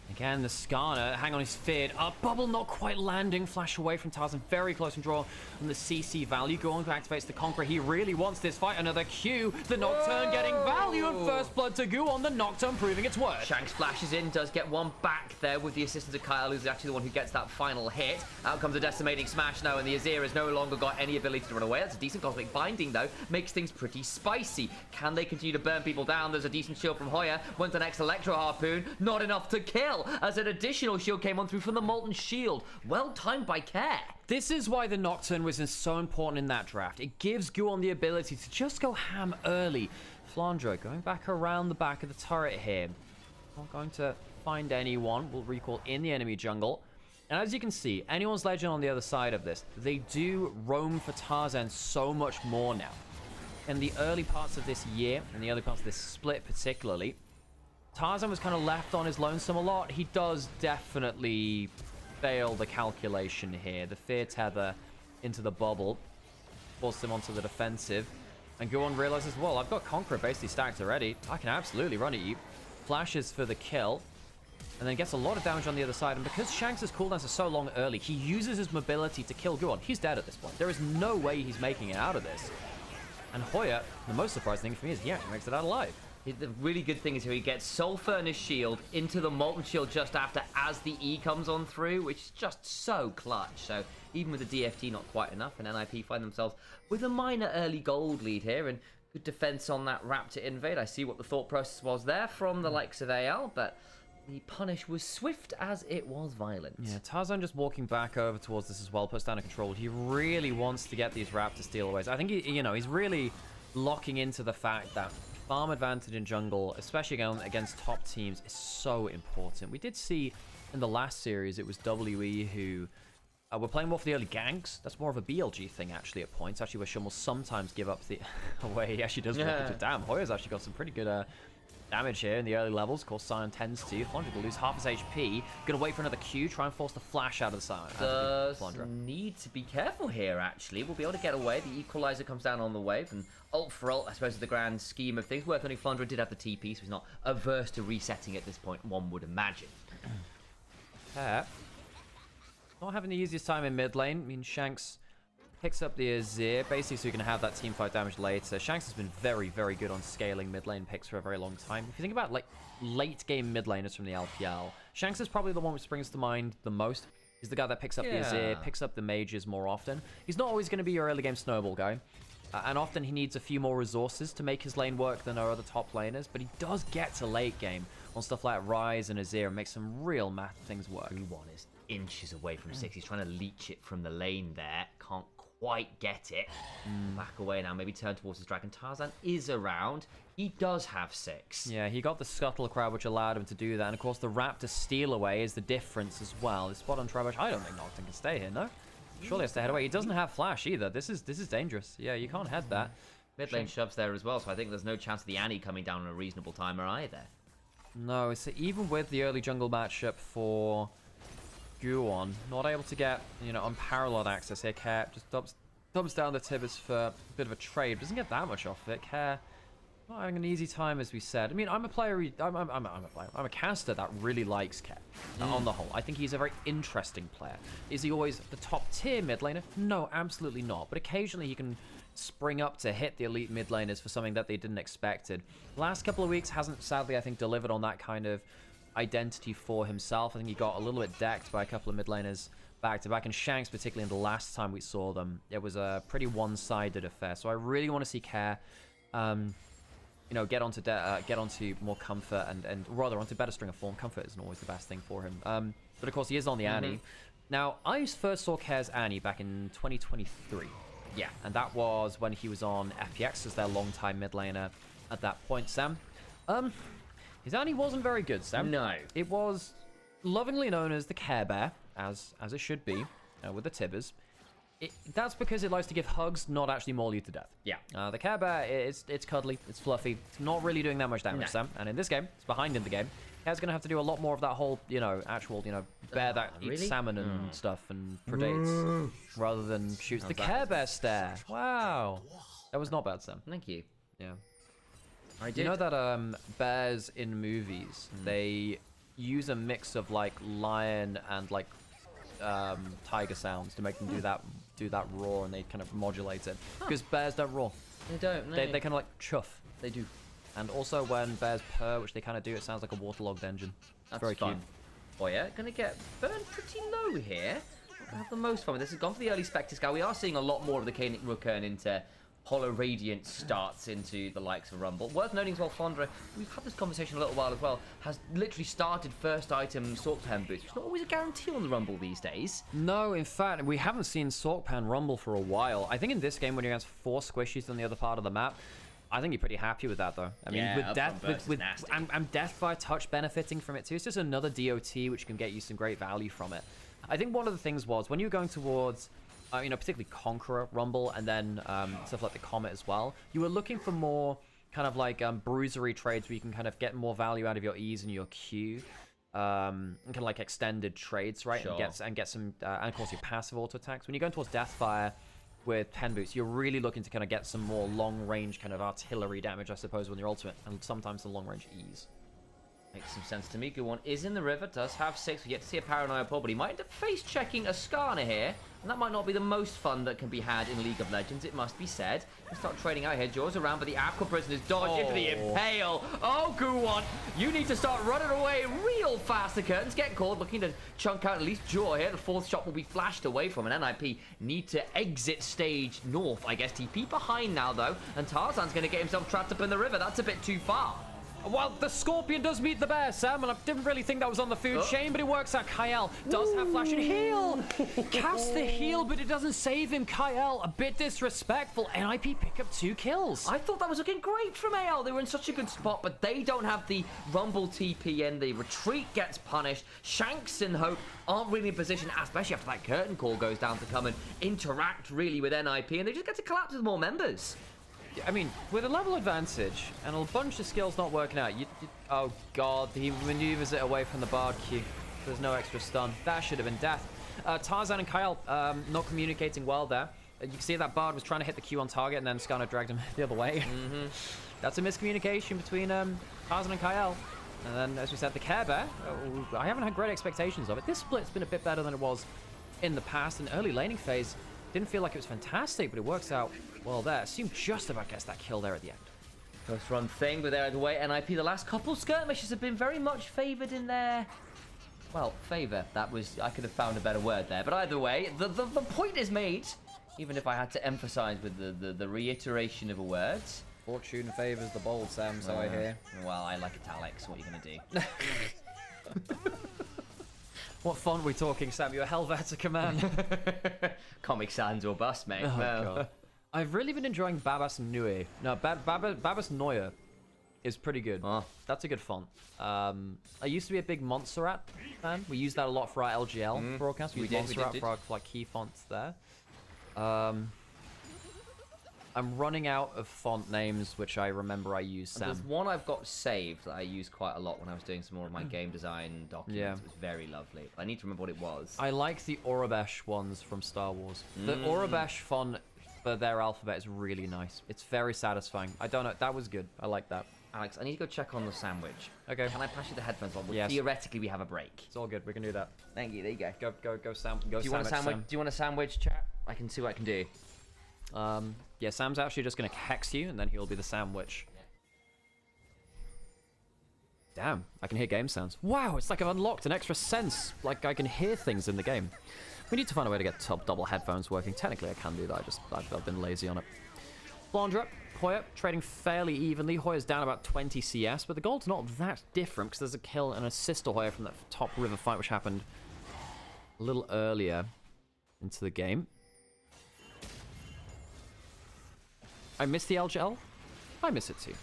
Again, the Skarner, hang on his feared. Bubble not quite landing. Flash away from Tarzan. Very close and draw on the CC value. Guwon activates the Conqueror. He really wants this fight. Another Q. The Nocturne getting value and first blood to Guwon. The Nocturne proving its worth. Shanks flashes in, does get one back there with the assistance of Kyle, who's actually the one who gets that final hit. Out comes a decimating smash now, and the Azir has no longer got any ability to run away. That's a decent cosmic binding, though. Makes things pretty spicy. Can they continue to burn people down? There's a decent shield from Hoya. Went the next Electro Harpoon. Not enough to kill. kill as an additional shield came on through from the Molten Shield. Well timed by Care. This is why the Nocturne was so important in that draft. It gives Guon the ability to just go ham early. Flandre going back around the back of the turret here. Not going to find anyone. We'll recall in the enemy jungle. And as you can see, anyone's legend on the other side of this, they do roam for Tarzan so much more now. In the early parts of this year, in the early parts of this split particularly, Tarzan was kind of left on his lonesome a lot. He does definitely fail the calculation here. The fear tether into the bubble forced him onto the defensive. And Guon realizes, well, I've got Conqueror basically stacked already. I can absolutely run at you. Flashes for the kill. And then gets a lot of damage on the other side. And because Shanks' cooldowns are so long early, he uses his mobility to kill Guon. He's dead at this point. There is no way he's making it out of this. And Hoya, the most surprising thing for me is he actually makes it out alive. The really good thing is here he gets Soul Furnace Shield into the Molten Shield just after as the E comes on through, which is just so clutch. So even with the DFT not quite enough, and NIP find themselves with a minor early gold lead here, and good defense on that Raptor invade. I see what the thought process was there from the likes of AL, but the punish was swift as it was violent. Yeah, Tarzan just walking back over towards this as well, puts down a control. He really wants to get these Raptor stealaways. I think, he's really locking into the fact that farm advantage in jungle, especially against top teams, is so important. We did see in the last series, it was WE who were playing more for the early ganks. That's more of a BLG thing, actually, at points. Actually, where Shun will sometimes give up the away. He actually does walk into damn. Hoya's actually got some pretty good damage here in the early levels. Of course, Sion tends to. Flandre will lose half his HP. Gonna wait for another Q, try and force the flash out of the Sion. Does need to be careful here, actually. We'll be able to get away. The Equalizer comes down on the wave, and ult for ult, I suppose, is the grand scheme of things. Worth only Flandre did have the TP, so he's not averse to resetting at this point, one would imagine. Not having the easiest time in mid lane. I mean, Shanks picks up the Azir, basically so you can have that team fight damage later. Shanks has been very, very good on scaling mid lane picks for a very long time. If you think about like late game mid laners from the LPL, Shanks is probably the one which springs to mind the most. He's the guy that picks up the Azir, picks up the mages more often. He's not always going to be your early game snowball guy. And often he needs a few more resources to make his lane work than our other top laners. But he does get to late game on stuff like Ryze and Azir and make some real math things work. One is inches away from 6. He's trying to leech it from the lane there. Can't quite get it. Back away now, maybe turn towards his dragon. Tarzan is around. He does have 6. Yeah, he got the Scuttle Crab, which allowed him to do that. And of course, the Raptor steal away is the difference as well. His spot on Trebuch, I don't think Nocturne can stay here, no? Surely has to head away. He doesn't have flash either. This is dangerous. Yeah, you can't head that. Mid lane shoves there as well, so I think there's no chance of the Annie coming down on a reasonable timer either. No, it's even with the early jungle matchup for Guon, not able to get, unparalleled access here. Care just dumps down the Tibbers for a bit of a trade. Doesn't get that much off of it. Care not having an easy time, as we said. I mean, I'm a player. I'm a caster that really likes Care on the whole. I think he's a very interesting player. Is he always the top tier mid laner? No, absolutely not. But occasionally he can spring up to hit the elite mid laners for something that they didn't expected. Last couple of weeks hasn't, sadly, I think, delivered on that kind of identity for himself. I think he got a little bit decked by a couple of mid laners back to back, and Shanks, particularly in the last time we saw them, it was a pretty one-sided affair. So I really want to see Care, get onto more comfort and rather onto better string of form. Comfort isn't always the best thing for him. But of course he is on the Annie. Now, I first saw Care's Annie back in 2023. Yeah, and that was when he was on FPX as their long-time mid laner at that point. Sam, his Annie wasn't very good, Sam. No. It was lovingly known as the Care Bear, as it should be, with the Tibbers. That's because it likes to give hugs, not actually maul you to death. Yeah. The Care Bear, it's cuddly, it's fluffy, it's not really doing that much damage, Sam. And in this game, it's behind in the game. Care's going to have to do a lot more of that whole, actual, bear that eats salmon and stuff and predates, rather than shoots the Care Bear stare. Wow. That was not bad, Sam. Thank you. Yeah. I did. You know that bears in movies, they use a mix of like lion and like tiger sounds to make them do that roar, and they kind of modulate it because bears don't roar. They don't. No. They kind of like chuff. They do. And also when bears purr, which they kind of do, it sounds like a waterlogged engine. That's very fun. cute. Oh yeah, gonna get burned pretty low here. Not gonna have the most fun with this. Has gone for the early Spectre Scout. We are seeing a lot more of the Kainic Rook earn into Hollow Radiance starts into the likes of Rumble. Worth noting as well, Fondra, we've had this conversation a little while as well, has literally started first item Sorkpan boots, which is not always a guarantee on the Rumble these days. No, in fact, we haven't seen Sorkpan Rumble for a while. I think in this game, when you're against 4 squishies on the other part of the map, I think you're pretty happy with that, though. I mean, Yeah, with death, with and Death by Touch benefiting from it too. It's just another DOT which can get you some great value from it. I think one of the things was when you were going towards, you know, particularly Conqueror Rumble and then stuff like the Comet as well, you were looking for more kind of like bruisery trades where you can kind of get more value out of your E's and your Q. And kind of like extended trades, right? Sure. And get some, and of course your passive auto attacks. When you're going towards Deathfire with Pen Boots, you're really looking to kind of get some more long range kind of artillery damage, I suppose, with your ultimate, and sometimes the long range E's. Makes some sense to me. Good one is in the river, does have 6. We yet to see a Paranoia pull, but he might end up face checking a Skarner here, and that might not be the most fun that can be had in League of Legends, it must be said. We start trading out here, jaws around, but the Aqua Prisoners dodge into the Impale. Oh, Guwon, you need to start running away real fast. The curtains get called, looking to chunk out at least Jaw here. The 4th shot will be flashed away from an NIP. Need to exit stage north, I guess. TP behind now, though, and Tarzan's going to get himself trapped up in the river. That's a bit too far. Well, the Scorpion does meet the bear, Sam, and I didn't really think that was on the food chain, but it works out. Kael does have flash and heal. Cast the heal, but it doesn't save him. Kael, a bit disrespectful. NIP pick up 2 kills. I thought that was looking great from AL. They were in such a good spot, but they don't have the Rumble TP in. The retreat gets punished. Shanks and Hope aren't really in position, especially after that curtain call goes down, to come and interact really with NIP, and they just get to collapse with more members. I mean, with a level advantage and a bunch of skills not working out, oh god, he maneuvers it away from the Bard Q. There's no extra stun. That should have been death. Tarzan and Kael not communicating well there. You can see that Bard was trying to hit the Q on target, and then Skarner dragged him the other way. That's a miscommunication between Tarzan and Kael. And then, as we said, the Care Bear, I haven't had great expectations of it. This split's been a bit better than it was in the past. In early laning phase, didn't feel like it was fantastic, but it works out well there. Assume just about gets that kill there at the end. First run thing, but they're out of the way. NIP, the last couple skirmishes have been very much favoured in their... Well, favour. That was... I could have found a better word there. But either way, the point is made, even if I had to emphasise with the reiteration of a word. Fortune favours the bold, Sam, so I hear. Well, I like italics. What are you going to do? What font are we talking, Sam? You're Helvetica command. Comic Sans or bust, mate. Oh, God. I've really been enjoying Babas Neue. No, Babas Neue is pretty good. That's a good font. I used to be a big Montserrat fan. We use that a lot for our LGL broadcast. We use Montserrat for our like, key fonts there. I'm running out of font names, which I remember I used, Sam. There's one I've got saved that I used quite a lot when I was doing some more of my game design documents. Yeah. It was very lovely. I need to remember what it was. I like the Orobesh ones from Star Wars. The Orobesh font for their alphabet is really nice. It's very satisfying. I don't know. That was good. I like that. Alex, I need to go check on the sandwich. Okay. Can I pass you the headphones on? Yes. Theoretically, we have a break. It's all good. We can do that. Thank you. There you go. Go, Do you want a sandwich? Sam. Do you want a sandwich, chat? I can see what I can do. Yeah, Sam's actually just going to hex you, and then he'll be the sandwich. Damn, I can hear game sounds. Wow, it's like I've unlocked an extra sense. Like I can hear things in the game. We need to find a way to get double headphones working. Technically, I can do that. I've been lazy on it. Flandra, Hoya, trading fairly evenly. Hoya's down about 20 CS, but the gold's not that different because there's a kill and assist to Hoya from that top river fight, which happened a little earlier into the game. I miss the LGL. I miss it too.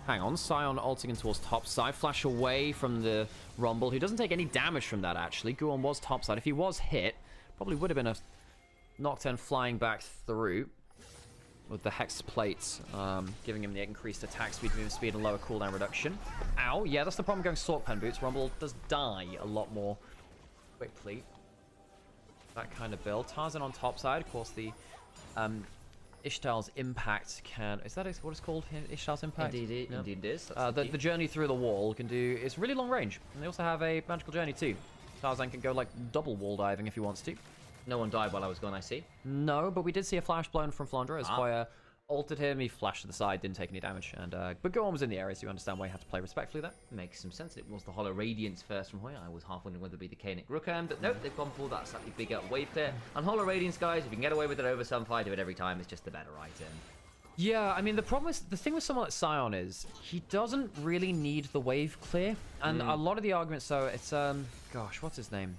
Hang on, Sion ulting in towards topside. Flash away from the Rumble, who doesn't take any damage from that, actually. Guwon was topside. If he was hit, probably would have been a Nocturne flying back through with the Hex plates, giving him the increased attack speed, movement speed, and lower cooldown reduction. Ow, yeah, that's the problem going Sorkpan boots. Rumble does die a lot more quickly. That kind of build. Tarzan on topside, of course, the... Ishtal's impact can... Is that what it's called? Ishtal's impact? Indeed, indeed it is. The journey through the wall can do... It's really long range. And they also have a magical journey too. Tarzan can go like double wall diving if he wants to. No one died while I was gone, I see. No, but we did see a flash blown from Flandra as Hoya ulted him. He flashed to the side, didn't take any damage. And but Guwon was in the area, so you understand why you have to play respectfully there. Makes some sense. It was the Hollow Radiance first from Hoya. I was half wondering whether it would be the Kaenic Rookham, but nope, they've gone for that slightly bigger wave clear. And Hollow Radiance, guys, if you can get away with it over some fight, do it every time. It's just the better item. Yeah, I mean, the thing with someone like Sion is he doesn't really need the wave clear, and a lot of the arguments. So it's gosh, what's his name?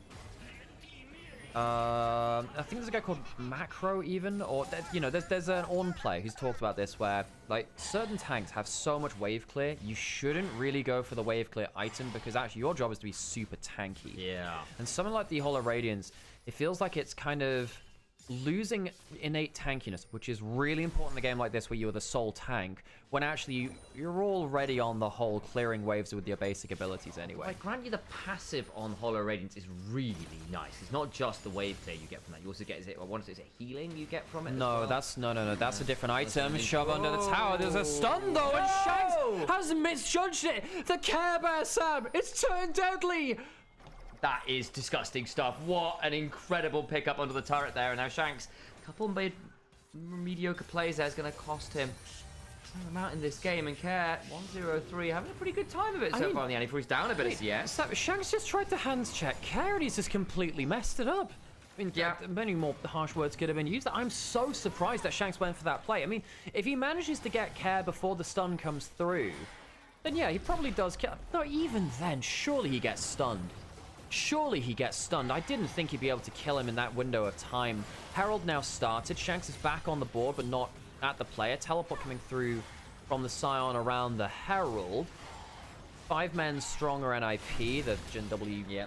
I think there's a guy called Macro even, or you know, there's an Ornn play who's talked about this, where like certain tanks have so much wave clear, you shouldn't really go for the wave clear item because actually your job is to be super tanky. Yeah. And something like the Hollow Radiance, it feels like it's kind of losing innate tankiness, which is really important in a game like this where you're the sole tank, when actually you're already on the whole clearing waves with your basic abilities anyway. Like, grant you the passive on Hollow Radiance is really nice. It's not just the wave clear you get from that. You also get, is it healing you get from it? No, that's no, that's a different item. Shove under the tower. There's a stun though, and Shanks has misjudged it. The Care Bear Sam, it's turned deadly. That is disgusting stuff. What an incredible pickup under the turret there. And now Shanks, a couple mediocre plays there is going to cost him some amount in this game. And Care, 103, having a pretty good time of it so far in the end. He's down a bit as yes. Shanks just tried to hands check Care and he's just completely messed it up. I mean, yeah, many more harsh words could have been used. I'm so surprised that Shanks went for that play. I mean, if he manages to get Care before the stun comes through, then yeah, he probably does kill. No, even then, surely he gets stunned. Surely he gets stunned. I didn't think he'd be able to kill him in that window of time. Herald now started. Shanks is back on the board, but not at the player. Teleport coming through from the Scion around the Herald. 5 men stronger NIP. The Jin W, you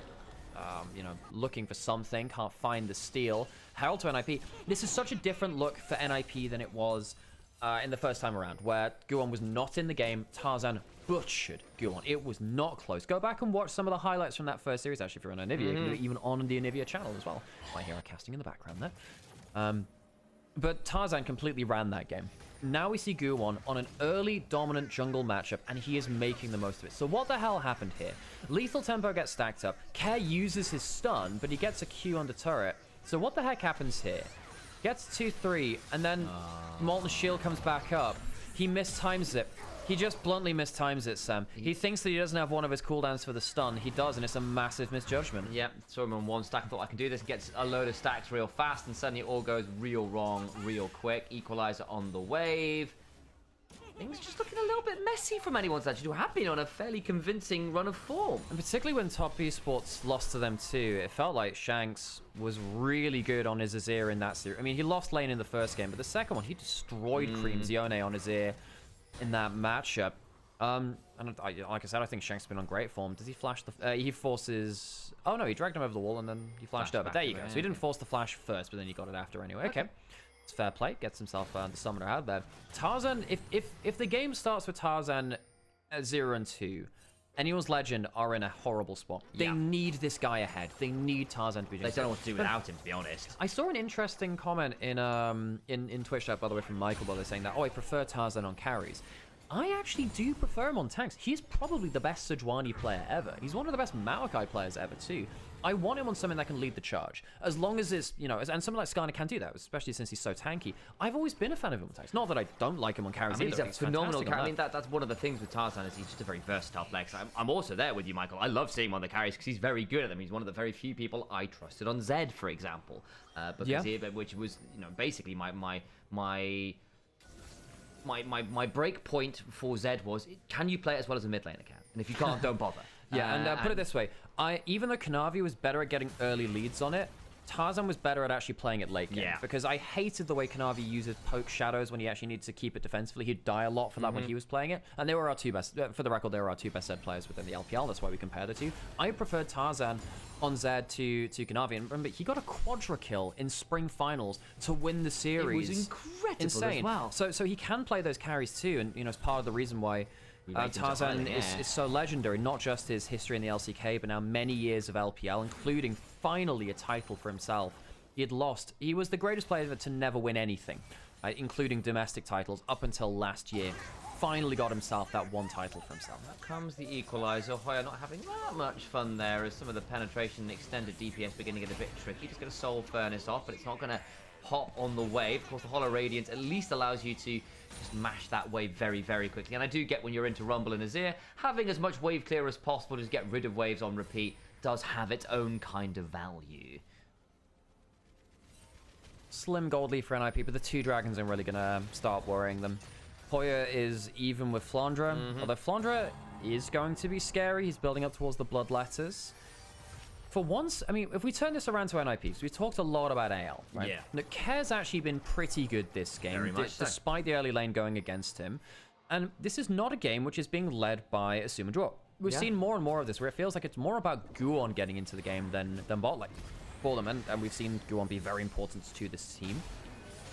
know, looking for something. Can't find the steal. Herald to NIP. This is such a different look for NIP than it was in the first time around, where Guwon was not in the game. Tarzan butchered Guwon. It was not close. Go back and watch some of the highlights from that first series. Actually, if you're on Onivia, you can do it even on the Onivia channel as well. My hero casting in the background there. But Tarzan completely ran that game. Now we see Guwon on an early dominant jungle matchup, and he is making the most of it. So what the hell happened here? Lethal tempo gets stacked up. Care uses his stun, but he gets a Q on the turret. So what the heck happens here? Gets 2-3, and then Molten Shield comes back up. He mistimes it. He just bluntly mistimes it, Sam. He thinks that he doesn't have one of his cooldowns for the stun. He does, and it's a massive misjudgment. Yep, saw him on one stack and thought, I can do this. Gets a load of stacks real fast, and suddenly it all goes real wrong real quick. Equalizer on the wave. Things just looking a little bit messy from anyone's edge, who have been on a fairly convincing run of form. And particularly when Top Esports lost to them too, it felt like Shanks was really good on his Azir in that series. I mean, he lost lane in the first game, but the second one, he destroyed Cream Zione on Azir in that matchup. And like I said, I think Shanks has been on great form. Does he flash the... he forces... Oh no, he dragged him over the wall and then he flashed over. There you go. So he didn't force the flash first, but then he got it after anyway. Okay. It's fair play. Gets himself the summoner out there. Tarzan, if the game starts with Tarzan at 0 and 2, anyone's Legend are in a horrible spot. They need this guy ahead. They need Tarzan to be... They don't know what to do without him, to be honest. I saw an interesting comment in Twitch chat, by the way, from Michael, by the way, saying that, oh, I prefer Tarzan on carries. I actually do prefer him on tanks. He's probably the best Sejuani player ever. He's one of the best Maokai players ever, too. I want him on something that can lead the charge. As long as it's, you know, and someone like Skarner can do that, especially since he's so tanky. I've always been a fan of him on tanks. Not that I don't like him on carries either. He's a phenomenal carry. I mean, that's one of the things with Tarzan is he's just a very versatile player. I'm also there with you, Michael. I love seeing him on the carries because he's very good at them. He's one of the very few people I trusted on Zed, for example. Which was, you know, basically my break point for Zed was, can you play it as well as a mid laner can? And if you can't, don't bother. Yeah, and put it this way, even though Kanavi was better at getting early leads on it, Tarzan was better at actually playing it late game. Because I hated the way Kanavi uses poke shadows when he actually needs to keep it defensively. He'd die a lot for that when he was playing it. And they were our two best, for the record, they were our two best Zed players within the LPL. That's why we compared the two. I preferred Tarzan on Zed to Kanavi. And remember, he got a quadra kill in spring finals to win the series. It was incredible. Insane. As well. So he can play those carries too. And, you know, it's part of the reason why Tarzan is so legendary, not just his history in the LCK, but now many years of LPL, including finally a title for himself. He was the greatest player to never win anything, including domestic titles, up until last year. Finally got himself that one title for himself. That comes the equalizer. Hoya not having that much fun there as some of the penetration and extended DPS beginning to get a bit tricky. Just going to Soul Furnace off, but it's not going to hop on the wave. Of course, the Hollow Radiance at least allows you to just mash that wave very, very quickly. And I do get when you're into Rumble and Azir, having as much wave clear as possible to just get rid of waves on repeat does have its own kind of value. slim gold lead for NIP, but the 2 dragons are really gonna start worrying them. Hoya is even with Flandre, although Flandre is going to be scary. He's building up towards the blood letters. For once, I mean, if we turn this around to NIPs, we talked a lot about AL, right? Yeah. Now, Kerr's actually been pretty good this game, Very much so. despite the early lane going against him. And this is not a game which is being led by Assume and Draw. We've seen more and more of this, where it feels like it's more about Guon getting into the game than bot lane for them. And we've seen Guon be very important to this team.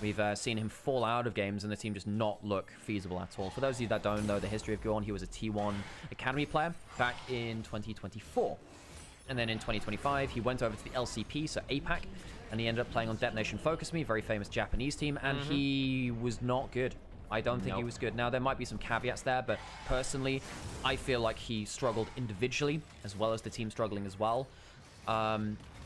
We've seen him fall out of games and the team just not look feasible at all. For those of you that don't know the history of Guon, he was a T1 Academy player back in 2024. And then in 2025, he went over to the LCP, so APAC, and he ended up playing on Detonation Focus Me, very famous Japanese team, and he was not good. I don't think he was good. Now, there might be some caveats there, but personally, I feel like he struggled individually, as well as the team struggling as well.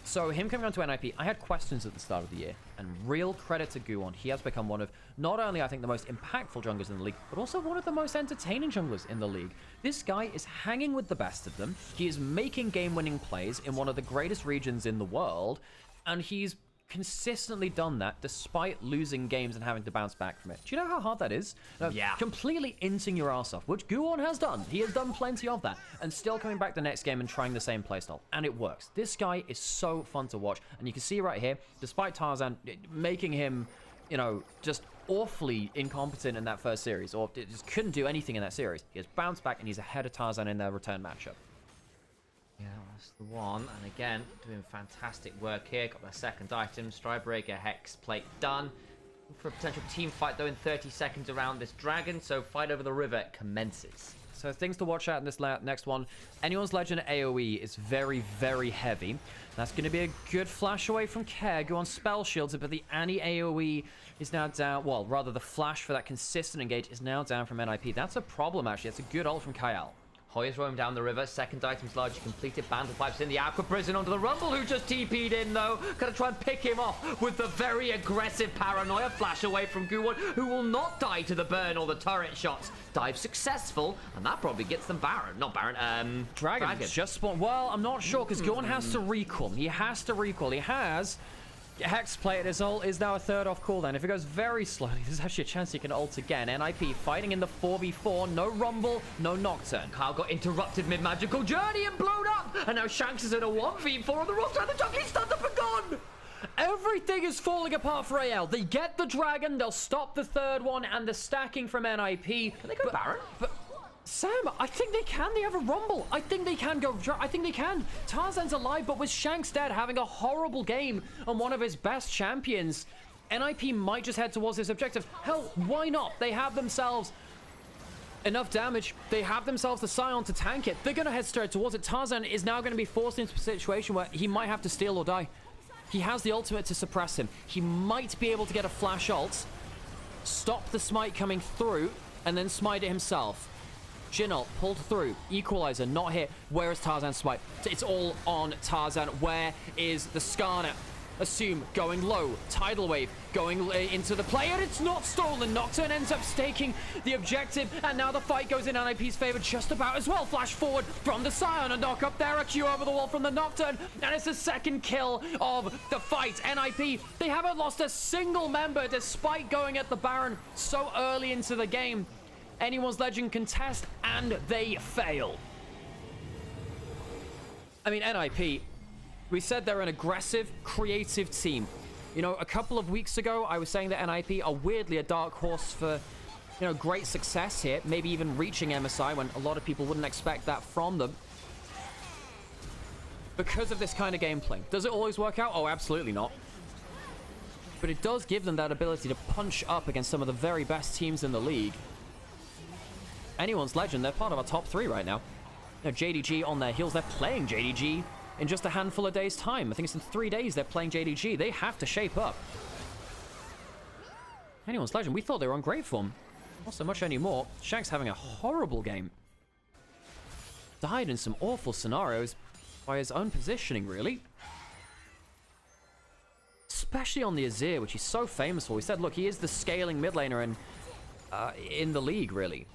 So him coming onto NIP, I had questions at the start of the year, and real credit to Guon. He has become one of, not only I think the most impactful junglers in the league, but also one of the most entertaining junglers in the league. This guy is hanging with the best of them. He is making game-winning plays in one of the greatest regions in the world, and he's consistently done that despite losing games and having to bounce back from it. Do you know how hard that is? Completely inting your ass off, which Guon has done. He has done plenty of that, and still coming back the next game and trying the same playstyle, and it works. This guy is so fun to watch, and you can see right here, despite Tarzan making him, you know, just awfully incompetent in that first series, or just couldn't do anything in that series, he has bounced back and he's ahead of Tarzan in their return matchup. Yeah, that's the one. And again, doing fantastic work here. Got their second item. Strybreaker, Hex Plate done. For a potential team fight, though, in 30 seconds around this dragon. So fight over the river commences. So things to watch out in this next one. Anyone's Legend AoE is very, very heavy. That's going to be a good flash away from Kerr. Go on spell shields, but the Annie AoE is now down. Well, rather the flash for that consistent engage is now down from NIP. That's a problem, actually. That's a good ult from Kyle. Hoya's roaming down the river. Second item's largely completed. Bandle pipes in the Aqua Prison onto the Rumble, who just TP'd in, though. Gonna try and pick him off with the very aggressive Paranoia. Flash away from Guwon, who will not die to the burn or the turret shots. Dive successful, and that probably gets them Baron. Not Baron, Dragon. Just spawned. Well, I'm not sure, because Guwon has to recall. He has to recall. He has... Hex Plate, his ult is now a third off cooldown. If it goes very slowly, there's actually a chance he can ult again. NIP fighting in the 4v4. No Rumble, no Nocturne. Kyle got interrupted mid-magical journey and blown up. And now Shanks is in a 1v4 on the wrong side. The jungle's stunned up and gone. Everything is falling apart for AL. They get the dragon, they'll stop the third one, and the stacking from NIP. Can they go Baron? But Sam, I think they can. They have a Rumble. I think they can go. I think they can. Tarzan's alive, but with Shanks dead, having a horrible game on one of his best champions, NIP might just head towards this objective. Hell, why not? They have themselves enough damage. They have themselves the Scion to tank it. They're going to head straight towards it. Tarzan is now going to be forced into a situation where he might have to steal or die. He has the ultimate to suppress him. He might be able to get a flash ult, stop the smite coming through, and then smite it himself. Jhin ult pulled through. Equalizer not hit. Where is Tarzan's smite? It's all on Tarzan. Where is the Skarner? Assume going low. Tidal Wave going into the play, and it's not stolen. Nocturne ends up staking the objective, and now the fight goes in NIP's favor just about as well. Flash forward from the Scion, a knock up there, a Q over the wall from the Nocturne, and it's the second kill of the fight. NIP, they haven't lost a single member despite going at the Baron so early into the game. Anyone's Legend contest, and they fail. I mean, NIP, we said they're an aggressive, creative team. You know, a couple of weeks ago, I was saying that NIP are weirdly a dark horse for, you know, great success here, maybe even reaching MSI when a lot of people wouldn't expect that from them. Because of this kind of gameplay. Does it always work out? Oh, absolutely not. But it does give them that ability to punch up against some of the very best teams in the league. Anyone's Legend, they're part of our top 3 right now. You know, JDG on their heels, they're playing JDG in just a handful of days' time. I think it's in 3 days they're playing JDG. They have to shape up. Anyone's Legend, we thought they were on great form. Not so much anymore. Shanks having a horrible game. Died in some awful scenarios by his own positioning, really. Especially on the Azir, which he's so famous for. We said, look, he is the scaling mid laner in the league, really.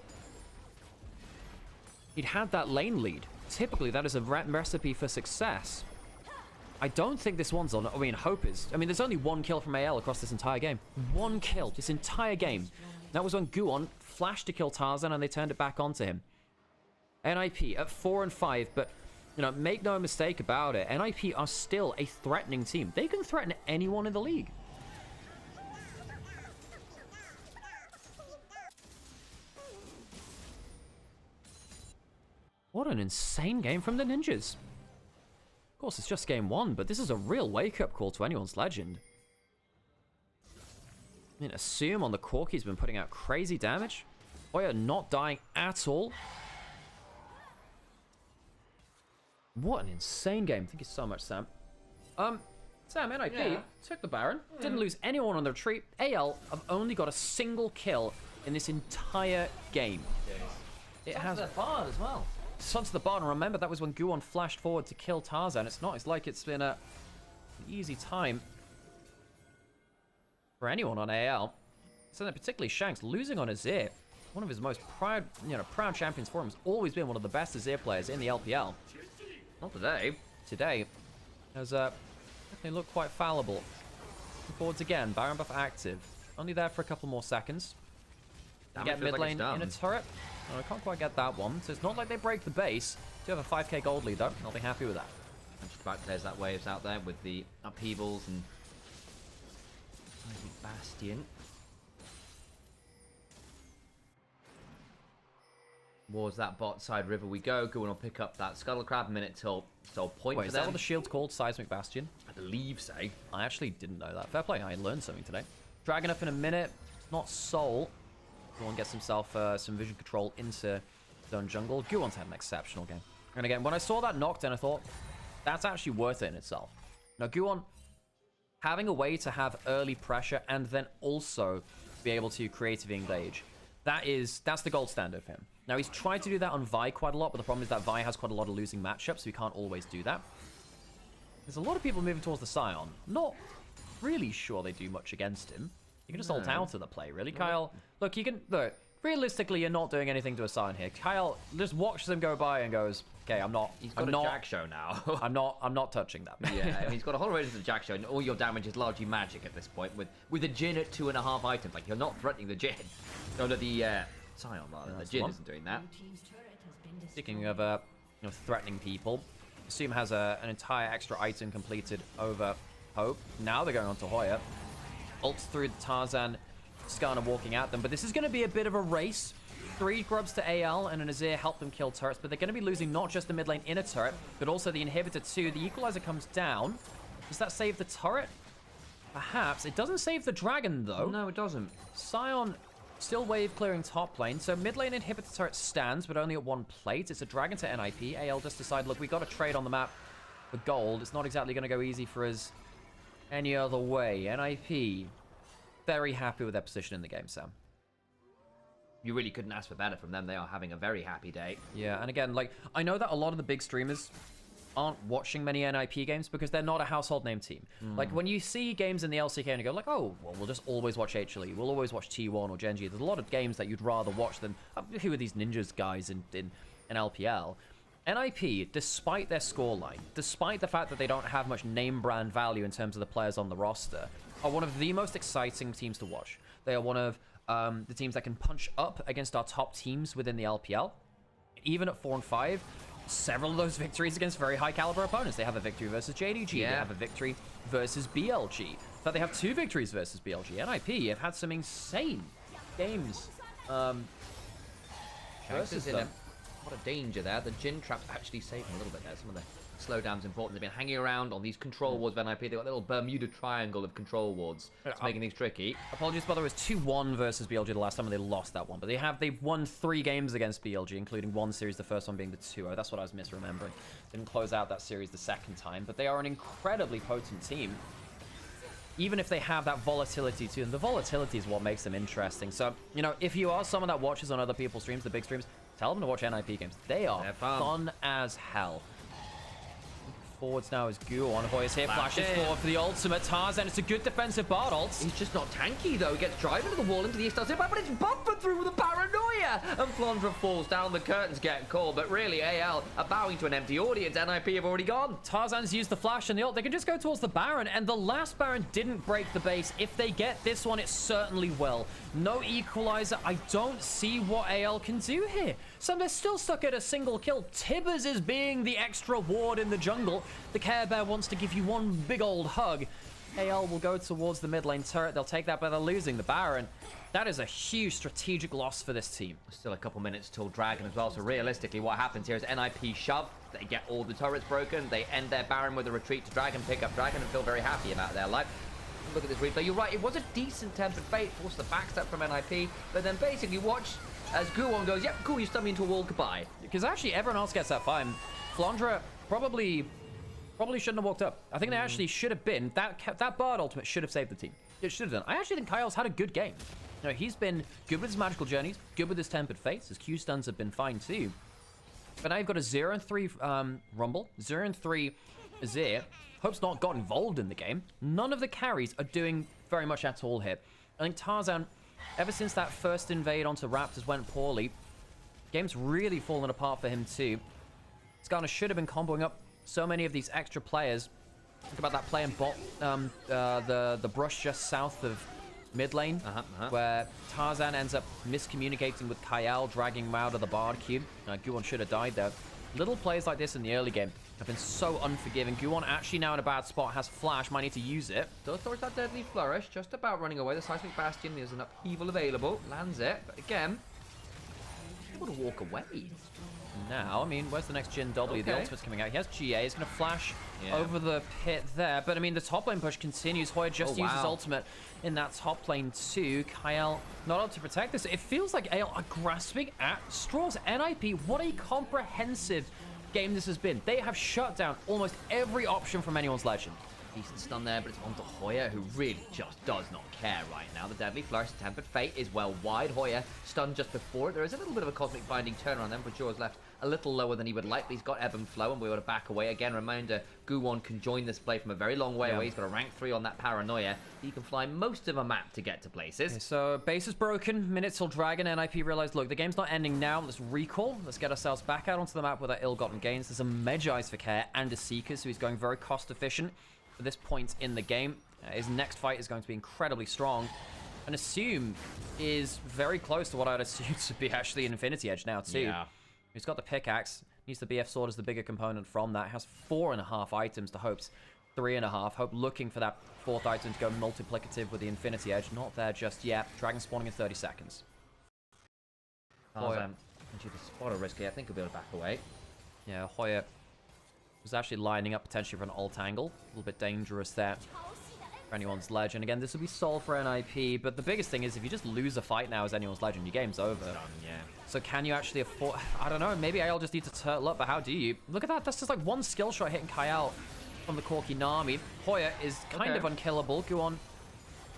He'd had that lane lead. Typically, that is a recipe for success. I don't think this one's on. I mean, hope is. I mean, there's only one kill from AL across this entire game. One kill this entire game. That was when Guon flashed to kill Tarzan and they turned it back onto him. NIP at 4 and 5, but you know, make no mistake about it. NIP are still a threatening team. They can threaten anyone in the league. What an insane game from the Ninjas. Of course, it's just game 1, but this is a real wake-up call to anyone's legend. I mean, assume on the Corki's been putting out crazy damage. Hoya not dying at all. What an insane game. Thank you so much, Sam. Sam, NIP took the Baron. Didn't lose anyone on the retreat. AL have only got a single kill in this entire game. It has the Bard as well. Sun to the Bard, and remember that was when Guon flashed forward to kill Tarzan. It's like it's been an easy time for anyone on AL. So then particularly Shanks losing on Azir, one of his most proud champions for him, has always been one of the best Azir players in the LPL. Not today. Today has definitely looked quite fallible. Looking forwards again. Baron buff active. Only there for a couple more seconds. Get mid lane in a turret. Oh, I can't quite get that one. So it's not like they break the base. Do have a 5k gold lead though. I'll be happy with that. And just about clears that waves out there with the upheavals and Bastion. Towards that bot side river we go. Go and pick up that Scuttle Crab. A minute till point. Wait, for is them. that what the shield's called? Seismic Bastion? I believe so. I actually didn't know that. Fair play. I learned something today. Dragon up in a minute. It's not Soul. Guon gets himself some vision control into zone jungle. Guon's had an exceptional game. And again, when I saw that knockdown, I thought, that's actually worth it in itself. Now, Guon having a way to have early pressure and then also be able to creatively engage. That's the gold standard for him. Now, he's tried to do that on Vi quite a lot, but the problem is that Vi has quite a lot of losing matchups, so he can't always do that. There's a lot of people moving towards the Scion. Not really sure they do much against him. You can just ult out of the play, really. Kyle, look, realistically, you're not doing anything to a Scion here. Kyle just watches him go by and goes, okay, He's got a Jack Show now. I'm not touching that. Yeah, he's got a whole range of the Jack Show, and all your damage is largely magic at this point. With a Jhin at 2.5 items, like you're not threatening the Jhin. No, the Scion rather. The Jhin isn't doing that. Speaking of threatening people, Assume has an entire extra item completed over Hope. Now they're going on to Hoya. Ults through the Tarzan, Skarner walking at them, but this is going to be a bit of a race. 3 grubs to AL and an Azir help them kill turrets, but they're going to be losing not just the mid lane inner turret, but also the inhibitor too. The equalizer comes down. Does that save the turret? Perhaps. It doesn't save the dragon though. No, it doesn't. Scion still wave clearing top lane, so mid lane inhibitor turret stands, but only at 1 plate. It's a dragon to NIP. AL just decided, look, we got to trade on the map for gold. It's not exactly going to go easy for us any other way. NIP, very happy with their position in the game, Sam. You really couldn't ask for better from them. They are having a very happy day. Yeah, and again, like, I know that a lot of the big streamers aren't watching many NIP games because they're not a household name team. Like, when you see games in the LCK and you go like, oh, well, we'll just always watch HLE. We'll always watch T1 or Genji. There's a lot of games that you'd rather watch than, who are these Ninjas guys in LPL? NIP, despite their scoreline, despite the fact that they don't have much name brand value in terms of the players on the roster, are one of the most exciting teams to watch. They are one of the teams that can punch up against our top teams within the LPL. Even at 4 and 5, several of those victories against very high caliber opponents. They have a victory versus JDG. They have a victory versus BLG. But they have 2 victories versus BLG. NIP have had some insane games. Versus them. What a danger there. The Jhin trap's actually saving a little bit there. Some of the slowdown's important. They've been hanging around on these control wards of NIP. They've got a little Bermuda triangle of control wards. It's making things tricky. Apologies, by the way, it was 2-1 versus BLG the last time and they lost that one. But they've won 3 games against BLG, including 1 series, the first one being the 2-0. That's what I was misremembering. Didn't close out that series the second time. But they are an incredibly potent team. Even if they have that volatility too. And the volatility is what makes them interesting. So, you know, if you are someone that watches on other people's streams, the big streams, tell them to watch NIP games. They are fun as hell. forwards now as Guon. Hoya's here, flashes forward for the ultimate. Tarzan, it's a good defensive Bard ult. He's just not tanky though. He gets driven into the wall into the East, but it's bumper through with a paranoia. And Flandra falls down, the curtains get called, but really AL are bowing to an empty audience. NIP have already gone. Tarzan's used the flash and the ult. They can just go towards the Baron, and the last Baron didn't break the base. If they get this one, it certainly will. No equalizer. I don't see what AL can do here. So they're still stuck at a single kill. Tibbers is being the extra ward in the jungle. The Care Bear wants to give you one big old hug. AL will go towards the mid lane turret. They'll take that, but they're losing the Baron. That is a huge strategic loss for this team. Still a couple minutes till Dragon as well, so realistically what happens here is NIP shove, they get all the turrets broken, they end their Baron with a retreat to Dragon, pick up Dragon, and feel very happy about their life. Look at this replay, you're right, it was a decent tempered fate, forced the backstep from NIP, but then basically watch as Guon goes, yep, cool, you stunned me into a wall, goodbye. Because actually everyone else gets that fine. Flandra probably shouldn't have walked up. I think they actually should have been, that Bard ultimate should have saved the team. It should have done. I actually think Kyle's had a good game. You know, he's been good with his magical journeys, good with his tempered fates. His Q stuns have been fine too. But now you've got a 0-3 Rumble, 0-3 Azir. Hope's not got involved in the game. None of the carries are doing very much at all here. I think Tarzan, ever since that first invade onto Raptors went poorly, game's really fallen apart for him too. Skarner should have been comboing up so many of these extra players. Think about that play in bot, the brush just south of mid lane, where Tarzan ends up miscommunicating with Kyle, dragging him out of the Bard cube. Guon should have died there. Little plays like this in the early game have been so unforgiving. Guon actually now in a bad spot, has flash, might need to use it. Does towards that deadly flourish, just about running away. The seismic bastion, there's an upheaval available, lands it, but again, able to walk away. Now, I mean, where's the next Jin W? The ultimate's coming out. He has GA. He's going to flash over the pit there. But, I mean, the top lane push continues. Hoya just used his ultimate in that top lane too. Kyle not able to protect this. It feels like AL are grasping at straws. NIP, what a comprehensive game this has been. They have shut down almost every option from anyone's legend. Decent stun there, but it's onto Hoya, who really just does not care right now. The Deadly Flourish, Tempered Fate is well wide. Hoya stunned just before it. There is a little bit of a Cosmic Binding turn on them, but Jaws left a little lower than he would like. But he's got Ebb and Flow, and we ought to back away. Again, reminder, Guon can join this play from a very long way away. He's got a rank 3 on that Paranoia. He can fly most of a map to get to places. Okay, so base is broken, minutes till Dragon. NIP realized, look, the game's not ending now. Let's recall. Let's get ourselves back out onto the map with our ill-gotten gains. There's a Medjai's for care and a Seeker, so he's going very cost-efficient at this point in the game. His next fight is going to be incredibly strong. And Assume is very close to what I'd assume to be actually an Infinity Edge now too. Yeah. He's got the pickaxe. Needs the BF sword as the bigger component from that. Has 4.5 items to Hope's 3.5. Hope looking for that 4th item to go multiplicative with the Infinity Edge. Not there just yet. Dragon spawning in 30 seconds. Hoya, due to spot a risky, I think he'll be able to back away. Yeah, Hoya was actually lining up potentially for an alt angle. A little bit dangerous there for anyone's legend. Again, this will be solved for NIP, but the biggest thing is if you just lose a fight now as anyone's legend, your game's over. Done, yeah. So can you actually afford... I don't know, maybe I'll just need to turtle up, but how do you? Look at that, that's just like one skill shot hitting Kyle from the Corki Nami. Hoya is kind of unkillable. Guon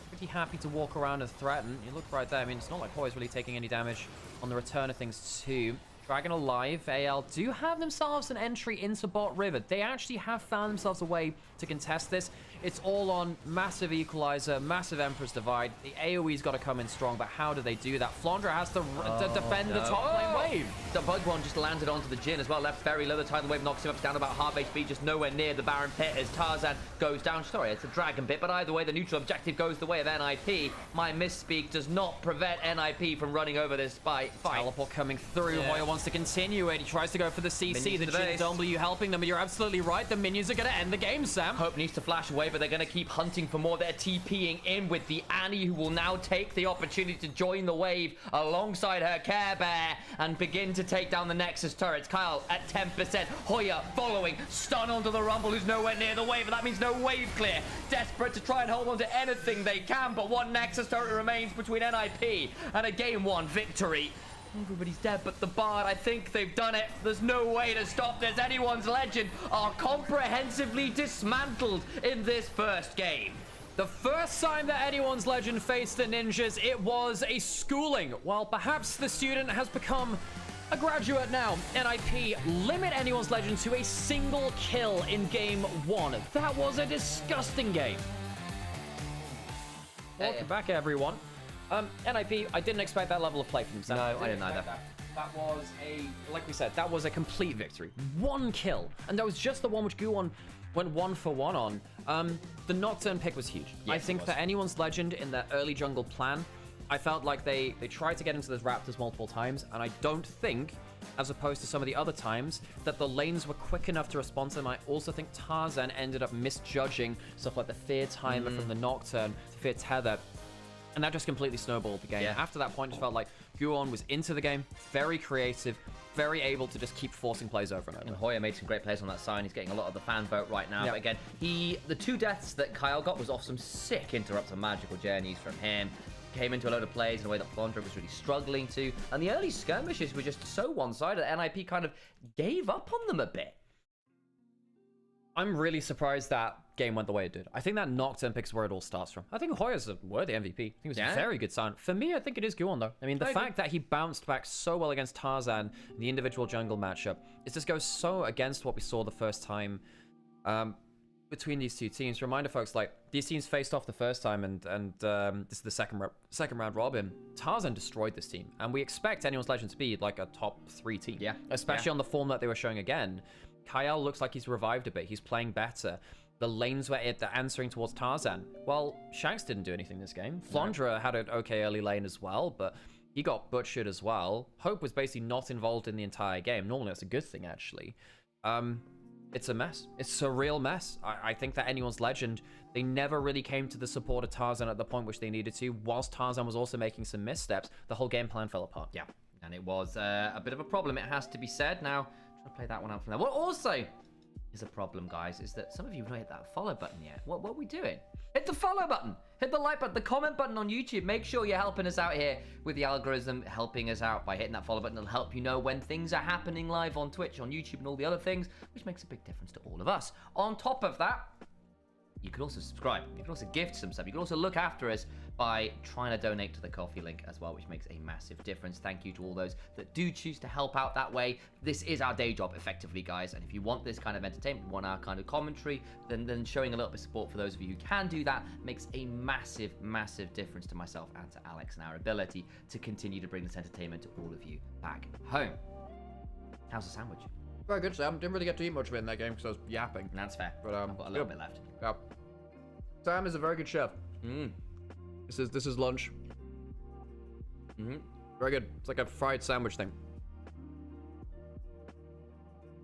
pretty happy to walk around and threaten. You look right there, I mean, it's not like Hoya's really taking any damage on the return of things too. Dragon alive, AL do have themselves an entry into bot river. They actually have found themselves a way to contest this. It's all on massive equalizer, massive Emperor's Divide. The AoE's got to come in strong, but how do they do that? Flandra has to defend the top lane wave. The Bug one just landed onto the Jhin as well, left very low. The tidal wave knocks him up, down about half HP, just nowhere near the Baron pit as Tarzan goes down. Sorry, it's a Dragon pit, but either way, the neutral objective goes the way of NIP. My misspeak does not prevent NIP from running over this fight. Teleport coming through. Hoya wants to continue it. He tries to go for the CC. Minions the Jhin W helping them, but you're absolutely right. The minions are going to end the game, Sam. Hope needs to flash away, but they're going to keep hunting for more. They're TPing in with the Annie, who will now take the opportunity to join the wave alongside her Care Bear and begin to take down the Nexus turrets. Kyle at 10%. Hoya following. Stun onto the Rumble, who's nowhere near the wave, and that means no wave clear. Desperate to try and hold on to anything they can, but one Nexus turret remains between NIP and a Game 1 victory. Everybody's dead but the Bard. I think they've done it. There's no way to stop this. Anyone's legend are comprehensively dismantled in this first game. The first time that anyone's legend faced the ninjas, it was a schooling. While perhaps the student has become A graduate now. NIP limit anyone's legend to a single kill in game 1. That was a disgusting game. Welcome back, everyone. NIP, I didn't expect that level of play from them. No, I didn't either. That was like we said, that was a complete victory. 1 kill. And that was just the one which Guwon went 1 for 1 on. The Nocturne pick was huge. Yes, I think for anyone's legend in their early jungle plan, I felt like they tried to get into those Raptors multiple times, and I don't think, as opposed to some of the other times, that the lanes were quick enough to respond to them. I also think Tarzan ended up misjudging stuff like the fear timer from the Nocturne, fear tether, and that just completely snowballed the game. Yeah. After that point, it felt like Guwon was into the game, very creative, very able to just keep forcing plays over and over. And Hoya made some great plays on that side. He's getting a lot of the fan vote right now. Yep. But again, the 2 deaths that Kyle got was off some sick interrupts and magical journeys from him. Came into a load of plays in a way that Flandre was really struggling to. And the early skirmishes were just so one-sided that NIP kind of gave up on them a bit. I'm really surprised that game went the way it did. I think that Nocturne pick's where it all starts from. I think Hoya's a worthy MVP. I think it was a very good sign. For me, I think it is Guwon, though. I mean, the fact that he bounced back so well against Tarzan in the individual jungle matchup, it just goes so against what we saw the first time between these two teams. Reminder, folks, like, these teams faced off the first time, and this is the second round robin. Tarzan destroyed this team, and we expect anyone's legend to be like a top 3 team. Yeah. Especially on the form that they were showing again. Kyle looks like he's revived a bit. He's playing better. The lanes were answering towards Tarzan. Well, Shanks didn't do anything this game. Flandre had an okay early lane as well, but he got butchered as well. Hope was basically not involved in the entire game. Normally, that's a good thing, actually. It's a mess. It's a real mess. I think that anyone's legend, they never really came to the support of Tarzan at the point which they needed to. Whilst Tarzan was also making some missteps, the whole game plan fell apart. Yeah, and it was a bit of a problem, it has to be said. Now, try to play that one out from there. What also is a problem, guys, is that some of you have not hit that follow button yet. What are we doing? Hit the follow button. Hit the like button, the comment button on YouTube. Make sure you're helping us out here with the algorithm, helping us out by hitting that follow button. It'll help you know when things are happening live on Twitch, on YouTube, and all the other things, which makes a big difference to all of us. On top of that, you could also subscribe. You could also gift some stuff. You could also look after us by trying to donate to the coffee link as well, which makes a massive difference. Thank you to all those that do choose to help out that way. This is our day job, effectively, guys. And if you want this kind of entertainment, you want our kind of commentary, then showing a little bit of support for those of you who can do that makes a massive, massive difference to myself and to Alex and our ability to continue to bring this entertainment to all of you back home. How's the sandwich? Very good, Sam. Didn't really get to eat much of it in that game because I was yapping. That's fair. But I've got a little bit left. Yeah. Sam is a very good chef. This is lunch. Very good. It's like a fried sandwich thing.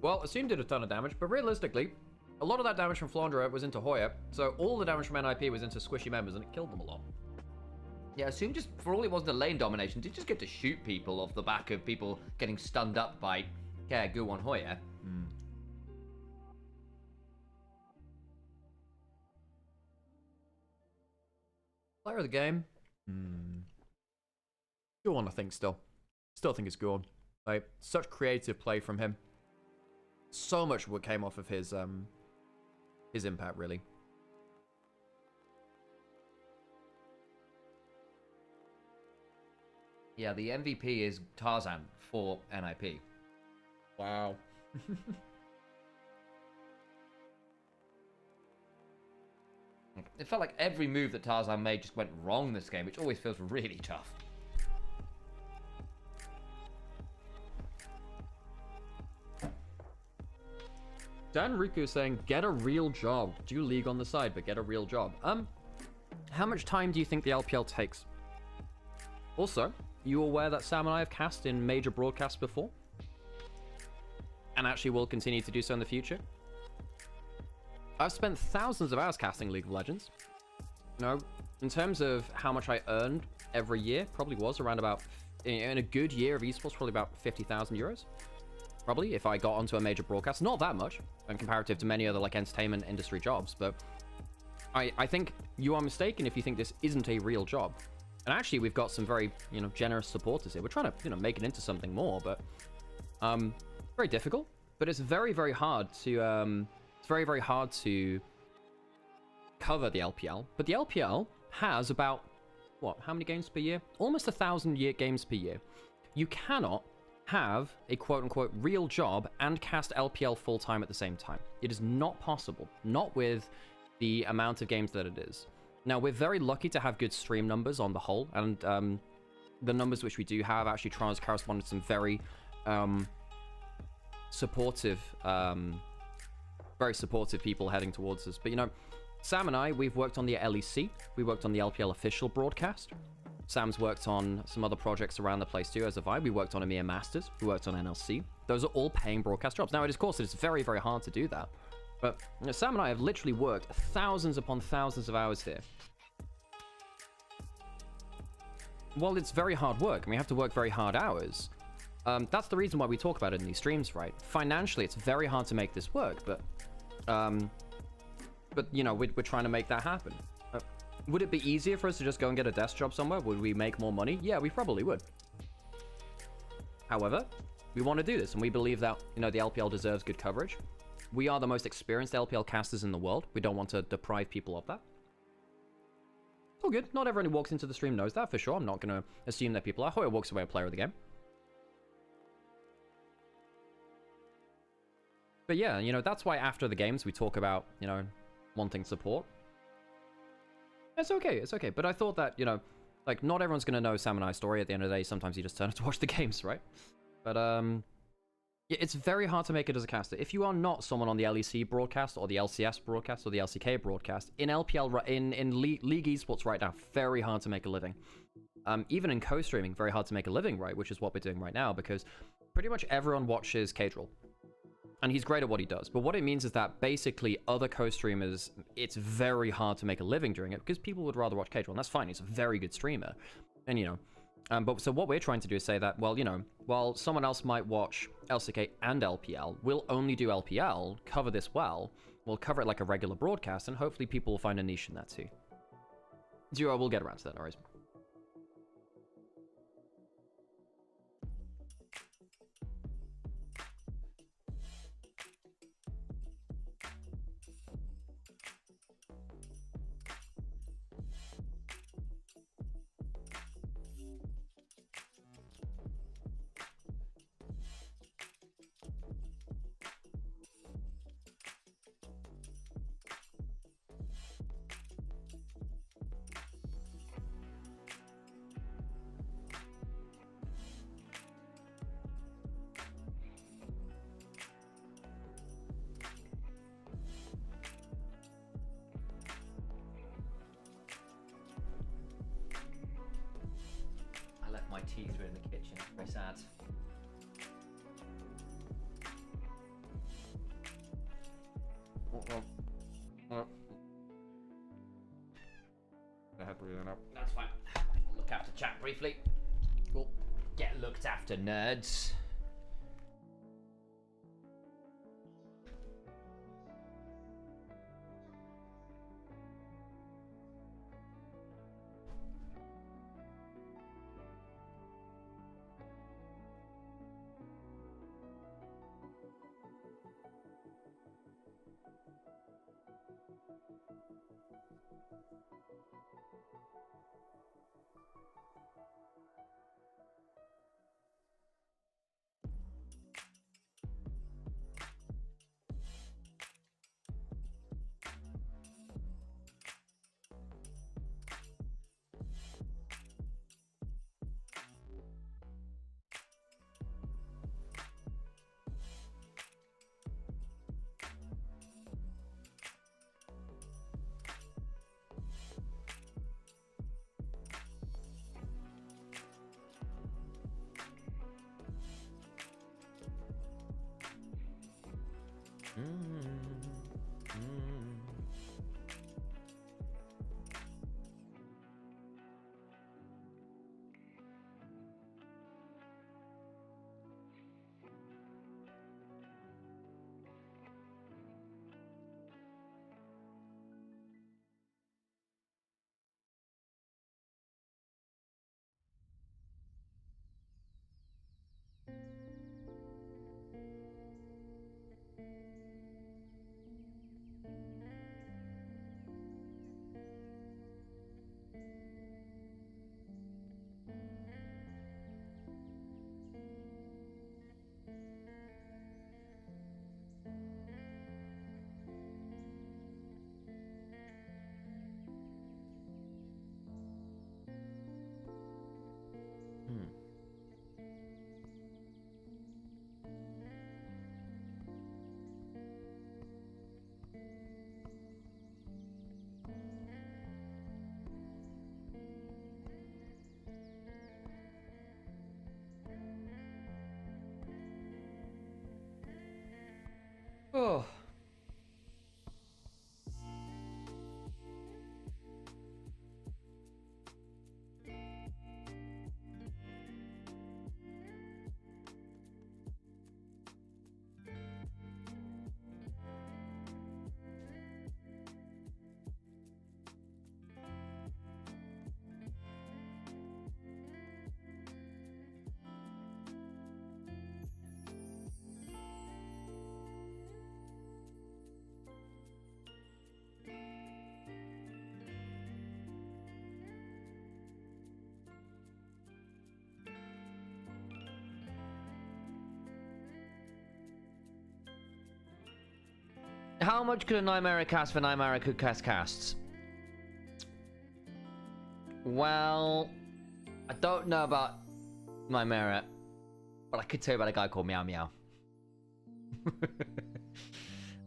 Well, Assume did a ton of damage, but realistically, a lot of that damage from Flandre was into Hoya, so all the damage from NIP was into squishy members, and it killed them a lot. Yeah, Assume just, for all it wasn't a lane domination, did just get to shoot people off the back of people getting stunned up by Guwon Hoya. Player of the game? Guwon, I think, still. Still think it's Guwon. Like, such creative play from him. So much what came off of his impact, really. Yeah, the MVP is Tarzan for NIP. Wow. It felt like every move that Tarzan made just went wrong this game, which always feels really tough. Dan Riku is saying, get a real job. Do league on the side, but get a real job. How much time do you think the LPL takes? Also, you aware that Sam and I have cast in major broadcasts before? And actually will continue to do so in the future? I've spent thousands of hours casting League of Legends. You know, in terms of how much I earned every year, probably was around about, in a good year of esports, probably about 50,000 euros. Probably, if I got onto a major broadcast. Not that much, in comparative to many other, like, entertainment industry jobs, but I think you are mistaken if you think this isn't a real job. And actually, we've got some very, generous supporters here. We're trying to, make it into something more, but very difficult. But it's very, very hard to, very hard to cover the LPL. But the LPL has about, how many games per year? Almost 1,000 games per year. You cannot have a quote-unquote real job and cast LPL full-time at the same time. It is not possible, not with the amount of games that it is. Now, we're very lucky to have good stream numbers on the whole, and the numbers which we do have actually correspond to some very supportive, very supportive people heading towards us. But, you know, Sam and I, we've worked on the LEC, we worked on the LPL official broadcast. Sam's worked on some other projects around the place too, as have I. We worked on EMEA Masters, we worked on NLC. Those are all paying broadcast jobs. Now, of course, it's very, very hard to do that. But you know, Sam and I have literally worked thousands upon thousands of hours here. Well, it's very hard work, and we have to work very hard hours. That's the reason why we talk about it in these streams, right? Financially, it's very hard to make this work, but you know, we're trying to make that happen. Would it be easier for us to just go and get a desk job somewhere? Would we make more money? Yeah, we probably would. However, we want to do this, and we believe that, you know, the LPL deserves good coverage. We are the most experienced LPL casters in the world. We don't want to deprive people of that. It's all good. Not everyone who walks into the stream knows that, for sure. I'm not going to assume that people are. Hoyer walks away a player of the game. But yeah, you know, that's why after the games we talk about, you know, wanting support. It's okay. But I thought that, you know, like, not everyone's going to know Sam and I's story at the end of the day. Sometimes you just turn up to watch the games, right? But, yeah, it's very hard to make it as a caster. If you are not someone on the LEC broadcast, or the LCS broadcast, or the LCK broadcast, in LPL, in League Esports right now, very hard to make a living. Even in co-streaming, very hard to make a living, right? Which is what we're doing right now, because pretty much everyone watches Cadril. And he's great at what he does. But what it means is that basically other co-streamers, it's very hard to make a living during it because people would rather watch Cadril. And that's fine. He's a very good streamer. And, you know, but so what we're trying to do is say that, well, you know, while someone else might watch LCK and LPL, we'll only do LPL, cover this well, we'll cover it like a regular broadcast, and hopefully people will find a niche in that too. Zero, we'll get around to that, no worries. My teeth are in the kitchen. Very sad. That's fine. I'll look after chat briefly. We'll get looked after, nerds. how much could a Nymaera cast for Nymaera could cast casts? Well, I don't know about Nymaera, but I could tell you about a guy called Meow Meow.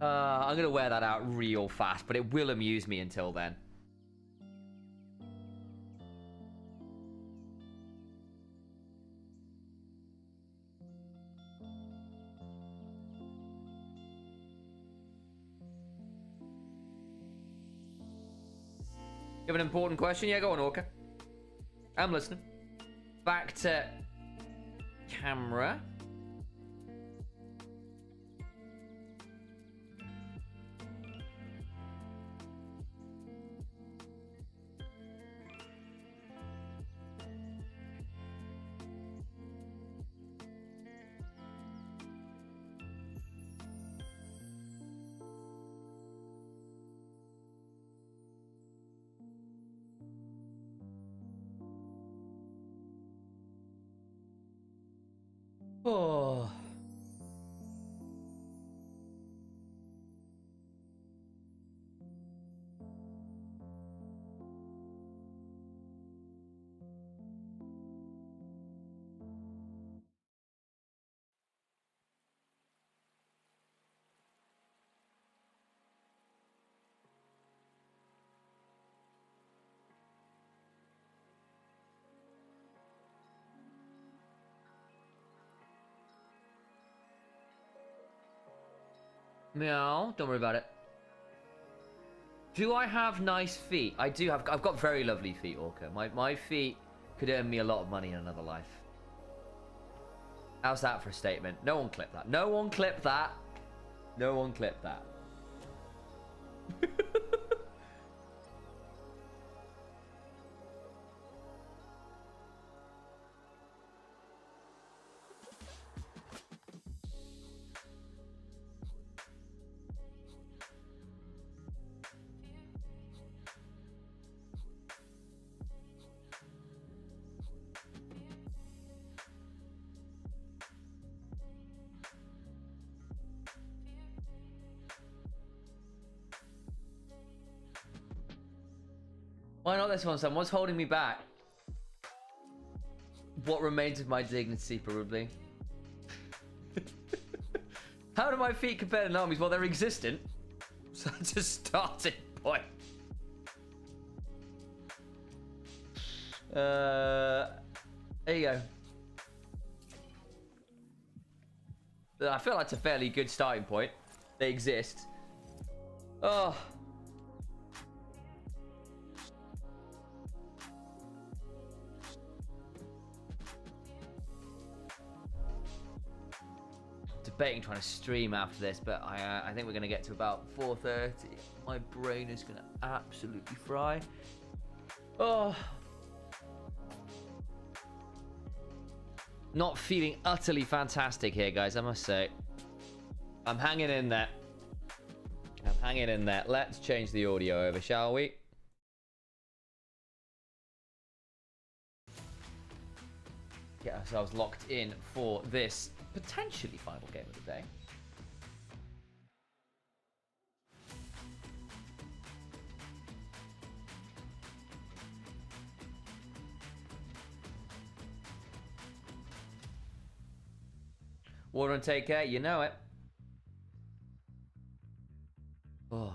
I'm gonna wear that out real fast, but it will amuse me until then. You have an important question? Yeah, go on, Orca. I'm listening. Back to camera. Oh. Meow, don't worry about it. Do I have nice feet? I do have. I've got very lovely feet, Orca. My feet could earn me a lot of money in another life. How's that for a statement? No one clip that. No one clip that. No one clip that. Why not this one, son? What's holding me back? What remains of my dignity, probably. How do my feet compare to Nami's? Well, they're existent. So that's a starting point. There you go. I feel that's a fairly good starting point. They exist. Oh. Debating trying to stream after this, but I think we're going to get to about 4:30. My brain is going to absolutely fry. Oh. Not feeling utterly fantastic here, guys, I must say. I'm hanging in there. I'm hanging in there. Let's change the audio over, shall we? Get ourselves locked in for this potentially final game of the day. Water and take care, you know it. Oh.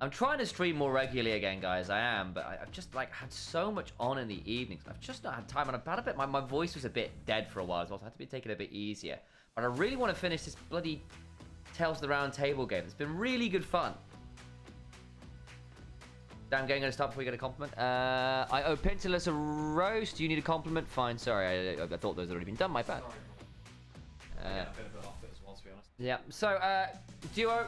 I'm trying to stream more regularly again, guys. I am, but I've just like had so much on in the evenings. I've just not had time, and I've had a bit. My voice was a bit dead for a while as well, so I had to be taking it a bit easier. But I really want to finish this bloody Tales of the Round Table game. It's been really good fun. Damn, going to start before we get a compliment. I owe Pinterless a roast. Do you need a compliment? Fine. Sorry, I thought those had already been done. My bad. Yeah, a bit of it off it as well, to be honest. Yeah. So, Duo.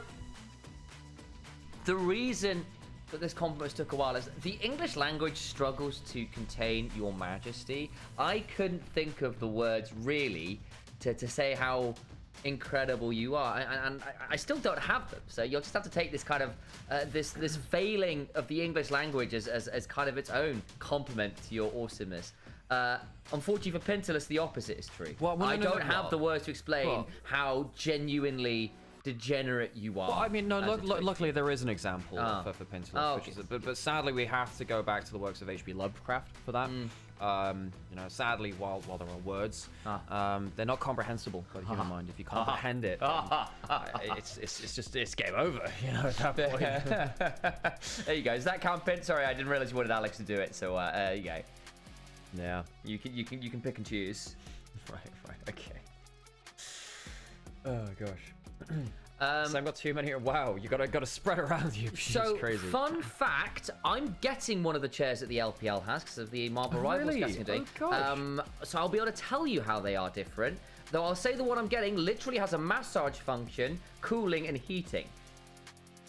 The reason that this compliment took a while is the English language struggles to contain your majesty. I couldn't think of the words really to say how incredible you are, and I still don't have them. So you'll just have to take this kind of this failing of the English language as kind of its own compliment to your awesomeness. Unfortunately for Pinterless, the opposite is true. I don't have the words to explain how genuinely degenerate you are. Well, I mean, no. Luckily, there is an example for Pinterest, which is, but sadly, we have to go back to the works of H.P. Lovecraft for that. You know, sadly, while there are words, they're not comprehensible by the human mind. If you comprehend it, it's game over. You know, at that point. There you go. Does that count, Pin? Sorry, I didn't realize you wanted Alex to do it. So there you go. Yeah. You can pick and choose. Right. Okay. Oh gosh. So I've got too many. Wow, you gotta spread around you. So crazy. Fun fact: I'm getting one of the chairs that the LPL has because of the Marvel Rivals casting today. So I'll be able to tell you how they are different. Though I'll say the one I'm getting literally has a massage function, cooling and heating.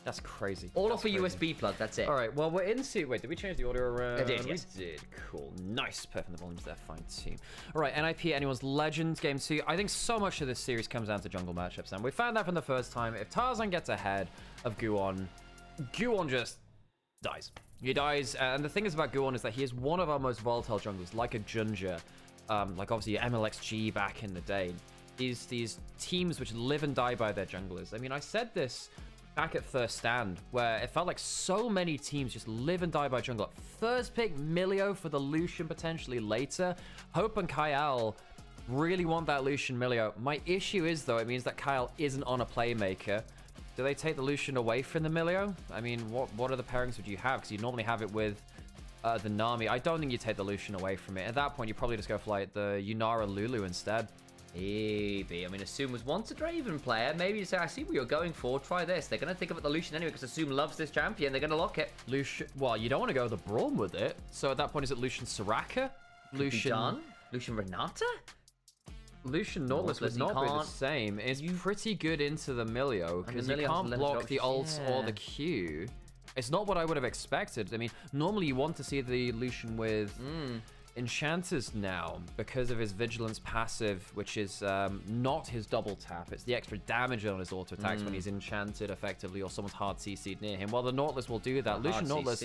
That's crazy. All off a USB plug, that's it. All right, well, we're in Wait, did we change the order around? I did, yes. We did. Cool. Nice. Perfect. The volumes there. Fine, too. All right, NIP, Anyone's Legends Game 2. I think so much of this series comes down to jungle matchups, and we found that from the first time. If Tarzan gets ahead of Guwon, Guwon just dies. He dies, and the thing is about Guwon is that he is one of our most volatile junglers, like a Junja, like obviously MLXG back in the day. These teams which live and die by their junglers. I mean, I said this back at First Stand, where it felt like so many teams just live and die by jungler. First pick Milio for the Lucian potentially later. Hope and Kyle really want that Lucian Milio. My issue is, though, it means that Kyle isn't on a playmaker. Do they take the Lucian away from the Milio? I mean, what are the pairings would you have? Because you normally have it with the Nami. I don't think you take the Lucian away from it. At that point, you probably just go for like the Yunara Lulu instead. Maybe. I mean, Assume was once a Draven player. Maybe you say, I see what you're going for. Try this. They're going to think about the Lucian anyway because Assume loves this champion. They're going to lock it. Lucian. Well, you don't want to go the Braum with it. So at that point, is it Lucian Soraka? Lucian Renata? Lucian Nautilus would not be the same. It's pretty good into the Milio because you can't block the ults or the Q. It's not what I would have expected. I mean, normally you want to see the Lucian with Enchanters now because of his Vigilance passive, which is not his double tap. It's the extra damage on his auto attacks when he's enchanted effectively or someone's hard CC'd near him. Well, the Nautilus will do that. Lucian Nautilus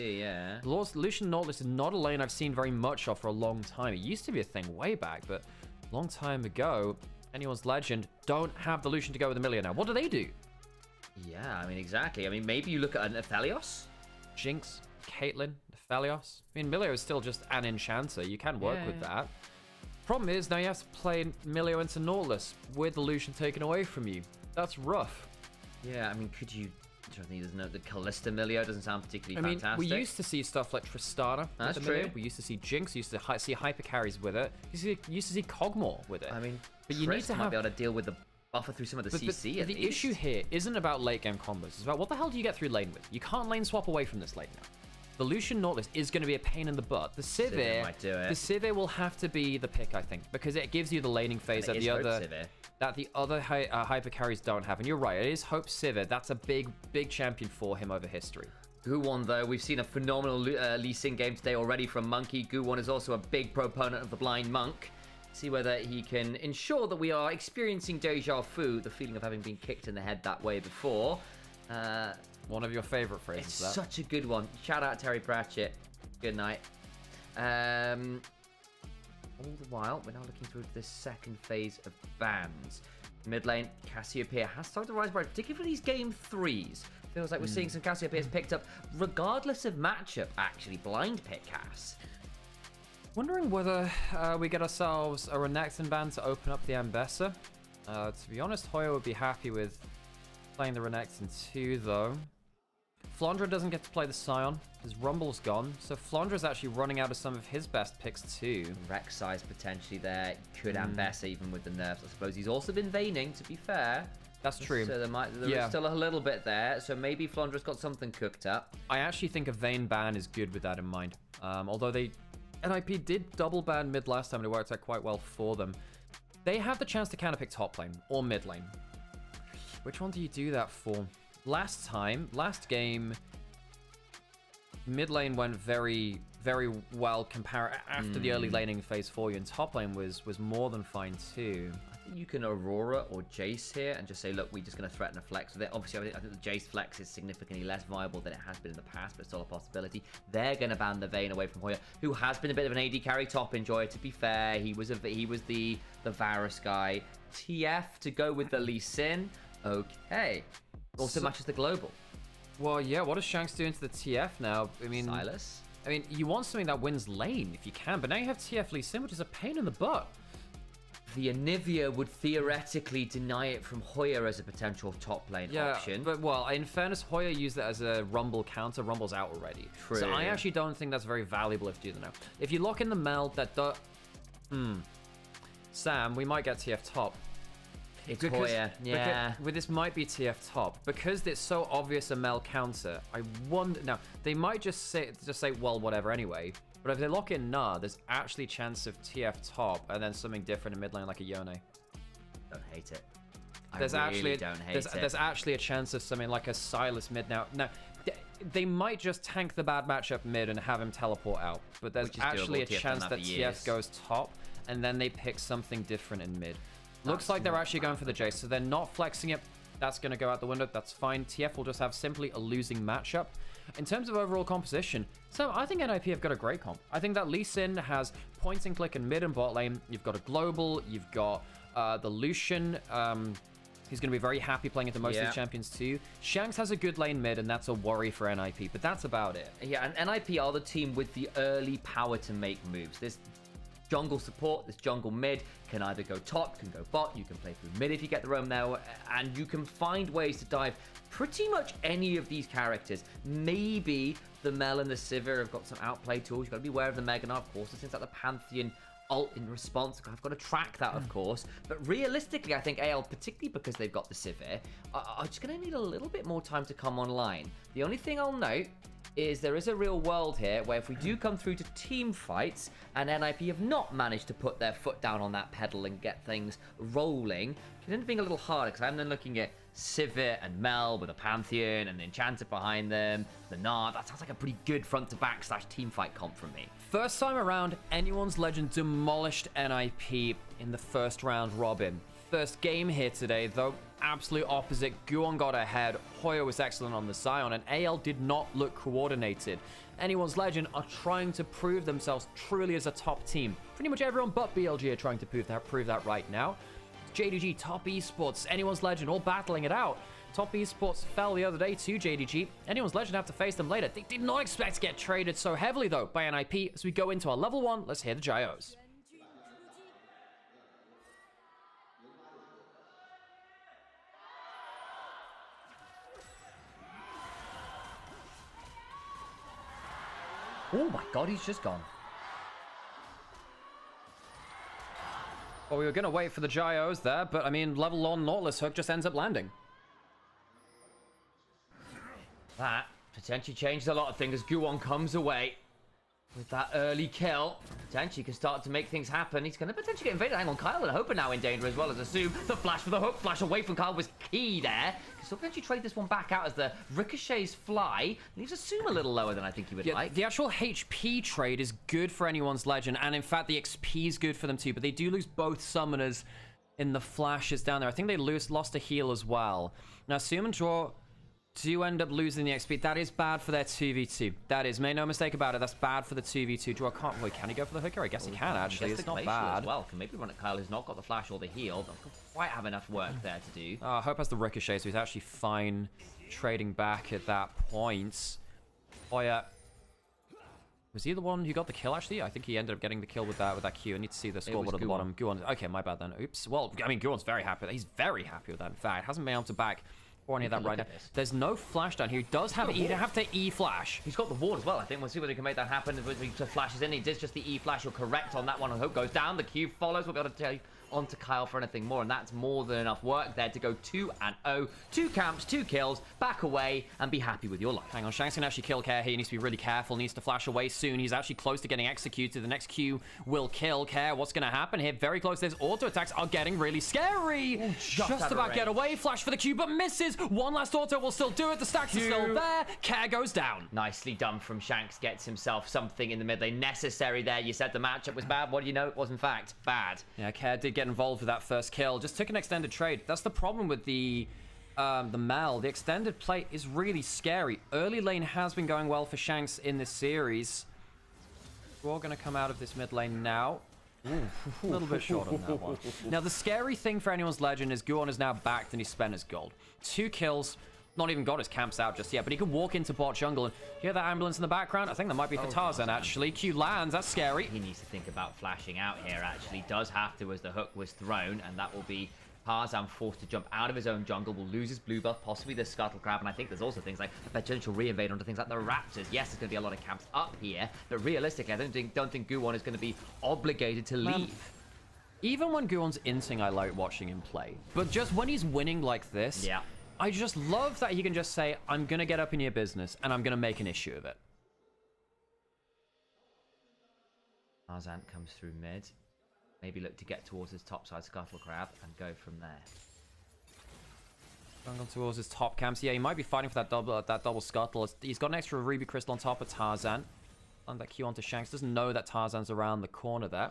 is not a lane I've seen very much of for a long time. It used to be a thing way back, but a long time ago. Anyone's Legend don't have the Lucian to go with a Milio now. What do they do? Yeah, I mean, exactly. I mean, maybe you look at an Aphelios. Jinx, Caitlyn, Aphelios. I mean, Milio is still just an enchanter. You can work with that. Problem is, now you have to play Milio into Nautilus with the Lucian taken away from you. That's rough. Yeah, I mean, could you... I think the Callista Milio doesn't sound particularly fantastic. We used to see stuff like Tristana. That's true. Milio. We used to see Jinx. We used to see hyper carries with it. You used to see Cogmore with it. I mean, but you need to might be able to deal with the buffer through some of the CC. But the issue here isn't about late game combos. It's about what the hell do you get through lane with? You can't lane swap away from this lane now. The Lucian Nautilus is going to be a pain in the butt. The Sivir might do it. The Sivir will have to be the pick, I think, because it gives you the laning phase that the other hyper carries don't have. And you're right, it is Hope Sivir. That's a big champion for him over history. Guwon, though, we've seen a phenomenal Lee Sin game today already from Monkey. Guwon is also a big proponent of the Blind Monk. See whether he can ensure that we are experiencing deja vu, the feeling of having been kicked in the head that way before. One of your favorite phrases. It's such a good one. Shout out Terry Pratchett. Good night. All the while, we're now looking through this second phase of bans. Mid lane, Cassiopeia has started to rise, particularly for these game 3s. Feels like we're seeing some Cassiopeias picked up, regardless of matchup, actually. Blind pick Cass. Wondering whether we get ourselves a Renekton ban to open up the Ambessa. To be honest, Hoya would be happy with playing the Renekton too, though. Flandra doesn't get to play the Scion. His Rumble's gone, so Flandra's actually running out of some of his best picks too. Rex size potentially there. Could Ambessa even with the nerfs. I suppose he's also been veining, to be fair. That's true. So there is still a little bit there. So maybe Flandra's got something cooked up. I actually think a Vayne ban is good with that in mind. Although NIP did double ban mid last time and it worked out quite well for them. They have the chance to counterpick top lane or mid lane. Which one do you do that for? Last game, mid lane went very, very well after the early laning phase for you, and top lane was more than fine too. I think you can Aurora or Jace here and just say, look, we're just going to threaten a flex with it. Obviously, I think the Jace flex is significantly less viable than it has been in the past, but still a possibility. They're going to ban the Vayne away from Hoya, who has been a bit of an AD carry top enjoyer, to be fair. He was the Varus guy. TF to go with the Lee Sin. Okay. Also matches the global. Well, yeah, what does Shanks do into the TF now? I mean... Silas? I mean, you want something that wins lane if you can, but now you have TF Lee Sin, which is a pain in the butt. The Onivia would theoretically deny it from Hoya as a potential top lane option. But, well, in fairness, Hoya used it as a Rumble counter. Rumble's out already. True. So I actually don't think that's very valuable if you do that now. If you lock in the Mel, that does... Sam, we might get TF top. It's Hoya, yeah. With this might be TF top. Because it's so obvious a Mel counter, I wonder... Now, they might just say, well, whatever anyway. But if they lock in Nah, there's actually a chance of TF top and then something different in mid lane like a Yone. Don't hate it. There's actually a chance of something like a Silas mid now. Now, they might just tank the bad matchup mid and have him teleport out. But there's actually a chance that TF goes top and then they pick something different in mid. Looks like they're actually going for the Jace, so they're not flexing it. That's going to go out the window. That's fine. TF will just have simply a losing matchup. In terms of overall composition, so I think NIP have got a great comp. I think that Lee Sin has point and click in mid and bot lane. You've got a global. You've got the Lucian. He's going to be very happy playing into most of the champions too. Shanks has a good lane mid, and that's a worry for NIP, but that's about it. Yeah, and NIP are the team with the early power to make moves. This jungle support, this jungle mid can either go top, can go bot, you can play through mid if you get the roam there, and you can find ways to dive pretty much any of these characters. Maybe the Mel and the Sivir have got some outplay tools. You've got to be aware of the Meganar, of course, since like the Pantheon ult in response. I've got to track that, of course. But realistically, I think AL, particularly because they've got the Sivir, are just going to need a little bit more time to come online. The only thing I'll note is there is a real world here where if we do come through to team fights and NIP have not managed to put their foot down on that pedal and get things rolling, it can end up being a little harder because I'm then looking at Sivir and Mel with a Pantheon and the Enchanter behind them, the Nard. That sounds like a pretty good front-to-back / team fight comp from me. First time around, anyone's Legend demolished NIP in the first round robin. First game here today, though, absolute opposite. Guon got ahead, Hoya was excellent on the Sion, and AL did not look coordinated. Anyone's Legend are trying to prove themselves truly as a top team. Pretty much everyone but BLG are trying to prove that right now. JDG, Top Esports, Anyone's Legend, all battling it out. Top Esports fell the other day to JDG. Anyone's Legend have to face them later. They did not expect to get traded so heavily, though, by NIP. As we go into our level 1, let's hear the Gyos. Oh my god, he's just gone. Well, we were going to wait for the Gyos there, but I mean, level 1 Nautilus Hook just ends up landing. That potentially changes a lot of things as Guon comes away with that early kill. Potentially can start to make things happen. He's going to potentially get invaded. Hang on, Kyle and Hope are now in danger as well as Assume. The flash for the hook, flash away from Kyle was key there. Can still potentially trade this one back out as the ricochets fly. Leaves Assume a little lower than I think he would like. The actual HP trade is good for Anyone's Legend, and in fact the XP is good for them too, but they do lose both summoners in the flashes down there. I think they lost a heal as well. Now, Assume and Draw do end up losing the XP. That is bad for their 2v2. That is, make no mistake about it, that's bad for the 2v2. Draw can't, wait, can he go for the hooker? I guess he can, actually. It's not bad. As well. Can maybe run at Kyle who's not got the flash or the heal. Don't quite have enough work there to do. Hope has the ricochet, so he's actually fine trading back at that point. Oh, yeah. Was he the one who got the kill, actually? I think he ended up getting the kill with that Q. I need to see the scoreboard at the bottom. Guon. Okay, my bad then. Oops. Well, I mean, Guon's very happy. He's very happy with that, in fact. Hasn't been able to back or any of that right now. There's no flash down here. He does have E. You don't have to E-flash. He's got the ward as well, I think. We'll see whether he can make that happen. If he flashes in, he does just the E-flash. You're correct on that one. I hope goes down. The Q follows. We'll be able to tell you on to Kyle for anything more, and that's more than enough work there to go 2-0. 2 camps, 2 kills, back away, and be happy with your life. Hang on, Shanks can actually kill Care here. He needs to be really careful. Needs to flash away soon. He's actually close to getting executed. The next Q will kill Care. What's going to happen here? Very close. His auto attacks are getting really scary. Ooh, just about get away. Flash for the Q, but misses. One last auto will still do it. The stacks are still there. Care goes down. Nicely done from Shanks. Gets himself something in the mid lane necessary there. You said the matchup was bad. What do you know? It was, in fact, bad. Yeah, Care did get involved with that first kill. Just took an extended trade. That's the problem with the Mal. The extended play is really scary. Early lane has been going well for Shanks in this series. We're all going to come out of this mid lane now. A little bit short on that one. Now, the scary thing for anyone's legend is Guon is now backed and he spent his gold. 2 kills. Not even got his camps out just yet, but he can walk into bot jungle. And you hear that ambulance in the background? I think that might be for Tarzan, actually. Q lands. That's scary. He needs to think about flashing out here, actually. Does have to as the hook was thrown, and that will be Tarzan forced to jump out of his own jungle, will lose his blue buff, possibly the Scuttle Crab, and I think there's also things like a potential reinvade onto things like the Raptors. Yes, there's going to be a lot of camps up here, but realistically, I don't think Guon is going to be obligated to leave. Even when Guon's inting, I like watching him play. But just when he's winning like this, yeah, I just love that he can just say, I'm going to get up in your business, and I'm going to make an issue of it. Tarzan comes through mid. Maybe look to get towards his topside Scuttle Crab and go from there. Going on towards his top camps. Yeah, he might be fighting for that double scuttle. He's got an extra Ruby Crystal on top of Tarzan. And that Q onto Shanks. Doesn't know that Tarzan's around the corner there.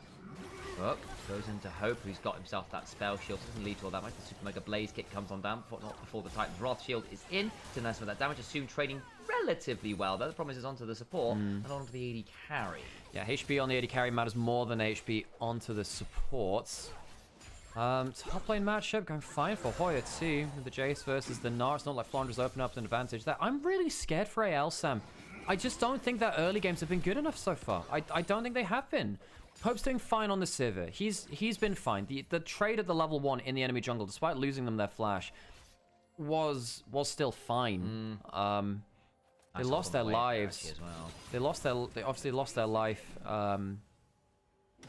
Hook goes into Hope, who's got himself that spell shield. Doesn't lead to all that much. The Super Mega Blaze Kick comes on down, not before the Titan's Wrath shield is in. To nice with that damage. Assume trading relatively well. Though the problem is onto the support and onto the AD carry. Yeah, HP on the AD carry matters more than HP onto the supports. Top lane matchup going fine for Hoya too. With the Jace versus the Gnar. It's not like Flanders open up an advantage there. I'm really scared for AL, Sam. I just don't think that early games have been good enough so far. I don't think they have been. Hope's doing fine on the Sivir. He's been fine. The trade at the level 1 in the enemy jungle, despite losing them their flash, was still fine. They lost their lives. They obviously lost their life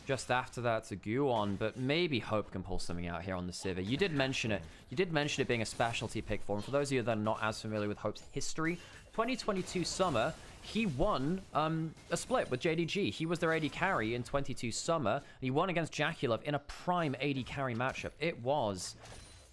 just after that to Guon, but maybe Hope can pull something out here on the Sivir. You did mention it. You did mention it being a specialty pick for him. For those of you that are not as familiar with Hope's history, 2022 summer, he won a split with JDG. He was their AD carry in 22 summer. And he won against Jaculov in a prime AD carry matchup. It was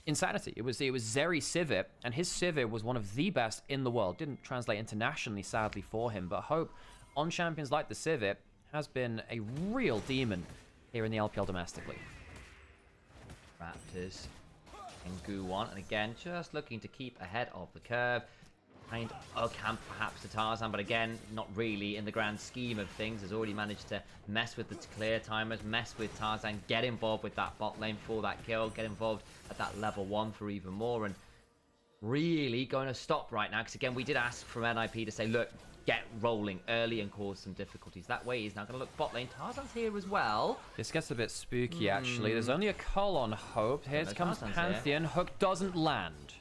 insanity. It was Zeri Sivir, and his Sivir was one of the best in the world. Didn't translate internationally, sadly, for him, but Hope on champions like the Sivir has been a real demon here in the LPL domestically. Raptors and Guon, and again, just looking to keep ahead of the curve. Kind of a camp perhaps to Tarzan, but again, not really in the grand scheme of things. Has already managed to mess with the clear timers, mess with Tarzan, get involved with that bot lane for that kill, get involved at that level 1 for even more, and really going to stop right now, because again, we did ask from NIP to say, look, get rolling early and cause some difficulties. That way, he's now going to look bot lane. Tarzan's here as well. This gets a bit spooky, actually. There's only a cull on Hope. Here comes Pantheon. Here. Hook doesn't land.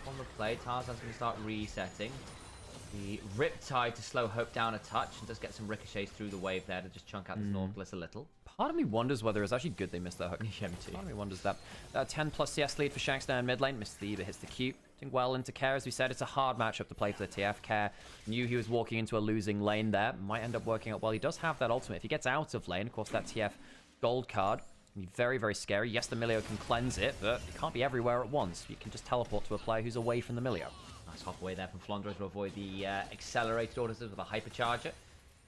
On the play, Tarzan's going to start resetting. The Riptide to slow Hope down a touch and just get some ricochets through the wave there to just chunk out this Nautilus a little. Part of me wonders whether it's actually good they missed that hook. Yeah, me too. Part of me wonders that. 10 plus CS lead for Shanks down mid lane. Missed the E, but hits the Q. Doing well into Care, as we said. It's a hard matchup to play for the TF. Care knew he was walking into a losing lane there. Might end up working out well. He does have that ultimate. If he gets out of lane, of course, that TF gold card can be very, very scary. Yes, the Milio can cleanse it, but it can't be everywhere at once. You can just teleport to a player who's away from the Milio. Nice hop away there from Flondros to avoid the accelerated orders with a hypercharger.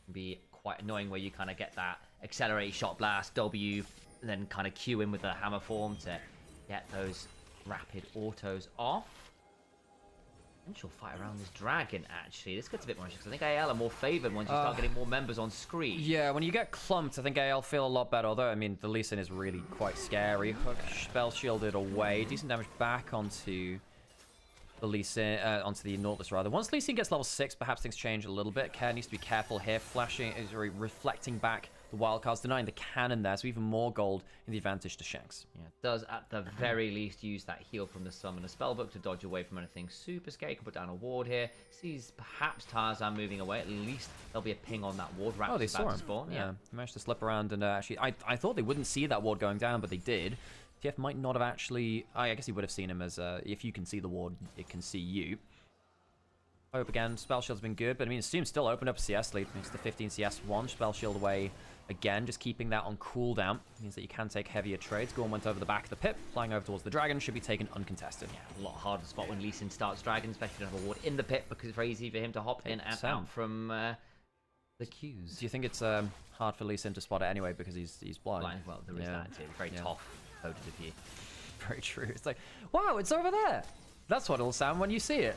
Can be quite annoying where you kind of get that accelerated shot blast, W, and then kind of Q in with the hammer form to get those rapid autos off. Potential fight around this dragon, actually. This gets a bit more interesting. I think AL are more favored once you start getting more members on screen. Yeah, when you get clumped, I think AL feel a lot better. Although, I mean, the Lee Sin is really quite scary. Hook spell shielded away. Decent damage back onto the Lee Sin, onto the Nautilus, rather. Once Lee Sin gets level 6, perhaps things change a little bit. Care needs to be careful here. Flashing is reflecting back the wildcards, denying the cannon there, so even more gold in the advantage to Shanks. Yeah, does at the very least use that heal from the Summoner Spellbook to dodge away from anything super scary. Can put down a ward here. Sees perhaps Tarzan moving away. At least there'll be a ping on that ward. Raptors they saw him. Spawn. Yeah, managed to slip around and actually, I thought they wouldn't see that ward going down, but they did. TF might not have actually. I guess he would have seen him as if you can see the ward, it can see you. Hope again, Spell Shield's been good, but I mean, Steam's still opened up a CS lead. Makes the 15 CS 1. Spell Shield away again, just keeping that on cooldown. Means that you can take heavier trades. Gorn went over the back of the pit, flying over towards the dragon, should be taken uncontested. Yeah, a lot harder to spot when Lee Sin starts dragon, especially to have a ward in the pit, because it's very easy for him to hop in and out from the Qs. Do you think it's hard for Lee Sin to spot it anyway because he's blind? Well, there is that too. Very tough coded of you. Very true. It's like, wow, it's over there. That's what it'll sound when you see it.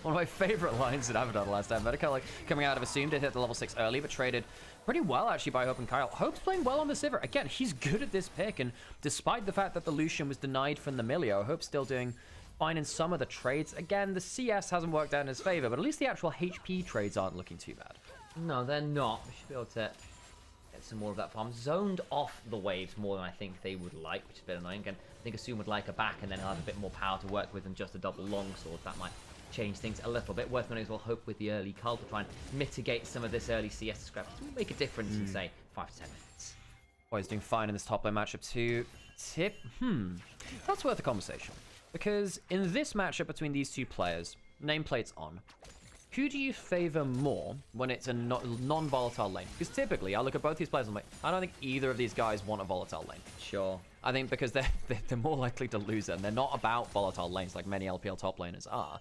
One of my favorite lines in Abaddon last time. Medica, like, coming out of Assumed, it hit the level 6 early, but traded pretty well, actually, by Hope and Kyle. Hope's playing well on the Sivir. Again, he's good at this pick, and despite the fact that the Lucian was denied from the Milio, Hope's still doing fine in some of the trades. Again, the CS hasn't worked out in his favor, but at least the actual HP trades aren't looking too bad. No, they're not. We should be able to get some more of that farm. Zoned off the waves more than I think they would like, which is a bit annoying. And I think Assume would like a back, and then he'll have a bit more power to work with than just a double longsword. That might change things a little bit. Worth noting as well, Hope with the early cull to try and mitigate some of this early CS scrap. It will make a difference in, say, 5 to 10 minutes. Oh, he's doing fine in this top lane matchup too. Tip, that's worth a conversation. Because in this matchup between these two players, nameplates on, who do you favor more when it's a non-volatile lane? Because typically, I look at both these players and I'm like, I don't think either of these guys want a volatile lane. Sure. I think because they're more likely to lose it, and they're not about volatile lanes like many LPL top laners are.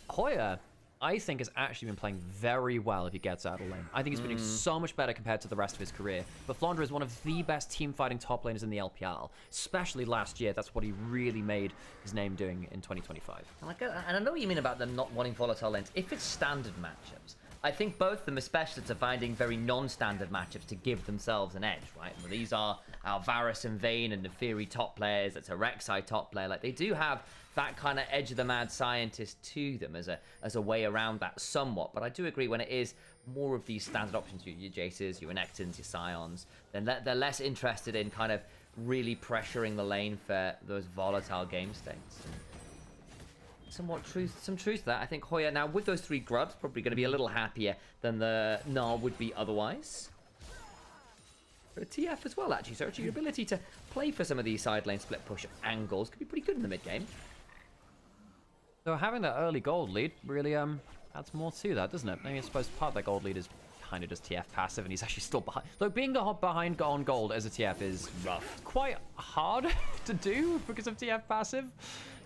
Hoya, I think, has actually been playing very well if he gets out of lane. I think he's been doing so much better compared to the rest of his career. But Flandre is one of the best team-fighting top laners in the LPL, especially last year. That's what he really made his name doing in 2025. And I know what you mean about them not wanting volatile lanes. If it's standard matchups, I think both of them, especially, are finding very non-standard matchups to give themselves an edge, right? Well, these are our Varus and Vayne and Neferi top players. It's a Rek'Sai top player. Like, they do have that kind of edge of the mad scientist to them as a way around that somewhat. But I do agree when it is more of these standard options, your Jaces, your Renekton's, your Scions, then they're less interested in kind of really pressuring the lane for those volatile game states. Some truth to that. I think Hoya now with those 3 grubs probably going to be a little happier than the Gnar would be otherwise. But a TF as well, actually. So actually your ability to play for some of these side lane split push angles could be pretty good in the mid game. So having that early gold lead really adds more to that, doesn't it? I mean, I suppose part of that gold lead is kind of just TF passive, and he's actually still behind. Look, being behind on gold as a TF is rough. Quite hard to do because of TF passive. You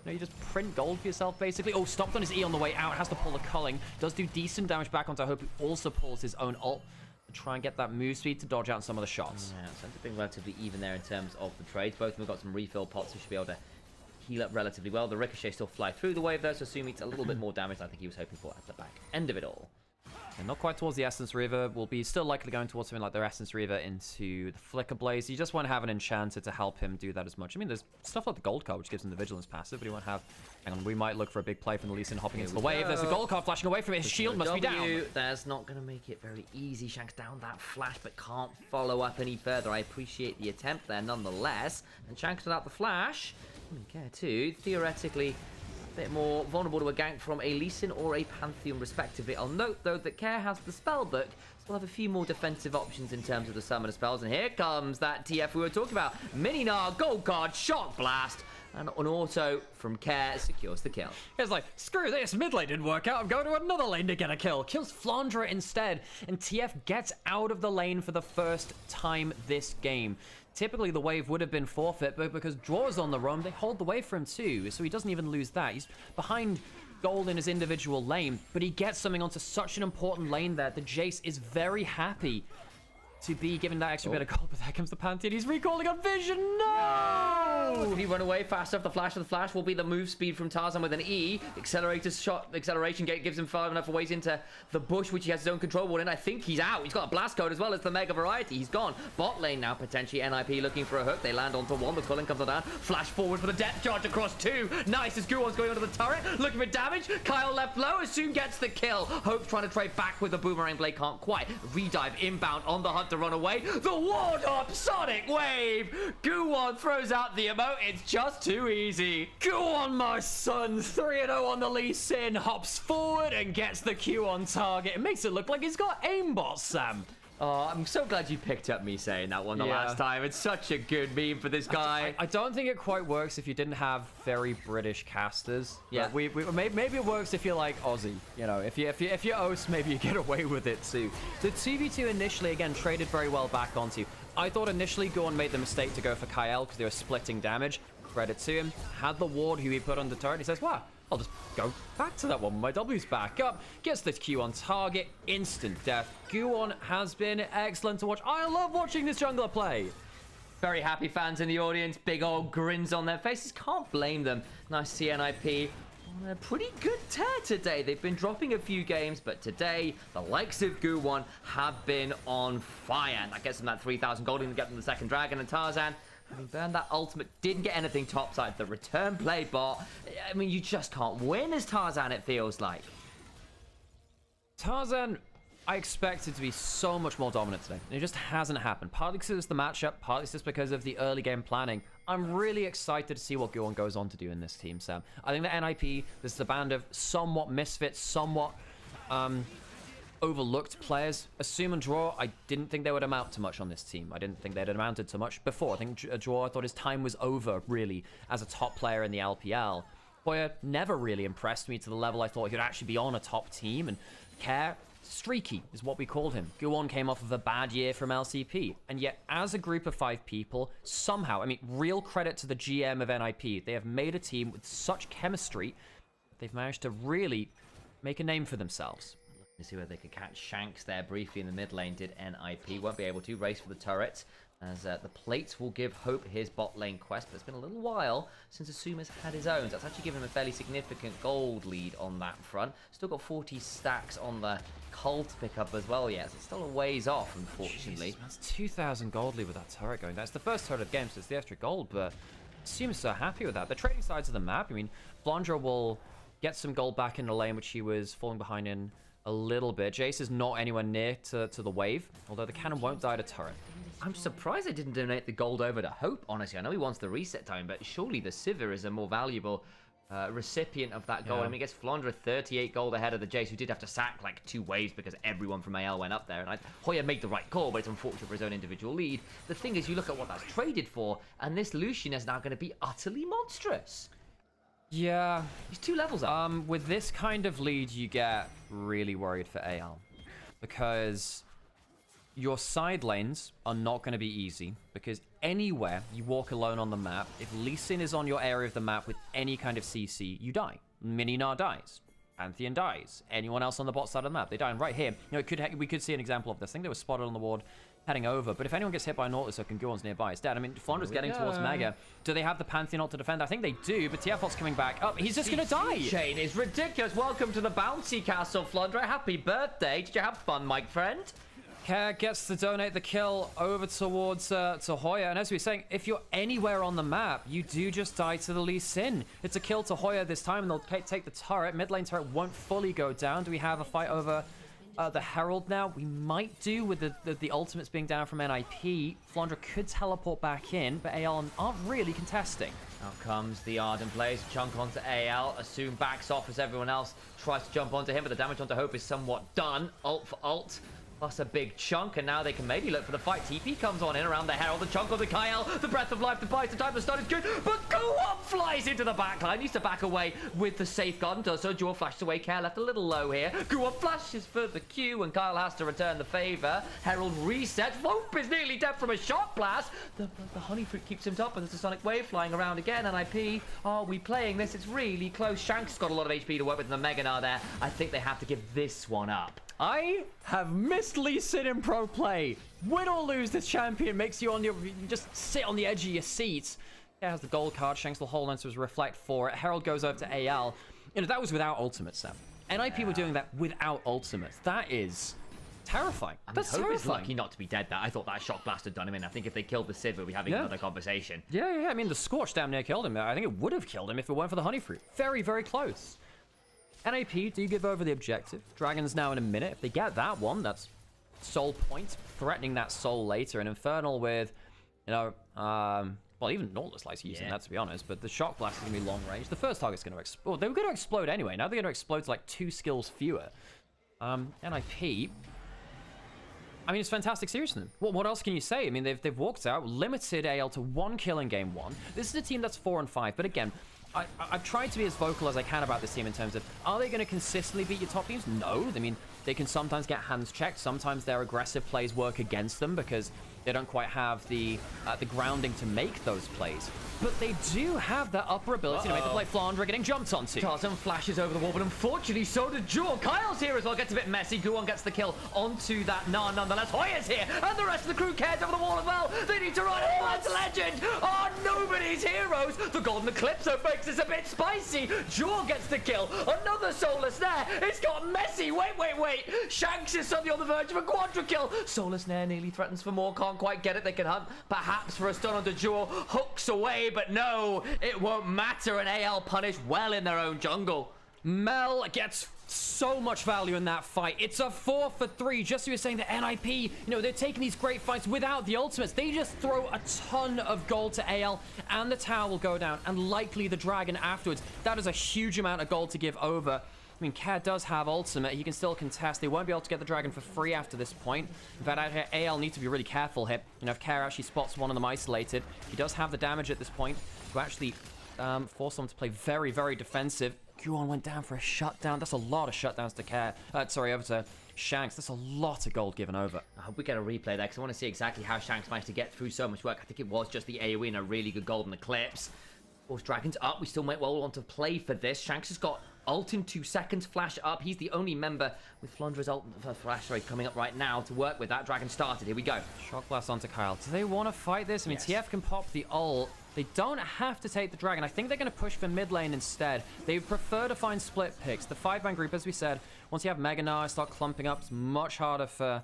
know, you just print gold for yourself, basically. Oh, stopped on his E on the way out. Has to pull the culling. Does do decent damage back onto Hope, who also pulls his own ult to try and get that move speed to dodge out some of the shots. Yeah, so it's been relatively even there in terms of the trades. Both of them have got some refill pots, who should be able to heal up relatively well. The Ricochet still fly through the wave, though, so assuming it's a little bit more damage than I think he was hoping for at the back end of it all. And not quite towards the Essence Reaver. Will be still likely going towards something like their Essence Reaver into the Flicker Blaze. You just won't have an Enchanter to help him do that as much. I mean, there's stuff like the Gold card, which gives him the Vigilance passive, but he won't have... Hang on, we might look for a big play from the Lee Sin hopping into the wave. There's the Gold card flashing away from it. His shield must be down. That's not going to make it very easy. Shanks down that flash, but can't follow up any further. I appreciate the attempt there nonetheless. And Shanks without the flash. Care too. Theoretically, a bit more vulnerable to a gank from a Lee Sin or a Pantheon, respectively. I'll note, though, that Care has the spell book, so we'll have a few more defensive options in terms of the summoner spells. And here comes that TF we were talking about. Mini Gnar, Gold card, Shock Blast, and an auto from Care secures the kill. It's like, screw this, mid lane didn't work out, I'm going to another lane to get a kill. Kills Flandre instead, and TF gets out of the lane for the first time this game. Typically, the wave would have been forfeit, but because Draw's on the roam, they hold the wave for him too, so he doesn't even lose that. He's behind gold in his individual lane, but he gets something onto such an important lane there. The Jace is very happy to be given that extra bit of gold, but there comes the Pantheon. He's recalling on Vision. No! Can he run away fast enough? The flash will be the move speed from Tarzan with an E. Acceleration gate gives him far enough ways into the bush, which he has his own control ward in. I think he's out. He's got a blast code as well as the Mega Variety. He's gone. Bot lane now, potentially NIP looking for a hook. They land onto one. The culling comes on down. Flash forward for the depth charge across 2. Nice as Guwon's going onto the turret. Looking for damage. Kyle left low. Soon gets the kill. Hope's trying to trade back with the Boomerang Blade. Can't quite. Redive inbound on the hunt to run away. The ward up Sonic Wave. Guwon throws out the emote. It's just too easy. Go on, my son. 3-0 on the Lee Sin. Hops forward and gets the Q on target. It makes it look like he's got aimbot, Sam. Oh, I'm so glad you picked up me saying that one the last time. It's such a good meme for this guy. I don't think it quite works if you didn't have very British casters. Yeah, maybe it works if you're like Aussie. You know, if you're O's, maybe you get away with it too. The 2v2 initially again traded very well back onto. I thought initially Guwon made the mistake to go for Kyle because they were splitting damage. Credit to him. Had the ward who he put on the turret. He says, wow, I'll just go back to that one. My W's back up. Gets the Q on target. Instant death. Guwon has been excellent to watch. I love watching this jungler play. Very happy fans in the audience, big old grins on their faces. Can't blame them. Nice to see NIP on a pretty good tear today. They've been dropping a few games, but today the likes of Gu1 have been on fire. And that gets them that 3,000 gold to get them the second dragon. And Tarzan, having burned that ultimate, didn't get anything topside. The return play bot, I mean, you just can't win as Tarzan, it feels like. Tarzan, I expected to be so much more dominant today. It just hasn't happened. Partly because it's the matchup, partly just because of the early game planning. I'm really excited to see what Gu1 goes on to do in this team, Sam. I think that NIP, this is a band of somewhat misfits, somewhat overlooked players. Assume and Draw, I didn't think they would amount to much on this team. I didn't think they'd amounted to much before. I think Draw, I thought his time was over, really, as a top player in the LPL. Hoya never really impressed me to the level I thought he could actually be on a top team, and Care, streaky is what we called him. Gu1 came off of a bad year from LCP, and yet as a group of 5 people, somehow, I mean, real credit to the GM of NIP, they have made a team with such chemistry, they've managed to really make a name for themselves. Looking to see whether they could catch Shanks there briefly in the mid lane. Did NIP, won't be able to race for the turret, as the plates will give Hope his bot lane quest, but it's been a little while since Asuma's had his own. So that's actually given him a fairly significant gold lead on that front. Still got 40 stacks on the Cold to pick up as well, yes. It's still a ways off, unfortunately. Jeez, that's 2,000 gold lead with that turret going. That's the first turret of the game, so it's the extra gold, but seems so happy with that. The trading sides of the map, I mean, Flandra will get some gold back in the lane, which he was falling behind in a little bit. Jace is not anywhere near to the wave, although the cannon won't die to turret. I'm surprised they didn't donate the gold over to Hope, honestly. I know he wants the reset time, but surely the Sivir is a more valuable recipient of that gold. Yeah. I mean, it gets Flandra 38 gold ahead of the Jace, who did have to sack like 2 waves because everyone from AL went up there. And Hoya made the right call, but it's unfortunate for his own individual lead. The thing is, you look at what that's traded for, and this Lucian is now going to be utterly monstrous. Yeah. He's 2 levels up. With this kind of lead, you get really worried for AL, because your side lanes are not going to be easy, because anywhere you walk alone on the map, if Lee Sin is on your area of the map with any kind of CC, you die. Mininar dies. Pantheon dies. Anyone else on the bot side of the map, they die. And right here, you know, we could see an example of this. I think they were spotted on the ward heading over, but if anyone gets hit by an Nautilus and Gu1's nearby, it's dead. I mean, Flandra's getting towards Mega. Do they have the Pantheon ult to defend? I think they do, but TFO's coming back up. He's just going to die. Chain is ridiculous. Welcome to the bouncy castle, Flandra. Happy birthday. Did you have fun, my friend? Care gets to donate the kill over towards to Hoya, and as we were saying, if you're anywhere on the map, you do just die to the Lee Sin. It's a kill to Hoya this time, and they'll take the turret. Mid lane turret won't fully go down. Do we have a fight over the Herald now? We might do, with the ultimates being down from NIP. Flandra could teleport back in, but AL aren't really contesting. Out comes the Arden plays, chunk onto AL, Assume backs off as everyone else tries to jump onto him, but the damage onto Hope is somewhat done. Ult for ult. Plus a big chunk, and now they can maybe look for the fight. TP comes on in around the Herald, the chunk on the Kyle, the Breath of Life, the buys, the time to start is good, but Go Up flies into the backline, needs to back away with the safeguard, and does so. Jaw flashes away, Care left a little low here. Go Up flashes for the Q, and Kyle has to return the favor. Herald resets, Hope is nearly dead from a shot blast. The Honey Fruit keeps him top, and there's a Sonic Wave flying around again. NIP, are we playing this? It's really close. Shank's got a lot of HP to work with, and the Meganar there. I think they have to give this one up. I have missed Lee Sin in pro play. Win or lose, this champion makes you you just sit on the edge of your seat. Yeah, has the gold card. Shanks will hold on to his reflect for it. Herald goes over to AL. You know, that was without ultimates, Sam. NIP were doing that without ultimates. That is terrifying. That's Hope terrifying. is lucky not to be dead there. I thought that shock blast had done him in. I think if they killed the Civ, we'd be having another conversation. Yeah. I mean, the Scorch damn near killed him. I think it would have killed him if it weren't for the Honey Fruit. Very, very close. NIP do give over the objective. Dragons now in a minute. If they get that one, that's soul point, threatening that soul later. And Infernal with, you know, well, even Nautilus likes using that, to be honest. But the Shock Blast is going to be long range. The first target's going to explode. They were going to explode anyway. Now they're going to explode to like 2 skills fewer. NIP, I mean, it's fantastic series for them. What else can you say? I mean, they've walked out, limited AL to 1 kill in game 1. This is a team that's 4-5, but again, I've tried to be as vocal as I can about this team in terms of, are they going to consistently beat your top teams? No. I mean, they can sometimes get hands checked. Sometimes their aggressive plays work against them because They don't quite have the grounding to make those plays. But they do have that upper ability to make the play. Flandre getting jumped onto. Tarzan flashes over the wall, but unfortunately so did Jor. Kyle's here as well, gets a bit messy. Guwon gets the kill onto that Gnar nonetheless. Hoya's here, and the rest of the crew cares over the wall as well. They need to run. Oh, that's Legend. Oh, nobody's heroes. The Golden Eclipso makes this a bit spicy. Jor gets the kill. Another Soulless Nair. It's got messy. Wait. Shanks is suddenly on the verge of a quadra kill. Soulless Nair nearly threatens for more. Can't quite get it. They can hunt perhaps for a stun onto Jor. Hooks away, but no, it won't matter. And AL punished well in their own jungle. Mel gets so much value in that fight. It's a 4 for 3. Just as you were saying, the NIP, you know, they're taking these great fights without the ultimates. They just throw a ton of gold to AL, and the tower will go down, and likely the dragon afterwards. That is a huge amount of gold to give over. I mean, Care does have ultimate. He can still contest. They won't be able to get the dragon for free after this point. In fact, AL need to be really careful here. You know, if Care actually spots one of them isolated, he does have the damage at this point to actually force them to play very, very defensive. Guwon went down for a shutdown. That's a lot of shutdowns to Care. Sorry, over to Shanks. That's a lot of gold given over. I hope we get a replay there, because I want to see exactly how Shanks managed to get through so much work. I think it was just the AoE and a really good golden eclipse. Force Dragon's up. We still might well want to play for this. Shanks has got ult in 2 seconds, flash up. He's the only member with Flandre's ult, flash coming up right now to work with that. Dragon started. Here we go. Shock blast onto Kyle. Do they want to fight this? I mean, TF can pop the ult. They don't have to take the dragon. I think they're going to push for mid lane instead. They prefer to find split picks. The 5-man group, as we said, once you have Mega Gnar start clumping up, it's much harder for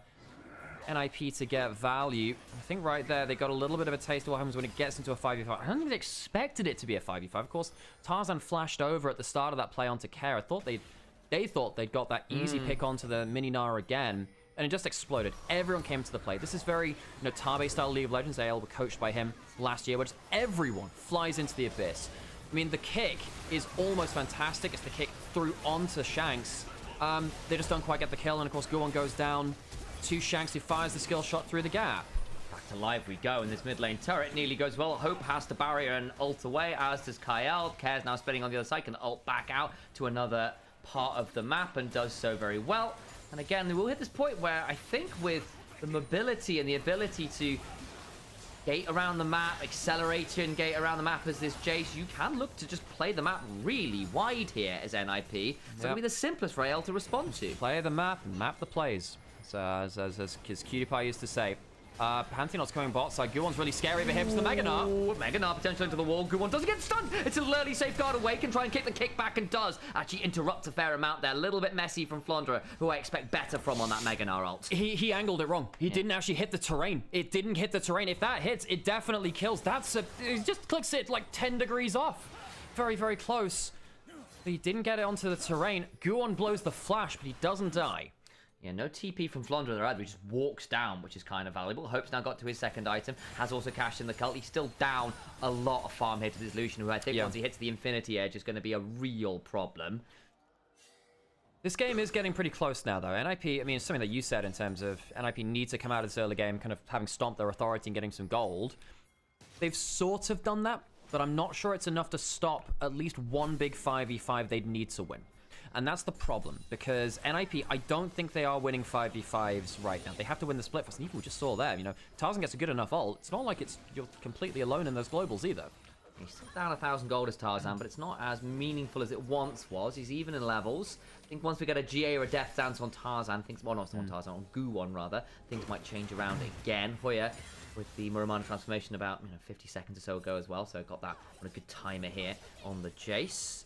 NIP to get value. I think right there they got a little bit of a taste of what happens when it gets into a 5v5. I don't think they expected it to be a 5v5. Of course, Tarzan flashed over at the start of that play onto Care. I thought they thought they'd got that easy pick onto the mini Gnar again, and it just exploded. Everyone came to the play. This is very, you know, Tabe style League of Legends. AL were coached by him last year, where just everyone flies into the abyss. I mean, the kick is almost fantastic. It's the kick through onto Shanks. They just don't quite get the kill, and of course Guwon goes down to Shanks, who fires the skill shot through the gap. Back to live we go, and this mid lane turret nearly goes well. Hope has to barrier and ult away, as does Kyle. Care's now spinning on the other side, can ult back out to another part of the map, and does so very well. And again, we'll hit this point where I think with the mobility and the ability to gate around the map, acceleration, gate around the map as this Jace, you can look to just play the map really wide here as NIP. It's going to be the simplest for AL to respond to. Play the map, map the plays. As Cutie Pie used to say. Pantheon's coming bot side. Guwon's really scary, but hips the Mega Gnar. Mega Gnar potentially into the wall. Guwon doesn't get stunned. It's a early safeguard away. Can try and kick the kick back, and does actually interrupt a fair amount there. A little bit messy from Flandre, who I expect better from on that Mega Gnar ult. He angled it wrong. He didn't actually hit the terrain. It didn't hit the terrain. If that hits, it definitely kills. It just clicks it like 10 degrees off. Very, very close. But he didn't get it onto the terrain. Guwon blows the flash, but he doesn't die. Yeah, no TP from Flandre there either. He just walks down, which is kind of valuable. Hope's now got to his second item. Has also cashed in the cult. He's still down a lot of farm here to this Lucian, who I think once he hits the Infinity Edge is going to be a real problem. This game is getting pretty close now, though. NIP, I mean, it's something that you said in terms of NIP need to come out of this early game kind of having stomped their authority and getting some gold. They've sort of done that, but I'm not sure it's enough to stop at least one big 5v5 they'd need to win. And that's the problem, because NIP, I don't think they are winning 5v5s right now. They have to win the split first, and even we just saw there, you know, Tarzan gets a good enough ult. It's not like you're completely alone in those globals either. He's still down 1,000 gold as Tarzan, but it's not as meaningful as it once was. He's even in levels. I think once we get a GA or a Death Dance on Tarzan, things, well, not on Tarzan, on Guwon rather, things might change around again. Hoya with the Muramana transformation about 50 seconds or so ago as well, so got that on a good timer here on the Jace.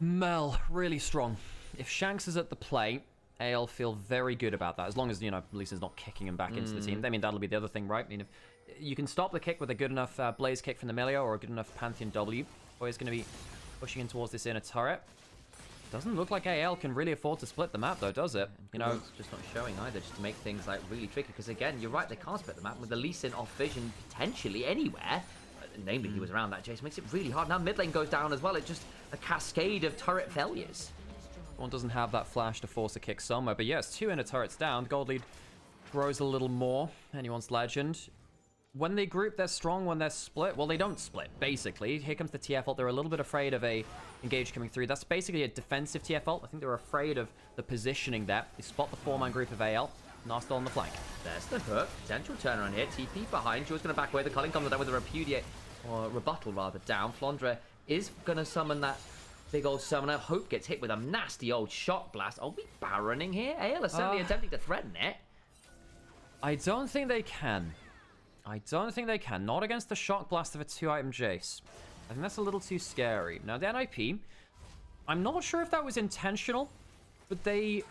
Mel, really strong. If Shanks is at the play, AL feel very good about that, as long as, you know, at least he's not kicking him back into the team. I mean, that'll be the other thing, right? I mean, if you can stop the kick with a good enough Blaze kick from the Melio or a good enough Pantheon W, Hoya's going to be pushing in towards this inner turret. Doesn't look like AL can really afford to split the map, though, does it? You know, it's just not showing either, just to make things like really tricky. Because again, you're right, they can't split the map with the Lee Sin off vision potentially anywhere. Namely, he was around that. Jace makes it really hard. Now mid lane goes down as well. It's just a cascade of turret failures. One doesn't have that flash to force a kick somewhere, but yes, 2 inner turrets down. The gold lead grows a little more. Anyone's legend. When they group, they're strong. When they're split, well, they don't split, basically. Here comes the TF ult. They're a little bit afraid of a engage coming through. That's basically a defensive TF ult. I think they're afraid of the positioning there. They spot the 4-man group of AL. Gnar still on the flank. There's the hook. Potential turnaround here. TP behind. Jaw's going to back away. The Culling comes down with a repudiate, or rebuttal rather, down. Flandre is going to summon that big old summoner. Hope gets hit with a nasty old shock blast. Are we Baroning here? AL is certainly attempting to threaten it. I don't think they can. I don't think they can. Not against the shock blast of a 2-item Jace. I think that's a little too scary. Now, the NIP, I'm not sure if that was intentional, but they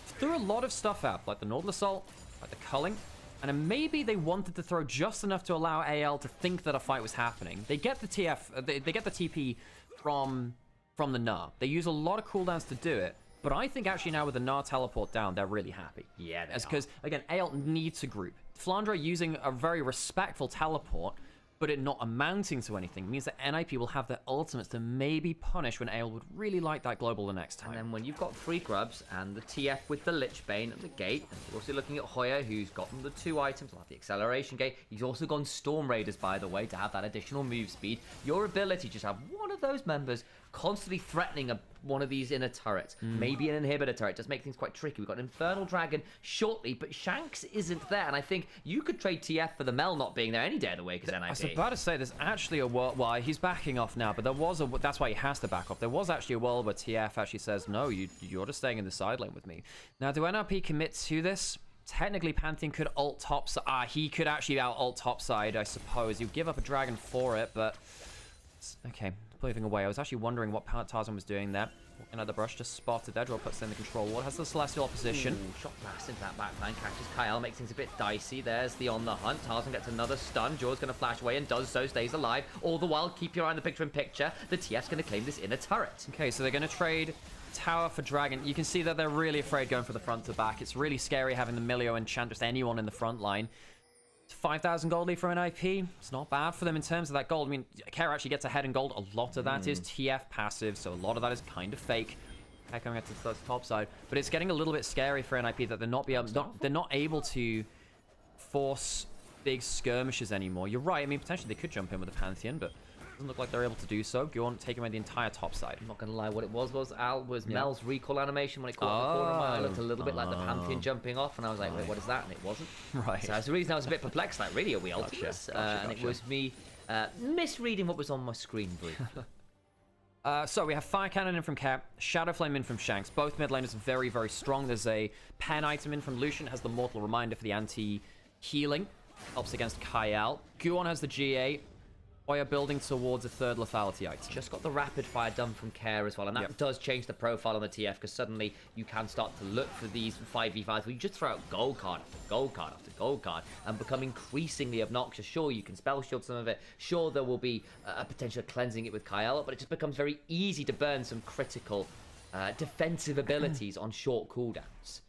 threw a lot of stuff out, like the Nordal Assault, like the Culling, and then maybe they wanted to throw just enough to allow AL to think that a fight was happening. They get the TF, they get the TP from the Gnar. They use a lot of cooldowns to do it, but I think actually now with the Gnar teleport down, they're really happy. Yeah, they are. Because, again, AL needs to group. Flandre using a very respectful teleport, but it not amounting to anything, means that NIP will have their ultimates to maybe punish when AL would really like that global the next time. And then when you've got 3 grubs and the TF with the Lich Bane at the gate, and you're also looking at Hoya, who's gotten the 2 items, like the acceleration gate. He's also gone Storm Raiders, by the way, to have that additional move speed. Your ability to just have one of those members constantly threatening one of these inner turrets, maybe an inhibitor turret, does make things quite tricky. We've got an Infernal Dragon shortly, but Shanks isn't there, and I think you could trade TF for the Mel not being there any day of the week as NIP. I was about to say, there's actually a world, well, he's backing off now, but there was a, that's why he has to back off. There was actually a world where TF actually says, no, you're just staying in the side lane with me. Now, do NRP commit to this? Technically, Pantheon could ult top side. He could actually out ult top side, I suppose. You give up a dragon for it, but okay. Moving away. I was actually wondering what Tarzan was doing there. Walking out the brush, just spotted there. Draw puts in the control ward. Has the Celestial opposition. Ooh, shot blast into that back flank. Catches Kyle, makes things a bit dicey. There's the on the hunt. Tarzan gets another stun. Jaw's going to flash away and does so. Stays alive. All the while, keep your eye on the picture in picture. The TF's going to claim this inner turret. Okay, so they're going to trade tower for dragon. You can see that they're really afraid going for the front to back. It's really scary having the Milio enchant just anyone in the front line. 5,000 gold lead for NIP. It's not bad for them in terms of that gold. I mean, Kara actually gets ahead in gold. A lot of that is TF passive, so a lot of that is kind of fake. Coming up to the top side, but it's getting a little bit scary for NIP that they're not able to force big skirmishes anymore. You're right. I mean, potentially they could jump in with a Pantheon, but it doesn't look like they're able to do so. Go on, take away the entire top side. I'm not going to lie, what it was Mel's recall animation when it caught the corner of my eye. It looked a little bit like the Pantheon jumping off, and I was like, wait, what is that? And it wasn't. Right. So that's the reason I was a bit perplexed, like, really, are we ultimates? And it was me misreading what was on my screen briefly. So we have Fire Cannon in from Cap, Shadow Flame in from Shanks. Both mid laners very, very strong. There's a pen item in from Lucian, has the Mortal Reminder for the anti-healing. Helps against Kyle. Guon has the GA. Oya building towards a third lethality item. Just got the rapid fire done from Care as well, and that does change the profile on the TF, because suddenly you can start to look for these 5v5s where you just throw out gold card after gold card after gold card and become increasingly obnoxious. Sure, you can spell shield some of it. Sure, there will be a potential of cleansing it with Kyle, but it just becomes very easy to burn some critical defensive abilities on short cooldowns.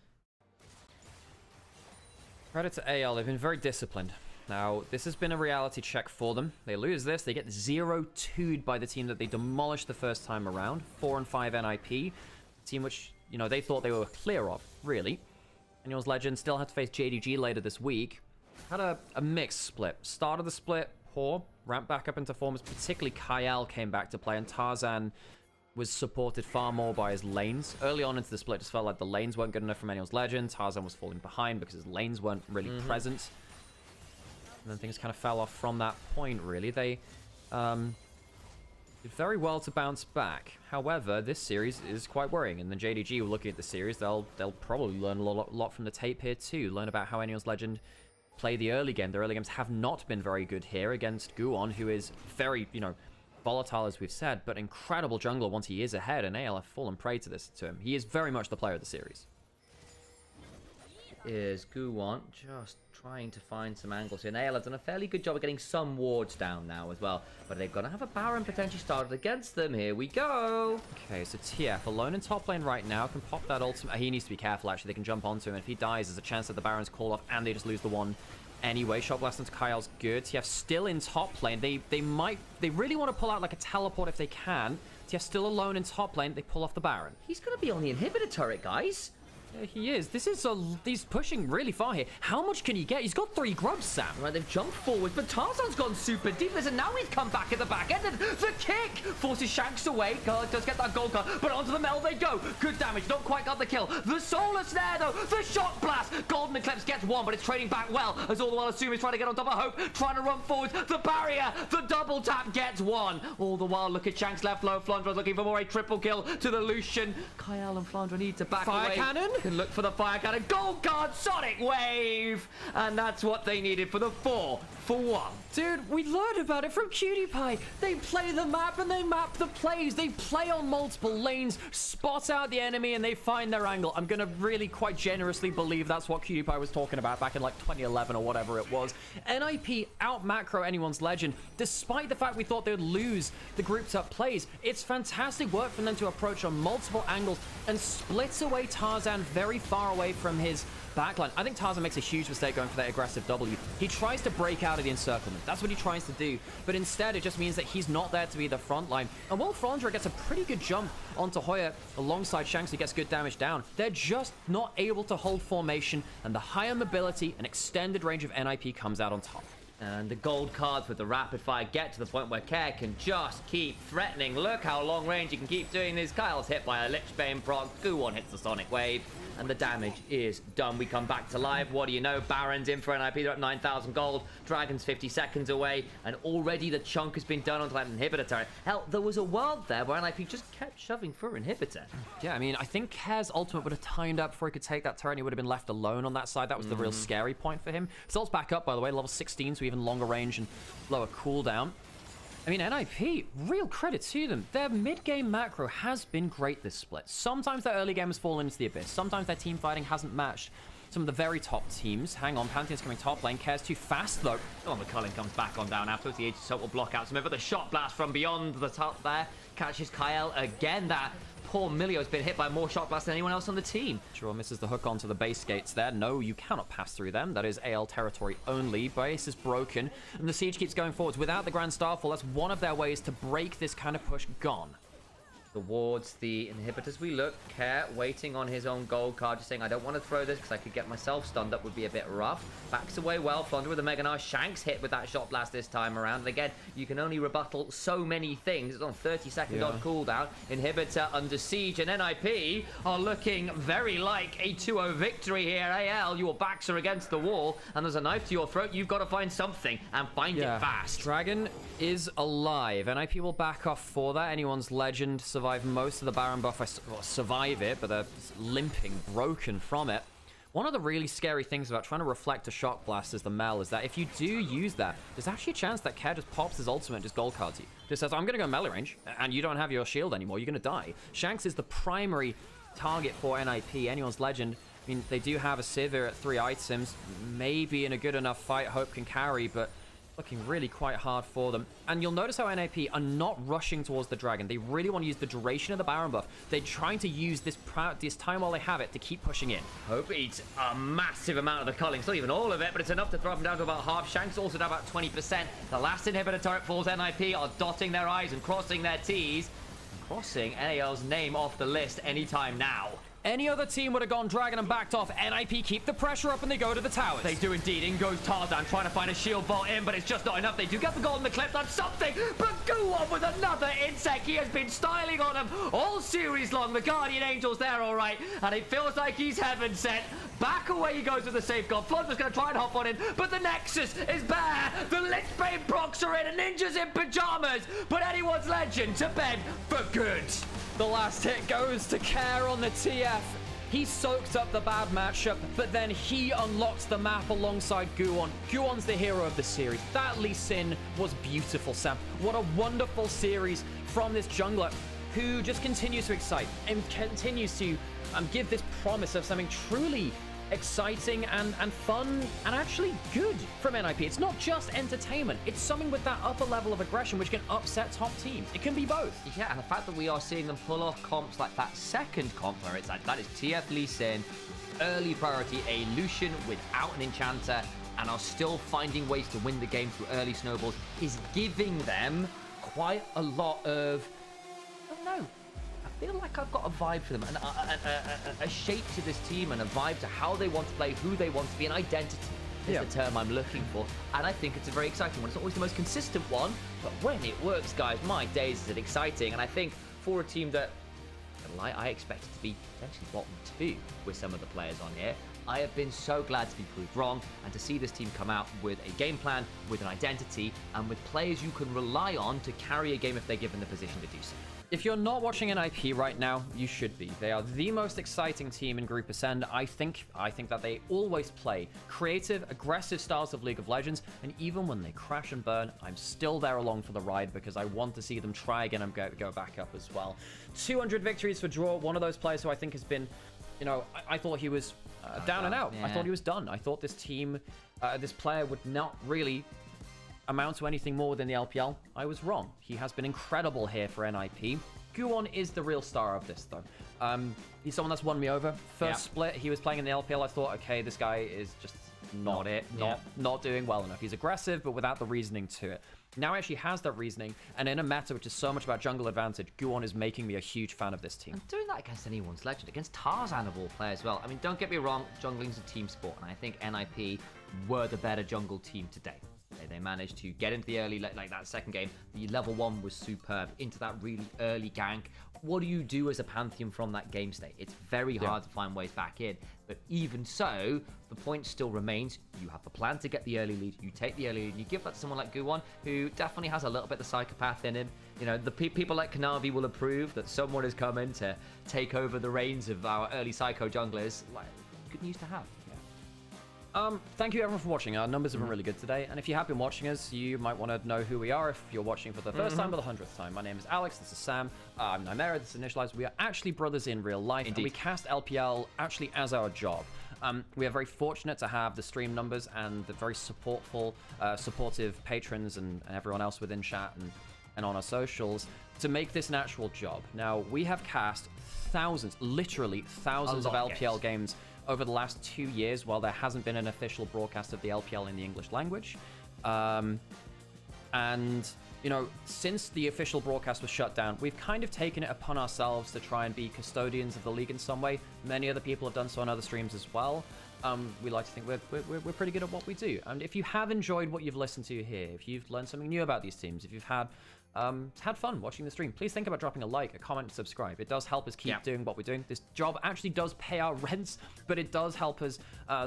Credit to AL, they've been very disciplined. Now, this has been a reality check for them. They lose this, they get 0-2'd by the team that they demolished the first time around. 4 and 5 NIP. Team which, you know, they thought they were clear of, really. Annual's Legend still had to face JDG later this week. Had a mixed split. Start of the split, poor. Ramped back up into form, particularly Kyle came back to play, and Tarzan was supported far more by his lanes. Early on into the split, just felt like the lanes weren't good enough from Annual's Legend. Tarzan was falling behind because his lanes weren't really present. And then things kind of fell off from that point, really. They did very well to bounce back. However, this series is quite worrying. And then JDG, looking at the series, they'll probably learn a lot from the tape here too. Learn about how Annual's Legend play the early game. Their early games have not been very good here against Guon, who is very, you know, volatile, as we've said, but incredible jungler once he is ahead, and AL have fallen prey to him. He is very much the player of the series. Is Guon just trying to find some angles here. And AL have done a fairly good job of getting some wards down now as well. But they're going to have a Baron potentially started against them. Here we go. Okay, so TF alone in top lane right now. Can pop that ultimate. He needs to be careful, actually. They can jump onto him. If he dies, there's a chance that the Baron's called off and they just lose the one anyway. Shot blast into Kyle's good. TF still in top lane. They really want to pull out like a teleport if they can. TF still alone in top lane. They pull off the Baron. He's going to be on the inhibitor turret, guys. Yeah, he is. He's pushing really far here. How much can he get? He's got 3 grubs, Sam. Right, they've jumped forward, but Tarzan's gone super deep. Listen, now he's come back at the back end. And the kick forces Shanks away. God does get that gold card, but onto the Mel they go. Good damage, not quite got the kill. The solar snare, though. The shock blast. Golden Eclipse gets 1, but it's trading back well. As all the while, Assume is trying to get on top of Hope, trying to run forward. The barrier, the double tap gets 1. All the while, look at Shanks left low. Flandre's looking for more. A triple kill to the Lucian. Kyle and Flandre need to back Fire away. cannon. Can look for the fire cannon. Gold card, Sonic Wave. And that's what they needed for the 4-for-1. Dude, we learned about it from Cutie Pie. They play the map and they map the plays. They play on multiple lanes, spot out the enemy, and they find their angle. I'm gonna really quite generously believe that's what Cutie Pie was talking about back in like 2011 or whatever it was. NIP out macro anyone's legend, despite the fact we thought they would lose the grouped up plays. It's fantastic work for them to approach on multiple angles and split away Tarzan very far away from his backline. I think Tarzan makes a huge mistake going for that aggressive W. He tries to break out of the encirclement. That's what he tries to do. But instead, it just means that he's not there to be the front line. And while Flandre gets a pretty good jump onto Hoya alongside Shanks, who gets good damage down, they're just not able to hold formation, and the higher mobility and extended range of NIP comes out on top. And the gold cards with the rapid fire get to the point where Care can just keep threatening. Look how long range he can keep doing this. Kyle's hit by a Lichbane proc. Guwon hits the Sonic Wave. And the damage is done. We come back to live. What do you know? Baron's in for NIP. They're at 9,000 gold. Dragon's 50 seconds away. And already the chunk has been done onto that inhibitor turret. Hell, there was a world there where NIP just kept shoving for inhibitor. Yeah, I mean, I think Care's ultimate would have timed up before he could take that turret. He would have been left alone on that side. That was the real scary point for him. His ult's back up, by the way. Level 16, so even longer range and lower cooldown. I mean, NIP, real credit to them. Their mid-game macro has been great this split. Sometimes their early game has fallen into the abyss. Sometimes their team fighting hasn't matched some of the very top teams. Hang on, Pantheon's coming top lane. Care's too fast, though. Oh, McCullin comes back on down afterwards. The Aegis will block out some of it. The shot blast from beyond the top there catches Kyle again. That poor Milio's been hit by more shot blasts than anyone else on the team. Sure, misses the hook onto the base gates there. No, you cannot pass through them. That is AL territory only. Base is broken, and the siege keeps going forwards. Without the Grand Starfall, that's one of their ways to break this kind of push. Gone. Towards the inhibitors we look. Care waiting on his own gold card, just saying, I don't want to throw this because I could get myself stunned. That would be a bit rough. Backs away well. Flandre with the Mega Gnar. Shanks hit with that shot blast this time around. And again, you can only rebuttal so many things. It's on 30-second on cooldown. Inhibitor under siege, and NIP are looking very like a 2-0 victory here. AL, your backs are against the wall, and there's a knife to your throat. You've got to find something, and find it fast. Dragon is alive. NIP will back off for that. Anyone's legend survive most of the Baron buff. Survive it, but they're limping, broken from it. One of the really scary things about trying to reflect a shock blast as the Mel is that if you do use that, there's actually a chance that Care just pops his ultimate and just gold cards you. Just says, I'm going to go melee range, and you don't have your shield anymore. You're going to die. Shanks is the primary target for NIP. Anyone's legend. I mean, they do have a Sivir at 3 items. Maybe in a good enough fight, Hope can carry, but looking really quite hard for them. And you'll notice how NIP are not rushing towards the Dragon. They really want to use the duration of the Baron buff. They're trying to use this time while they have it to keep pushing in. Hope eats a massive amount of the culling. It's not even all of it, but it's enough to throw them down to about half. Shanks also down about 20%. The last inhibitor turret falls. NIP are dotting their I's and crossing their T's. And crossing NAL's name off the list anytime now. Any other team would have gone Dragon and backed off. NIP keep the pressure up and they go to the towers. They do indeed. In goes Tarzan trying to find a shield bolt in, but it's just not enough. They do get the golden eclipse on something, but go on with another insect. He has been styling on him all series long. The Guardian Angel's there all right, and it feels like he's heaven sent. Back away he goes with the safeguard. Flandre's going to try and hop on in, but the Nexus is bare. The Lichbane procs are in, and Ninja's in pajamas. But anyone's legend to bed for good. The last hit goes to Care on the TF. He soaked up the bad matchup, but then he unlocks the map alongside Guwon. Guwon's the hero of the series. That Lee Sin was beautiful, Sam. What a wonderful series from this jungler who just continues to excite and continues to give this promise of something truly exciting and fun and actually good from NIP. It's not just entertainment. It's something with that upper level of aggression which can upset top teams. It can be both. Yeah, and the fact that we are seeing them pull off comps like that second comp where it's like, that is TF Lee Sin, early priority, a Lucian without an enchanter, and are still finding ways to win the game through early snowballs, is giving them quite a lot of, I don't know, feel like I've got a vibe for them, and a shape to this team, and a vibe to how they want to play, who they want to be, an identity is the term I'm looking for. And I think it's a very exciting one. It's not always the most consistent one, but when it works, guys, my days, is it exciting. And I think for a team that, I expect it to be potentially bottom 2 with some of the players on here, I have been so glad to be proved wrong, and to see this team come out with a game plan, with an identity, and with players you can rely on to carry a game if they're given the position to do so. If you're not watching NIP right now, you should be. They are the most exciting team in Group Ascend. I think that they always play creative, aggressive styles of League of Legends, and even when they crash and burn, I'm still there along for the ride because I want to see them try again and go back up as well. 200 victories for Draw, one of those players who I think has been, I thought he was down and out. Yeah. I thought he was done. I thought this team, this player would not really amount to anything more than the LPL. I was wrong. He has been incredible here for NIP. Guwon is the real star of this, though. He's someone that's won me over. First split, he was playing in the LPL. I thought, okay, this guy is just not doing well enough. He's aggressive, but without the reasoning to it. Now he actually has that reasoning, and in a meta which is so much about jungle advantage, Guwon is making me a huge fan of this team. And doing that against anyone's legend, against Tarzan of all players as well. I mean, don't get me wrong, jungling's a team sport, and I think NIP were the better jungle team today. They managed to get into the early, like that second game. The level 1 was superb, into that really early gank. What do you do as a Pantheon from that game state? It's very hard to find ways back in. But even so, the point still remains. You have the plan to get the early lead. You take the early lead. You give that to someone like Guwon, who definitely has a little bit of the psychopath in him. The people like Kanavi will approve that someone has come in to take over the reins of our early psycho junglers. Like, good news to have. Thank you everyone for watching. Our numbers have been really good today, and if you have been watching us, you might want to know who we are if you're watching for the first time or the 100th time. My name is Alex, this is Sam, I'm Nymaera, this is Initialise. We are actually brothers in real life, and we cast LPL actually as our job. We are very fortunate to have the stream numbers and the very supportive patrons and everyone else within chat and on our socials to make this an actual job. Now, we have cast thousands, literally thousands of LPL games over the last 2 years, while there hasn't been an official broadcast of the LPL in the English language. And, since the official broadcast was shut down, we've kind of taken it upon ourselves to try and be custodians of the league in some way. Many other people have done so on other streams as well. We like to think we're pretty good at what we do. And if you have enjoyed what you've listened to here, if you've learned something new about these teams, if you've had fun watching the stream, please think about dropping a like, a comment, and subscribe. It does help us keep doing what we're doing. This job actually does pay our rents, but it does help us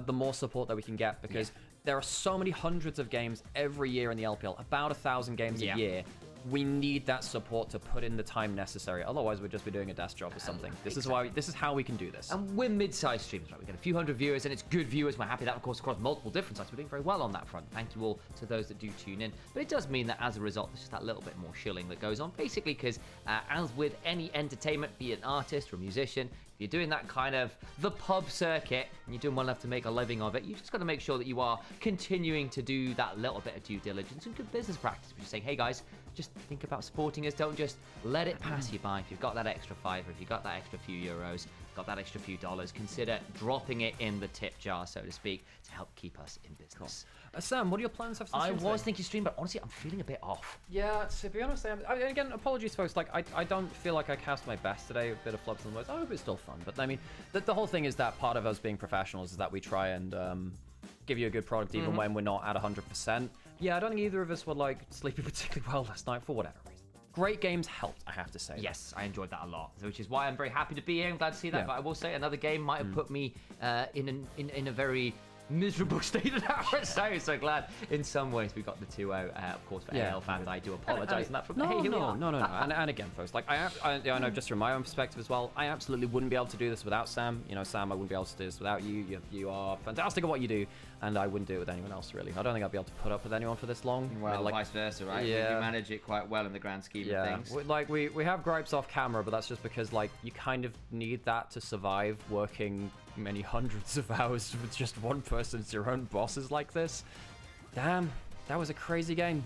the more support that we can get, because there are so many hundreds of games every year in the LPL, about 1,000 games a year. We need that support to put in the time necessary. Otherwise, we'd just be doing a desk job or something. This is how we can do this. And we're mid-sized streams, right? We get a few hundred viewers, and it's good viewers. We're happy that, of course, across multiple different sites. We're doing very well on that front. Thank you all to those that do tune in. But it does mean that as a result, there's just that little bit more shilling that goes on. Basically, because as with any entertainment, be it an artist or a musician, if you're doing that kind of the pub circuit and you're doing well enough to make a living of it, you've just got to make sure that you are continuing to do that little bit of due diligence and good business practice. We're just saying, hey guys, just think about supporting us. Don't just let it pass you by. If you've got that extra fiver, if you've got that extra few euros, got that extra few dollars, consider dropping it in the tip jar, so to speak, to help keep us in business. Sam, what are your plans after the stream? I was thinking stream, but honestly, I'm feeling a bit off. Yeah, to be honest, again, apologies, folks. Like, I don't feel like I cast my best today. A bit of flubs and words. I hope it's still fun. But I mean, the whole thing is that part of us being professionals is that we try and give you a good product even when we're not at 100%. Yeah, I don't think either of us were like sleeping particularly well last night for whatever reason. Great games helped, I have to say. Yes, I enjoyed that a lot, which is why I'm very happy to be here. I'm glad to see that. Yeah. But I will say another game might have put me in a very miserable state of that. So glad in some ways we got the 2-0. Of course, for AL fans, I do apologise on that. From No. And again, folks, like I know just from my own perspective as well, I absolutely wouldn't be able to do this without Sam. Sam, I wouldn't be able to do this without you. You are fantastic at what you do, and I wouldn't do it with anyone else, really. I don't think I'd be able to put up with anyone for this long. Well, like, vice versa, right? Yeah. We manage it quite well in the grand scheme of things. We have gripes off camera, but that's just because you kind of need that to survive working many hundreds of hours with just one person as your own bosses like this. Damn, that was a crazy game.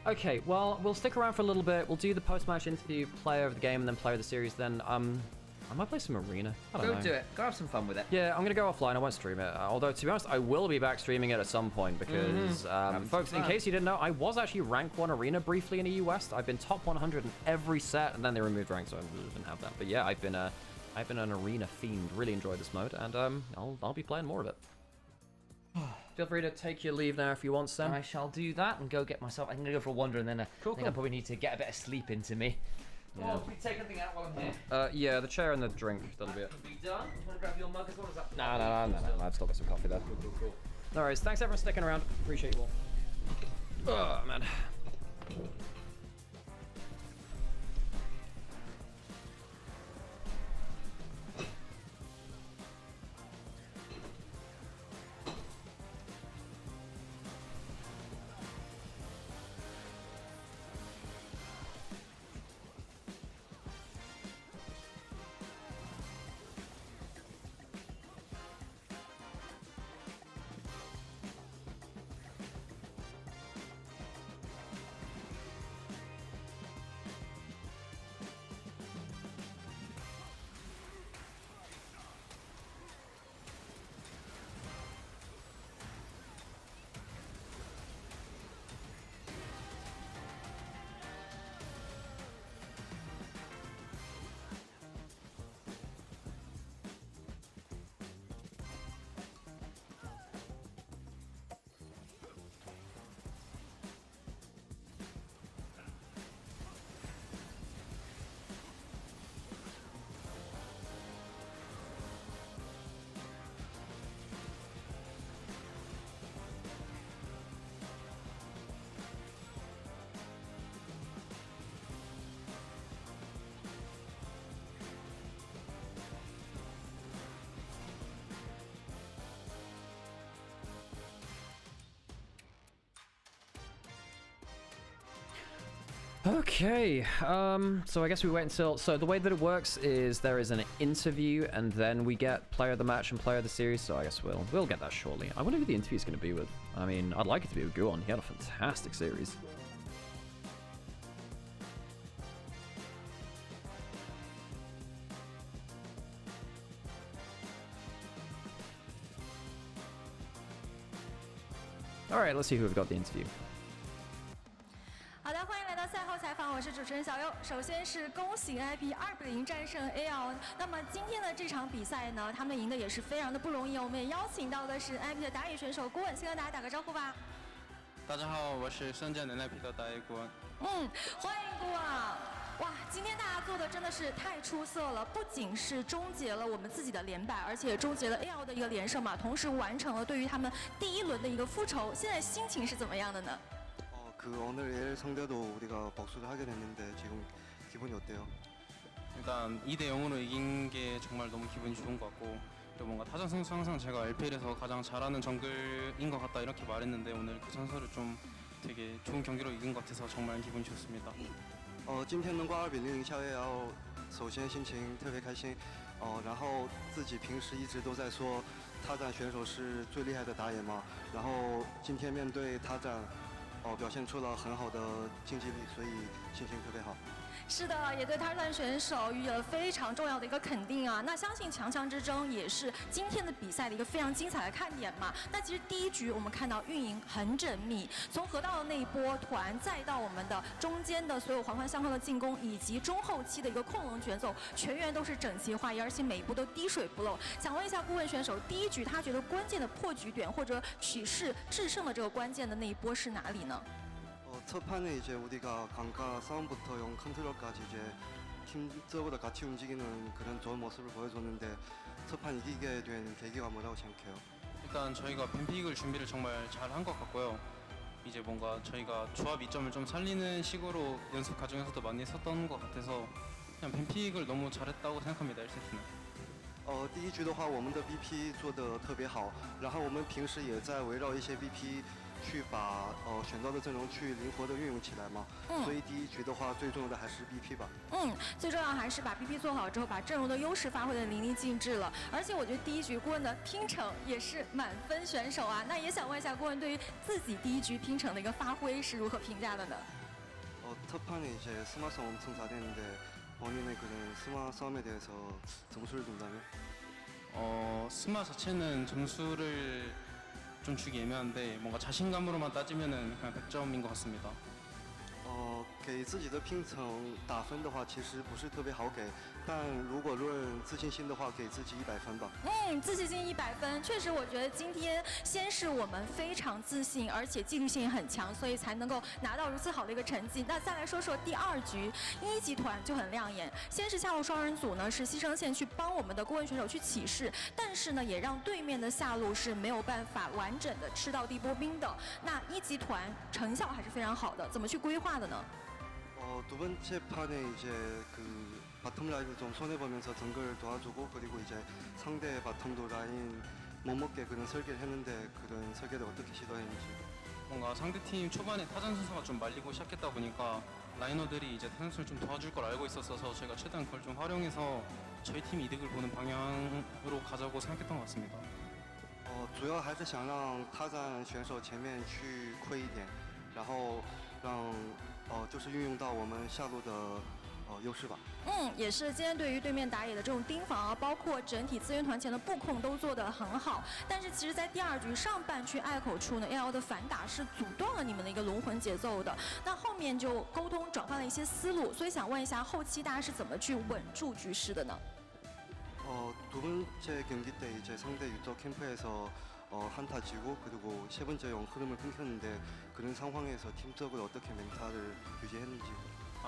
Okay, well, we'll stick around for a little bit. We'll do the post-match interview, player of the game, and then player of the series. Then I might play some arena. I don't know. Go do it. Go have some fun with it. Yeah, I'm gonna go offline. I won't stream it. Although to be honest, I will be back streaming it at some point because, folks, in case you didn't know, I was actually rank 1 arena briefly in the US. I've been top 100 in every set, and then they removed rank, so I didn't have that. But yeah, I've been an arena fiend. Really enjoyed this mode, and I'll be playing more of it. Feel free to take your leave now if you want, Sam. I shall do that and go get myself. I'm gonna go for a wander, and then I think I probably need to get a bit of sleep into me. Yeah. Oh, can we take anything out while I'm here? Yeah, the chair and the drink. That'll be it. Be done. Do you want to grab your mug as well? Is that No. I've still got some coffee there. Cool. No worries. Thanks everyone for sticking around. Appreciate you all. Oh man. Okay, so I guess we wait until... So the way that it works is there is an interview, and then we get player of the match and player of the series, so I guess we'll get that shortly. I wonder who the interview is going to be with. I mean, I'd like it to be with Guon. He had a fantastic series. Alright, let's see who we've got the interview. 好的，欢迎来到赛后采访，我是主持人小优。首先是恭喜 IP2-0战胜 AL。那么今天的这场比赛呢，他们赢的也是非常的不容易。我们也邀请到的是 IP 的打野选手郭稳，先跟大家打个招呼吧。大家好，我是深圳的 IP 的打野郭稳。欢迎郭啊！哇，今天大家做的真的是太出色了，不仅是终结了我们自己的连败，而且也终结了 AL 的一个连胜嘛，同时完成了对于他们第一轮的一个复仇。现在心情是怎么样的呢？ 오늘 AL 상대도 우리가 복수를 하게 됐는데 지금 기분이 어때요? 일단 2대 0으로 이긴 게 정말 너무 기분이 좋은 것 같고 또 뭔가 타전 선수 항상 제가 LPL에서 가장 잘하는 정글인 것 같다 이렇게 말했는데 오늘 그 선수를 좀 되게 좋은 경기로 이긴 것 같아서 정말 기분이 좋습니다. 今天能够2比0赢下 AL， 首先心情特别开心，然后自己平时一直都在说他战选手是最厉害的打野嘛，然后今天面对他战。 表现出了很好的竞技力，所以心情特别好。是的，也对他战选手予以了非常重要的一个肯定啊。那相信强强之争也是今天的比赛的一个非常精彩的看点嘛。那其实第一局我们看到运营很缜密，从河道的那一波团，再到我们的中间的所有环环相扣的进攻，以及中后期的一个控龙卷走，全员都是整齐划一，而且每一步都滴水不漏。想问一下顾问选手，第一局他觉得关键的破局点或者取势制胜的这个关键的那一波是哪里呢？ 첫 판에 이제 우리가 강가 싸움부터 용 컨트롤까지 이제 팀저보다 같이 움직이는 그런 좋은 모습을 보여줬는데 첫 판 이기게 된 계기가 뭐라고 생각해요? 일단 저희가 뱀픽을 준비를 정말 잘 한 것 같고요. 이제 뭔가 저희가 조합 이점을 좀 살리는 식으로 연습 과정에서도 많이 썼던 것 같아서 그냥 뱀픽을 너무 잘했다고 생각합니다. 1세트는. 第一局的话，我们的 BP 做得特别好，然后我们平时也在围绕一些 BP 去把选到的阵容去灵活的运用起来嘛。所以第一局的话，最重要的还是 BP 吧。最重要还是把 BP 做好之后，把阵容的优势发挥的淋漓尽致了。而且我觉得第一局顾问的拼城也是满分选手啊。那也想问一下顾问，对于自己第一局拼城的一个发挥是如何评价的呢？ 첫 판에 이제 스마성 엄청 잘했는데 본인의 그런 스마 싸움에 대해서 점수를 준다면? 스마 자체는 점수를 좀 주기 애매한데 뭔가 자신감으로만 따지면은 그냥 100점인 것 같습니다. 给自己的拼成打分的话，其实不是特别好给，但如果论自信心的话，给自己100分吧。自信心100分，确实，我觉得今天先是我们非常自信，而且纪律性也很强，所以才能够拿到如此好的一个成绩。那再来说说第2局，1集团就很亮眼。先是下路双人组呢是牺牲线去帮我们的顾问选手去起势，但是呢也让对面的下路是没有办法完整的吃到地波兵的。那1集团成效还是非常好的，怎么去规划的呢？ 두 번째 판에 이제 그 바텀 라인을 좀 손해보면서 정글 도와주고 그리고 이제 상대 바텀도 라인 못 먹게 그런 설계를 했는데 그런 설계를 어떻게 시도했는지. 뭔가 상대팀 초반에 타잔 선수가 좀 말리고 시작했다 보니까 라이너들이 이제 타잔 선수를 좀 도와줄 걸 알고 있었어서 제가 최대한 그걸 좀 활용해서 저희 팀 이득을 보는 방향으로 가자고 생각했던 것 같습니다. 主要还是想让他站选手前面去亏一点，然后让就是运用到我们下路的优势吧。也是今天对于对面打野的这种盯防啊，包括整体资源团前的布控都做得很好。但是其实，在第2局上半区隘口处呢 ，AL 的反打是阻断了你们的一个龙魂节奏的。那后面就沟通转换了一些思路，所以想问一下，后期大家是怎么去稳住局势的呢？ 두 번째 경기 때 이제 상대 유저 캠프에서 한타 지고 그리고 세 번째 흐름을 끊겼는데 그런 상황에서 팀적으로 어떻게 멘탈을 유지했는지.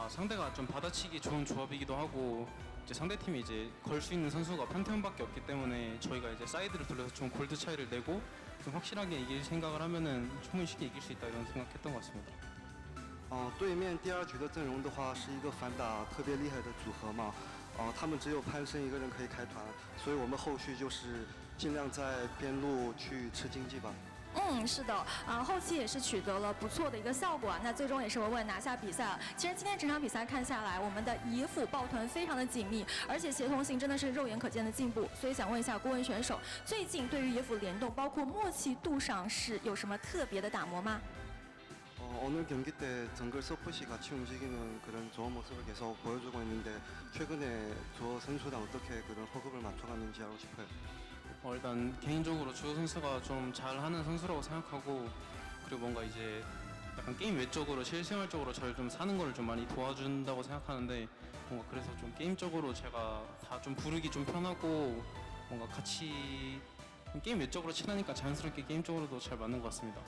상대가 좀 받아치기 좋은 조합이기도 하고 이제 상대팀이 이제 걸 수 있는 선수가 판테온밖에 없기 때문에 저희가 이제 사이드를 돌려서 좀 골드 차이를 내고 좀 확실하게 이길 생각을 하면은 충분히 쉽게 이길 수 있다 이런 생각했던 것 같습니다. 对面第2局的阵容的话是一个反打特别厉害的组合嘛。 他们只有潘生一个人可以开团，所以我们后续就是尽量在边路去吃经济吧。是的，后期也是取得了不错的一个效果啊。那最终也是稳稳拿下比赛了。其实今天整场比赛看下来，我们的野辅抱团非常的紧密，而且协同性真的是肉眼可见的进步。所以想问一下郭文选手，最近对于野辅联动，包括默契度上是有什么特别的打磨吗？ 오늘 경기 때 정글 서폿이 같이 움직이는 그런 좋은 모습을 계속 보여주고 있는데 최근에 조 선수랑 어떻게 그런 호흡을 맞춰갔는지 알고 싶어요. 일단 개인적으로 주호 선수가 좀 잘하는 선수라고 생각하고 그리고 뭔가 이제 약간 게임 외적으로 실생활적으로 저를 좀 사는 거를 좀 많이 도와준다고 생각하는데 뭔가 그래서 좀 게임적으로 제가 다 좀 부르기 좀 편하고 뭔가 같이 게임 외적으로 친하니까 자연스럽게 게임적으로도 잘 맞는 것 같습니다.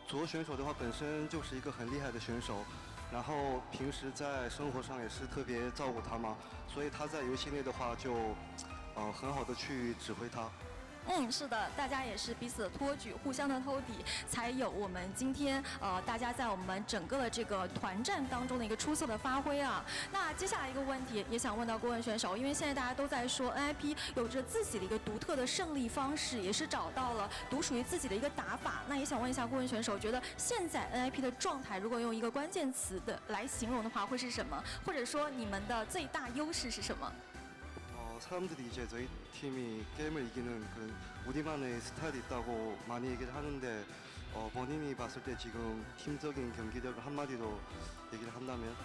左选手的话本身就是一个很厉害的选手，然后平时在生活上也是特别照顾他嘛，所以他在游戏内的话就很好的去指挥他。 是的，大家也是彼此的托举，互相的兜底，才有我们今天大家在我们整个的这个团战当中的一个出色的发挥啊。那接下来一个问题也想问到郭文选手，因为现在大家都在说 NIP 有着自己的一个独特的胜利方式，也是找到了独属于自己的一个打法。那也想问一下郭文选手，觉得现在 NIP 的状态，如果用一个关键词的来形容的话，会是什么？或者说你们的最大优势是什么？ 사람들이 이제 저희 팀이 게임을 이기는 그런 우리만의 스타일이 있다고 많이 얘기를 하는데 본인이 봤을 때 지금 팀적인 경기력을 한마디로 얘기를 한다면?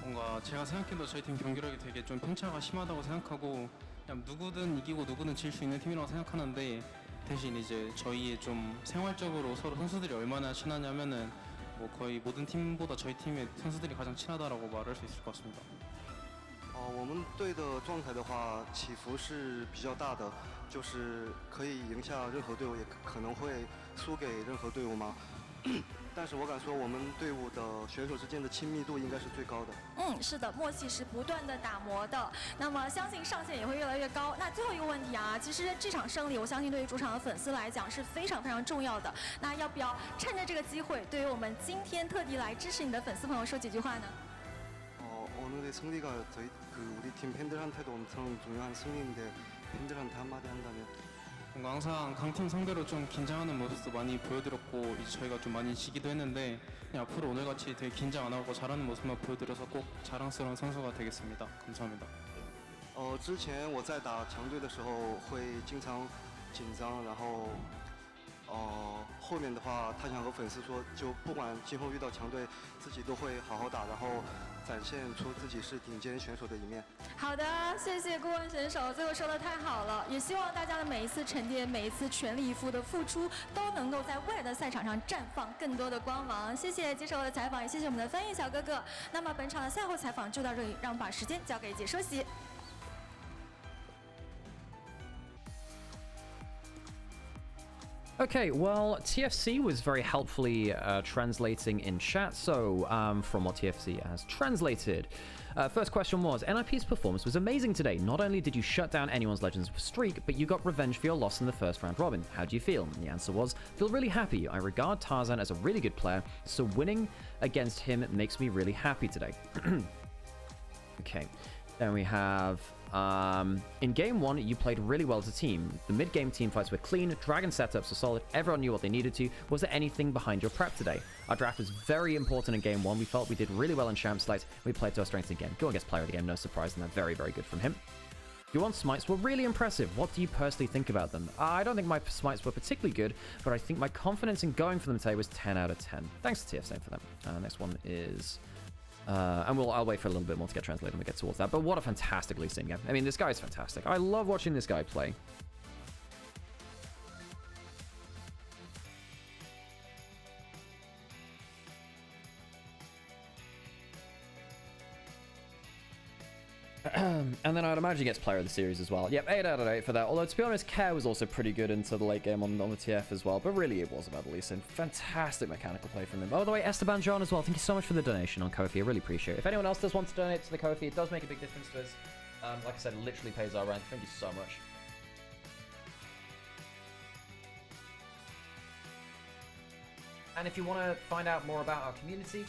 뭔가 제가 생각해도 저희 팀 경기력이 되게 좀 편차가 심하다고 생각하고 그냥 누구든 이기고 누구든 질 수 있는 팀이라고 생각하는데 대신 이제 저희의 좀 생활적으로 서로 선수들이 얼마나 친하냐면은 뭐 거의 모든 팀보다 저희 팀의 선수들이 가장 친하다라고 말할 수 있을 것 같습니다. 我们队的状态的话，起伏是比较大的，就是可以赢下任何队伍，也可能会输给任何队伍嘛。但是我敢说，我们队伍的选手之间的亲密度应该是最高的。是的，默契是不断的打磨的，那么相信上限也会越来越高。那最后一个问题啊，其实这场胜利，我相信对于主场的粉丝来讲是非常非常重要的。那要不要趁着这个机会，对于我们今天特地来支持你的粉丝朋友说几句话呢？ 오늘의 승리가 우리 팀 팬들한테도 엄청 중요한 승리인데 팬들한테 한마디 한다면? 뭔가 항상 강팀 상대로 좀 긴장하는 모습도 많이 보여드렸고 이제 저희가 좀 많이 지기도 했는데 그냥 앞으로 오늘같이 되게 긴장 안 하고 잘하는 모습만 보여드려서 꼭 자랑스러운 선수가 되겠습니다. 감사합니다. 之前我在打强队的时候会经常紧张，然后后面的话，他想和粉丝说，就不管今后遇到强队，自己都会好好打，然后展现出自己是顶尖选手的一面。好的，谢谢顾问选手，最后说的太好了，也希望大家的每一次沉淀，每一次全力以赴的付出，都能够在未来的赛场上绽放更多的光芒。谢谢接受我的采访，也谢谢我们的翻译小哥哥。那么本场的赛后采访就到这里，让我们把时间交给解说席。Okay, well, TFC was very helpfully translating in chat, so from what TFC has translated. First question was, NIP's performance was amazing today. Not only did you shut down anyone's Legends streak, but you got revenge for your loss in the first round robin. How do you feel? And the answer was, feel really happy. I regard Tarzan as a really good player, so winning against him makes me really happy today. Okay, then we have... in game 1, you played really well as a team. The mid-game team fights were clean, dragon setups were solid, everyone knew what they needed to. Was there anything behind your prep today? Our draft was very important in game 1. We felt we did really well in champs lights. We played to our strengths again. Go against player of the game, no surprise in that. Very, very good from him. Your smites were really impressive. What do you personally think about them? I don't think my smites were particularly good, but I think my confidence in going for them today was 10 out of 10. Thanks to TFC for them. Next one is... and I'll wait for a little bit more to get translated when we get towards that. But what a fantastic Lee Sin game. I mean, this guy is fantastic. I love watching this guy play. And then I'd imagine he gets player of the series as well. Yep, 8 out of 8 for that. Although, to be honest, Care was also pretty good into the late game on the TF as well. But really, it was about Lee Sin. Fantastic mechanical play from him. Oh, by the way, Esteban John as well. Thank you so much for the donation on Ko-fi. I really appreciate it. If anyone else does want to donate to the Ko-fi, it does make a big difference to us. Like I said, it literally pays our rent. Thank you so much. And if you want to find out more about our community,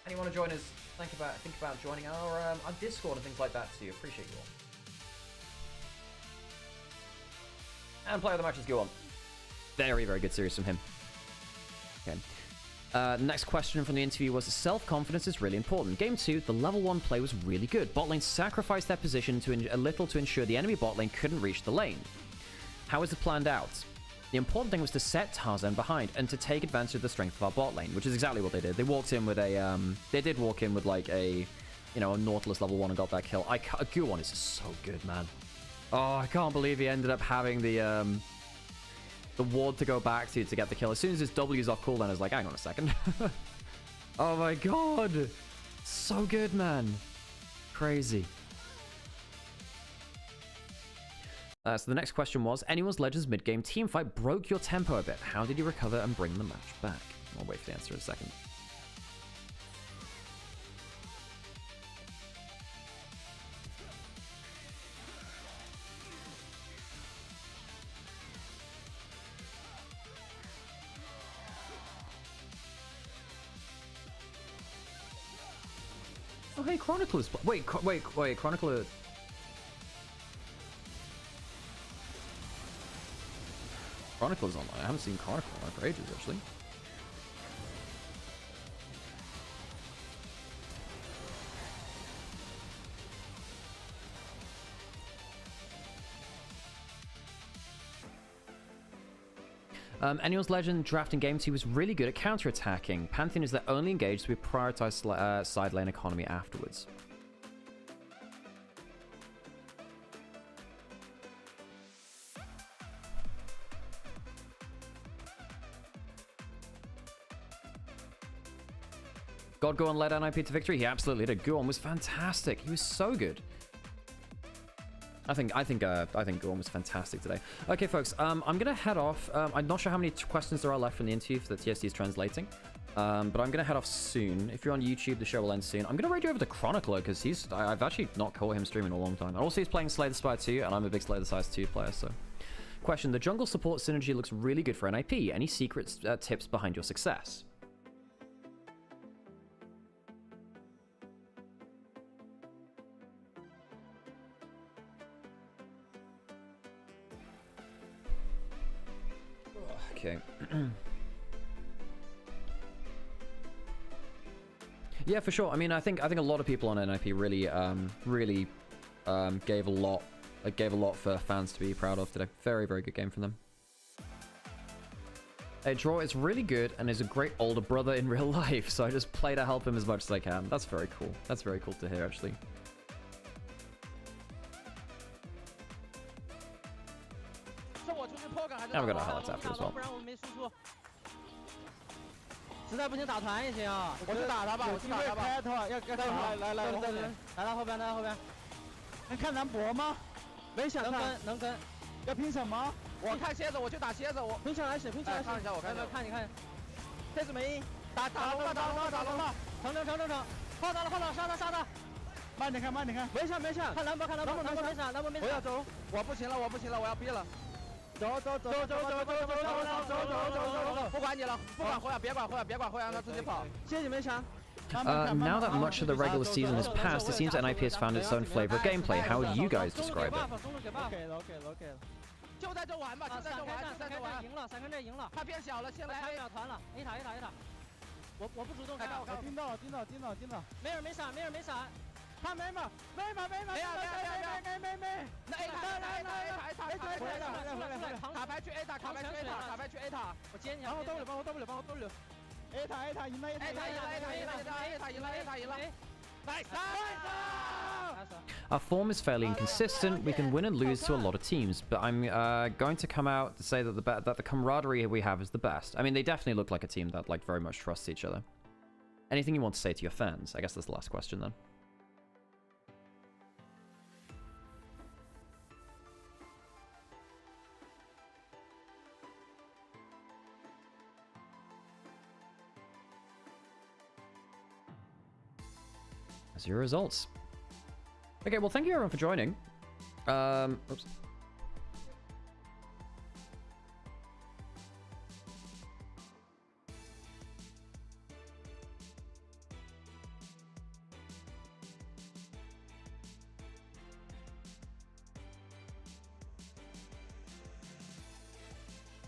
and you want to join us, think about joining our Discord and things like that too. Appreciate you all. And player of the matches go on. Very, very good series from him. Okay. The next question from the interview was, self-confidence is really important. Game 2, the level 1 play was really good. Bot lane sacrificed their position a little to ensure the enemy bot lane couldn't reach the lane. How was it planned out? The important thing was to set Tarzan behind and to take advantage of the strength of our bot lane, which is exactly what they did. They walked in with a, they did walk in with like a, you know, a Nautilus level 1 and got that kill. Guwon is just so good, man. Oh, I can't believe he ended up having the ward to go back to get the kill. As soon as his W's off cooldown, I was like, hang on a second. Oh my god. So good, man. Crazy. So the next question was, anyone's Legends mid-game teamfight broke your tempo a bit. How did you recover and bring the match back? I'll wait for the answer in a second. Oh, hey, Chronicle is... Wait, Chronicle... Chronicle is online. I haven't seen Chronicle online for ages, actually. Annual's Legend drafting games, he was really good at counter-attacking. Pantheon is the only engage, so we prioritize side lane economy afterwards. God Guwon led NIP to victory. He absolutely did. Guwon was fantastic. He was so good. I think Guwon was fantastic today. Okay, folks. I'm gonna head off. I'm not sure how many questions there are left from the interview that TSC is translating. But I'm gonna head off soon. If you're on YouTube, the show will end soon. I'm gonna raid you over to Chronicler because I've actually not caught him streaming in a long time. And also, he's playing Slay the Spire 2, and I'm a big Slay the Spire 2 player. So, question: the jungle support synergy looks really good for NIP. Any secret tips behind your success? Okay. Yeah, for sure. I mean, I think a lot of people on NIP really gave a lot for fans to be proud of today. Very, very good game from them. Draw is really good and is a great older brother in real life, so I just play to help him as much as I can. That's very cool. That's very cool to hear, actually. Now we've got our highlights after as well. 实在不行打团也行啊，我去打他吧，我去打他吧。开头要来后边，来后边。能看咱博吗？没想看，能跟。要拼什么？我看蝎子，我去打蝎子，我拼上来使，拼上来使。看一下，我看你看。蝎子没打龙了，成，炮打了，杀他。慢点看。没事，看蓝博，没闪。我要走，我不行了，我要逼了。 走！不管你了，不管后仰，别管后仰，让他自己跑。谢谢你们抢。Now that much of the regular season has passed, it seems that NIP has found its own flavor of gameplay. How would you guys describe it? OK 了。就在这玩吧，就在这玩。闪开这赢了，他变小了，现在他秒团了。A 塔。我不主动开，我盯到了。没人没闪。他没。那 A 塔，卡牌去 A 塔，我接你。帮我 W。A 塔赢了。Nice! Our form is fairly inconsistent. We can win and lose to a lot of teams, but I'm going to come out to say that the camaraderie we have is the best. I mean, they definitely look like a team that very much trusts each other. Anything you want to say to your fans? I guess that's the last question then. As your results. Okay, well, thank you everyone for joining. Oops.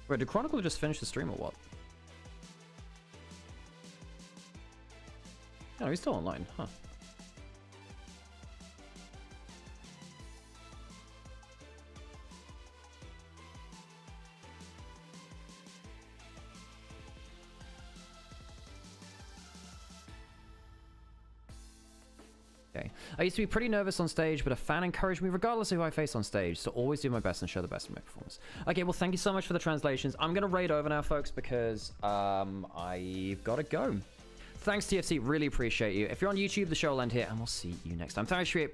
Wait, did Chronicle just finish the stream or what? No, he's still online, huh? I used to be pretty nervous on stage, but a fan encouraged me regardless of who I face on stage, so always do my best and show the best of my performance. Okay, well, thank you so much for the translations. I'm going to raid over now, folks, because I've got to go. Thanks, TFC. Really appreciate you. If you're on YouTube, the show will end here, and we'll see you next time. Thanks, appreciate